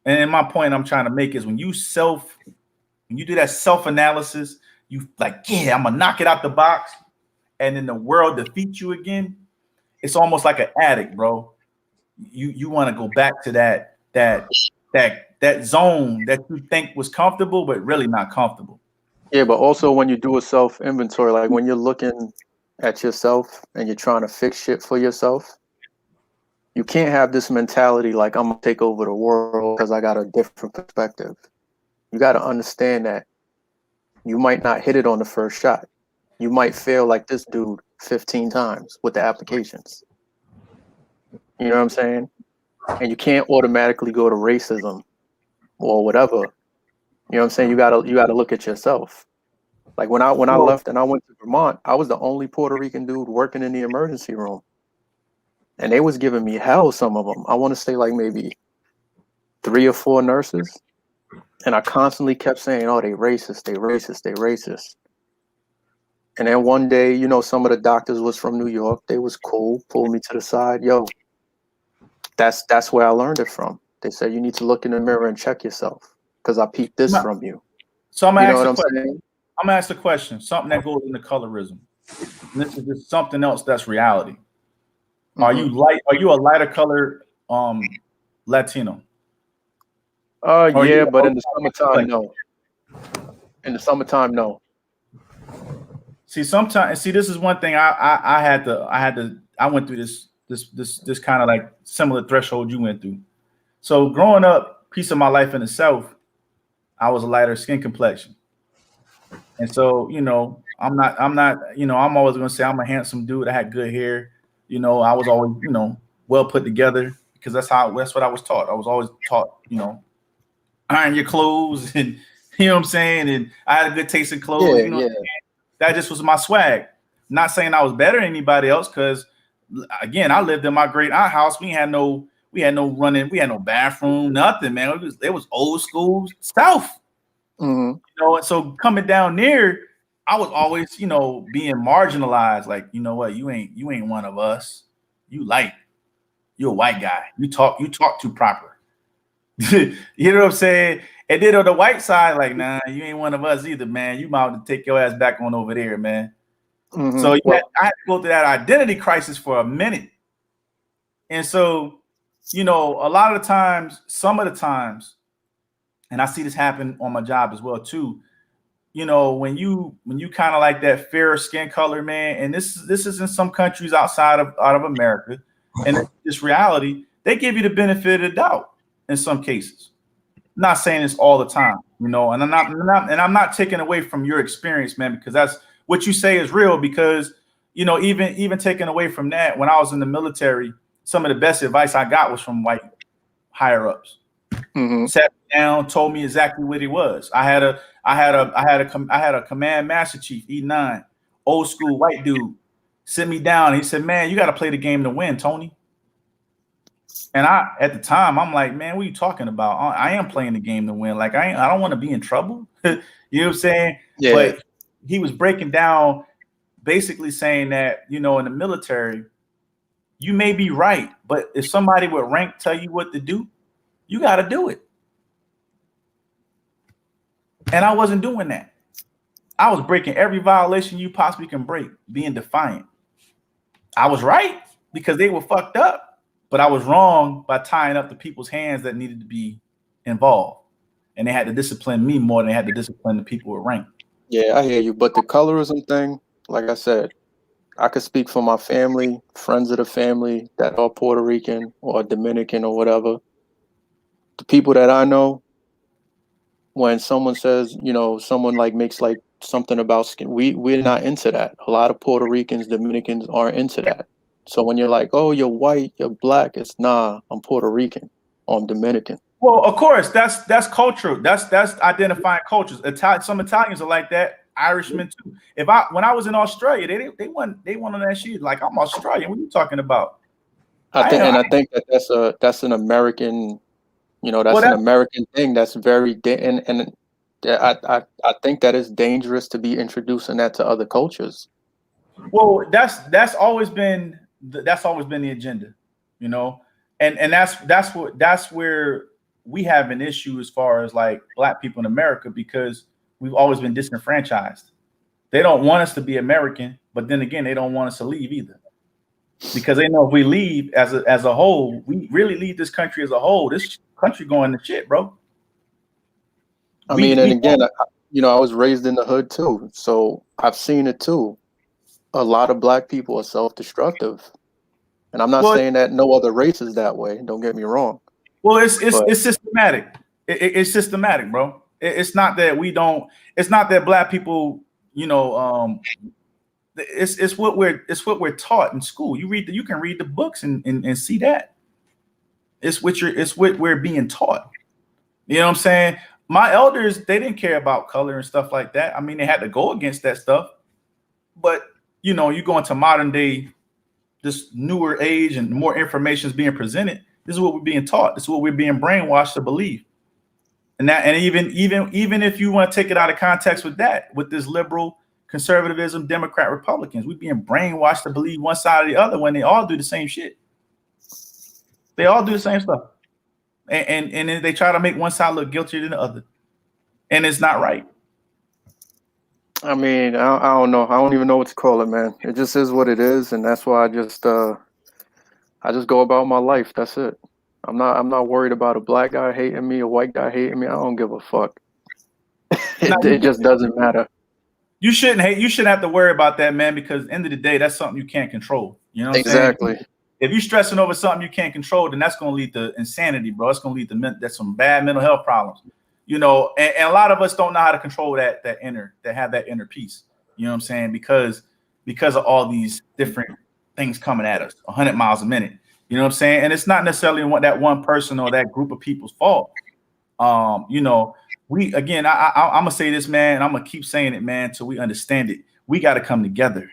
and my point I'm trying to make is when you do that self-analysis, you like, yeah, I'm gonna knock it out the box, and then the world defeats you again. It's almost like an addict, bro. You want to go back to that zone that you think was comfortable, but really not comfortable.
Yeah, but also when you do a self inventory, like when you're looking at yourself and you're trying to fix shit for yourself, you can't have this mentality like I'm gonna take over the world because I got a different perspective. You got to understand that you might not hit it on the first shot. You might fail like this dude 15 times with the applications. You know what I'm saying? And you can't automatically go to racism or whatever. You know what I'm saying? You gotta look at yourself. Like when I left and I went to Vermont, I was the only Puerto Rican dude working in the emergency room. And they was giving me hell, some of them. I want to say like maybe 3 or 4 nurses. And I constantly kept saying, oh, they racist, they racist, they racist. And then one day, you know, some of the doctors was from New York. They was cool, pulled me to the side. Yo, that's where I learned it from. They said, you need to look in the mirror and check yourself because I peeped this from you.
So I'm
You know
gonna
what
ask
I'm
a question.
saying?
I'm gonna ask a question, something that goes into colorism. And this is just something else that's reality. Are you a lighter color Latino?
Yeah, but in the summertime, no. In the summertime, no.
See, sometimes, this is one thing I went through this kind of like similar threshold you went through. So growing up, piece of my life in the South, I was a lighter skin complexion. And so, you know, I'm always gonna say I'm a handsome dude. I had good hair. You know, I was always, you know, well put together because that's what I was taught. I was always taught, you know, iron your clothes and you know what I'm saying? And I had a good taste in clothes.
Yeah,
you know,
yeah.
that just was my swag. Not saying I was better than anybody else, because again, I lived in my great aunt house. We had no running, we had no bathroom, nothing, man. It was old school South. You know, and so coming down there, I was always, you know, being marginalized. Like, you know what, you ain't one of us. You light, you're a white guy. You talk too proper. You know what I'm saying? And then on the white side, like, nah, you ain't one of us either, man. You might have to take your ass back on over there, man. So I had to go through that identity crisis for a minute. And so, you know, a lot of the times, some of the times, and I see this happen on my job as well too. You know, when you kind of like that fairer skin color, man, and this is in some countries out of America, and it's just reality, they give you the benefit of the doubt in some cases. I'm not saying this all the time, you know, and I'm not taking away from your experience, man, because that's what you say is real. Because, you know, even taking away from that, when I was in the military, some of the best advice I got was from white higher ups. Sat me down, told me exactly what it was. I had a command master chief, E9, old school white dude, sit me down. He said, "Man, you got to play the game to win, Tony." And at the time, I'm like, "Man, what are you talking about? I am playing the game to win. Like, I don't want to be in trouble." You know what I'm saying?
Yeah.
But he was breaking down, basically saying that, you know, in the military, you may be right, but if somebody with rank tell you what to do, you got to do it. And I wasn't doing that. I was breaking every violation you possibly can break, being defiant. I was right because they were fucked up, but I was wrong by tying up the people's hands that needed to be involved. And they had to discipline me more than they had to discipline the people with rank.
Yeah, I hear you. But the colorism thing, like I said, I could speak for my family, friends of the family that are Puerto Rican or Dominican or whatever. The people that I know, when someone says, you know, someone like makes like something about skin, we're not into that. A lot of Puerto Ricans, Dominicans aren't into that. So when you're like, oh, you're white, you're black, it's nah, I'm Puerto Rican or I'm Dominican.
Well, of course, that's cultural. That's identifying cultures. Some Italians are like that. Irishmen too. When I was in Australia, they want on that shit. Like, I'm Australian. What are you talking about?
I think that's an American, you know, that's an American thing. That's very and I think that is dangerous to be introducing that to other cultures.
Well, that's always been the agenda, you know, and that's where we have an issue as far as like Black people in America, because we've always been disenfranchised. They don't want us to be American, but then again, they don't want us to leave either, because they know if we leave as a whole, we really leave this country as a whole, this country going to shit, bro.
I mean, and again, you know, I was raised in the hood too, so I've seen it too. A lot of Black people are self-destructive, and I'm not saying that no other race is that way. Don't get me wrong.
Well, it's systematic. It's systematic, bro. It's not that we don't. It's not that Black people, you know, it's what we're taught in school. You can read the books and see that. It's what we're being taught. You know what I'm saying? My elders, they didn't care about color and stuff like that. I mean, they had to go against that stuff. But you know, you go into modern day, this newer age, and more information is being presented. This is what we're being taught. This is what we're being brainwashed to believe. And even if you want to take it out of context with this liberal conservatism, Democrat, Republicans, we're being brainwashed to believe one side or the other when they all do the same shit. They all do the same stuff. And then they try to make one side look guiltier than the other. And it's not right.
I mean, I don't know. I don't even know what to call it, man. It just is what it is, and that's why I just go about my life. That's it. I'm not worried about a Black guy hating me, a white guy hating me. I don't give a fuck. It just doesn't matter.
You shouldn't hate. You shouldn't have to worry about that, man, because at the end of the day, that's something you can't control. You know what
exactly.
I'm saying? If you're stressing over something you can't control, then that's going to lead to insanity, bro. It's going to lead to some bad mental health problems. You know, and a lot of us don't know how to control that inner peace. You know what I'm saying? Because of all these different things coming at us 100 miles a minute. You know what I'm saying? And it's not necessarily that one person or that group of people's fault. You know, I'm gonna say this, man, and I'm gonna keep saying it, man, till we understand it. We got to come together.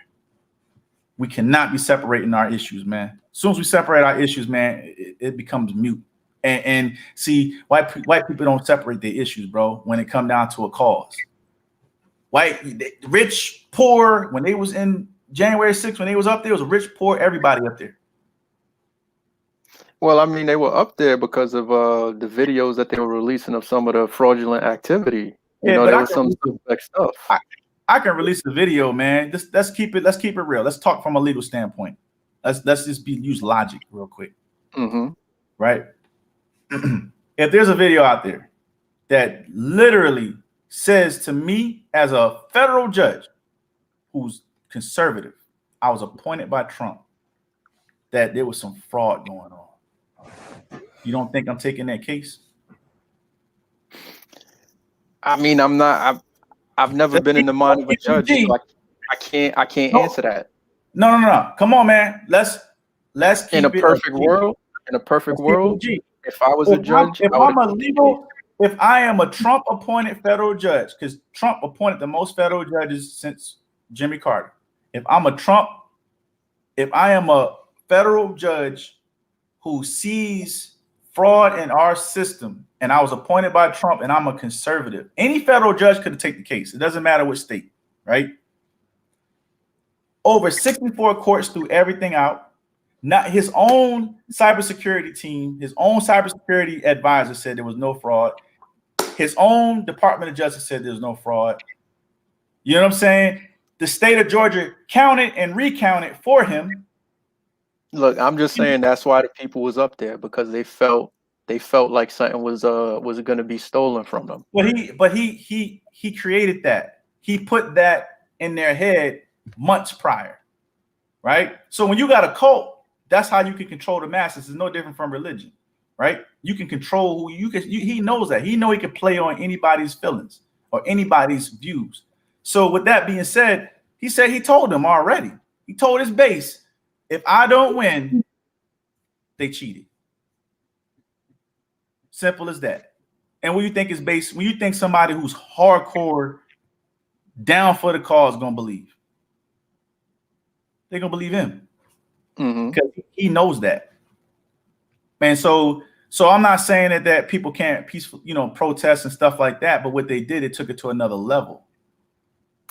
We cannot be separating our issues, man. As soon as we separate our issues, man, it becomes mute. And see, white people don't separate their issues, bro, when it come down to a cause. Rich, poor, when they was in January 6th, when they was up there, it was rich, poor, everybody up there.
Well, I mean, they were up there because of the videos that they were releasing of some of the fraudulent activity. You know, there was some suspect stuff.
I can release the video, man. Let's keep it real. Let's talk from a legal standpoint. Let's just use logic real quick.
Mm-hmm.
Right? If there's a video out there that literally says to me as a federal judge who's conservative, I was appointed by Trump, that there was some fraud going on, you don't think I'm taking that case?
I mean, I've never been in the mind of a judge. So I can't answer that.
No. Come on, man. Let's keep
in a perfect world. In a perfect world, if I was a judge,
if I am a Trump appointed federal judge, because Trump appointed the most federal judges since Jimmy Carter. If I am a federal judge who sees fraud in our system, and I was appointed by Trump, and I'm a conservative, any federal judge could take the case. It doesn't matter which state, right? Over 64 courts threw everything out. Not his own cybersecurity team, his own cybersecurity advisor said there was no fraud. His own Department of Justice said there was no fraud. You know what I'm saying? The state of Georgia counted and recounted for him.
Look, I'm just saying that's why the people was up there, because they felt like something was going to be stolen from them.
But he created that. He put that in their head months prior. right? So when you got a cult, that's how you can control the masses. It's no different from religion, right? You can control who you can. He knows that. He can play on anybody's feelings or anybody's views. So with that being said, he said he told them already. He told his base, if I don't win, they cheated. Simple as that. And what you think is based, when you think somebody who's hardcore down for the cause is gonna believe? They're gonna believe him. Because he knows that. Man, so I'm not saying that people can't peaceful, protest and stuff like that, but what they did, it took it to another level.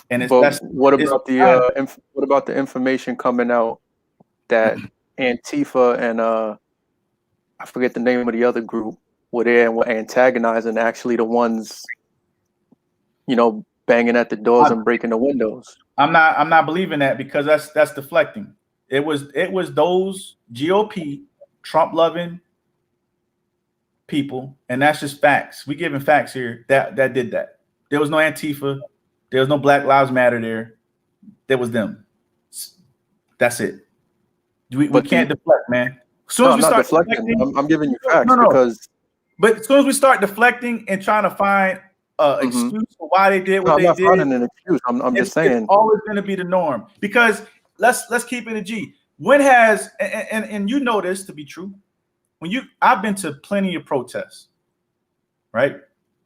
And
what about the information coming out that Antifa and I forget the name of the other group were there and were antagonizing actually the ones, banging at the doors and breaking the windows?
I'm not believing that, because that's deflecting. It was those GOP Trump loving people, and that's just facts. We giving facts here that did that. There was no Antifa, there was no Black Lives Matter there. There was them. That's it. We can't deflect, man. As soon as we start deflecting,
I'm giving you facts because.
But as soon as we start deflecting and trying to find excuse for why they did what they did, I'm not finding
an excuse. I'm just saying
it's always going to be the norm. Because let's keep it a G. When has and you know this to be true. I've been to plenty of protests, right?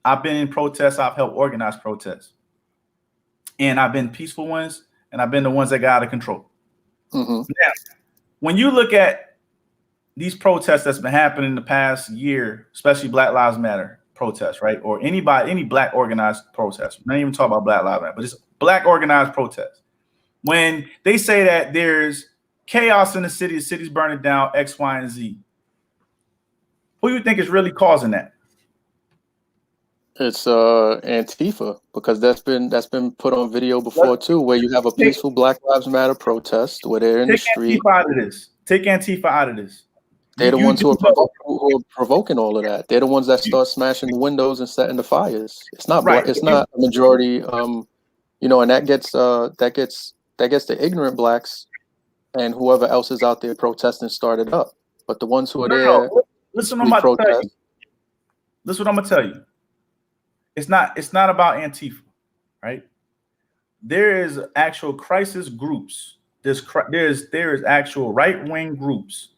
I've been in protests. I've helped organize protests, and I've been peaceful ones, and I've been the ones that got out of control. Now, when you look at these protests that's been happening in the past year, especially Black Lives Matter protests, right? Or any Black organized protest. I'm not even talking about Black Lives Matter, but it's Black organized protests. When they say that there's chaos in the city's burning down, X, Y, and Z, who do you think is really causing that?
It's Antifa, because that's been put on video before too, where you have a peaceful Black Lives Matter protest where they're in the street.
Take Antifa out of this.
They're the ones who are provoking all of that. They're the ones that start smashing the windows and setting the fires. It's not It's not a majority. And that gets the ignorant blacks and whoever else is out there protesting started up. But the ones who are there,
listen, what I'm about to tell you. Listen, what I'm gonna tell you. It's not about Antifa, right? There is actual crisis groups. There is actual right-wing groups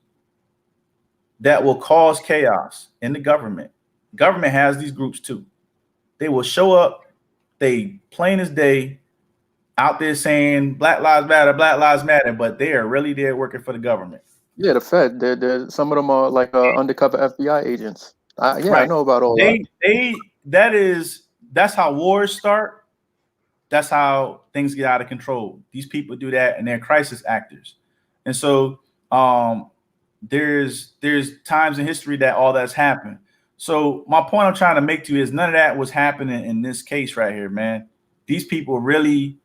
that will cause chaos in the government. Government has these groups too. They will show up, they plain as day, out there saying Black Lives Matter, but they are really there working for the government.
Yeah, the Fed. They're some of them are like undercover FBI agents. Right. I know about all that. That's how wars start. That's how things get out of control. These people do that, and they're crisis actors. And so there's times in history that all that's happened. So my point I'm trying to make to you is none of that was happening in this case right here, man. These people really,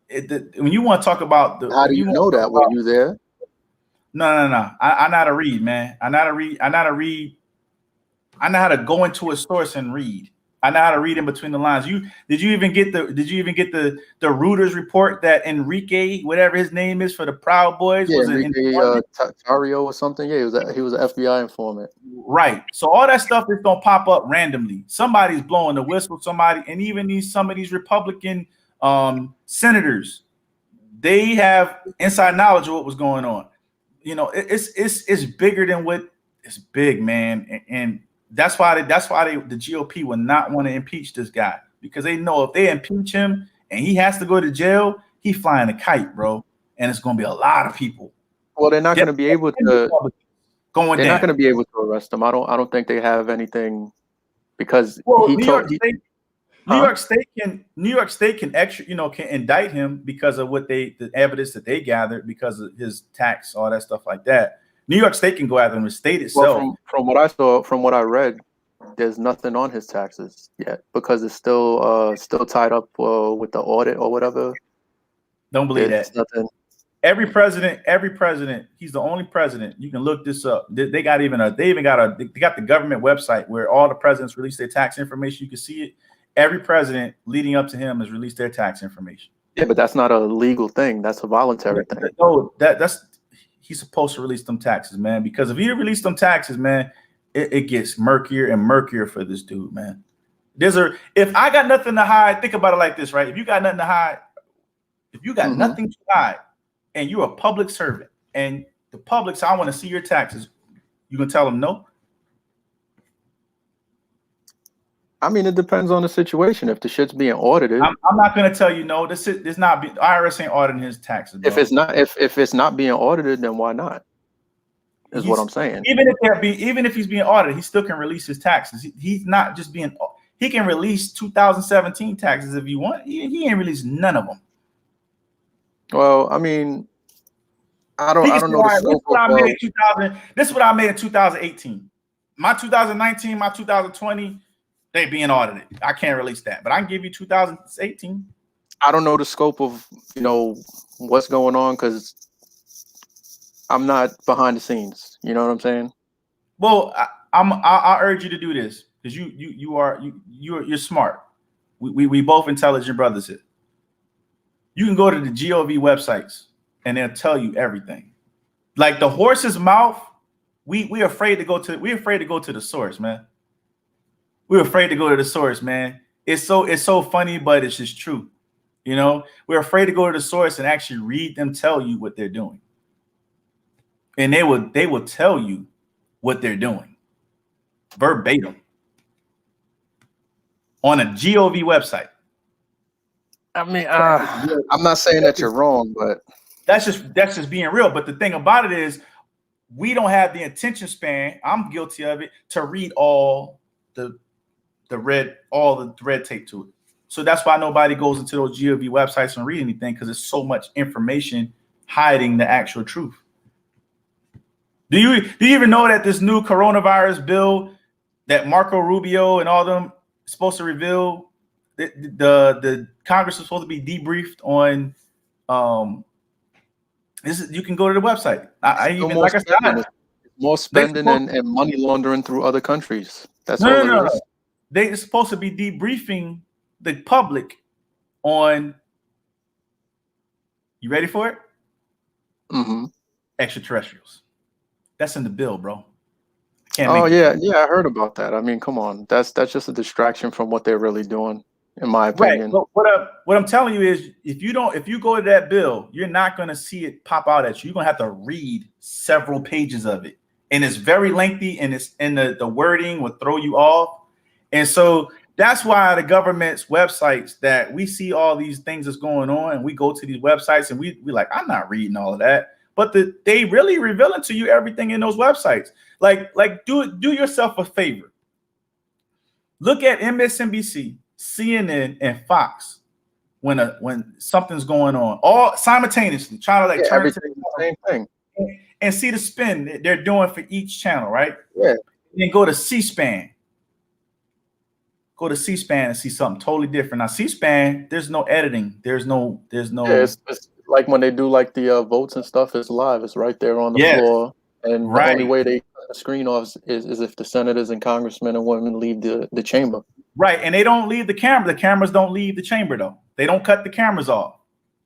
when you want to talk about the, how do you know that? Were you there?
No. I know how to read, man. I know how to go into a source and read. I know how to read in between the lines. Did you even get the Reuters report that Enrique, whatever his name is for the Proud Boys, was
Enrique Tario or something? Yeah, he was an FBI informant.
Right. So all that stuff is gonna pop up randomly. Somebody's blowing the whistle. Somebody, and even some of these Republican senators, they have inside knowledge of what was going on. It's bigger than what it's big, man, and that's why the GOP will not want to impeach this guy, because they know if they impeach him and he has to go to jail, he's flying a kite, bro, and it's going to be a lot of people.
Well, they're not going to be able to. They're not going to be able to arrest him. I don't think they have anything, because
New York State can can indict him because of the evidence that they gathered, because of his tax, all that stuff like that. New York State can go after him. The state itself.
Well, from what I saw, from what I read, there's nothing on his taxes yet, because it's still tied up with the audit or whatever.
Don't believe that.
Nothing.
Every president, he's the only president. You can look this up. They got the government website where all the presidents release their tax information. You can see it. Every president leading up to him has released their tax information.
Yeah, but that's not a legal thing. That's a voluntary thing.
No, that's he's supposed to release them taxes, man. Because if he release them taxes, man, it gets murkier and murkier for this dude, man. If I got nothing to hide, think about it like this, right? If you got nothing to hide, if you got nothing to hide, and you're a public servant, and the public says, I want to see your taxes, you gonna tell them no?
I mean, it depends on the situation. If the shit's being audited,
I'm not gonna tell you no. This not IRS ain't auditing his taxes. Bro.
if it's not being audited, then why not? Is what I'm saying.
Even if he's being audited, he still can release his taxes. He's not just being. He can release 2017 taxes if you want. He ain't released none of them.
Well, I mean, I don't know.
This is what I made in 2018. My 2019, my 2020. They being audited. I can't release that, but I can give you 2018.
I don't know the scope of what's going on because I'm not behind the scenes. You know what I'm saying?
Well, I urge you to do this because you're smart. We both intelligent brothers here. You can go to the GOV websites and they'll tell you everything. Like the horse's mouth, we're afraid to go to the source, man. We're afraid to go to the source, man. It's so funny, but it's just true. You know, we're afraid to go to the source and actually read them tell you what they're doing. And they will tell you what they're doing verbatim on a GOV website.
I mean, I'm not saying that you're wrong, but
that's just being real. But the thing about it is we don't have the attention span. I'm guilty of it to read all the red tape to it. So that's why nobody goes into those GOV websites and read anything, because there's so much information hiding the actual truth. Do you even know that this new coronavirus bill that Marco Rubio and all them is supposed to reveal, the Congress is supposed to be debriefed on? You can go to the website.
More spending and money laundering through other countries. That's
no. They're supposed to be debriefing the public on, you ready for it? Extraterrestrials. That's in the bill, bro.
I heard about that. I mean, come on. That's just a distraction from what they're really doing, in my opinion.
Right. But what I'm telling you is if you go to that bill, you're not going to see it pop out at you. You're going to have to read several pages of it. And it's very lengthy, and the wording will throw you off. And so that's why the government's websites, that we see all these things that's going on, and we go to these websites and we like, I'm not reading all of that. But they really revealing to you everything in those websites. Like do yourself a favor. Look at MSNBC, CNN, and Fox when something's going on, all simultaneously, trying to turn to
the same thing
and see the spin they're doing for each channel, right?
Yeah.
Then go to C-SPAN. Go to C-SPAN and see something totally different. Now, C-SPAN, there's no editing. There's no.
Yeah, it's like when they do like the votes and stuff. It's live. It's right there on the floor. And the only way they cut the screen off is if the senators and congressmen and women leave the chamber.
Right, and they don't leave the camera. The cameras don't leave the chamber though. They don't cut the cameras off.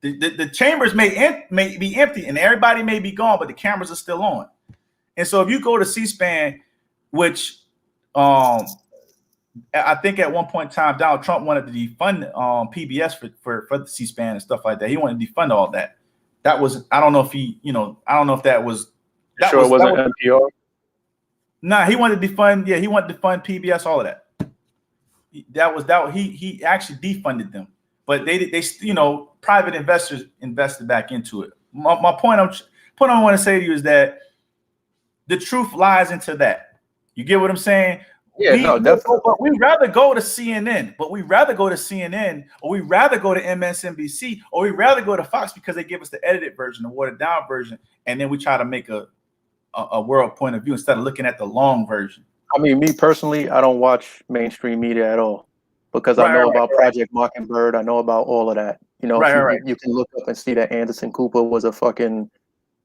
The chambers may be empty and everybody may be gone, but the cameras are still on. And so if you go to C-SPAN, which I think at one point in time, Donald Trump wanted to defund PBS for the C-SPAN and stuff like that. He wanted to defund all that. That was, I don't know if that was.
It wasn't NPR?
Nah, he wanted to defund. Yeah, he wanted to fund PBS, all of that. He actually defunded them, but they private investors invested back into it. My point I want to say to you is that the truth lies into that. You get what I'm saying?
Yeah, definitely.
But we'd rather go to CNN, or we'd rather go to MSNBC, or we'd rather go to Fox because they give us the edited version, the watered down version, and then we try to make a world point of view instead of looking at the long version.
I mean, me personally, I don't watch mainstream media at all because I know about Project Mockingbird. I know about all of that. You know, you can look up and see that Anderson Cooper was a fucking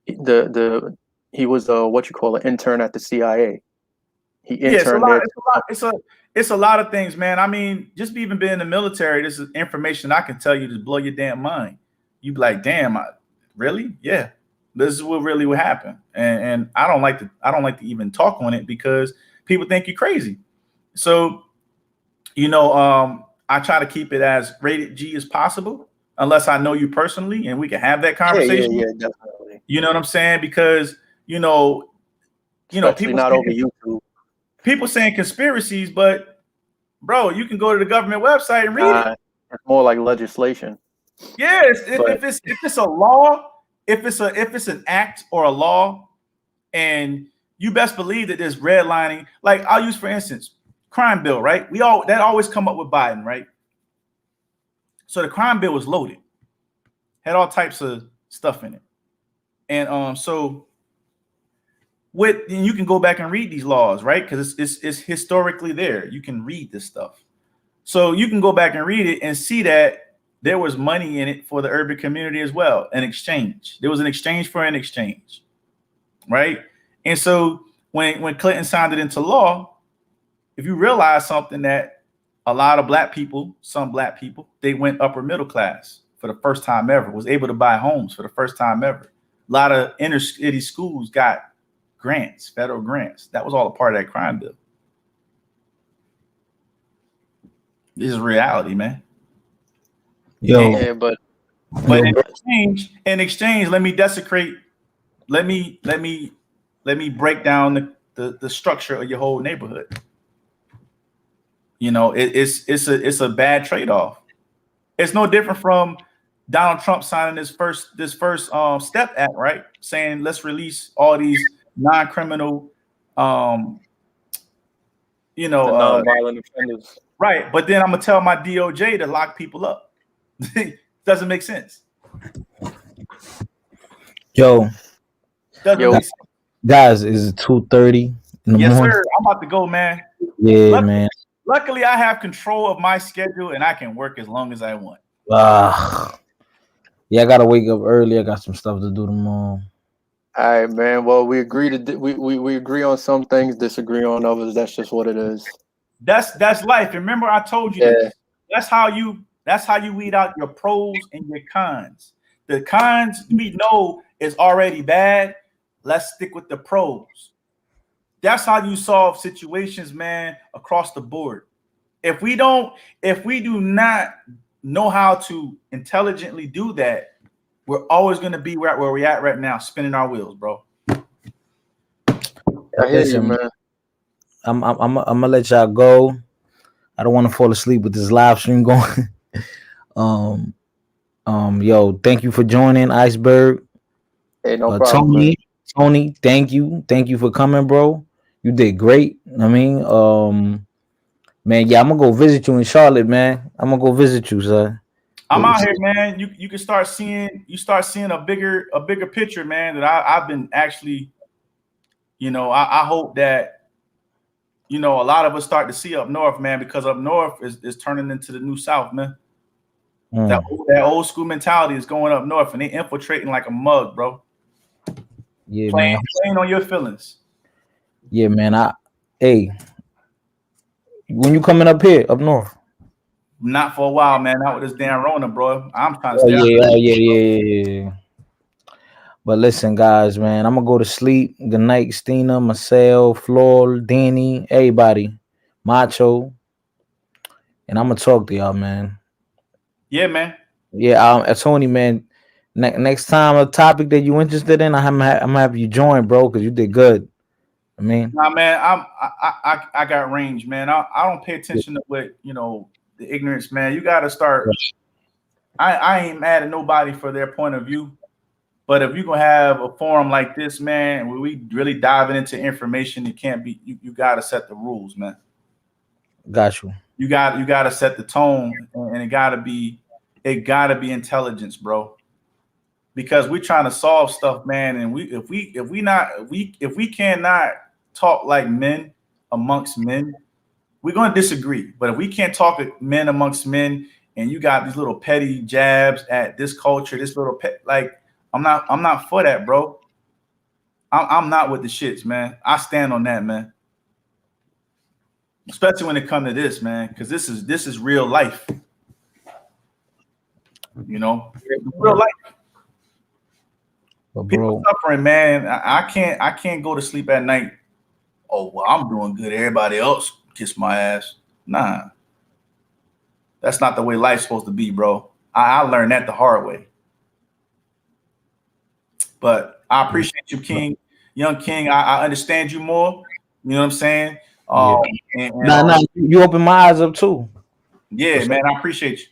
he was an intern at the CIA. He interned there.
it's a lot of things, man. I mean, just even being in the military, this is information I can tell you to blow your damn mind. You be like, damn, really? Yeah, this is what really would happen. And I don't like to even talk on it because people think you're crazy. So, I try to keep it as rated G as possible, unless I know you personally and we can have that conversation.
Yeah, definitely.
You know what I'm saying? Because
Especially
people
not over YouTube.
people saying conspiracies, but bro, you can go to the government website and read it.
It's more like legislation.
Yes, if it's a law, if it's an act or a law, and you best believe that there's redlining. Like I'll use for instance, crime bill, right? That always come up with Biden, right? So the crime bill was loaded, had all types of stuff in it, and so you can go back and read these laws, right? Because it's historically there. You can read this stuff, so you can go back and read it and see that there was money in it for the urban community as well. An exchange. There was an exchange for an exchange, right? And so when Clinton signed it into law, if you realize something that a lot of some black people, they went upper middle class for the first time ever, was able to buy homes for the first time ever. A lot of inner city schools got grants, federal grants. That was all a part of that crime bill. This is reality, man.
Yeah, but
in exchange, let me desecrate. Let me break down the structure of your whole neighborhood. It's a bad trade-off. It's no different from Donald Trump signing this first step act, right? Saying let's release all these non-criminal,
non-violent offenders.
Right. But then I'm gonna tell my DOJ to lock people up. Doesn't make sense.
Yo,
Doesn't make sense.
Guys, is it 2:30 in the
Yes,
morning?
sir. I'm about to go, man.
Yeah, man.
Luckily, I have control of my schedule and I can work as long as I want.
Yeah, I gotta wake up early. I got some stuff to do tomorrow.
All right, man. Well, we agree we agree on some things, disagree on others. That's just what it is.
That's life. Remember, I told you this. That's how you weed out your pros and your cons. The cons we know is already bad. Let's stick with the pros. That's how you solve situations, man, across the board. If we do not know how to intelligently do that, we're always going to be right where we're at right now, spinning our wheels, bro.
I hear you, man.
I'm gonna let y'all go. I don't want to fall asleep with this live stream going. Yo, thank you for joining, Iceberg.
Hey, no problem.
Tony, thank you for coming, bro. You did great. I mean, man, yeah, I'm gonna go visit you in Charlotte, man. I'm gonna go visit you, son.
I'm out here, man. You can start seeing a bigger picture, man. That I've been actually, I hope that a lot of us start to see up north, man, because up north is turning into the new South, man. That old school mentality is going up north, and they infiltrating like a mug, bro.
Yeah,
playing
man.
on your feelings.
Yeah, man. Hey, when you coming up here, up north?
Not for a while, man. Not with this damn Rona, bro. I'm trying to stay.
Yeah. But listen, guys, man, I'm gonna go to sleep. Good night, Stina, Marcel, Flor, Danny, everybody, Macho, and I'm gonna talk to y'all, man.
Yeah, man.
Yeah, Tony, man. Next time a topic that you interested in, I'm gonna have you join, bro, because you did good. I mean,
nah, man. I got range, man. I don't pay attention to what the ignorance, man. You got to start. I ain't mad at nobody for their point of view, but if you're gonna have a forum like this, man, where we really diving into information, it can't be. You got to set the rules, man.
Got you. You
got to set the tone, and it got to be intelligence, bro. Because we're trying to solve stuff, man, and if we cannot talk like men amongst men, we're going to disagree. But if we can't talk men amongst men, and you got these little petty jabs at this culture, this little I'm not for that, bro. I'm not with the shits, man. I stand on that, man. especially when it comes to this, man, because this is real life. You know, real life.
But
People suffering, man. I can't go to sleep at night. Oh well, I'm doing good. Everybody else kiss my ass. Nah, that's not the way life's supposed to be, bro. I learned that the hard way. But I appreciate you, King, Young King. I understand you more. You know what I'm saying?
Nah, you open my eyes up too.
Yeah, man, I appreciate you.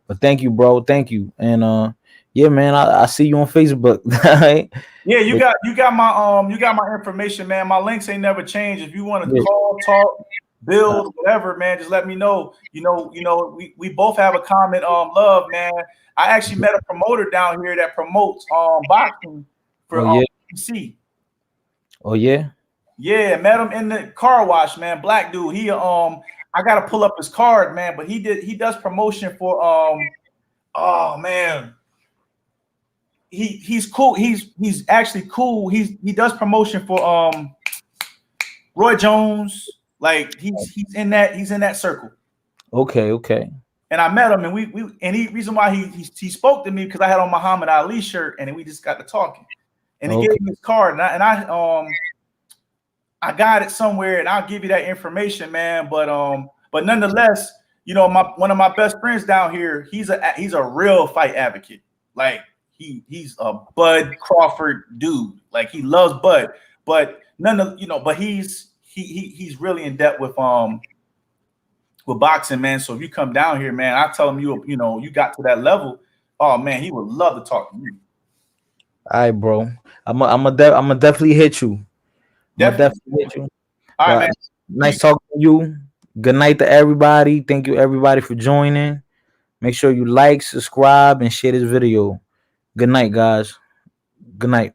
But thank you, bro. Thank you. And yeah, man, I see you on Facebook.
Yeah, you got my information, man. My links ain't never changed. If you want to call, talk, build, whatever, man, just let me know. You know, we both have a common love, man. I actually met a promoter down here that promotes boxing for PC.
Oh yeah.
Yeah, met him in the car wash, man. Black dude. He I gotta pull up his card, man. But he does promotion for oh man. He's cool. He's actually cool. He does promotion for Roy Jones. Like he's in that circle.
Okay.
And I met him, and we reason why he spoke to me because I had on Muhammad Ali shirt, and then we just got to talking. And he gave me his card, and I got it somewhere, and I'll give you that information, man. But nonetheless, you know, one of my best friends down here, he's a real fight advocate. Like he's a Bud Crawford dude. Like he loves Bud, but but he's really in depth with boxing, man. So if you come down here, man, I tell him you got to that level. Oh man, he would love to talk to you.
All right, bro. I'm a definitely hit you. Definitely hit you.
All right, man.
Nice talking to you. Good night to everybody. Thank you everybody for joining. Make sure you like, subscribe, and share this video. Good night, guys. Good night.